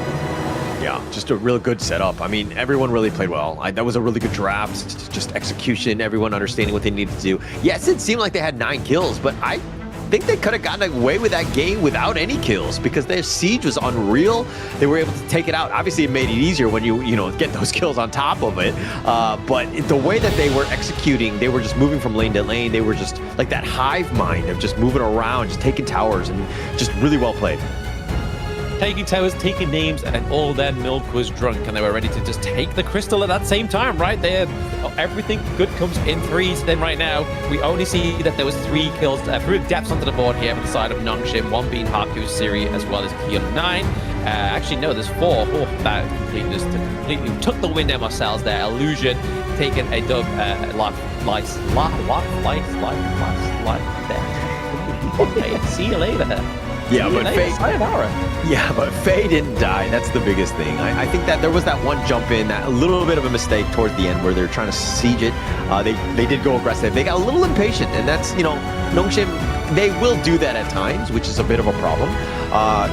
Yeah, just a real good setup. I mean, everyone really played well. That was a really good draft, just execution, everyone understanding what they needed to do. Yes, it seemed like they had 9 kills, but I think they could have gotten away with that game without any kills because their siege was unreal. They were able to take it out. Obviously, it made it easier when you get those kills on top of it. But the way that they were executing, they were just moving from lane to lane. They were just like that hive mind of just moving around, just taking towers, and just really well played. Taking towers, taking names, and all their milk was drunk, and they were ready to just take the crystal at that same time, right? Everything good comes in 3s. Then right now, we only see that there was 3 kills, 3 deaths onto the board here on the side of Nongshim, 1 being Haku, Siri, as well as Kyung-9. Actually, no, there's 4. Oh, that completely took the wind out of ourselves there. Illusion taking a dub, life there. See you later. Yeah, but Faye didn't die. That's the biggest thing. I think that there was that one jump in, that a little bit of a mistake towards the end where they're trying to siege it. They did go aggressive. They got a little impatient, and that's, Nongshim, they will do that at times, which is a bit of a problem.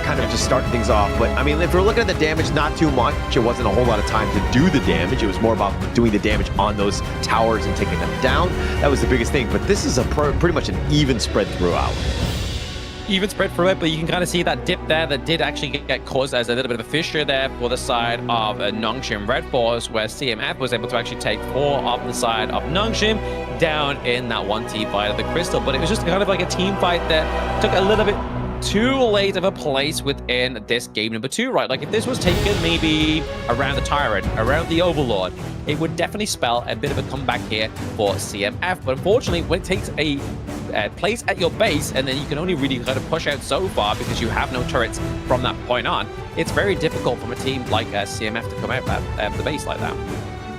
Kind of just starting things off. But, I mean, if we're looking at the damage, not too much. It wasn't a whole lot of time to do the damage. It was more about doing the damage on those towers and taking them down. That was the biggest thing. But this is pretty much an even spread throughout. Even spread through it, but you can kind of see that dip there that did actually get caused as a little bit of a fissure there for the side of Nongshim Red Force, where CMF was able to actually take 4 off the side of Nongshim down in that 1T fight of the Crystal. But it was just kind of like a team fight that took a little bit too late of a place within this game number 2, right? Like, if this was taken maybe around the Tyrant, around the Overlord, it would definitely spell a bit of a comeback here for CMF. But unfortunately, when it takes a place at your base, and then you can only really kind of push out so far because you have no turrets from that point on, it's very difficult from a team like CMF to come out at the base like that.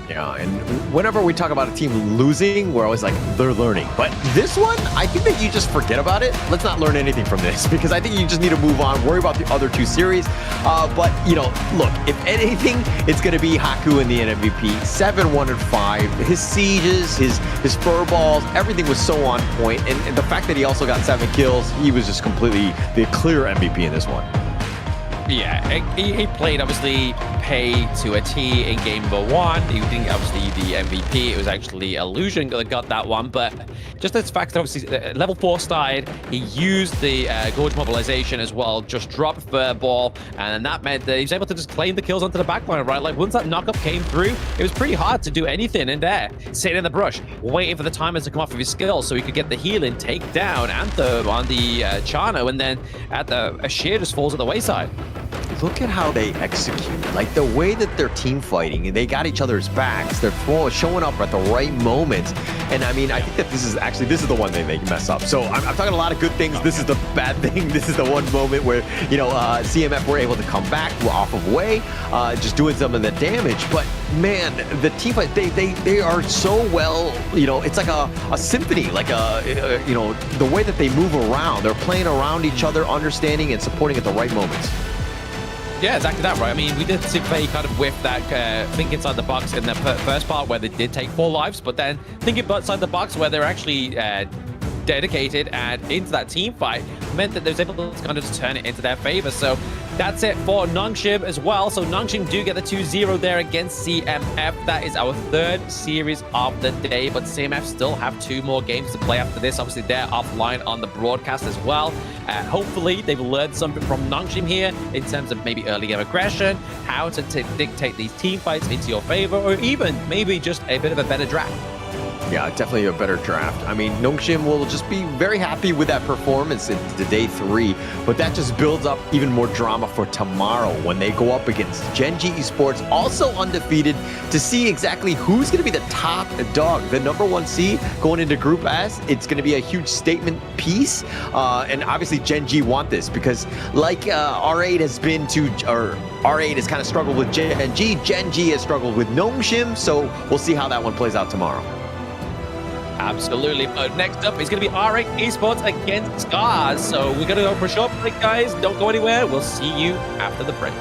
Yeah, and whenever we talk about a team losing, we're always like, they're learning. But this one, I think that you just forget about it. Let's not learn anything from this, because I think you just need to move on, worry about the other two series. But, you know, look, if anything, it's going to be Haku in the MVP. 7-1-5. His sieges, his fur balls, everything was so on point. And the fact that he also got 7 kills, he was just completely the clear MVP in this one. Yeah, he played obviously pay to a T in game number 1. He didn't obviously the MVP. It was actually Illusion that got that one. But just the fact that obviously level 4 started, he used the Gorge mobilization as well, just dropped Fur Ball, and that meant that he was able to just claim the kills onto the backline, right? Like once that knockup came through, it was pretty hard to do anything in there. Sitting in the brush, waiting for the timers to come off of his skills so he could get the healing, take down Anthem on the Chano, and then at the Ashir just falls at the wayside. Look at how they execute. Like the way that they're team fighting, they got each other's backs. They're showing up at the right moments. And I mean, I think that this is the one they mess up. So I'm talking a lot of good things. This is the bad thing. This is the one moment where, you know, CMF were able to come back off of Way, just doing some of the damage. But man, the team fight, they are so well, you know, it's like a symphony, like you know, the way that they move around. They're playing around each other, understanding and supporting at the right moments. Yeah, exactly that, right? I mean, we did see Faye kind of whiff that think inside the box in the first part where they did take 4 lives, but then thinking outside the box where they're actually dedicated and into that team fight meant that they was able to kind of just turn it into their favor. So that's it for Nongshim as well. So Nongshim do get the 2-0 there against CMF. That is our 3rd series of the day, but CMF still have 2 more games to play after this. Obviously, they're offline on the broadcast as well. Hopefully, they've learned something from Nongshim here in terms of maybe early game aggression, how to dictate these team fights into your favor, or even maybe just a bit of a better draft. Yeah, definitely a better draft. I mean, Nongshim will just be very happy with that performance into day 3, but that just builds up even more drama for tomorrow when they go up against Genji Esports, also undefeated, to see exactly who's going to be the top dog, the number 1 seed going into Group S. It's going to be a huge statement piece, and obviously Genji want this because like R8 has been to, or R8 has kind of struggled with Genji has struggled with Nongshim, so we'll see how that one plays out tomorrow. Absolutely. But next up is going to be R8 Esports against Scars. So we're going to go for a short break, guys. Don't go anywhere. We'll see you after the break.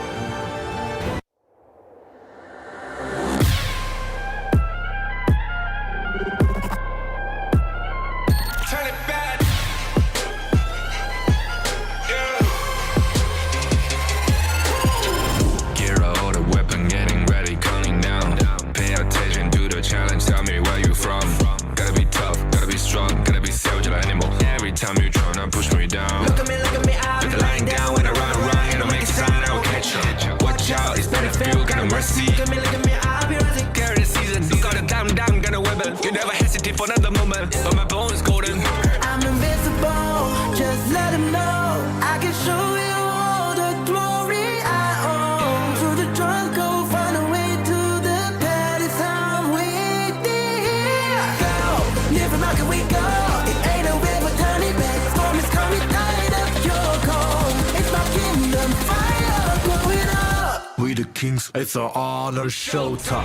Kings, it's an honor showtime.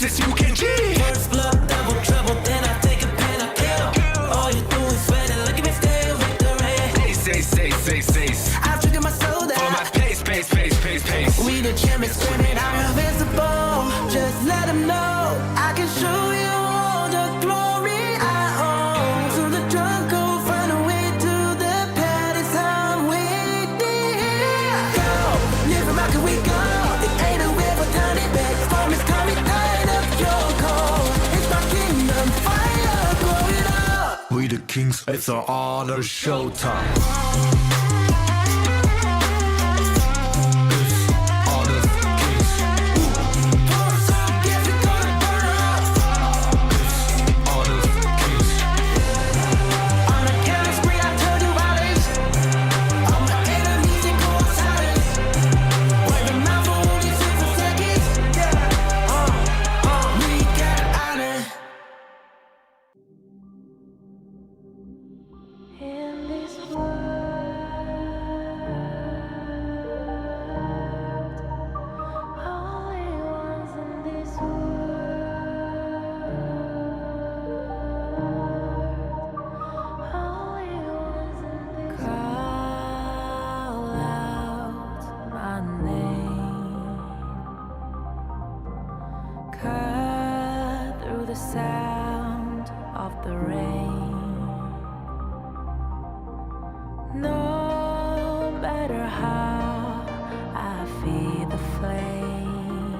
You can cheat. First blood, double trouble, then I take a pen, I kill. All you do is sweat and look at me stay victory. Say. I've triggered my soul down. Follow my pace. We the champions screaming, I'm invincible. Just let them know I can show you all the glory I own. So the drunk go find a way to the palace. I'm waiting. Go, live from can we go? It ain't a river, turn it back. Storm is coming, tired of your call. It's my kingdom, fire, blow it up. We the kings, it's an honor showtime. the sound of the rain. No matter how I feed the flame,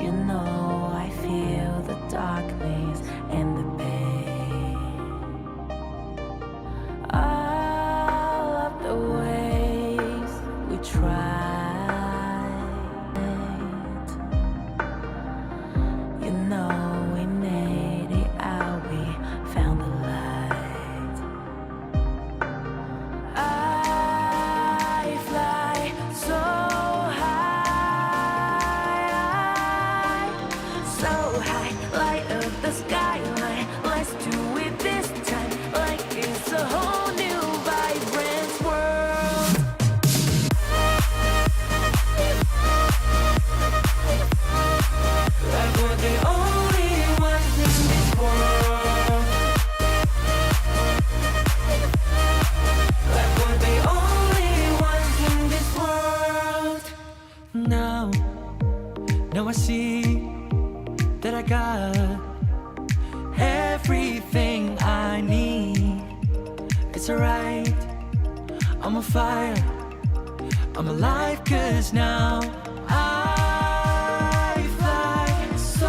you know I feel the darkness and the pain. All of the ways we tried, you know we made it out, we found the light. I fly so high, light up the skyline. Let's do it this time, like it's a whole new vibrant world. Like we're the only ones in this world. Like we're the only ones in this world. Now I see that I got everything I need. It's alright, I'm on fire, I'm alive, 'cause now I fly so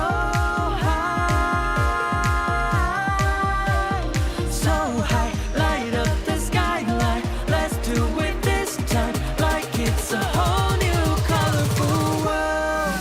high, light up the skyline. Let's do it this time, like it's a whole new colorful world.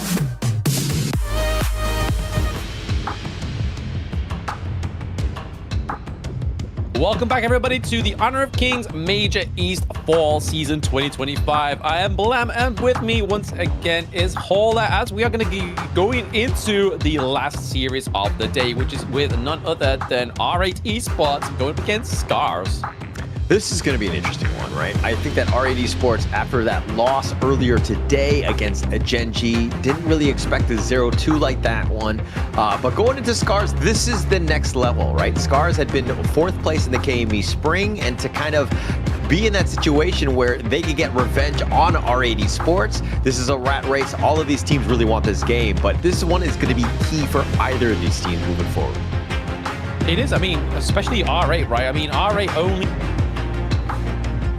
Welcome back, everybody, to the Honor of Kings Major East Fall Season 2025. I am Blam, and with me once again is Hauler, as we are going to be going into the last series of the day, which is with none other than R8 Esports going up against Scars. This is going to be an interesting one, right? I think that R8 Esports, after that loss earlier today against Gen G, didn't really expect a 0-2 like that one. But going into Scars, this is the next level, right? Scars had been 4th place in the KME Spring, and to kind of be in that situation where they could get revenge on R8 Esports, this is a rat race. All of these teams really want this game, but this one is going to be key for either of these teams moving forward. It is, I mean, especially R8, right? I mean, R8 only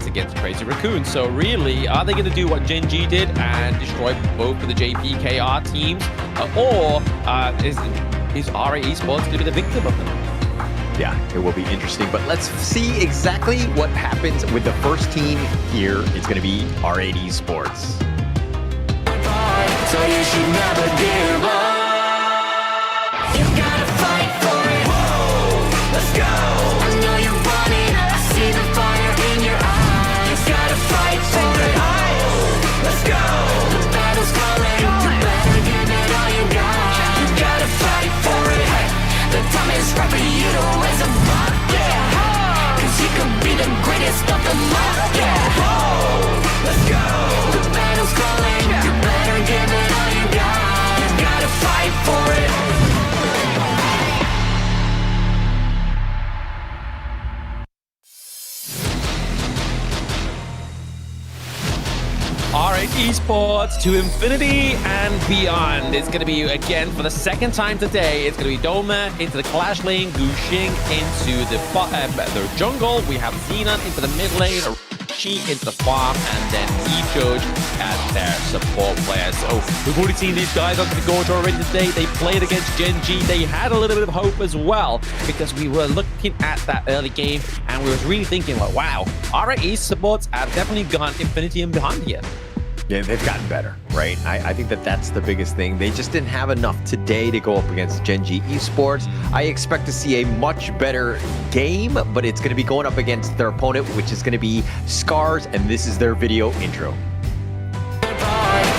against Crazy Raccoon. So really, are they going to do what Gen G did and destroy both of the JPKR teams? Or is R8 Esports going to be the victim of them? Yeah, it will be interesting. But let's see exactly what happens with the first team here. It's going to be R8 Esports. So you should never give up. You gotta fight for it. Whoa, let's go. I know you want it. I see the fire in your eyes. Gotta fight for it. Let's go. The battle's calling. You better give it all you got. You gotta fight for it. The time is right for you to raise a mark. Yeah. 'Cause you could be the greatest of them all. Yeah. Let's go. The battle's calling. You better give it all you got. You gotta fight for it. R8 Esports to infinity and beyond. It's going to be, again, for the second time today, it's going to be Doma into the Clash lane, Guxing into the jungle. We have Xenon into the mid lane, Chi into the farm, and then Echoj as their support players. So we've already seen these guys onto the Gorge already today. They played against Gen G. They had a little bit of hope as well, because we were looking at that early game and we were really thinking, like, wow, R8 Esports have definitely gone infinity and beyond here. Yeah, they've gotten better, right? I think that that's the biggest thing. They just didn't have enough today to go up against Gen G Esports. I expect to see a much better game, but it's going to be going up against their opponent, which is going to be Scars, and this is their video intro.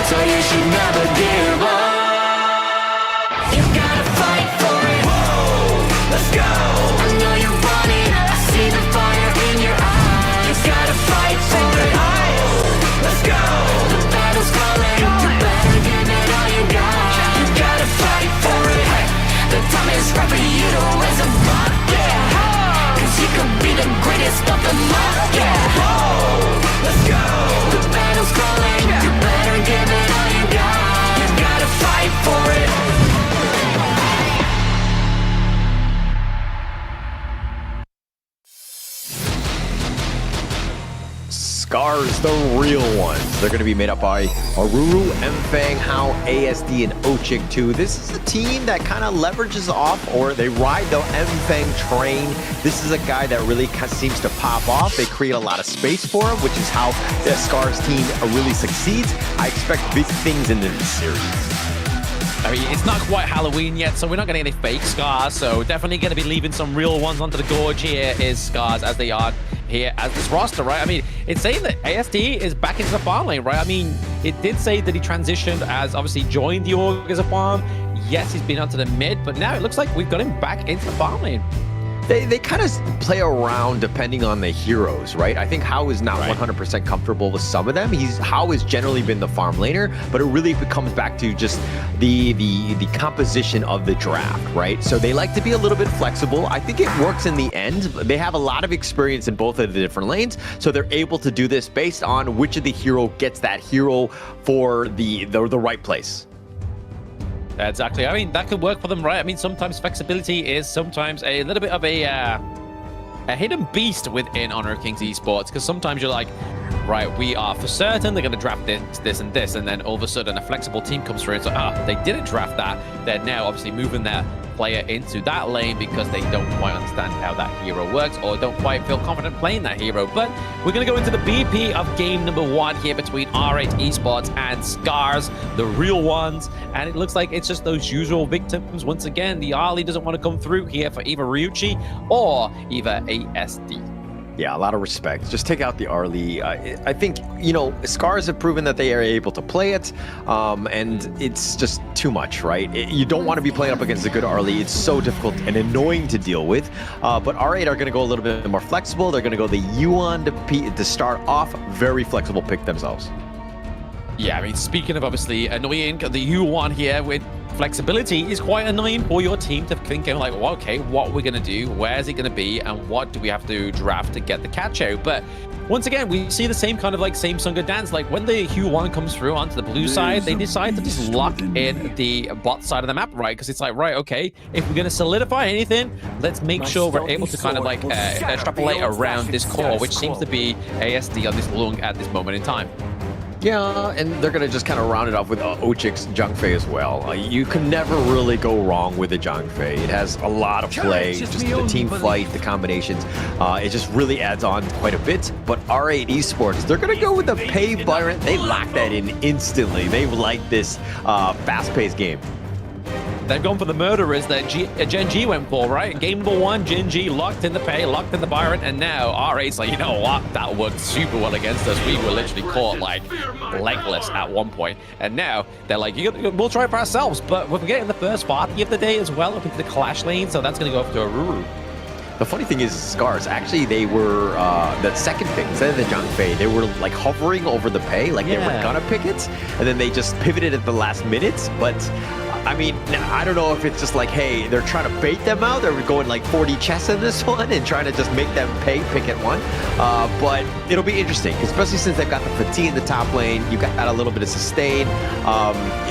So you should never give up. You gotta fight for it. Whoa, let's go. I know you want it. I see the fire in your eyes. You gotta fight for it. Let's go. The battle's calling. You better give it all you got. You gotta fight for it. The time is right for you to raise a bar. Yeah. 'Cause you could be the greatest of them all. Yeah. Let's go. The battle's calling. You better give it all you got. You gotta fight for it. Scars, the real ones. They're going to be made up by Aruru, Mfang, Hao, ASD, and Ochik too. This is a team that kind of leverages off, or they ride the Mfang train. This is a guy that really seems to pop off. They create a lot of space for him, which is how the Scars team really succeeds. I expect big things in this series. I mean, it's not quite Halloween yet, so we're not getting any fake Scars, so definitely going to be leaving some real ones onto the Gorge. Here is Scars as they are here as this roster, right? I mean, it's saying that ASD is back into the farm lane, right? I mean, it did say that he transitioned as obviously joined the org as a farm. Yes, he's been onto the mid, but now it looks like we've got him back into the farm lane. They kind of play around depending on the heroes, right? I think Hao is not 100% comfortable with some of them. Hao has generally been the farm laner, but it really comes back to just the composition of the draft, right? So they like to be a little bit flexible. I think it works in the end. They have a lot of experience in both of the different lanes, so they're able to do this based on which of the hero gets that hero for the right place. Exactly. I mean, that could work for them, right? I mean, sometimes flexibility is sometimes a little bit of a hidden beast within Honor of Kings esports, because sometimes you're like, right, we are for certain they're going to draft this, and this, and then all of a sudden a flexible team comes through and so, they didn't draft that. They're now obviously moving their player into that lane because they don't quite understand how that hero works or don't quite feel confident playing that hero. But we're going to go into the BP of game number 1 here between R8 Esports and Scars, the real ones. And it looks like it's just those usual victims. Once again, the Arlie doesn't want to come through here for either Ryuchi or either ASD. Yeah, a lot of respect. Just take out the Arlie. I think, Scars have proven that they are able to play it, and it's just too much, right? You don't want to be playing up against a good Arlie. It's so difficult and annoying to deal with. But R8 are going to go a little bit more flexible. They're going to go the Yuan to start off. Very flexible pick themselves. Yeah, I mean, speaking of obviously annoying, the Yuan here with flexibility is quite annoying for your team to think like, well, okay, what we're going to do, where's it going to be, and what do we have to draft to get the catch out? But once again, we see the same kind of like same Sunga dance. Like when the Hue1 comes through onto the blue side, they decide to just lock in the bot side of the map, right? Because it's like, right, okay, if we're going to solidify anything, let's make sure we're able to kind of like extrapolate around this core, which seems to be ASD on this Lung at this moment in time. Yeah, and they're going to just kind of round it off with Ochik's Zhangfei as well. You can never really go wrong with a Zhangfei. It has a lot of play, just the team fight, the combinations. It just really adds on quite a bit. But R8 Esports, they're going to go with the Pei Byron. They lock that in instantly. They like this fast-paced game. They've gone for the murderers that Gen G went for, right? In game number 1, Gen G locked in the Pei, locked in the Byron, and now R8's like, you know what? That worked super well against us. We were literally caught like legless at one point. And now they're like, we'll try it for ourselves, but we're getting the first party of the day as well up into the Clash lane, so that's going to go up to Aruru. The funny thing is, Scars, actually, they were the second pick. Instead of the Zhangfei, they were like hovering over the Pei, like they were gonna pick it, and then they just pivoted at the last minute. But I mean, I don't know if it's just like, hey, they're trying to bait them out. They're going like 40 chess in this one and trying to just make them pick at one. But it'll be interesting, especially since they've got the fatigue in the top lane. You got a little bit of sustain.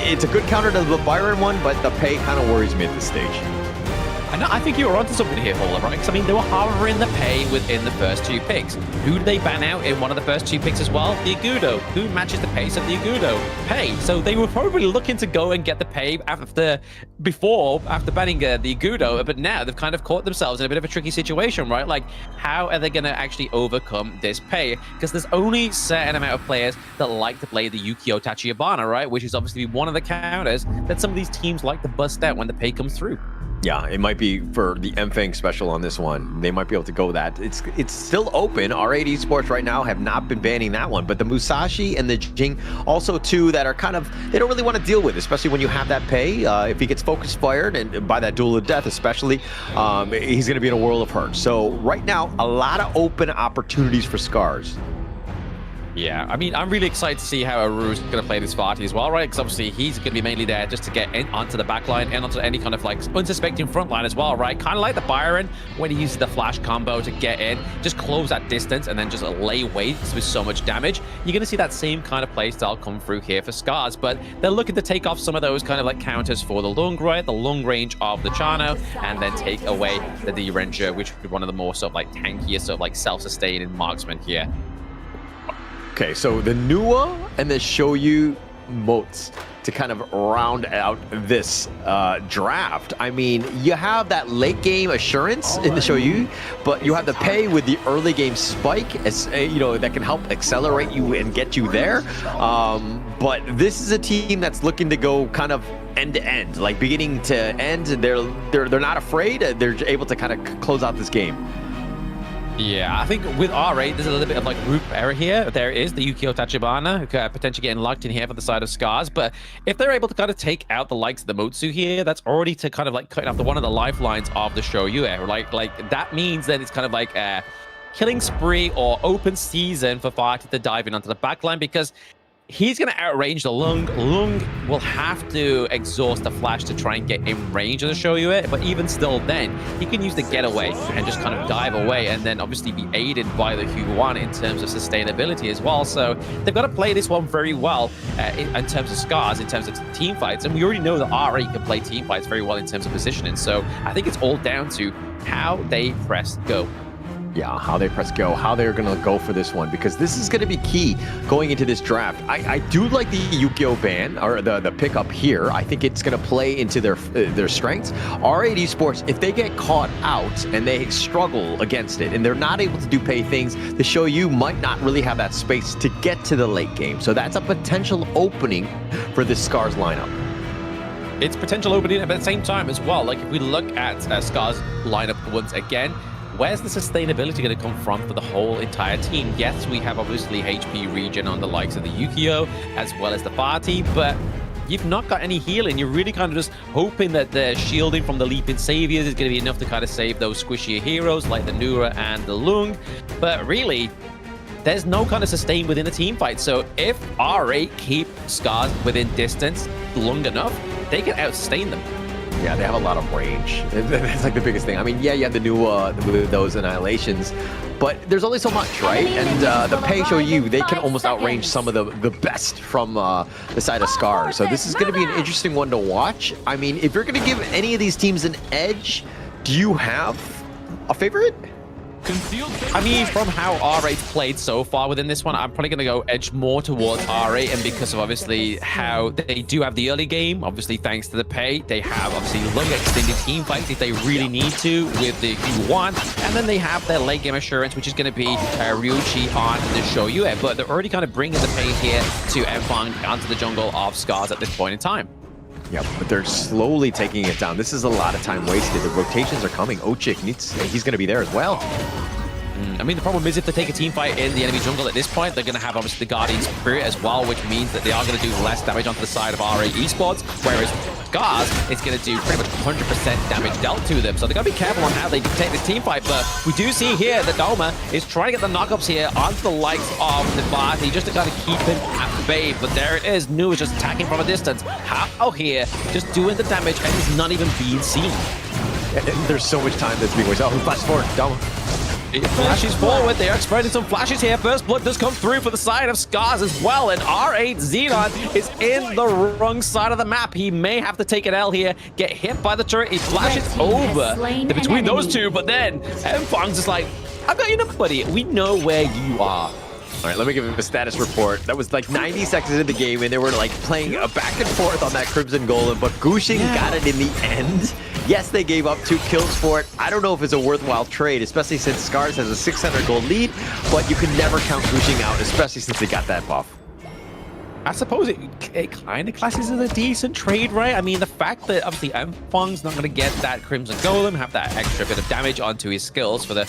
It's a good counter to the Byron one, but the Pei kind of worries me at this stage. I think you were onto something here, Fuller, right? Because, I mean, they were hovering the Pei within the first 2 picks.Ú did they ban out in one of the first 2 picks as well? The Agudo. Who matches the pace of the Agudo? Pei. So they were probably looking to go and get the Pei after banning the Agudo, but now they've kind of caught themselves in a bit of a tricky situation, right? Like, how are they going to actually overcome this Pei? Because there's only a certain amount of players that like to play the Yukio Tachibana, right? Which is obviously one of the counters that some of these teams like to bust out when the Pei comes through. Yeah, it might be for the Mfang special on this one. They might be able to go that. It's still open. R8 Esports right now have not been banning that one, but the Musashi and the Jing, also two that are kind of, they don't really want to deal with, especially when you have that Pei. If he gets focus fired and by that Duel of Death especially, he's going to be in a world of hurt. So right now, a lot of open opportunities for Scars. Yeah, I mean, I'm really excited to see how Aruru's going to play this party as well, right? Because obviously he's going to be mainly there just to get in onto the back line and onto any kind of like unsuspecting front line as well, right? Kind of like the Byron when he uses the flash combo to get in, just close that distance and then just lay waste with so much damage. You're going to see that same kind of play style come through here for Scars, but they're looking to take off some of those kind of like counters for the Lung, right? The Lung range of the Chano, and then take away the D-Ranger, which would be one of the more sort of like tankier, sort of like self-sustaining marksmen here. Okay, so the Nua and the Shoyu moats to kind of round out this draft. I mean, you have that late game assurance in the Shoyu, but you have the pay with the early game spike, as you know, that can help accelerate you and get you there. But this is a team that's looking to go kind of end to end, like beginning to end. They're not afraid. They're able to kind of close out this game. Yeah, I think with R8, there's a little bit of like group error here. There is the Yukio Tachibana, potentially getting locked in here for the side of Scars. But if they're able to kind of take out the likes of the Motsu here, that's already to kind of like cutting off one of the lifelines of the Shoyu. Like that means that it's kind of like a killing spree or open season for Fati to dive in onto the backline, because he's going to outrange the Lung. Lung will have to exhaust the flash to try and get in range of the Shoyu, but even still then, he can use the getaway and just kind of dive away and then obviously be aided by the Hu1 in terms of sustainability as well. So they've got to play this one very well in terms of Scars, in terms of team fights. And we already know that R8 can play team fights very well in terms of positioning. So I think it's all down to how they press go. Yeah, how they press go, how they're going to go for this one, because this is going to be key going into this draft. I do like the Yukio ban, or the pickup here. I think it's going to play into their strengths. R8 Esports, if they get caught out and they struggle against it and they're not able to do pay things, the Shoyu might not really have that space to get to the late game. So that's a potential opening for this Scars lineup. It's potential opening, but at the same time as well, like if we look at Scars lineup once again, where's the sustainability going to come from for the whole entire team? Yes, we have obviously HP regen on the likes of the Yukio as well as the Fati, but you've not got any healing. You're really kind of just hoping that the shielding from the Leaping Saviors is going to be enough to kind of save those squishier heroes like the Nura and the Lung. But really, there's no kind of sustain within the team fight. So if R8 keep Scars within distance long enough, they can outsustain them. Yeah, they have a lot of range. That's like the biggest thing. I mean, yeah, you have the new those annihilations, but there's only so much, right? And the pay Shoyu, they can almost outrange some of the best from the side of Scars. So this is going to be an interesting one to watch. I mean, if you're going to give any of these teams an edge, do you have a favorite? I mean, from how R8 played so far within this one, I'm probably going to go edge more towards R8, and because of obviously how they do have the early game, obviously thanks to the pay, they have obviously long extended team fights if they really need to with the Q1, and then they have their late game assurance, which is going to be Ryuichi on the Shoyu, but they're already kind of bringing the pain here to Enfang onto the jungle of Scars at this point in time. Yeah, but they're slowly taking it down. This is a lot of time wasted. The rotations are coming. Ochik he's going to be there as well. I mean, the problem is if they take a team fight in the enemy jungle at this point, they're going to have obviously the Guardian Spirit as well, which means that they are going to do less damage onto the side of R8 Esports, whereas Scars is going to do pretty much 100% damage dealt to them. So they've got to be careful on how they take this team fight, but we do see here that Doma is trying to get the knockups here onto the likes of the Barty just to kind of keep him at bay, but there it is. Nu is just attacking from a distance. How here, just doing the damage, and he's not even being seen. There's so much time that's being wasted. Oh, flash forward, Doma. It flashes forward. They are spreading some flashes here. First blood does come through for the side of Scars as well. And R8 Xenon is in the wrong side of the map. He may have to take an L here, get hit by the turret. He flashes over between those two, but then Enfang's just like, I've got you number, buddy. We know where you are. All right, let me give him a status report. That was like 90 seconds into the game, and they were like playing a back and forth on that Crimson Golem, but Gushing got it in the end. Yes, they gave up 2 kills for it. I don't know if it's a worthwhile trade, especially since Scars has a 600 gold lead, but you can never count Gushing out, especially since they got that buff. I suppose it kind of classes as a decent trade, right? I mean, the fact that obviously Enfang's not going to get that Crimson Golem, have that extra bit of damage onto his skills for the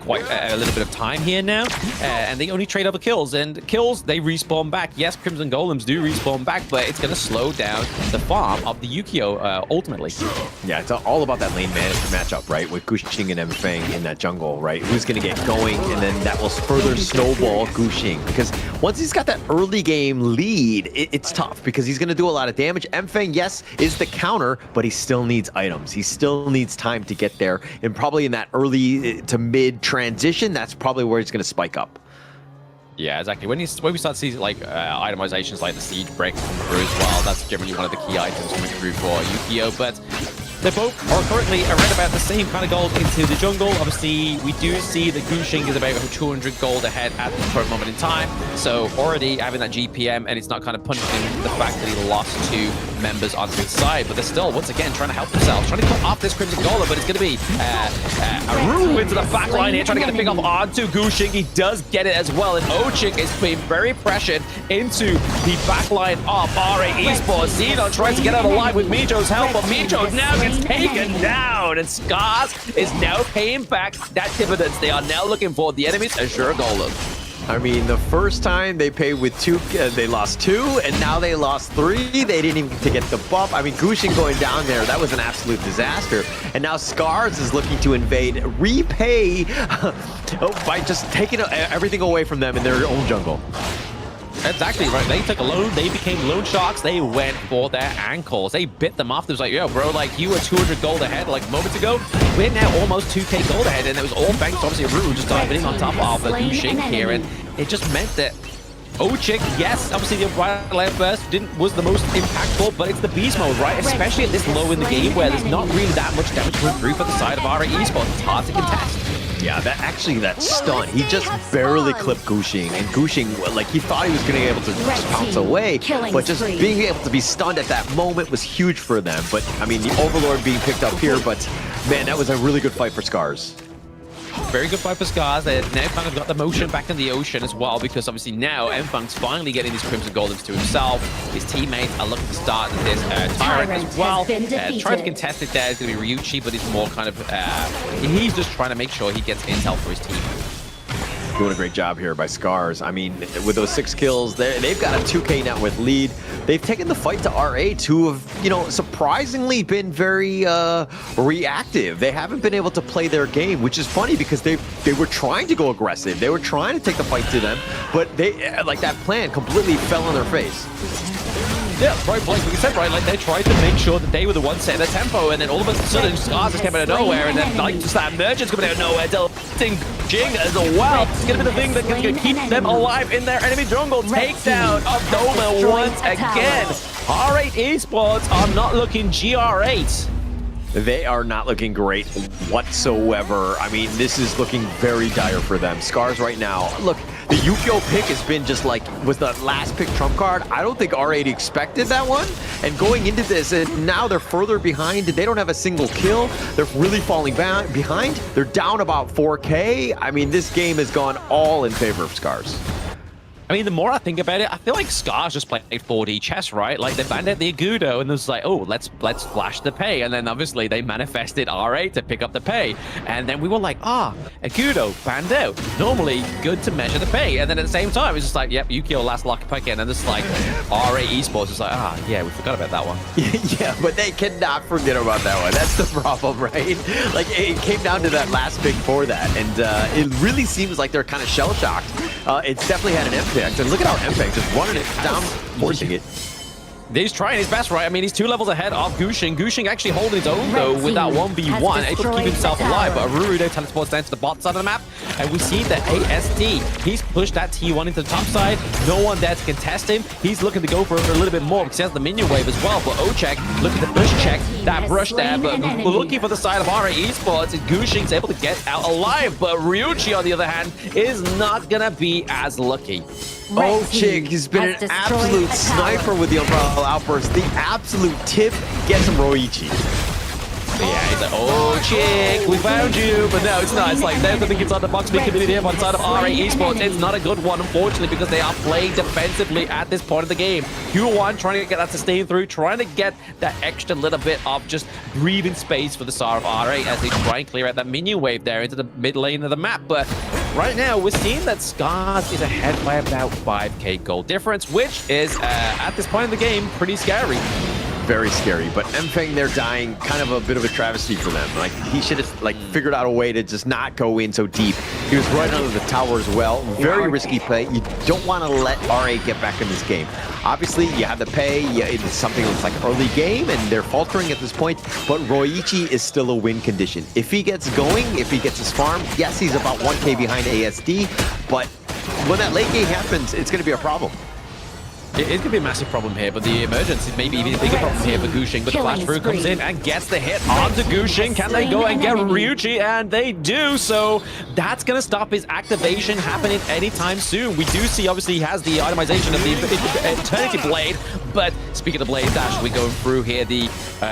quite a little bit of time here now, and they only trade over kills, and kills, they respawn back. Yes, Crimson Golems do respawn back, but it's going to slow down the farm of the Yukio ultimately. Yeah, it's all about that lane management matchup, right? With Gushing and Enfang in that jungle, right? Who's going to get going, and then that will further snowball Gushing, because once he's got that early game lead, it's tough because he's going to do a lot of damage. Enfang, yes, is the counter, but he still needs items. He still needs time to get there, and probably in that early to mid transition, that's probably where he's going to spike up. Yeah, exactly. When we start to see like itemizations like the Siege Break come through as well, that's generally one of the key items coming through for Yukio. But They both are currently around about the same kind of gold into the jungle. Obviously, we do see that Gushing is about 200 gold ahead at the current moment in time. So already having that GPM, and it's not kind of punishing the fact that he lost 2 members onto his side. But they're still, once again, trying to help themselves, trying to cut off this Crimson Golem. But it's going to be Aru into the back line here, trying to get a pick off onto Gushing. He does get it as well. And Ochik is being very pressured into the back line of RA Esports. Xenon tries to get out alive with Mijo's help, but Mijo now gets taken down, and Scars is now paying back that dividends. They are now looking for the enemy's Azure Golem. I mean, the first time they paid with 2, they lost 2, and now they lost 3. They didn't even get to get the buff. I mean, Gushing going down there, that was an absolute disaster. And now Scars is looking to invade, repay by just taking everything away from them in their own jungle. Exactly right. They took a loan. They became loan sharks. They went for their ankles. They bit them off. It was like, yo, bro, like you were 200 gold ahead like moments ago. We're now almost 2k gold ahead, and it was all thanks to obviously Ruru just diving in on top of the Gushing here, and it just meant that Ochik, yes, obviously the right left burst was the most impactful, but it's the beast mode, right? Especially at this low in the game where there's not really that much damage going through for the side of RA Esports. It's hard to contest. Yeah, that stun, he just barely clipped Gushing, and Gushing, like, he thought he was going to be able to just bounce away, but just being able to be stunned at that moment was huge for them. But, I mean, the Overlord being picked up here, but, man, that was a really good fight for Scars. Very good fight for Scars. They've now kind of got the motion back in the ocean as well, because obviously now Enfang's finally getting these Crimson Golems to himself. His teammates are looking to start this Tyrant as well. Trying to contest it there is going to be Ryuichi, but he's more kind of, he's just trying to make sure he gets intel for his team. Doing a great job here by Scars. I mean, with those 6 kills, they've got a 2k net worth lead. They've taken the fight to R8, who have, you know, surprisingly been very reactive. They haven't been able to play their game, which is funny because they were trying to go aggressive. They were trying to take the fight to them, but they, like, that plan completely fell on their face. Yeah, right, like you said, right, like they tried to make sure that they were the ones setting the tempo, and then all of a sudden Scars just came out of nowhere, and then like just that emergence coming out of nowhere, deleting Jing as well. It's gonna be the thing that's gonna keep them alive in their enemy jungle. Takedown of Doma once again. R8 Esports are not looking GR8. They are not looking great whatsoever. I mean, this is looking very dire for them. Scars right now, look, the Yukio pick has been just like, was the last pick trump card. I don't think R8 expected that one. And going into this, now they're further behind. They don't have a single kill. They're really falling behind. They're down about 4k. I mean, this game has gone all in favor of Scars. I mean, the more I think about it, I feel like Scars just played 4D chess, right? Like, they banned out the Agudo, and it was like, oh, let's flash the pay. And then, obviously, they manifested R8 to pick up the pay. And then we were like, Agudo banned out. Normally, good to measure the pay. And then at the same time, it's just like, yep, Yukio last lock pick in. And it's like, R8 Esports is like, yeah, we forgot about that one. Yeah, but they cannot forget about that one. That's the problem, right? Like, it came down to that last pick for that. And it really seems like they're kind of shell-shocked. It's definitely had an impact. And look at how Mpeg just running it down, forcing it. He's trying his best, right? I mean, he's 2 levels ahead of Gushing. Gushing actually holding his own, though, with that 1v1. Able to keep himself alive, but Arurudo teleports down to the bot side of the map. And we see that ASD, he's pushed that T1 into the top side. No one there to contest him. He's looking to go for a little bit more because he has the minion wave as well. But Ochek looking to push check that brush there, but looking for the side of RA Esports. Gushing's able to get out alive, but Ryuichi, on the other hand, is not going to be as lucky. Ochik has been an absolute sniper with the Umbrella Outburst. The absolute tip gets him Ryuichi. Yeah, he's like, oh, chick, we found you. But no, it's not. It's like, there's the thing inside the box being committed here on the side of RA Esports. It's not a good one, unfortunately, because they are playing defensively at this point of the game. Q1 trying to get that sustain through, trying to get that extra little bit of just breathing space for the Star of RA as they try and clear out that minion wave there into the mid lane of the map. But right now, we're seeing that Scars is ahead by about 5k gold difference, which is, at this point in the game, pretty scary. Very scary, but Mpeg, they're dying, kind of a bit of a travesty for them. Like, he should have like figured out a way to just not go in so deep. He was right under the tower as well. Very risky play. You don't want to let RA get back in this game. Obviously, you have the pay. It's something that's like early game, and they're faltering at this point, but Ryuichi is still a win condition. If he gets going, if he gets his farm, yes, he's about 1k behind ASD, but when that late game happens, it's going to be a problem. It is going to be a massive problem here, but the emergence is maybe even a bigger problem here for Gushing. But the flash through comes in and gets the hit onto Gushing. Can they go and get Ryuji? And they do. So that's going to stop his activation happening anytime soon. We do see, obviously, he has the itemization of the Eternity Blade. But speaking of Blade Dash, we're going through here. The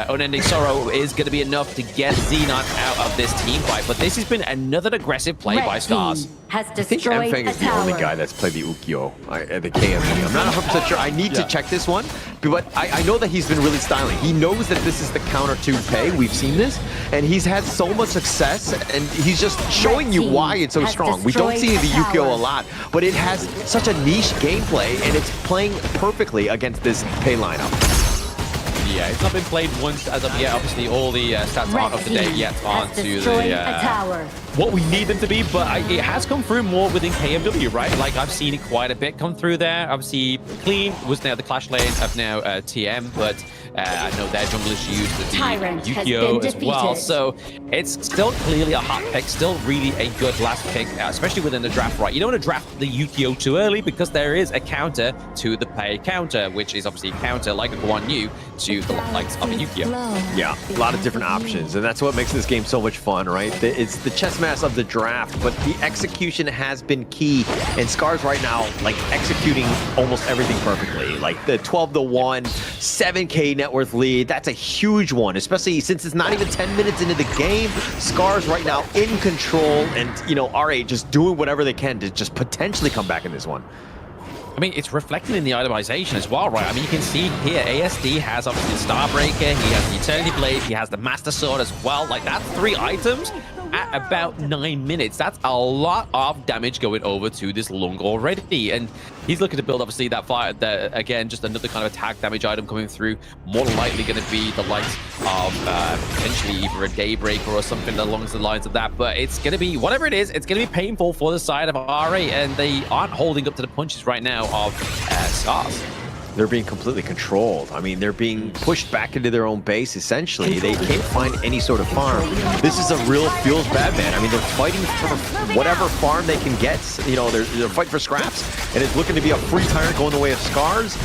Unending Sorrow is going to be enough to get Xenon out of this team fight. But this has been another aggressive play by Scars. I think Mfeng is the only guy that's played the Ukyo at the KME. I'm not 100% sure. I need to check this one, but I know that he's been really styling. He knows that this is the counter to Pei. We've seen this, and he's had so much success, and he's just showing you why it's so strong. We don't see the Ukyo a lot, but it has such a niche gameplay, and it's playing perfectly against this Pei lineup. Yeah, it's not been played once as of yet. Obviously, all the stats aren't up to date yet onto the what we need them to be, but it has come through more within KMW, right? Like, I've seen it quite a bit come through there. Obviously, Clean was now the Clash lane of now TM, but I know their junglers used the Yukio as well. So it's still clearly a hot pick, still really a good last pick, especially within the draft, right? You don't want to draft the Yukio too early because there is a counter to the Pei counter, which is obviously a counter like a Guan Yu to the likes of a Yukio. Yeah, a lot of different options, and that's what makes this game so much fun, right? It's the chess match of the draft, but the execution has been key, and Scars right now, like, executing almost everything perfectly. Like the 12-1, 7K net worth lead, that's a huge one, especially since it's not even 10 minutes into the game. Scars right now in control, and, you know, RA just doing whatever they can to just potentially come back in this one. I mean, it's reflected in the itemization as well, right? I mean, you can see here, ASD has obviously the Starbreaker, he has the Eternity Blade, he has the Master Sword as well. Like, that's 3 items at about 9 minutes. That's a lot of damage going over to this Lung already. And he's looking to build, obviously, that fire, again, just another kind of attack damage item coming through. More than likely going to be the likes of potentially either a Daybreaker or something along the lines of that. But it's going to be, whatever it is, it's going to be painful for the side of RA, and they aren't holding up to the punches right now of Scars. They're being completely controlled. I mean, they're being pushed back into their own base, essentially. They can't find any sort of farm. This is a real feels bad, man. I mean, they're fighting for whatever farm they can get. You know, they're fighting for scraps, and it's looking to be a free tyrant going the way of Scars.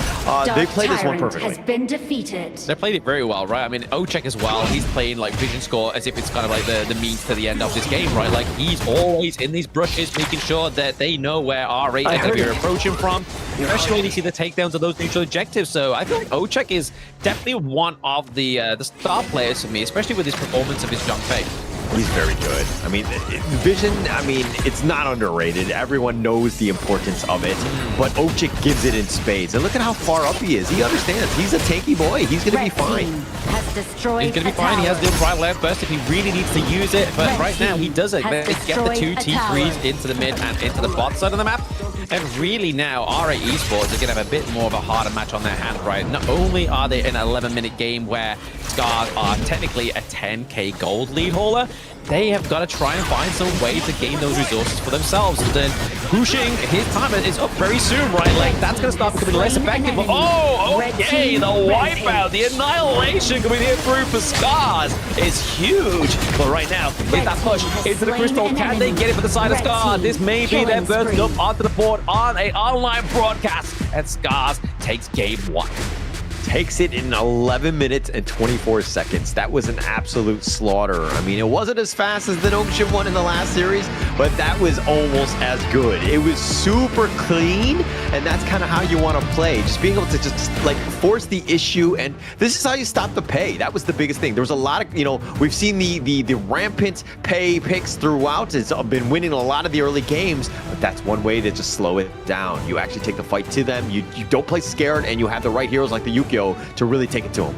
They played this one perfectly. Has been defeated. They played it very well, right? I mean, Ochek as well, he's playing like Vision Score as if it's kind of like the means to the end of this game, right? Like, he's always in these brushes, making sure that they know where RA is going to be approaching from, especially when you see the takedowns of those neutral objectives. So I feel like Ochek is definitely one of the star players for me, especially with his performance of his Zhang Fei. He's very good. I mean, Vision, I mean, it's not underrated. Everyone knows the importance of it, but Ochik gives it in spades. And look at how far up he is. He understands. He's a tanky boy. He's going to be fine. He's going to be fine. He has the right left burst if he really needs to use it, but right now he doesn't. They get the 2 T3s into the mid and into the bot side of the map. And really now, RA Esports are going to have a bit more of a harder match on their hand, right? Not only are they in an 11-minute game where Scars are technically a 10k gold lead hauler, they have got to try and find some way to gain those resources for themselves. And then Gushing, his time is up very soon, right? Like, that's going to start becoming less effective. But, oh, okay, the wipeout, the annihilation coming here through for Scars is huge. But right now, is that push into the crystal. Can they get it for the side of Scars? This may be their burst up onto the board on an online broadcast. And Scars takes game 1. Takes it in 11 minutes and 24 seconds. That was an absolute slaughter. I mean, it wasn't as fast as the Nokshin one in the last series, but that was almost as good. It was super clean, and that's kind of how you want to play. Just being able to just, like, force the issue, and this is how you stop the Pei. That was the biggest thing. There was a lot of, you know, we've seen the rampant Pei picks throughout. It's been winning a lot of the early games, but that's one way to just slow it down. You actually take the fight to them. You don't play scared, and you have the right heroes like the Yukio to really take it to him.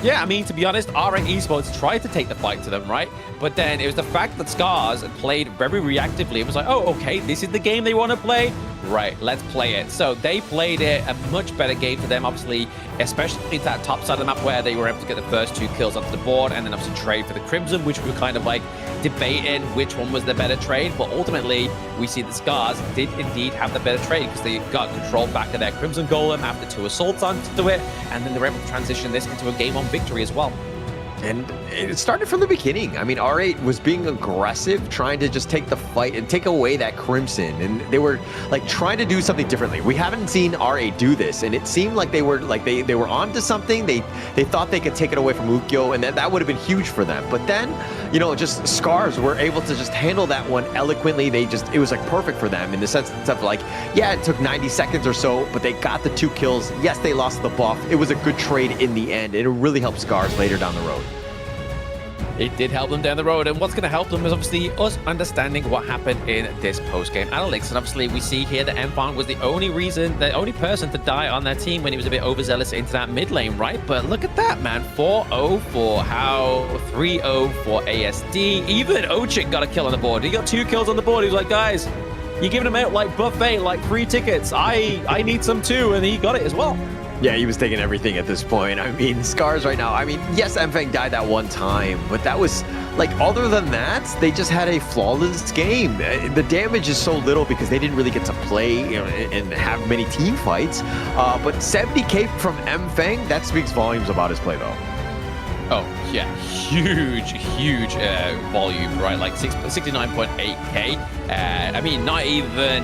Yeah, I mean, to be honest, RA Esports tried to take the fight to them, right? But then it was the fact that Scars played very reactively. It was like, oh, okay, this is the game they want to play. Right, let's play it. So they played it a much better game for them, obviously, especially that top side of the map where they were able to get the first 2 kills onto the board and then obviously trade for the Crimson, which we were kind of like debating which one was the better trade. But ultimately, we see the Scars did indeed have the better trade because they got control back of their Crimson Golem after 2 assaults onto it, and then they were able to transition this into a game-on victory as well. And it started from the beginning. I mean, R8 was being aggressive, trying to just take the fight and take away that Crimson. And they were like trying to do something differently. We haven't seen R8 do this, and it seemed like they were onto something. They thought they could take it away from Ukyo, and that would have been huge for them. But then, you know, just Scars were able to just handle that one eloquently. It was like perfect for them in the sense of like, yeah, it took 90 seconds or so, but they got the 2 kills. Yes, they lost the buff. It was a good trade in the end, and it really helped Scars later down the road. It did help them down the road, and what's going to help them is obviously us understanding what happened in this post-game analytics. And obviously we see here that Mfang was the only person to die on their team when he was a bit overzealous into that mid lane, right? But look at that, man. 4-0 for How, 3-0 for ASD. Even Ochik got a kill on the board. He got 2 kills on the board. He was like, guys, you're giving him out like buffet, like free tickets. I need some too, and he got it as well. Yeah, he was taking everything at this point. I mean, Scars right now, I mean, yes, Mfang died that one time, but that was, like, other than that, they just had a flawless game. The damage is so little because they didn't really get to play, you know, and have many team fights. But 70k from Mfang, that speaks volumes about his play, though. Oh, yeah, huge volume, right? Like 69.8k. I mean, not even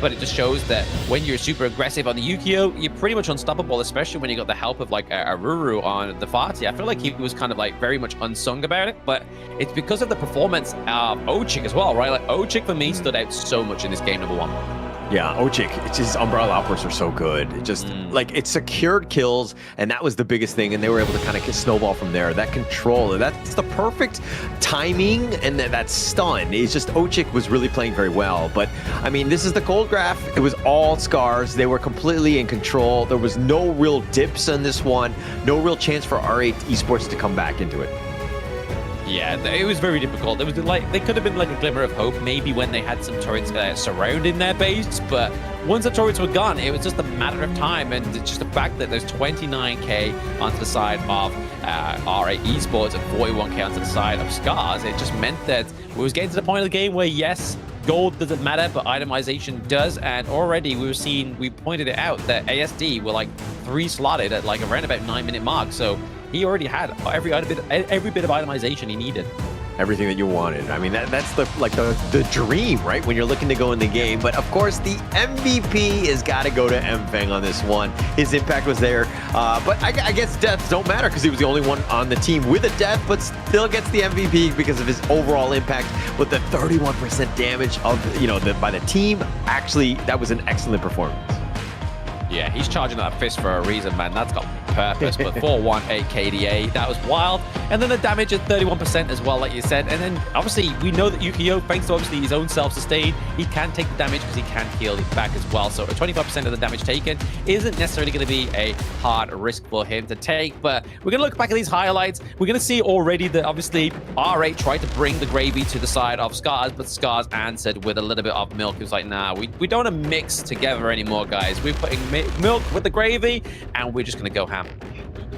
but it just shows that when you're super aggressive on the Ukyo, you're pretty much unstoppable, especially when you got the help of like Aruru on the Fati. I feel like he was kind of like very much unsung about it, but it's because of the performance of Ochik as well, right? Like Ochik for me stood out so much in this game, number 1. Yeah, Ochik, his umbrella outbursts are so good. It just, like, it secured kills, and that was the biggest thing, and they were able to kind of snowball from there. That control, that's the perfect timing, and that stun. It's just Ochik was really playing very well. But, I mean, this is the gold graph. It was all Scars. They were completely in control. There was no real dips on this one. No real chance for R8 Esports to come back into it. Yeah, it was very difficult. There was like, they could have been like a glimmer of hope maybe when they had some turrets surrounding their base, but once the turrets were gone, it was just a matter of time. And it's just the fact that there's 29k onto the side of R8 Esports and 41k onto the side of Scars, it just meant that we was getting to the point of the game where, yes, gold doesn't matter, but itemization does. And already we pointed it out that ASD were like 3 slotted at like around about 9-minute mark. So he already had every bit of itemization he needed. Everything that you wanted. I mean, that's the dream, right? When you're looking to go in the game. But of course, the MVP has got to go to Mfang on this one. His impact was there. But I guess deaths don't matter because he was the only one on the team with a death, but still gets the MVP because of his overall impact with the 31% damage of, you know, by the team. Actually, that was an excellent performance. Yeah, he's charging that fist for a reason, man. That's got purpose. But 418 KDA, that was wild. And then the damage at 31% as well, like you said. And then obviously we know that Ukyo, thanks to obviously his own self-sustain, he can take the damage because he can heal it back as well. So 25% of the damage taken isn't necessarily going to be a hard risk for him to take. But we're going to look back at these highlights. We're going to see already that obviously R8 tried to bring the gravy to the side of Scars, but Scars answered with a little bit of milk. He was like, nah, we don't want to mix together anymore, guys. We're putting milk with the gravy, and we're just going to go ham.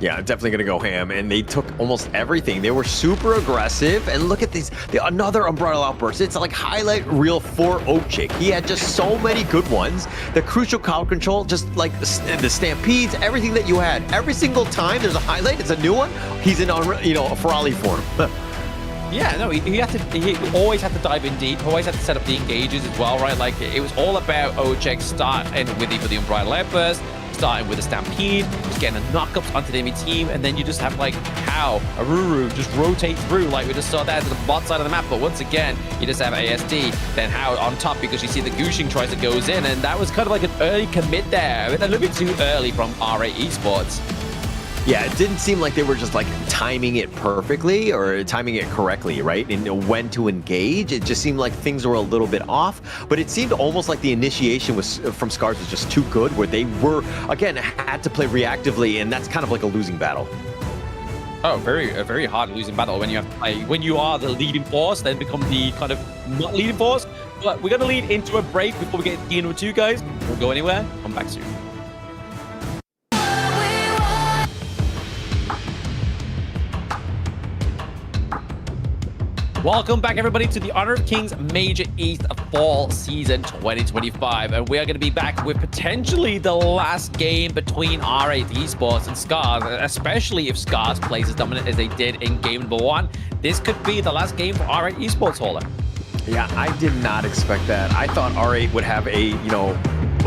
Yeah, definitely going to go ham. And they took almost everything. They were super aggressive. And look at these. Another umbrella outburst. It's like highlight reel for Ochik. He had just so many good ones. The crucial crowd control, just like the stampedes, everything that you had. Every single time there's a highlight, it's a new one. He's in, you know, a Ferrari form. Yeah, no, he always had to dive in deep, always had to set up the engages as well, right? Like, it was all about Ochik starting with the Unbridled Outburst, starting with a Stampede, just getting the knockups onto the enemy team, and then you just have, like, how Aruru just rotate through, like we just saw that to the bot side of the map. But once again, you just have ASD, then how on top, because you see the Gushing tries to goes in, and that was kind of like an early commit there. I mean, a little bit too early from R8 Esports. Yeah, it didn't seem like they were just like timing it perfectly or timing it correctly, right? And when to engage. It just seemed like things were a little bit off, but it seemed almost like the initiation was from Scars was just too good, where they were, again, had to play reactively, and that's kind of like a losing battle. Oh, a very hard losing battle when you have to play. When you are the leading force, then become the kind of not leading force. But we're going to lead into a break before we get to game number 2, guys. Don't go anywhere. Come back soon. Welcome back, everybody, to the Honor of Kings Major East Fall Season 2025. And we are going to be back with potentially the last game between R8 Esports and Scars, especially if Scars plays as dominant as they did in game number 1. This could be the last game for R8 Esports, Hauler. Yeah, I did not expect that. I thought R8 would have a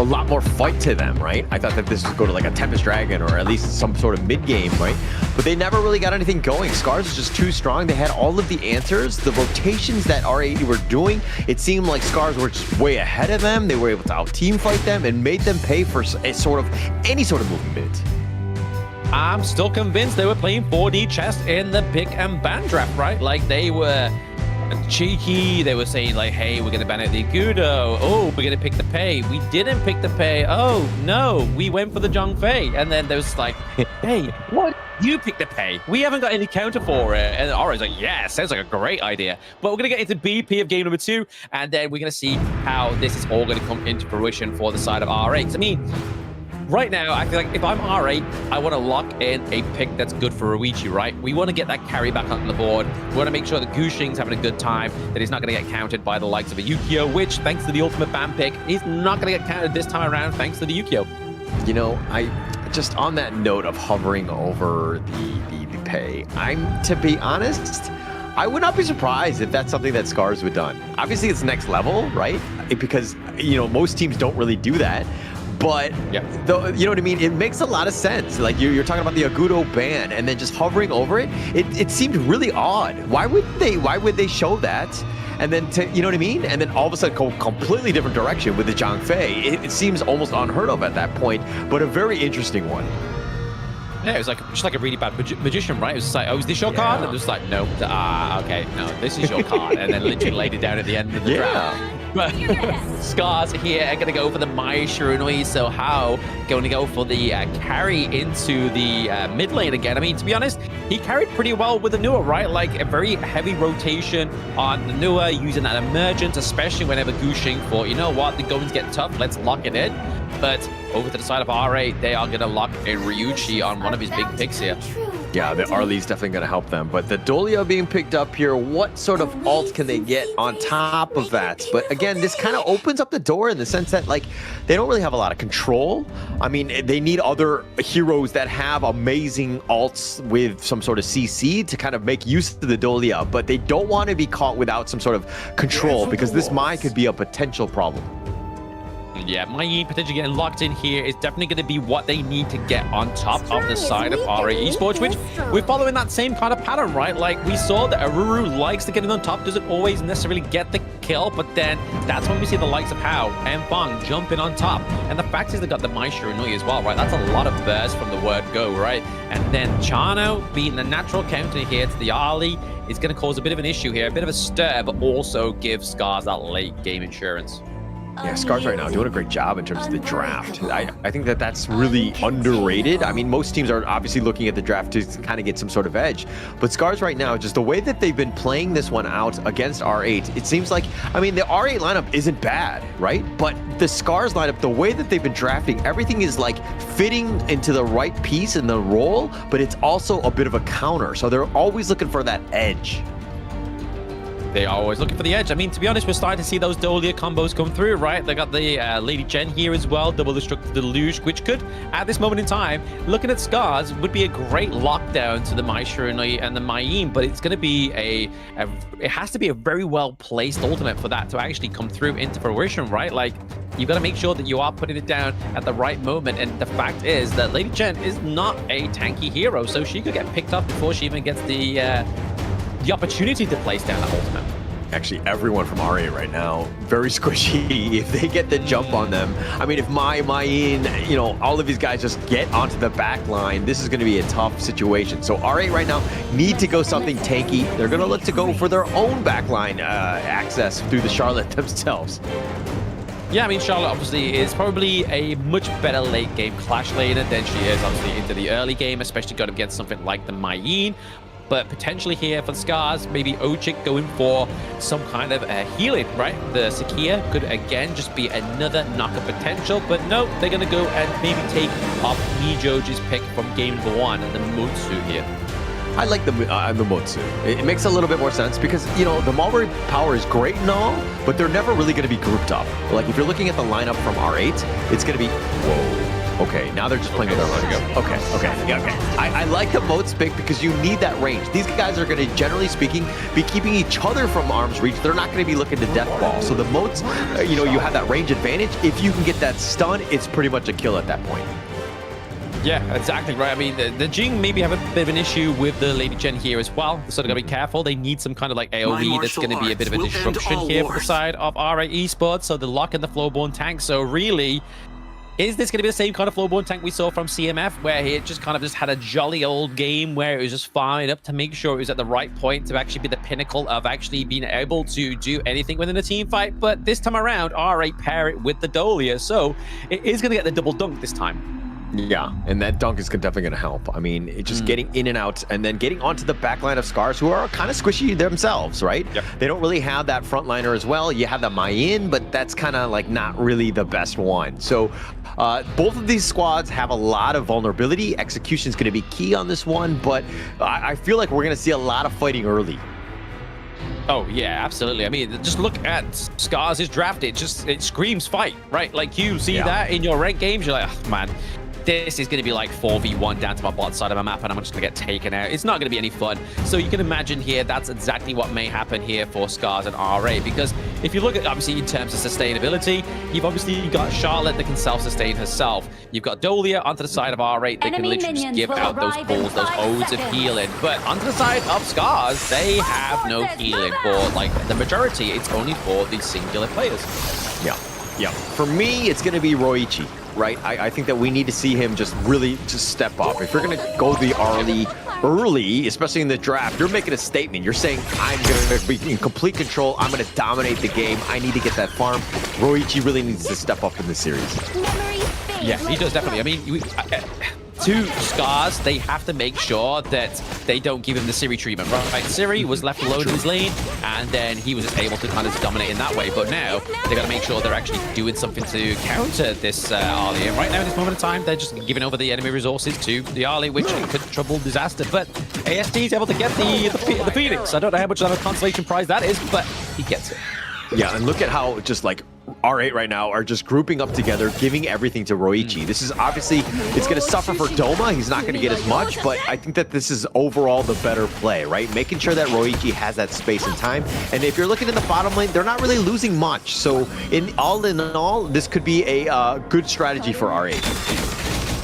lot more fight to them, right? I thought that this would go to like a Tempest Dragon or at least some sort of mid-game, right? But they never really got anything going. Scars is just too strong. They had all of the answers. The rotations that R8 were doing, it seemed like Scars were just way ahead of them. They were able to out-team fight them and made them pay for any sort of movement. I'm still convinced they were playing 4D chess in the pick and ban draft, right? Like, they were cheeky. They were saying like, hey, we're gonna ban out the Agudo. Oh, we're gonna pick the pay. We didn't pick the pay. Oh no, we went for the Zhongfei. And then there was like, hey, what? You picked the pay. We haven't got any counter for it. And Aura's like, yeah, sounds like a great idea. But we're gonna get into BP of game number 2, and then we're gonna see how this is all gonna come into fruition for the side of R8. I mean, right now, I feel like if I'm R8, I want to lock in a pick that's good for Ruichi, right? We want to get that carry back on the board. We want to make sure that Gushing's having a good time, that he's not going to get countered by the likes of a Yukio, which, thanks to the ultimate ban pick, he's not going to get countered this time around, thanks to the Yukio. You know, I just on that note of hovering over the pay, to be honest, I would not be surprised if that's something that Scars would done. Obviously, it's next level, right? Because, most teams don't really do that. But, you know what I mean? It makes a lot of sense. Like, you're talking about the Agudo ban and then just hovering over it. It seemed really odd. Why would they show that? And then, you know what I mean? And then all of a sudden go completely different direction with the Zhongfei. It seems almost unheard of at that point, but a very interesting one. Yeah, it was like just like a really bad magician, right? It was just like, oh, is this your card? And it was like, no. Okay, no, this is your card. And then literally laid it down at the end of the draft. But Scars here are going to go for the Mai Shiranui. So how going to go for the carry into the mid lane again? I mean, to be honest, he carried pretty well with the Nua, right? Like a very heavy rotation on the Nua, using that emergence, especially whenever Gushing thought, you know what, the goings get tough, let's lock it in. But over to the side of R8, they are going to lock in Ryuchi on one of his big picks here. Yeah, the Arlie's definitely going to help them. But the Dolia being picked up here, what sort of ult can they get on top of that? But again, this kind of opens up the door in the sense that, like, they don't really have a lot of control. I mean, they need other heroes that have amazing ults with some sort of CC to kind of make use of the Dolia. But they don't want to be caught without some sort of control, because this Mai could be a potential problem. Yeah, Mai potentially getting locked in here is definitely going to be what they need to get on top of the side of R8 Esports, which we're following that same kind of pattern, right? Like, we saw that Aruru likes to get in on top, doesn't always necessarily get the kill, but then that's when we see the likes of Hao and Fang jumping on top. And the fact is they got the Mai Shiranui as well, right? That's a lot of burst from the word go, right? And then Chano being the natural counter here to the Ali is going to cause a bit of an issue here, a bit of a stir, but also give Scars that late game insurance. Yeah, Scars right now doing a great job in terms of the draft. I think that that's really underrated. I mean, most teams are obviously looking at the draft to kind of get some sort of edge. But Scars right now, just the way that they've been playing this one out against R8, it seems like, I mean, the R8 lineup isn't bad, right? But the Scars lineup, the way that they've been drafting, everything is like fitting into the right piece in the role, but it's also a bit of a counter. So they're always looking for that edge. They are always looking for the edge. I mean, to be honest, we're starting to see those Dolia combos come through, right? They got the Lady Jen here as well, double destruct the Deluge, which could, at this moment in time, looking at Scars, would be a great lockdown to the Mai Shiranui and the Mayin, but it's going to be it has to be a very well-placed ultimate for that to actually come through into fruition, right? Like, you've got to make sure that you are putting it down at the right moment, and the fact is that Lady Jen is not a tanky hero, so she could get picked up before she even gets the opportunity to place down that ultimate. Actually, everyone from R8 right now, very squishy. If they get the jump on them, I mean, if Mayin, all of these guys just get onto the back line, this is going to be a tough situation. So R8 right now need to go something tanky. They're going to look to go for their own backline access through the Charlotte themselves. Yeah, I mean, Charlotte obviously is probably a much better late game clash laner than she is obviously into the early game, especially going against something like the Mayin. But potentially here for Scars, maybe Ochik going for some kind of healing, right? The Sakia could again just be another knocker potential, but no, they're going to go and maybe take off Mijoji's pick from game number 1 and the Mutsu here. I like the Motsu. It makes a little bit more sense because, you know, the Mulberry power is great and all, but they're never really going to be grouped up. Like, if you're looking at the lineup from R8, it's going to be, whoa, okay, now they're just playing with their own. Okay. I like the moats big because you need that range. These guys are going to, generally speaking, be keeping each other from arm's reach. They're not going to be looking to death ball. So the moats, you know, you have that range advantage. If you can get that stun, it's pretty much a kill at that point. Yeah, exactly right. I mean, the Jing maybe have a bit of an issue with the Lady Jen here as well. So they gotta be careful. They need some kind of like AoE that's going to be a bit of a disruption here for the side of R8 Esports. So the lock in the Flowborn tank. So really, is this going to be the same kind of Flowborn tank we saw from CMF, where he just kind of just had a jolly old game where it was just farming up to make sure it was at the right point to actually be the pinnacle of actually being able to do anything within a team fight? But this time around, R8 pair it with the Dolia, so it is going to get the double dunk this time. Yeah, and that dunk is definitely going to help. I mean, it's just getting in and out and then getting onto the backline of Scars, who are kind of squishy themselves, right? Yep. They don't really have that frontliner as well. You have the Mayin, but that's kind of like not really the best one. So both of these squads have a lot of vulnerability. Execution is going to be key on this one, but I feel like we're going to see a lot of fighting early. Oh, yeah, absolutely. I mean, just look at Scars' draft. It screams fight, right? Like, you see that in your ranked games, you're like, oh, man, this is going to be like 4v1 down to my bot side of my map, and I'm just going to get taken out. It's not going to be any fun. So you can imagine here, that's exactly what may happen here for Scars and RA, because if you look at, obviously, in terms of sustainability, you've obviously got Charlotte that can self-sustain herself. You've got Dolia onto the side of R8 that can literally just give out those pulls, those odes of healing. But onto the side of Scars, they have no healing for, like, the majority. It's only for these singular players. Yeah. For me, it's going to be Roichi, right? I think that we need to see him just really just step up. If you're going to go the early, especially in the draft, you're making a statement. You're saying, I'm going to be in complete control. I'm going to dominate the game. I need to get that farm. Roichi really needs to step up in this series. Yeah, he does, definitely. I mean, to Scars, they have to make sure that they don't give him the Siri treatment, right? Siri was left alone in his lane, and then he was just able to kind of dominate in that way. But now, they got to make sure they're actually doing something to counter this Arlie. And right now, at this moment in time, they're just giving over the enemy resources to the Arlie, which could trouble disaster. But ASD is able to get the Phoenix. I don't know how much of a consolation prize that is, but he gets it. Yeah, and look at how just like R8 right now are just grouping up together, giving everything to Roichi. This is obviously, it's going to suffer for Doma. He's not going to get as much, but I think that this is overall the better play, right? Making sure that Roichi has that space and time. And if you're looking in the bottom lane, they're not really losing much. So in all, this could be a good strategy for R8.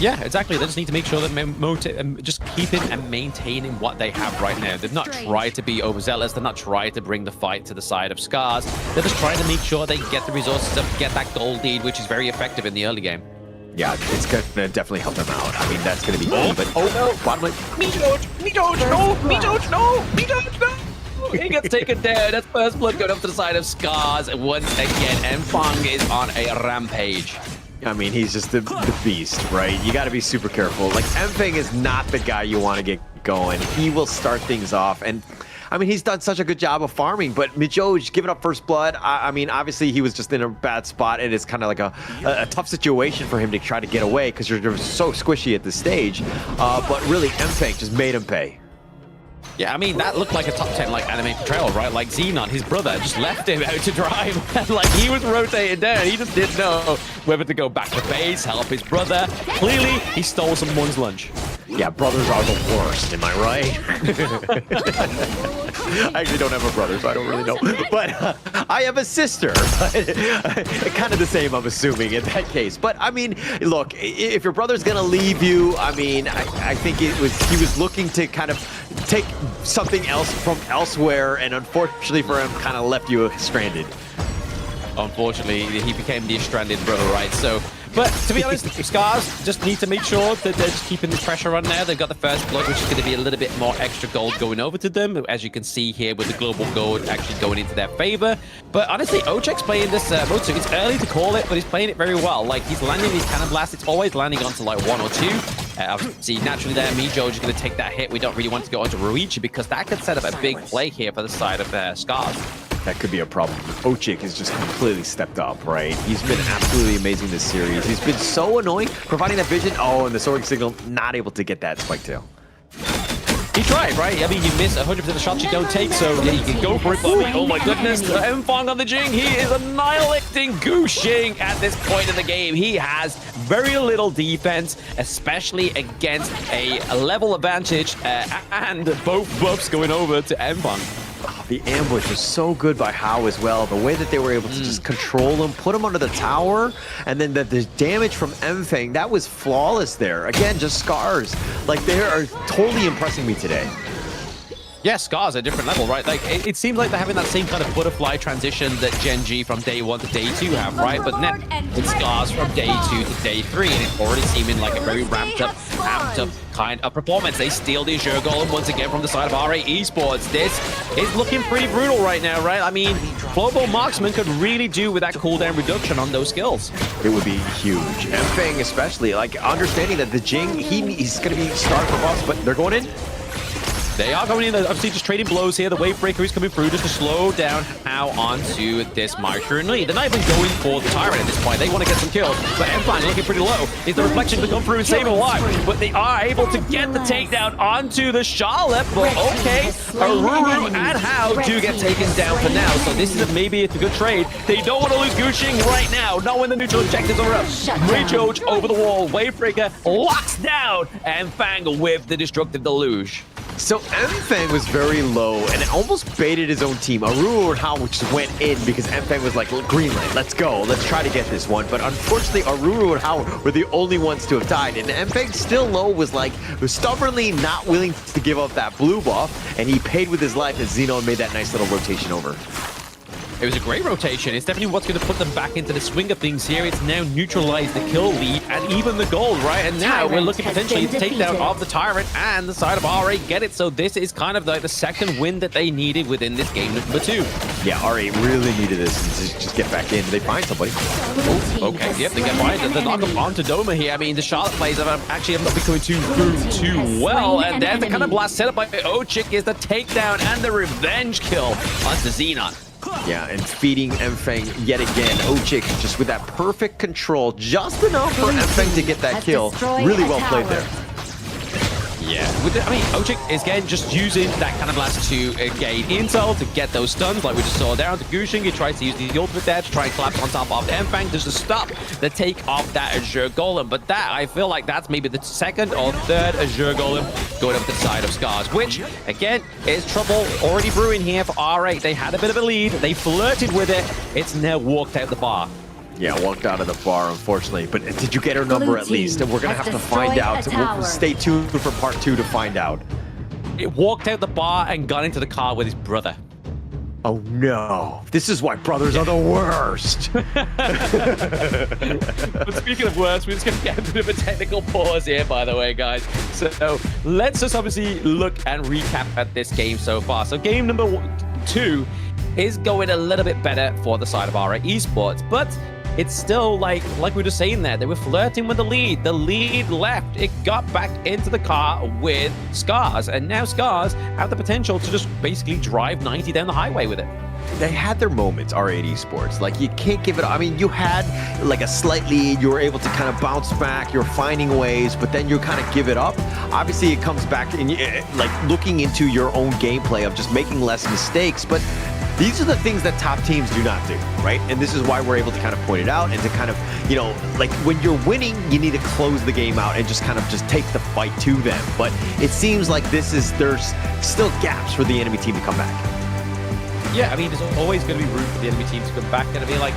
Yeah, exactly. They just need to make sure that just keeping and maintaining what they have right now. They've not tried to be overzealous. They're not trying to bring the fight to the side of Scars. They're just trying to make sure they get the resources up, get that gold lead, which is very effective in the early game. Yeah, it's going to definitely help them out. I mean, that's going to be key, but no, bottom lane. Me don't, no. He gets taken down. That's first blood going up to the side of Scars. And once again, Mfang is on a rampage. I mean, he's just the beast, right? You got to be super careful. Like, Mfang is not the guy you want to get going. He will start things off. And, I mean, he's done such a good job of farming, but Mijoj giving up first blood, I mean, obviously he was just in a bad spot, and it's kind of like a tough situation for him to try to get away because you're so squishy at this stage. But really, Mfang just made him pay. Yeah, I mean, that looked like a top 10 like anime portrayal, right? Like Xenon, his brother, just left him out to dry. Like, he was rotating down. He just didn't know whether to go back to base, help his brother. Clearly, he stole someone's lunch. Yeah, brothers are the worst, am I right? I actually don't have a brother, so I don't really know. But I have a sister. Kind of the same, I'm assuming, in that case. But, I mean, look, if your brother's going to leave you, I mean, I think he was looking to kind of take something else from elsewhere, and unfortunately for him, kind of left you stranded. Unfortunately, he became the stranded brother, right? So, but to be honest, Scars just need to make sure that they're just keeping this pressure on now. They've got the first blood, which is going to be a little bit more extra gold going over to them, as you can see here with the global gold actually going into their favor. But honestly, Ochek's playing this Motsu. It's early to call it, but he's playing it very well. Like, he's landing these cannon blasts. It's always landing onto like 1 or 2. See, naturally there, Mijoj is going to take that hit. We don't really want to go onto Ruichi because that could set up a big play here for the side of Scars. That could be a problem. Ochek has just completely stepped up, right? He's been absolutely amazing this series. He's been so annoying, providing that vision. Oh, and the soaring signal, not able to get that spike tail. He tried, right? I mean, you miss 100% of the shots you don't take, so yeah, you can go for it. But I mean, oh my goodness, Mfang on the Jing. He is annihilating Gushing at this point in the game. He has very little defense, especially against a level advantage and both buffs going over to Mfang. Oh, the ambush was so good by Hao as well. The way that they were able to just control him, put him under the tower, and then the damage from Mfang, that was flawless there. Again, just scars. Like, they are totally impressing me today. Yeah, Scar's a different level, right? Like, it seems like they're having that same kind of butterfly transition that Gen G from day 1 to day 2 have, right? But now it's Scars from day 2 to day 3, and it's already seeming like a very ramped up, amped up kind of performance. They steal the Azure Golem once again from the side of RA Esports. This is looking pretty brutal right now, right? I mean, Global Marksman could really do with that cooldown reduction on those skills. It would be huge. Mfang especially, like, understanding that the Jing, he's going to be starting for buffs, but they're going in. They are going in, obviously just trading blows here. The Wave Breaker is coming through just to slow down Hao onto this Maestro Knee. They're not even going for the Tyrant at this point. They want to get some kills, but Mfang looking pretty low. Is the Reflection to come through and save him alive? But they are able to get the takedown onto the Charlotte. But okay, Aruru and Hao do get taken down for now. So this is maybe it's a good trade. They don't want to lose Gushing right now, not when the neutral objectives are up. Rage over the wall. Wave Breaker locks down Mfang with the destructive deluge. So Mfang was very low and almost baited his own team. Aruru and Hao just went in because Mfang was like, green light, let's go. Let's try to get this one. But unfortunately, Aruru and Hao were the only ones to have died. And Mfang still low was stubbornly not willing to give up that blue buff. And he paid with his life as Xenon made that nice little rotation over. It was a great rotation. It's definitely what's going to put them back into the swing of things here. It's now neutralized the kill lead and even the gold, right? And now we're looking potentially to take down of the Tyrant and the side of RA get it. So this is kind of like the second win that they needed within this game number 2. Yeah, RA really needed this to just get back in. They find somebody. Ooh, okay, yep, they get behind the knock up onto Doma here. I mean, the Charlotte plays have actually not been coming too well. And then the kind of blast set up by Ochik is the takedown and the revenge kill onto Xenon. Yeah, and feeding Mfang yet again. Ochik just with that perfect control, just enough for Mfang to get that kill. Really well played there. Yeah, I mean, Ochik is again just using that kind of blast to gain intel, to get those stuns like we just saw down to Gushing. He tries to use the ultimate there to try and collapse on top of Mfang just to stop the take of that Azure Golem. But that, I feel like that's maybe the second or third Azure Golem going up the side of Scars, which, again, is trouble already brewing here for RA. They had a bit of a lead. They flirted with it. It's now walked out the bar. Yeah, walked out of the bar, unfortunately. But did you get her number at least? And we're going to have to find out. We'll stay tuned for part 2 to find out. It walked out the bar and got into the car with his brother. Oh no, this is why brothers are the worst. But speaking of worst, we're just going to get a bit of a technical pause here, by the way, guys. So let's just obviously look and recap at this game so far. So game number 2 is going a little bit better for the side of RA Esports, but it's still like we were just saying there, they were flirting with the lead. The lead left. It got back into the car with Scars, and now Scars have the potential to just basically drive 90 down the highway with it. They had their moments, R8 Esports. Like, you can't give it. I mean, you had like a slight lead. You were able to kind of bounce back. You're finding ways, but then you kind of give it up. Obviously, it comes back in like looking into your own gameplay of just making less mistakes. But these are the things that top teams do not do, right? And this is why we're able to kind of point it out and to kind of, you know, like when you're winning, you need to close the game out and just kind of just take the fight to them. But it seems like there's still gaps for the enemy team to come back. Yeah, I mean, there's always going to be room for the enemy team to come back. And I mean, like,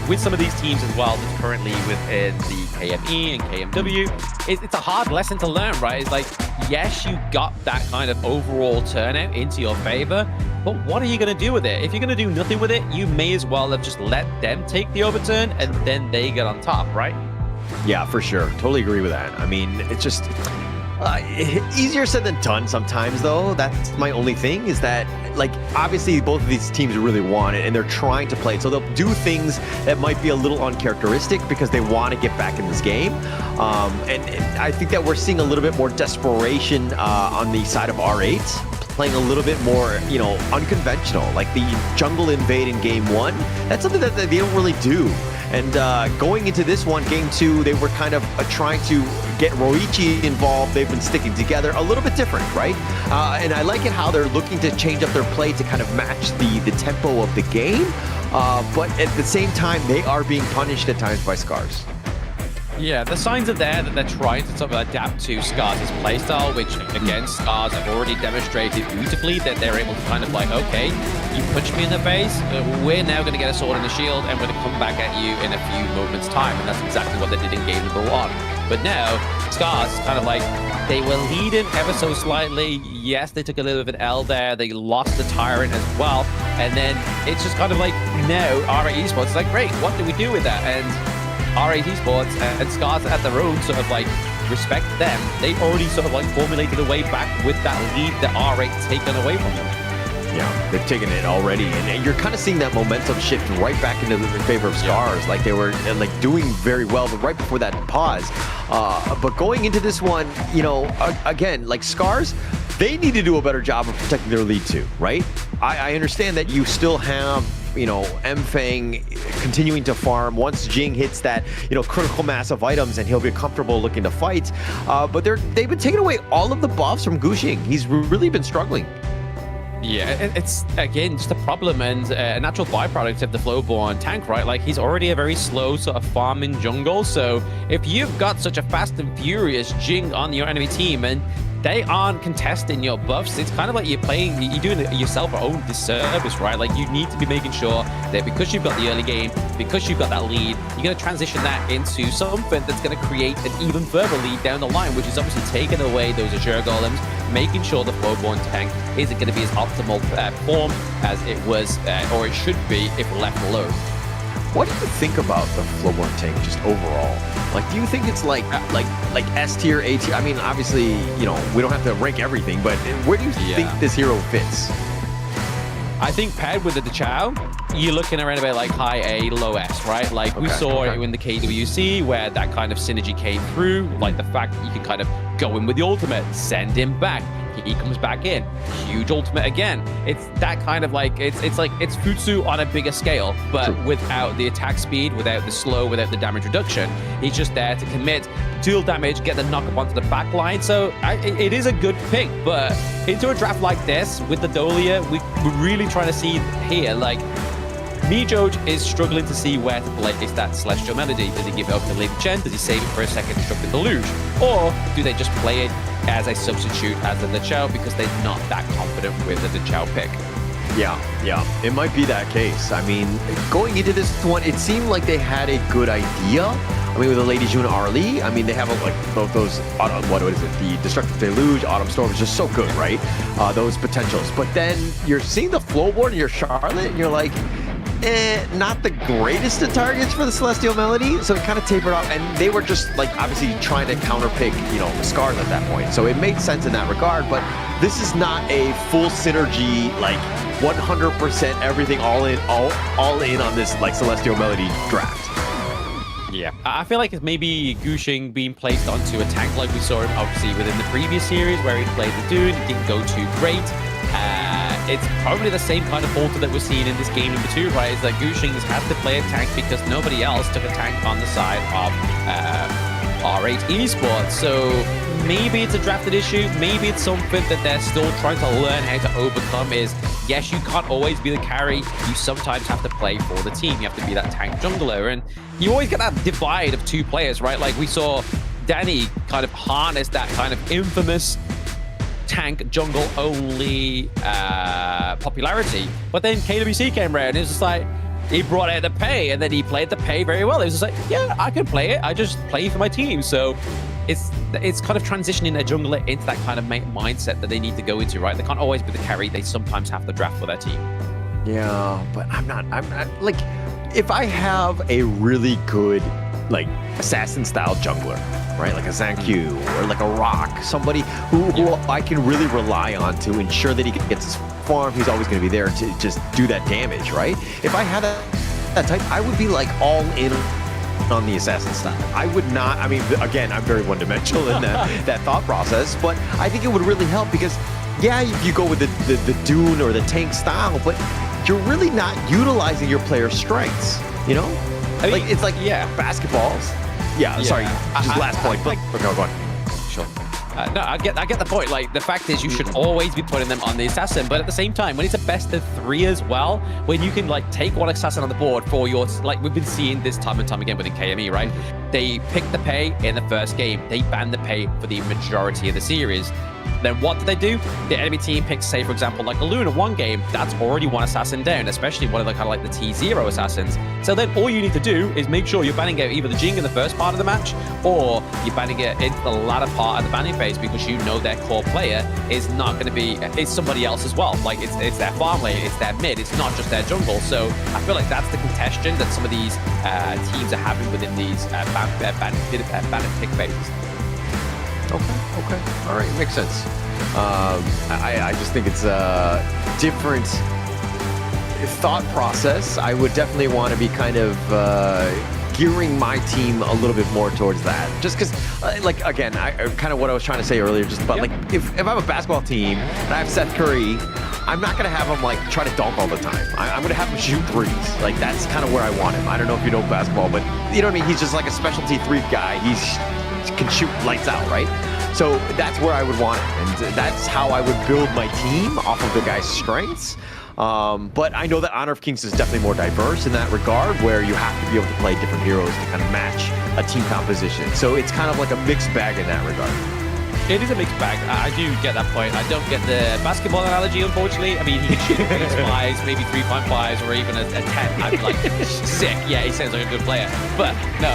with some of these teams as well, that's currently within the KME and KMW, it's a hard lesson to learn, right? It's like, yes, you got that kind of overall turnout into your favor, but what are you going to do with it? If you're going to do nothing with it, you may as well have just let them take the overturn and then they get on top, right? Yeah, for sure. Totally agree with that. I mean, it's just easier said than done sometimes, though. That's my only thing, is that, like, obviously both of these teams really want it and they're trying to play it, so they'll do things that might be a little uncharacteristic because they want to get back in this game. And I think that we're seeing a little bit more desperation on the side of R8 playing a little bit more, you know, unconventional. Like the jungle invade in game 1, that's something that they don't really do. And going into this one, game 2, they were kind of trying to get Roichi involved. They've been sticking together a little bit different, right? And I like it how they're looking to change up their play to kind of match the tempo of the game. But at the same time, they are being punished at times by Scars. Yeah, the signs are there that they're trying to sort of adapt to Scars' playstyle, which, again, Scars have already demonstrated beautifully that they're able to kind of like, okay, you punched me in the face, we're now going to get a sword and a shield, and we're going to come back at you in a few moments' time. And that's exactly what they did in game number 1. But now, Scars kind of like, they were leading ever so slightly. Yes, they took a little bit of an L there. They lost the Tyrant as well. And then it's just kind of like, now, R8 Esports is like, great, what do we do with that? And R8 Esports and Scars at their own sort of like respect them. They already sort of like formulated a way back with that lead that R8 taken away from them. Yeah, they've taken it already, and you're kind of seeing that momentum shift right back into the favor of Scars. Yeah. Like they were like doing very well, but right before that pause. But going into this one, you know, again, like Scars, they need to do a better job of protecting their lead too, right? I understand that you still have, you know, M-Fang continuing to farm. Once Jing hits that, you know, critical mass of items, and he'll be comfortable looking to fight. But they've been taking away all of the buffs from Gushing. He's really been struggling. Yeah, it's, again, just a problem and a natural byproduct of the Flowborn tank, right? Like, he's already a very slow sort of farming jungle, so if you've got such a fast and furious Jing on your enemy team and they aren't contesting your buffs, it's kind of like you're doing yourself your own disservice, right? Like, you need to be making sure that because you've got the early game, because you've got that lead, you're going to transition that into something that's going to create an even further lead down the line, which is obviously taking away those Azure Golems, making sure the Flowborn tank isn't going to be as optimal form as it was, or it should be, if left alone. What do you think about the Flowborn tank just overall? Like, do you think it's like S tier, A tier? I mean, obviously, you know, we don't have to rank everything, but where do you think this hero fits? I think paired with the Dachau, you're looking around about like high A, low S, right? Like we saw it in the KWC where that kind of synergy came through, like the fact that you can kind of go in with the ultimate, send him back, he comes back in, huge ultimate again. It's that kind of like, it's like, it's Futsu on a bigger scale, but without the attack speed, without the slow, without the damage reduction. He's just there to commit, deal damage, get the knock up onto the back line. So it is a good pick, but into a draft like this with the Dolia, we're really trying to see here, like, Mijoj is struggling to see where to place that Celestial Melody. Does he give it up to Lady Chen? Does he save it for a second Destructive Deluge? Or do they just play it as a substitute as a Dachau because they're not that confident with the Dachau pick? Yeah, it might be that case. I mean, going into this one, it seemed like they had a good idea. I mean, with the Lady June Arlie, I mean, they have like both those, what is it? The Destructive Deluge, Autumn Storm is just so good, right? Those potentials. But then you're seeing the Flowborn and you're Charlotte, and you're like, not the greatest of targets for the Celestial Melody, so it kind of tapered off, and they were just like obviously trying to counterpick, you know, Scars at that point, so it made sense in that regard. But this is not a full synergy, like 100% everything all in on this like Celestial Melody draft. Yeah, I feel like it's maybe Gushing being placed onto a tank like we saw him obviously within the previous series where he played the Dune, it didn't go too great. It's probably the same kind of falter that we're seeing in this game number 2, right? Is that Gushing has had to play a tank because nobody else took a tank on the side of R8 Esports. So maybe it's a drafted issue. Maybe it's something that they're still trying to learn how to overcome. Is, yes, you can't always be the carry. You sometimes have to play for the team. You have to be that tank jungler. And you always get that divide of two players, right? Like we saw Danny kind of harness that kind of infamous tank jungle only popularity, but then KWC came around and it was just like he brought out the pay, and then he played the pay very well. It was just like, yeah, I can play it, I just play for my team. So it's kind of transitioning a jungler into that kind of mindset that they need to go into, right? They can't always be the carry, they sometimes have to draft for their team. Yeah, but I'm not like, if I have a really good like assassin style jungler, right, like a Zankyu or like a Rock, somebody who I can really rely on to ensure that he gets his farm, he's always going to be there to just do that damage, right? If I had that type, I would be like all in on the assassin style. I would not, I mean, again, I'm very one-dimensional in that thought process, but I think it would really help because yeah, if you go with the Dune or the tank style, but you're really not utilizing your player's strengths, you know? I mean, it's like basketballs. Yeah, sorry, just last point, but okay, go on. Sure. No, I get the point. Like, the fact is you should always be putting them on the assassin, but at the same time, when it's a best of 3 as well, when you can like take one assassin on the board for your, like we've been seeing this time and time again within KME, right? They pick the pay in the first game. They ban the pay for the majority of the series. Then what do they do? The enemy team picks, say, for example, like a Luna one game, that's already one assassin down, especially one of the kind of like the T0 assassins. So then all you need to do is make sure you're banning out either the Jing in the first part of the match, or you're banning it into the latter part of the banning phase, because you know their core player is not going to be, it's somebody else as well. Like it's their farm lane, it's their mid, it's not just their jungle. So I feel like that's the contention that some of these teams are having within these ban pick phases. Okay. All right, makes sense. I just think it's a different thought process. I would definitely want to be kind of gearing my team a little bit more towards that. Just because, like, again, kind of what I was trying to say earlier, just about, like, if I'm a basketball team and I have Seth Curry, I'm not going to have him, like, try to dunk all the time. I'm going to have him shoot threes. Like, that's kind of where I want him. I don't know if you know basketball, but you know what I mean? He's just like a specialty three guy. He can shoot lights out, right? So that's where I would want him, and that's how I would build my team off of the guy's strengths. But I know that Honor of Kings is definitely more diverse in that regard, where you have to be able to play different heroes to kind of match a team composition. So it's kind of like a mixed bag in that regard. It is a mixed bag. I do get that point. I don't get the basketball analogy, unfortunately. I mean, he can shoot 5s, maybe 3.5s, or even a 10. I'm like, sick. Yeah, he sounds like a good player. But no,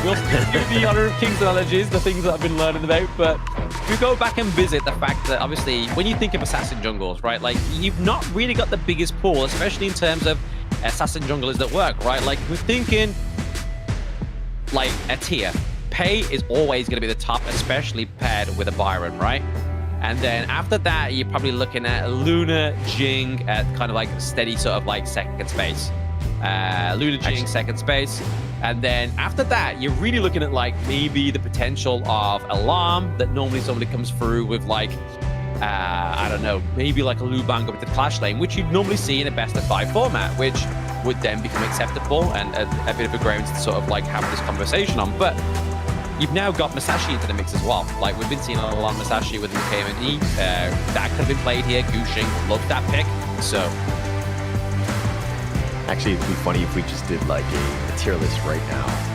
we'll give the Honor of Kings analogies, the things that I've been learning about. But we go back and visit the fact that, obviously, when you think of assassin jungles, right, like, you've not really got the biggest pool, especially in terms of assassin junglers that work, right? Like, we're thinking, like, a tier. Pay is always going to be the top, especially paired with a Byron, right? And then after that, you're probably looking at Luna, Jing at kind of like steady sort of like second space. Luna, Jing, second space. And then after that, you're really looking at like maybe the potential of Alarm that normally somebody comes through with like, I don't know, maybe like a Lubang up to the Clash lane, which you'd normally see in a best of 5 format, which would then become acceptable and a bit of a ground to sort of like have this conversation on. But you've now got Masashi into the mix as well. Like, we've been seeing a lot of Masashi within the KME. That could have been played here. Gushing loved that pick. So, actually, it'd be funny if we just did like a tier list right now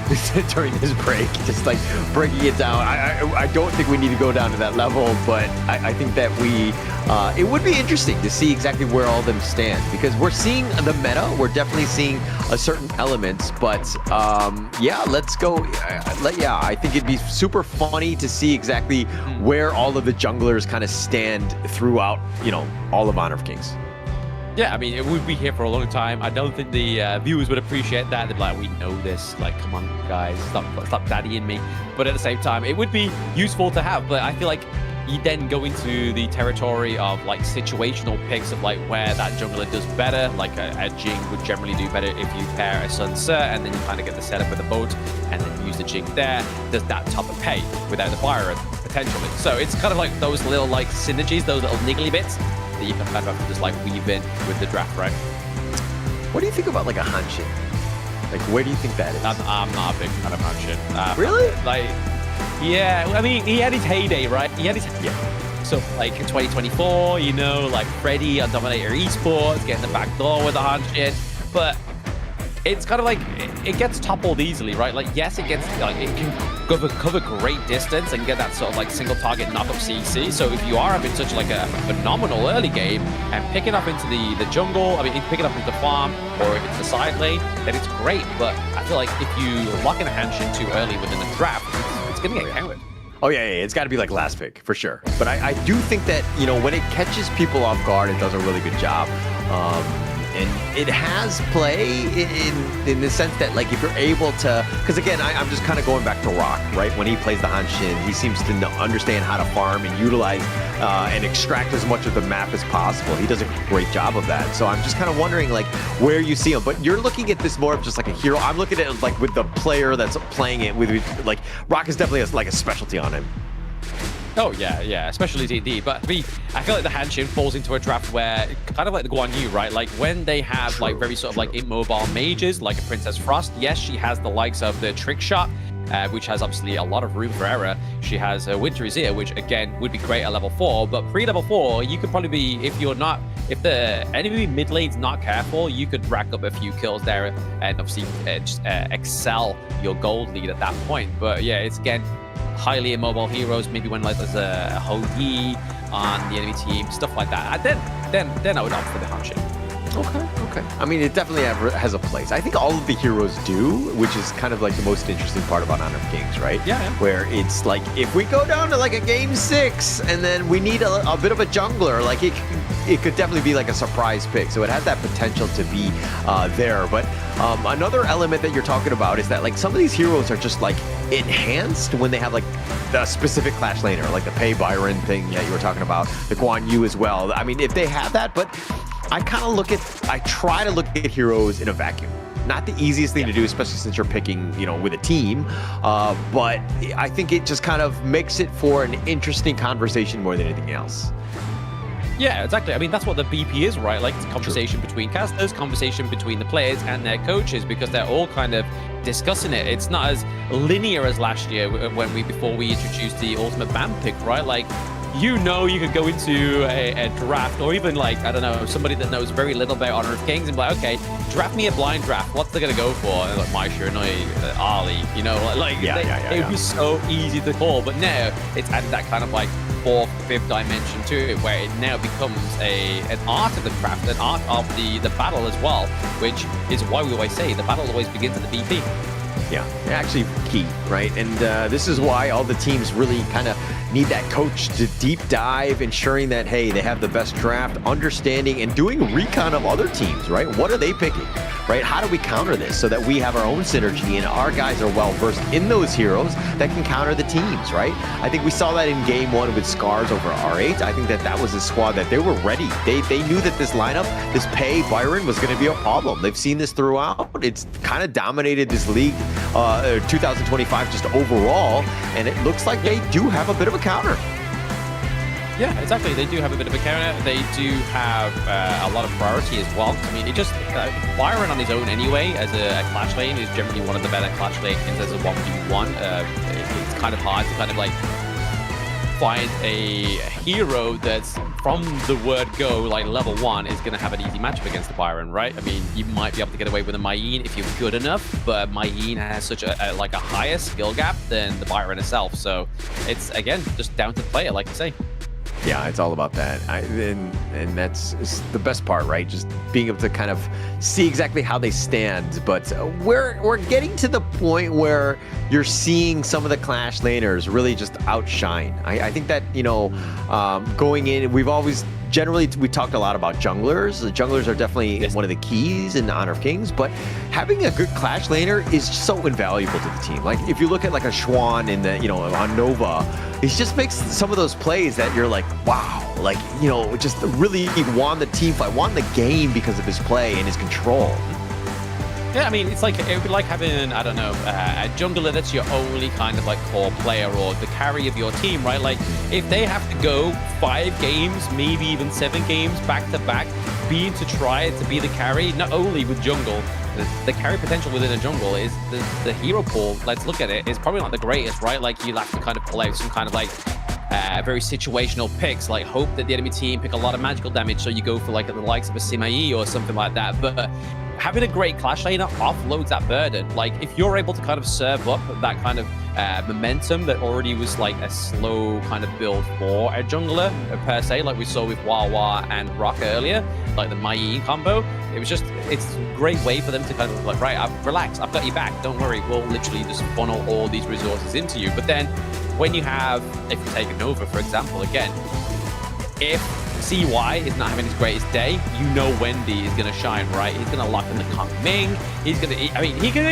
during this break, just like breaking it down. I don't think we need to go down to that level, but I think that it would be interesting to see exactly where all of them stand, because we're seeing the meta. We're definitely seeing a certain elements, but yeah, let's go. Yeah, I think it'd be super funny to see exactly where all of the junglers kind of stand throughout, you know, all of Honor of Kings. Yeah, I mean, it would be here for a long time. I don't think the viewers would appreciate that. They'd be like, we know this. Like, come on, guys, stop daddying me. But at the same time, it would be useful to have. But I feel like you then go into the territory of, like, situational picks of, like, where that jungler does better. Like, a Jing would generally do better if you pair a Sunset, and then you kind of get the setup with a boat, and then use the Jing there. Does that top of pay without the Byron, potentially? So it's kind of like those little, like, synergies, those little niggly bits that you can kind of just like weave in with the draft, right? What do you think about like a Hanshin? Like, where do you think that is? I'm not a big fan of Hanshin. Really? Like, yeah, I mean, he had his heyday, right? He had his, so like in 2024, you know, like Freddy on Dominator Esports, getting the back door with the Hanshin, but it's kind of like, it gets toppled easily, right? Like, yes, it gets, like, it can cover great distance and get that sort of like single target knock up CC. So if you are having such like a phenomenal early game and picking up into the jungle, I mean, picking up into the farm or into the side lane, then it's great. But I feel like if you lock in a Hanshin too early within the draft, it's going to get countered. Oh, yeah, it's got to be like last pick, for sure. But I do think that, you know, when it catches people off guard, it does a really good job. And it has play in the sense that, like, if you're able to, because again, I'm just kind of going back to Rock, right? When he plays the Hanshin, he seems to understand how to farm and utilize and extract as much of the map as possible. He does a great job of that. So I'm just kind of wondering, like, where you see him. But you're looking at this more of just like a hero. I'm looking at it like with the player that's playing it with, like, Rock is definitely like a specialty on him. Oh yeah, especially D&D. But I feel like the Hanshin falls into a draft where, kind of like the Guan Yu, right? Like when they have like very sort of like immobile mages, like a Princess Frost. Yes, she has the likes of the Trick Shot, which has obviously a lot of room for error. She has Winter is Here, which again would be great at level 4. But pre-level 4, you could probably be, if the enemy mid lane's not careful, you could rack up a few kills there and obviously just excel your gold lead at that point. But yeah, it's again highly immobile heroes. Maybe when like there's a Ho Yi on the enemy team, stuff like that. And then I would opt for the Hanshin. Okay. I mean, it definitely has a place. I think all of the heroes do, which is kind of like the most interesting part about Honor of Kings, right? Yeah. Where it's like, if we go down to like a game 6 and then we need a bit of a jungler, like it could definitely be like a surprise pick. So it has that potential to be there. But another element that you're talking about is that like some of these heroes are just like enhanced when they have like the specific Clash laner, like the Pei Byron thing that you were talking about, the Guan Yu as well. I mean, if they have that, but I try to look at heroes in a vacuum. Not the easiest thing to do, especially since you're picking, with a team. But I think it just kind of makes it for an interesting conversation more than anything else. Yeah, exactly. I mean, that's what the BP is, right? Like, it's a conversation between casters, conversation between the players and their coaches, because they're all kind of discussing it. It's not as linear as last year before we introduced the ultimate ban pick, right? Like, you could go into a draft, or even like, I don't know, somebody that knows very little about Honor of Kings and be like, okay, draft me a blind draft. What's they going to go for? And like, Mai Shiranui, Ali, it would be so easy to call. But now it's added that kind of like 4th, 5th dimension to it, where it now becomes an art of the craft, an art of the battle as well, which is why we always say the battle always begins at the BP. Yeah, actually key, right? And this is why all the teams really kind of need that coach to deep dive, ensuring that, hey, they have the best draft, understanding and doing recon of other teams, right? What are they picking, right? How do we counter this so that we have our own synergy and our guys are well versed in those heroes that can counter the teams, right? I think we saw that in game 1 with Scars over R8. I think that was a squad that they were ready. They knew that this lineup, this Pei Byron, was going to be a problem. They've seen this throughout. It's kind of dominated this league 2025 just overall, and it looks like they do have a bit of a counter. Yeah, exactly. They do have a bit of a counter. They do have a lot of priority as well. I mean, it just Byron on his own anyway as a Clash lane is generally one of the better Clash lanes as a 1v1. It's kind of hard to kind of like find a hero that's from the word go, like level 1, is going to have an easy matchup against the Byron, right? I mean, you might be able to get away with a Mayeen if you're good enough, but Mayeen has such a higher skill gap than the Byron itself. So it's, again, just down to the player, like you say. Yeah, it's all about that. And that's the best part, right? Just being able to kind of see exactly how they stand. But we're getting to the point where you're seeing some of the Clash laners really just outshine. I think that, going in, we've always we talked a lot about junglers. The junglers are definitely one of the keys in Honor of Kings, but having a good Clash laner is so invaluable to the team. Like, if you look at like a Schwan in the, on Nova, it just makes some of those plays that you're like, wow, like, just really won the team fight, won the game because of his play and his control. Yeah, I mean, it would be like having, I don't know, a jungler that's your only kind of like core player or the carry of your team, right? Like, if they have to go 5 games, maybe even 7 games back to back, being to try to be the carry, not only with jungle, the carry potential within a jungle is the hero pool. Let's look at it. It's probably not the greatest, right? Like, you'll have to kind of pull out some kind of like very situational picks, like hope that the enemy team pick a lot of magical damage, so you go for like the likes of a Sima or something like that. But having a great Clash laner offloads that burden. Like, if you're able to kind of serve up that kind of momentum that already was like a slow kind of build for a jungler per se, like we saw with Wawa and Rock earlier, like the Mai combo, it's a great way for them to kind of like, right, relax, I've got you back, don't worry, we'll literally just funnel all these resources into you. But then when you have, if you take Nova, for example, again, if CY is not having his greatest day, Wendy is going to shine, right? He's going to lock in the Kong Ming. He's going to, he can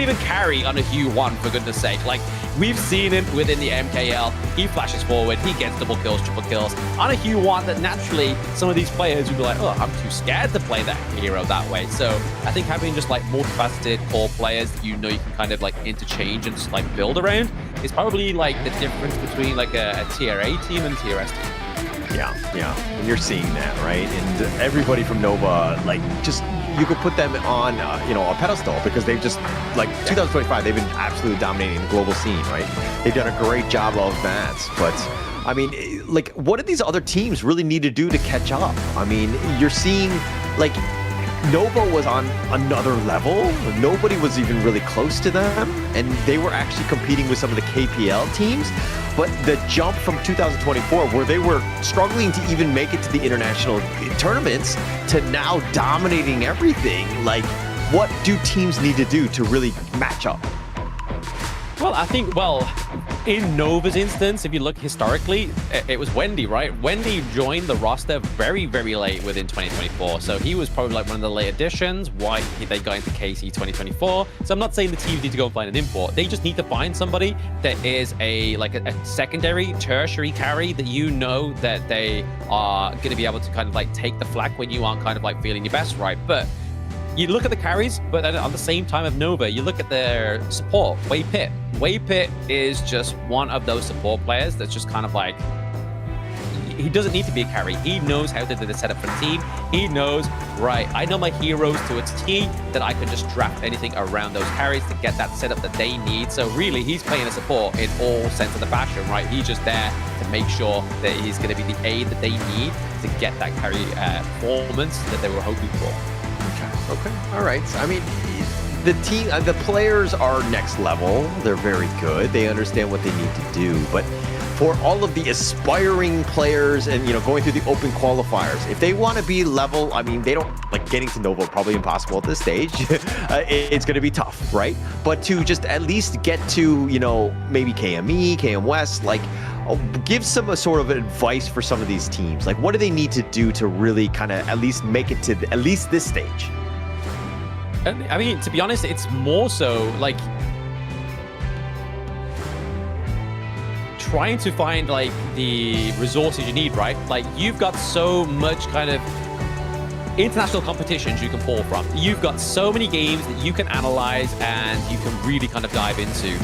even carry on a Hue 1, for goodness sake. Like, we've seen him within the MKL. He flashes forward, he gets double kills, triple kills. On a Hue 1 that naturally some of these players would be like, oh, I'm too scared to play that hero that way. So I think having just like multifaceted core players that you can kind of like interchange and just like build around is probably like the difference between like a tier A team and tier S team. Yeah, and you're seeing that, right? And everybody from Nova, like, just you could put them on, a pedestal because they've just, like, 2025, they've been absolutely dominating the global scene, right? They've done a great job of that, but I mean, like, what did these other teams really need to do to catch up? I mean, you're seeing, like, Nova was on another level. Nobody was even really close to them, and they were actually competing with some of the KPL teams. But the jump from 2024, where they were struggling to even make it to the international tournaments, to now dominating everything, like, what do teams need to do to really match up? Well, I think, in Nova's instance, if you look historically, it was Wendy, right? Wendy joined the roster very, very late within 2024. So he was probably like one of the late additions, why they got into KC 2024. So I'm not saying the teams need to go and find an import. They just need to find somebody that is a secondary, tertiary carry that you know that they are going to be able to kind of like take the flak when you aren't kind of like feeling your best, right? But you look at the carries, but then at the same time of Nova, you look at their support, Wei Pitt. Wei Pitt is just one of those support players that's just kind of like, he doesn't need to be a carry. He knows how to do the setup for the team. He knows, right, I know my heroes to a T, that I can just draft anything around those carries to get that setup that they need. So really, he's playing a support in all sense of the fashion, right? He's just there to make sure that he's going to be the aid that they need to get that carry performance that they were hoping for. Okay, all right. I mean, the players are next level. They're very good. They understand what they need to do. But for all of the aspiring players and, going through the open qualifiers, if they want to be level, I mean, they don't, like, getting to Nova probably impossible at this stage. It's going to be tough, right? But to just at least get to, maybe KME, KM West, like, give some a sort of advice for some of these teams. Like, what do they need to do to really kind of at least make it to at least this stage? I mean, to be honest, it's more so like trying to find like the resources you need, right? Like, you've got so much kind of international competitions you can pull from. You've got so many games that you can analyze and you can really kind of dive into.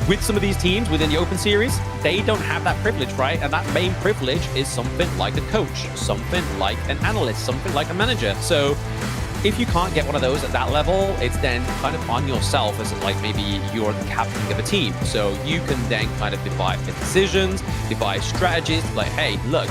With some of these teams within the Open Series, they don't have that privilege, right? And that main privilege is something like a coach, something like an analyst, something like a manager. So if you can't get one of those at that level, it's then kind of on yourself as like maybe you're the captain of a team. So you can then kind of devise decisions, devise strategies, like, hey, look,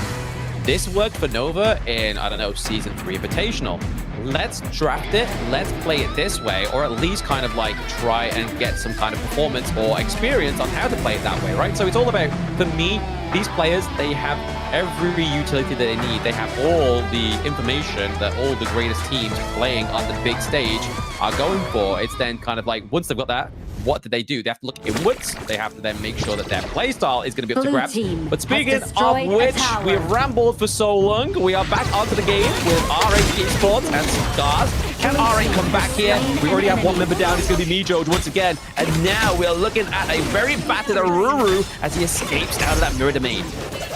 this worked for Nova in, I don't know, Season 3 Invitational. Let's draft it, let's play it this way, or at least kind of like try and get some kind of performance or experience on how to play it that way, right? So it's all about, for me, these players, they have every utility that they need. They have all the information that all the greatest teams playing on the big stage are going for. It's then kind of like, once they've got that, what do? They have to look inwards. They have to then make sure that their playstyle is going to be up to grab. But speaking of which, we've rambled for so long. We are back onto the game with RH Esports and Stars. Can RH come back here? We already have one member down. It's going to be Mijoj once again. And now we're looking at a very battered Aruru as he escapes out of that mirror domain.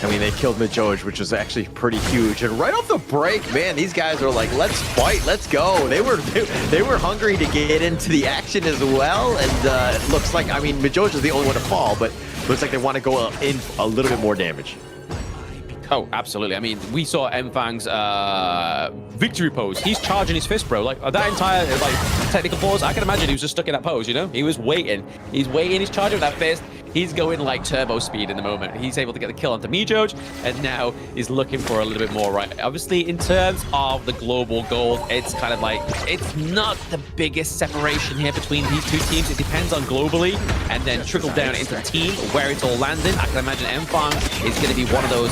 I mean, they killed Mijoj, which was actually pretty huge. And right off the break, man, these guys are like, let's fight, let's go. They were hungry to get into the action as well. And it looks like, I mean, Mijoj is the only one to fall, but looks like they want to go in a little bit more damage. Oh, absolutely. I mean, we saw Mfang's victory pose. He's charging his fist, bro. Like, that entire, technical pause, I can imagine he was just stuck in that pose, He was waiting. He's waiting, he's charging that fist. He's going like turbo speed in the moment. He's able to get the kill onto Mijoj, and now he's looking for a little bit more, right? Obviously, in terms of the global gold, it's kind of like, it's not the biggest separation here between these two teams. It depends on globally, and then trickle down into the team where it's all landing. I can imagine Mfang is going to be one of those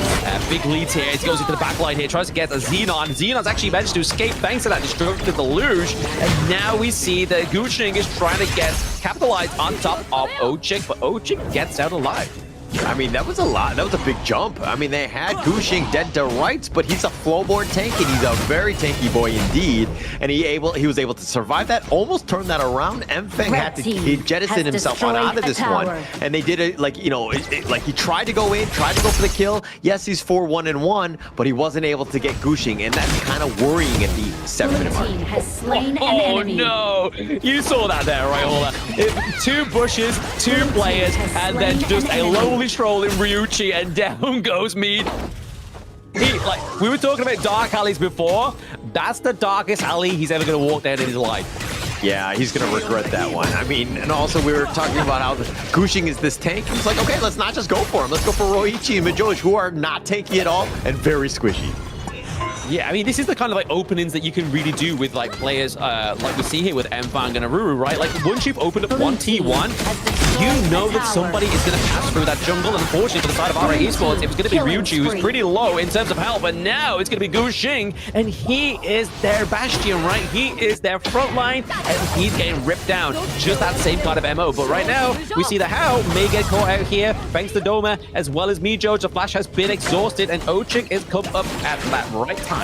big leads here. He goes into the back line here, tries to get a Xenon. Xenon's actually managed to escape thanks to that destructive deluge, and now we see that Guching is trying to capitalize on top of Ochik, but Ochik gets out alive. I mean, that was a lot. That was a big jump. I mean, they had Gushing dead to rights, but he's a flowboard tank, and he's a very tanky boy indeed. And he was able to survive that, almost turn that around. Mfeng had to jettison himself on out of this one. And they did it like, you know, like he tried to go in, tried to go for the kill. Yes, he's 4-1-1, but he wasn't able to get Gushing, and that's kind of worrying at the 7-minute mark. Has slain an enemy. No! You saw that there, right, Ola? 2 bushes, 2 players, and then just a lonely stroll in Ryuchi, and down goes Mead. Like, we were talking about dark alleys before. That's the darkest alley he's ever going to walk down in his life. Yeah, he's going to regret that one. I mean, and also we were talking about how Gushing is this tank. It's like, okay, let's not just go for him. Let's go for Roichi and Majoj, who are not tanky at all and very squishy. Yeah, I mean, this is the kind of like openings that you can really do with like players like we see here with Mfang and Aruru, right? Like once you've opened up 1T1, you know that somebody is going to pass through that jungle. And unfortunately for the side of RA Esports, it was going to be Ryuchi, who's pretty low in terms of health, but now it's going to be Gushing, and he is their bastion, right? He is their front line, and he's getting ripped down. Just that same kind of MO. But right now, we see the How may get caught out here, thanks to Doma, as well as Mijoj. The Flash has been exhausted, and Ochik is come up at that right time.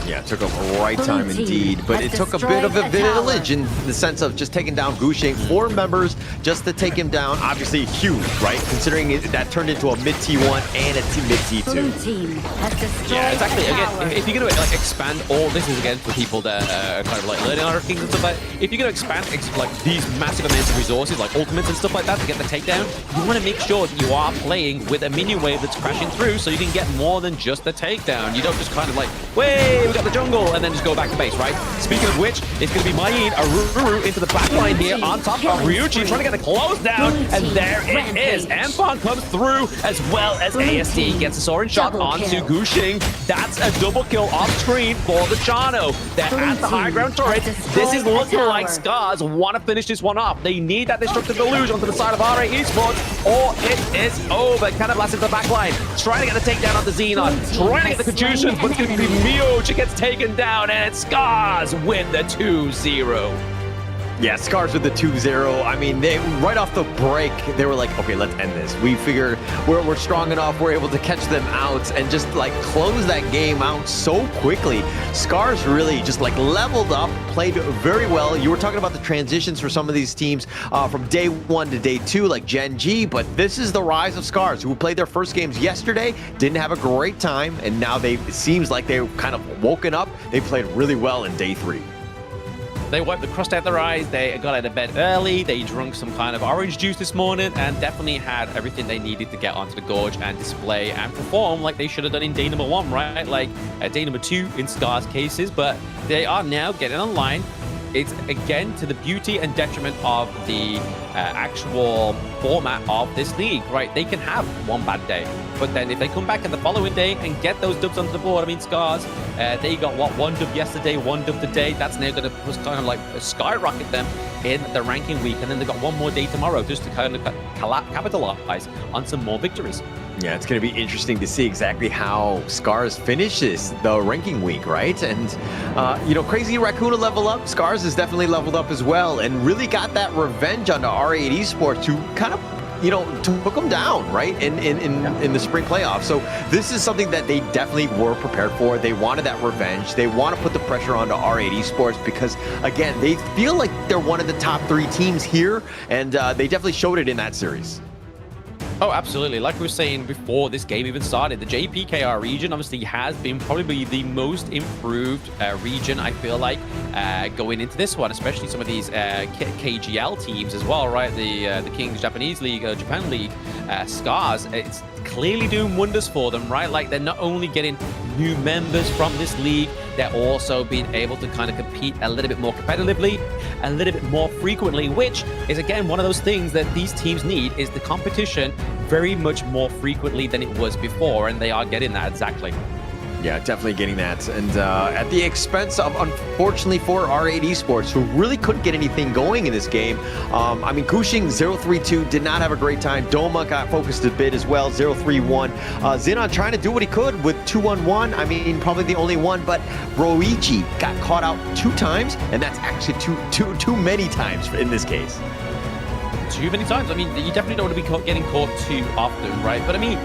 Yeah, it took a right time indeed, but it took a bit of a village in the sense of just taking down Gushing. 4 members just to take him down. Obviously huge, right? Considering that turned into a mid T1 and a mid T2. Yeah, exactly. Again, if you're going to like expand all this is again for people that are kind of like learning Honor of Kings and stuff like that. If you're going to expand like these massive amounts of resources, like ultimates and stuff like that to get the takedown, you want to make sure that you are playing with a minion wave that's crashing through so you can get more than just the takedown. You don't just kind of like, wait, we got the jungle, and then just go back to base, right? Speaking of which, it's going to be Mayin, Aruru into the backline here on top of Ryuchi, trying to get the close down, and there it is. Mfang comes through, as well as ASD gets a soaring shot onto Gushing. That's a double kill off screen for the Chano. They're at the high ground turret. This is looking like Scars want to finish this one off. They need that destructive deluge onto the side of RA Esports, or it is over. Kind of blast into the backline, trying to get the takedown on the Xenon, trying to get the contusions, but it's going to be Mijoj who gets taken down, and Scars win the 2-0. Yeah, Scars with the 2-0. I mean, they right off the break, they were like, okay, let's end this. We figure we're strong enough, we're able to catch them out and just like close that game out so quickly. Scars really just like leveled up, played very well. You were talking about the transitions for some of these teams from day 1 to day 2, like Gen G, but this is the rise of Scars, who played their first games yesterday, didn't have a great time, and now it seems like they've kind of woken up. They played really well in day 3. They wiped the crust out their eyes, they got out of bed early, they drank some kind of orange juice this morning, and definitely had everything they needed to get onto the gorge and display and perform like they should have done in day number 1, right? Like day number 2 in Scar's cases, but they are now getting online. It's again to the beauty and detriment of the actual format of this league, right? They can have one bad day, but then if they come back in the following day and get those dubs onto the board, I mean, Scars, they got what, 1 dub yesterday, 1 dub today. That's now going to kind of like skyrocket them in the ranking week, and then they got 1 more day tomorrow just to kind of capitalize on some more victories. Yeah, it's going to be interesting to see exactly how Scars finishes the ranking week, right? And, you know, Crazy Raccoon to level up. Scars has definitely leveled up as well and really got that revenge onto R8 Esports to kind of, you know, took them down, right, in the spring playoffs. So this is something that they definitely were prepared for. They wanted that revenge. They want to put the pressure onto R8 Esports because, again, they feel like they're one of the top 3 teams here, and they definitely showed it in that series. Oh, absolutely. Like we were saying before this game even started, the JPKR region obviously has been probably the most improved region, I feel like, going into this one, especially some of these KGL teams as well, right? The Kings Japanese League, Japan League, Scars, it's clearly doing wonders for them, right? Like they're not only getting new members from this league, they're also being able to kind of compete a little bit more competitively, a little bit more frequently, which is again one of those things that these teams need, is the competition very much more frequently than it was before, and they are getting that exactly. Yeah, definitely getting that. And at the expense of, unfortunately, for R8 Esports, who really couldn't get anything going in this game. I mean, Gushing 0-3-2 did not have a great time. Doma got focused a bit as well, 0-3-1. Xenon trying to do what he could with 2-1-1. I mean, probably the only one, but Roichi got caught out 2 times, and that's actually too many times in this case. too many times. I mean, you definitely don't want to be getting caught too often, right? But I mean,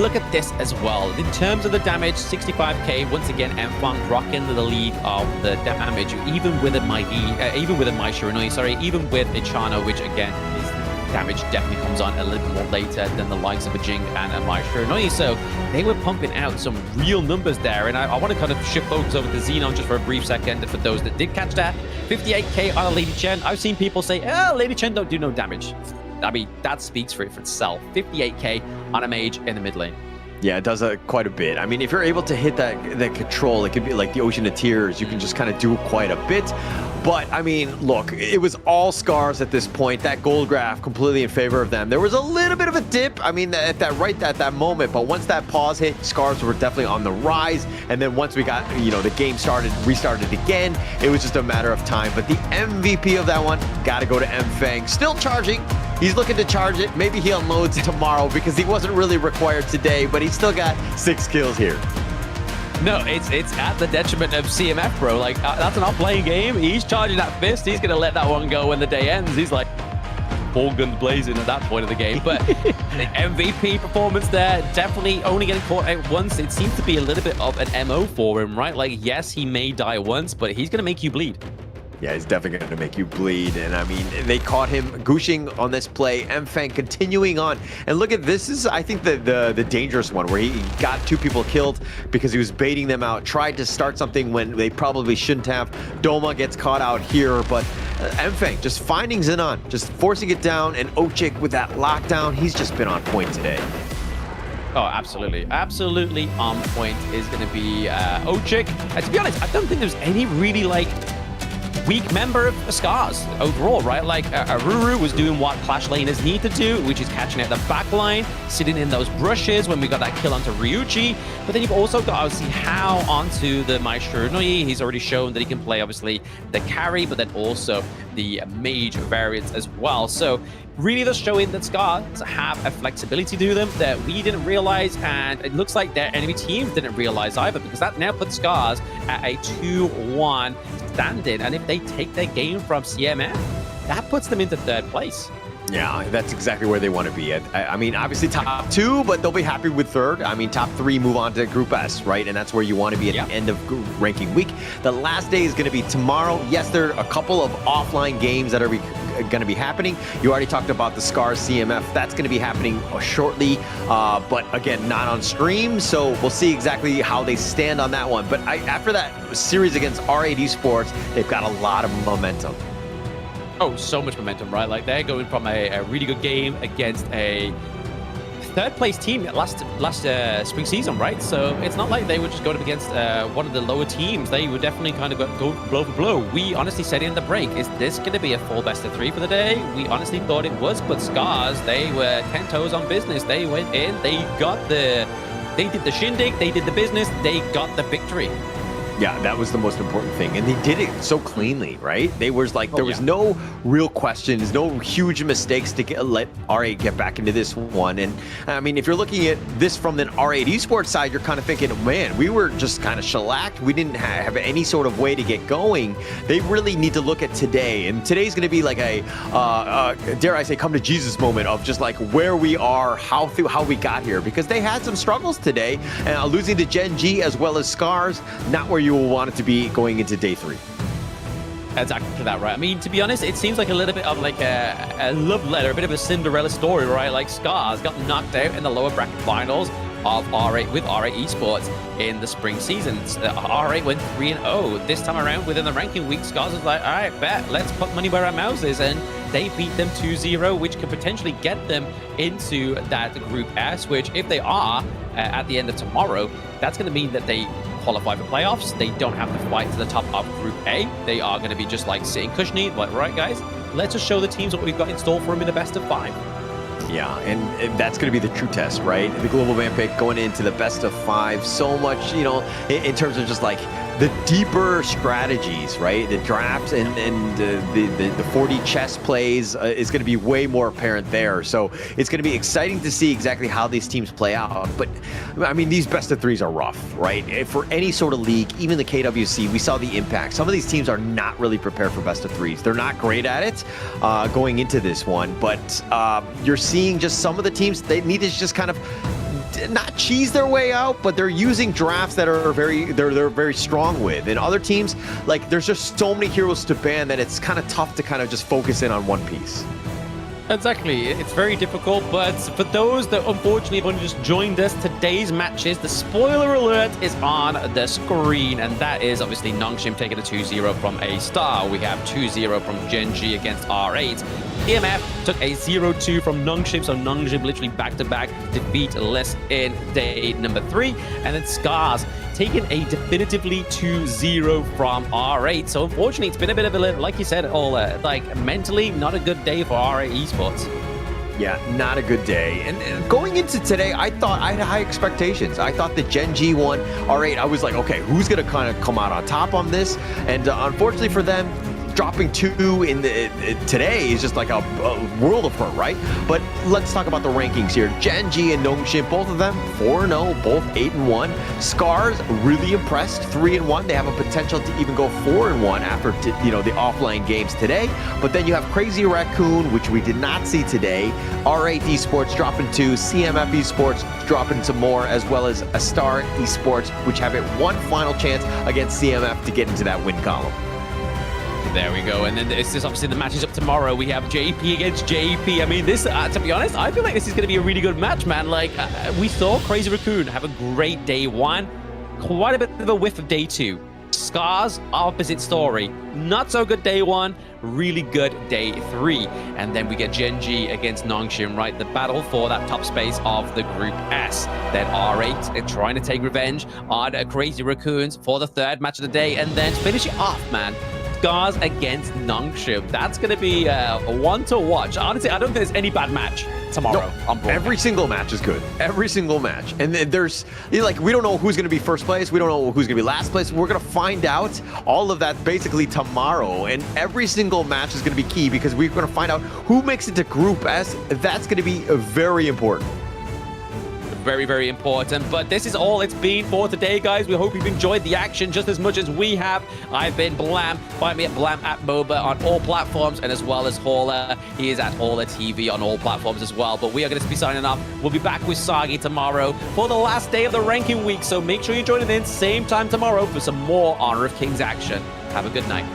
look at this as well. In terms of the damage, 65k, once again, Enfang rocking the lead of the damage, even with a Mai Shiranui, sorry, even with Ichano, which again, his damage definitely comes on a little bit more later than the likes of a Jing and a Mai Shiranui. So they were pumping out some real numbers there. And I want to kind of shift focus over to Xenon just for a brief second. And for those that did catch that, 58k on a Lady Chen. I've seen people say, oh, Lady Chen don't do no damage. I mean, that speaks for itself. 58k on a mage in the mid lane. Yeah, it does quite a bit. I mean, if you're able to hit that control, it could be like the Ocean of Tears. You can just kind of do quite a bit. But, I mean, look, it was all Scars at this point. That gold graph completely in favor of them. There was a little bit of a dip, I mean, at that moment. But once that pause hit, Scars were definitely on the rise. And then once we got, the game restarted again, it was just a matter of time. But the MVP of that one, got to go to Enfang. Still charging. He's looking to charge it. Maybe he unloads tomorrow because he wasn't really required today, but he still got 6 kills here. No, it's at the detriment of CMF, bro. Like, that's an off-playing game. He's charging that fist. He's going to let that one go when the day ends. He's like, all guns blazing at that point of the game. But the MVP performance there, definitely only getting caught out once. It seems to be a little bit of an MO for him, right? Like, yes, he may die once, but he's going to make you bleed. Yeah, he's definitely going to make you bleed. And I mean, they caught him gooshing on this play. Enfang continuing on. And look at this is, I think, the dangerous one where he got 2 people killed because he was baiting them out. Tried to start something when they probably shouldn't have. Doma gets caught out here. But Enfang just finding Xenon, just forcing it down. And Ochik with that lockdown, he's just been on point today. Oh, absolutely. Absolutely on point is going to be Ochik. To be honest, I don't think there's any really, like, weak member of Scars overall, right? Like, Aruru was doing what Clash laners need to do, which is catching at the back line, sitting in those brushes when we got that kill onto Ryuji. But then you've also got, obviously, Hao onto the Mai Shiranui. He's already shown that he can play, obviously, the carry, but then also the mage variants as well. So really just showing that Scars have a flexibility to them that we didn't realize, and it looks like their enemy teams didn't realize either, because that now puts Scars at a 2-1 standing. And if they take their game from CMF, that puts them into 3rd place. Yeah, that's exactly where they want to be. I mean, obviously top 2, but they'll be happy with 3rd. I mean, top 3 move on to Group S, right? And that's where you want to be at the end of ranking week. The last day is going to be tomorrow. Yes, there are a couple of offline games that are going to be happening. You already talked about the Scars CMF. That's going to be happening shortly, but again, not on stream. So we'll see exactly how they stand on that one. But after that series against R8 Esports, they've got a lot of momentum. Oh, so much momentum, right? Like, they're going from a really good game against a 3rd place team last spring season, right? So it's not like they were just going up against one of the lower teams. They were definitely kind of go blow for blow. We honestly said in the break, is this going to be a full best of 3 for the day? We honestly thought it was, but Scars, they were 10 toes on business. They went in, they did the shindig, they did the business, they got the victory. Yeah, that was the most important thing. And they did it so cleanly, right? There was no real questions, no huge mistakes to let R8 get back into this one. And I mean, if you're looking at this from the R8 Esports side, you're kind of thinking, man, we were just kind of shellacked. We didn't have any sort of way to get going. They really need to look at today. And today's going to be like a, dare I say, come to Jesus moment of just like where we are, how we got here. Because they had some struggles today, losing to Gen G as well as Scars, not where you will want it to be going into day 3. Exactly that, right? I mean, to be honest, it seems like a little bit of like a love letter, a bit of a Cinderella story, right? Like, Scars got knocked out in the lower bracket finals of R8 with R8 Esports in the spring season. R8 went 3-0 this time around within the ranking week. Scars was like, all right, bet, let's put money where our mouth is, and they beat them 2-0, which could potentially get them into that Group S, which if they are at the end of tomorrow, that's going to mean that they qualify for playoffs. They don't have to fight to the top of Group A. They are going to be just like sitting cushiony, like, right, guys, let's just show the teams what we've got in store for them in the best of 5. Yeah, and that's going to be the true test, right? The global ban pick going into the best of 5, so much, you know, in terms of just like the deeper strategies, right? The drafts and the 40 chess plays is going to be way more apparent there. So it's going to be exciting to see exactly how these teams play out. But I mean, these best of 3s are rough, right? For any sort of league, even the KWC, we saw the impact. Some of these teams are not really prepared for best of 3s. They're not great at it going into this one, but you're seeing just some of the teams, they need to just kind of not cheese their way out, but they're using drafts that are they're very strong with. And other teams, like, there's just so many heroes to ban that it's kind of tough to kind of just focus in on one piece. Exactly, it's very difficult, but for those that unfortunately have only just joined us, today's matches, the spoiler alert is on the screen, and that is obviously Nongshim taking a 2-0 from A-Star. We have 2-0 from Genji against R8. EMF took a 0-2 from Nongshim, so Nongshim literally back-to-back defeatless in day number 3, and then Scars taking a definitively 2-0 from R8. So unfortunately, it's been a bit of a, like you said, Ola, like mentally not a good day for R8 Esports. Yeah, not a good day. And going into today, I thought I had high expectations. I thought the Genji one, R8, I was like, okay, who's going to kind of come out on top on this? And unfortunately for them, dropping 2 in today is just like a world of hurt, right? But let's talk about the rankings here. Genji and Nongshim, both of them 4-0, both 8-1. Scars really impressed, 3-1. They have a potential to even go 4-1 after the offline games today. But then you have Crazy Raccoon, which we did not see today. R8 Esports dropping 2, CMF Esports dropping some more, as well as A Star Esports, which have it one final chance against CMF to get into that win column. There we go, and then this is obviously the matches up tomorrow. We have JP against JP. I mean, this, to be honest, I feel like this is going to be a really good match, man. Like, we saw Crazy Raccoon have a great day 1, quite a bit of a whiff of day 2. Scars, opposite story. Not so good day 1, really good day 3. And then we get Genji against Nongshim, right? The battle for that top space of the Group S. Then R8 are trying to take revenge on Crazy Raccoons for the 3rd match of the day, and then finish it off, man. Scars against Nongshim. That's going to be one to watch. Honestly, I don't think there's any bad match tomorrow. No, every single match is good. Every single match. And there's, like, we don't know who's going to be first place. We don't know who's going to be last place. We're going to find out all of that basically tomorrow. And every single match is going to be key because we're going to find out who makes it to Group S. That's going to be very important. Very, very important. But this is all it's been for today, guys. We hope you've enjoyed the action just as much as we have. I've been Blam. Find me at Blam at MOBA on all platforms, and as well as Hauler. He is at Hauler TV on all platforms as well. But we are going to be signing off. We'll be back with Sagi tomorrow for the last day of the ranking week. So make sure you join in same time tomorrow for some more Honor of Kings action. Have a good night.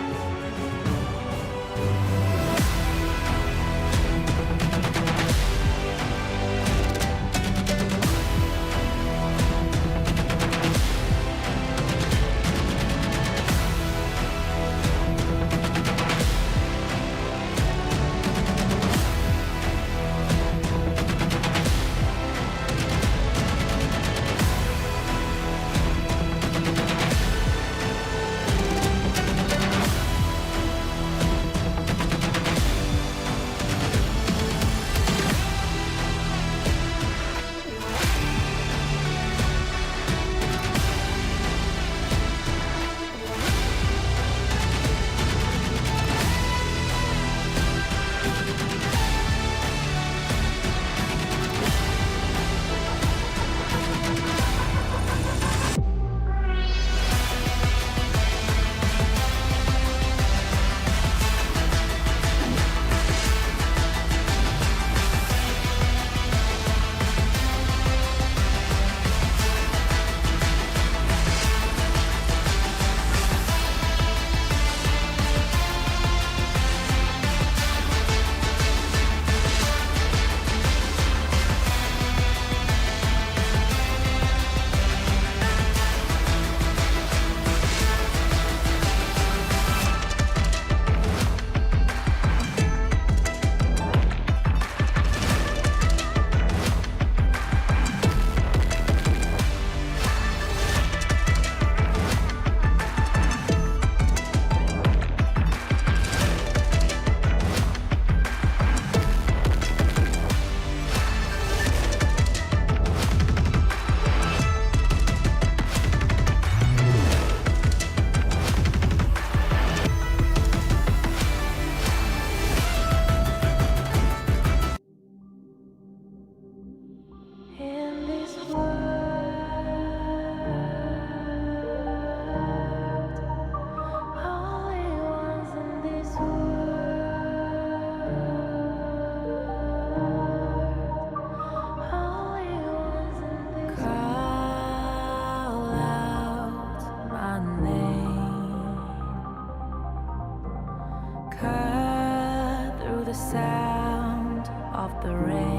the sound of the rain.